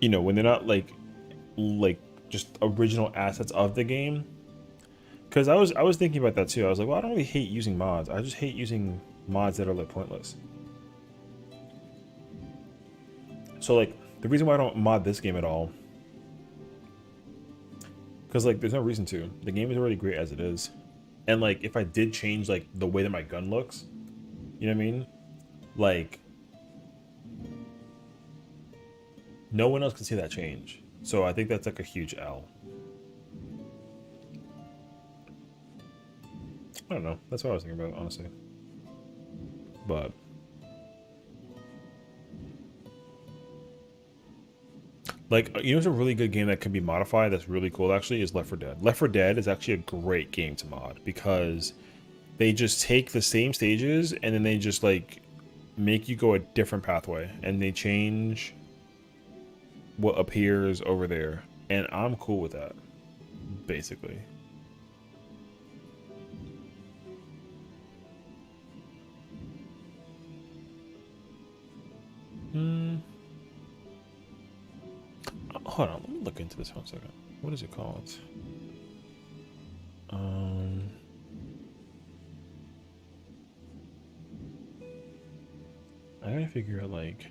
you know, when they're not like just original assets of the game. Because I was thinking about that too. I was like, well, I don't really hate using mods. I just hate using mods that are like pointless. So like the reason why I don't mod this game at all, because like there's no reason to. The game is already great as it is. And like if I did change like the way that my gun looks, you know what I mean? Like no one else can see that change. So I think that's like a huge L. I don't know. That's what I was thinking about, honestly. But like, you know, it's a really good game that can be modified. That's really cool. Actually, is Left 4 Dead. Left 4 Dead is actually a great game to mod because they just take the same stages and then they just like make you go a different pathway and they change what appears over there, and I'm cool with that, basically. Hold on, let me look into this one second. What is it called? I gotta figure out like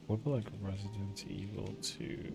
what about like Resident Evil 2?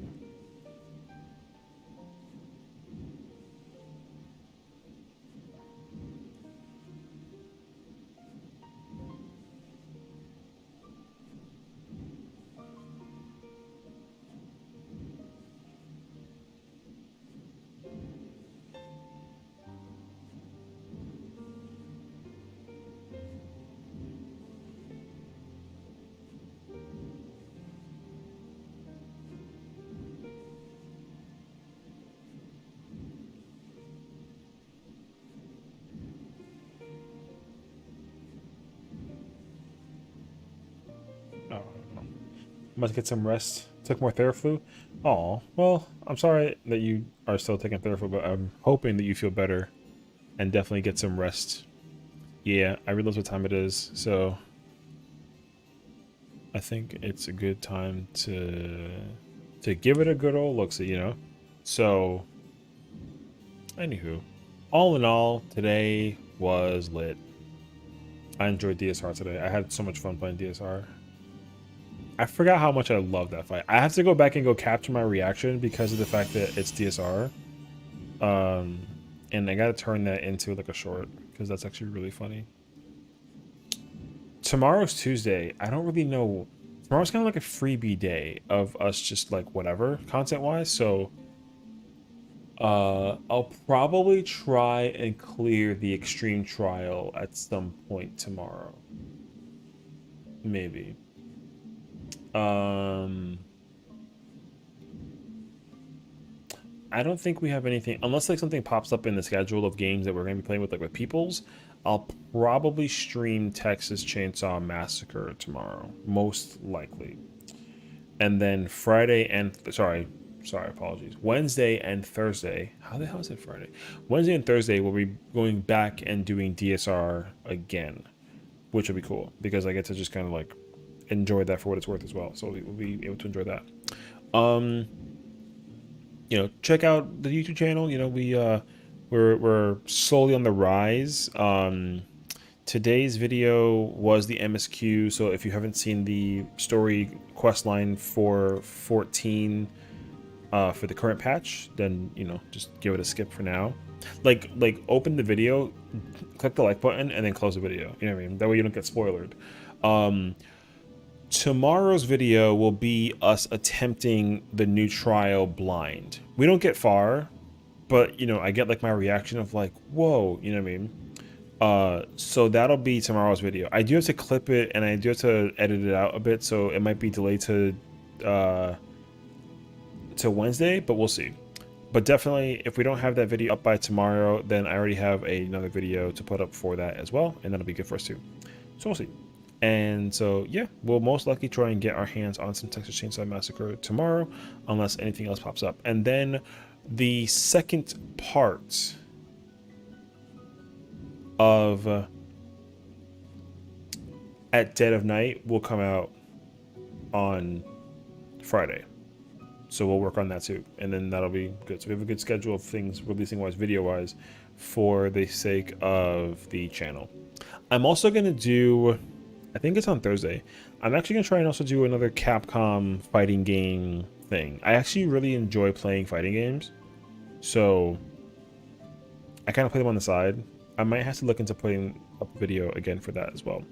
Must get some rest. Took more Theraflu. Oh, well, I'm sorry that you are still taking Theraflu, but I'm hoping that you feel better and definitely get some rest. Yeah, I realize what time it is, so I think it's a good time to give it a good old look-see, you know? So, anywho, all in all, today was lit. I enjoyed DSR today. I had so much fun playing DSR. I forgot how much I love that fight. I have to go back and go capture my reaction because of the fact that it's DSR. And I gotta turn that into like a short because that's actually really funny. Tomorrow's Tuesday. I don't really know. Tomorrow's kind of like a freebie day of us just like whatever content-wise. So I'll probably try and clear the extreme trial at some point tomorrow. Maybe. I don't think we have anything unless like something pops up in the schedule of games that we're going to be playing with, like with peoples. I'll probably stream Texas Chainsaw Massacre tomorrow, most likely. And then Friday and apologies. Wednesday and Thursday. How the hell is it Friday? Wednesday and Thursday we'll be going back and doing DSR again, which will be cool because I get to just kind of like enjoy that for what it's worth as well. So we'll be able to enjoy that. You know, check out the YouTube channel. You know, we're slowly on the rise. Today's video was the MSQ. So if you haven't seen the story quest line for 14 for the current patch, then you know, just give it a skip for now. Like open the video, click the like button, and then close the video. You know what I mean? That way you don't get spoiled. tomorrow's video will be us attempting the new trial blind. We don't get far, but you know, I get like my reaction of like, whoa, you know what I mean? So that'll be tomorrow's video. I do have to clip it and I do have to edit it out a bit, so it might be delayed to Wednesday, but we'll see. But definitely, if we don't have that video up by tomorrow, then I already have another video to put up for that as well, and that'll be good for us too. So we'll see. And so, yeah, we'll most likely try and get our hands on some Texas Chainsaw Massacre tomorrow, unless anything else pops up. And then the second part of At Dead of Night will come out on Friday. So we'll work on that too, and then that'll be good. So we have a good schedule of things releasing wise, video wise, for the sake of the channel. I'm also gonna do, I think it's on Thursday, I'm actually gonna try and also do another Capcom fighting game thing. I actually really enjoy playing fighting games, so I kind of play them on the side. I might have to look into putting up a video again for that as well.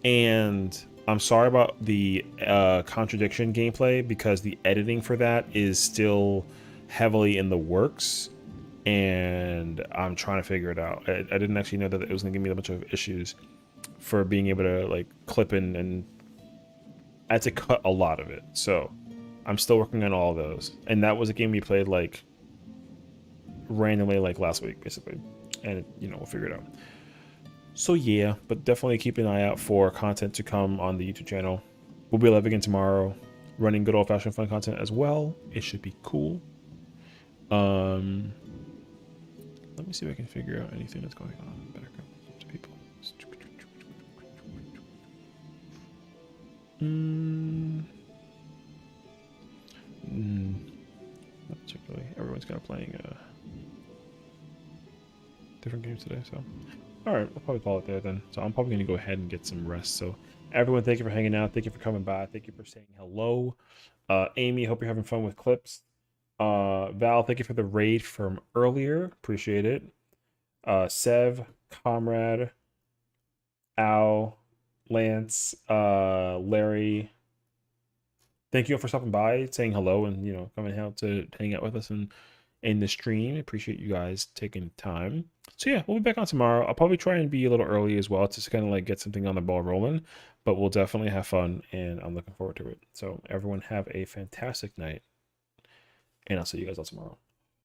And I'm sorry about the contradiction gameplay, because the editing for that is still heavily in the works, and I'm trying to figure it out. I didn't actually know that it was going to give me a bunch of issues for being able to like clip in, and I had to cut a lot of it. So I'm still working on all of those. And that was a game we played like randomly like last week, basically. And you know, we'll figure it out. So yeah, but definitely keep an eye out for content to come on the YouTube channel. We'll be live again tomorrow, running good old-fashioned fun content as well. It should be cool. Let me see if I can figure out anything that's going on in the background to people. Not particularly. Everyone's kind of playing different games today, so. All right, we'll probably call it there then. So I'm probably going to go ahead and get some rest. So everyone, thank you for hanging out. Thank you for coming by. Thank you for saying hello. Amy, hope you're having fun with clips. Val, thank you for the raid from earlier. Appreciate it. Sev, Comrade, Al, Lance, Larry. Thank you all for stopping by, saying hello, and you know, coming out to hang out with us and in the stream. Appreciate you guys taking time. So yeah, we'll be back on tomorrow. I'll probably try and be a little early as well, to kind of like get something on the ball rolling, but we'll definitely have fun, and I'm looking forward to it. So everyone have a fantastic night, and I'll see you guys all tomorrow.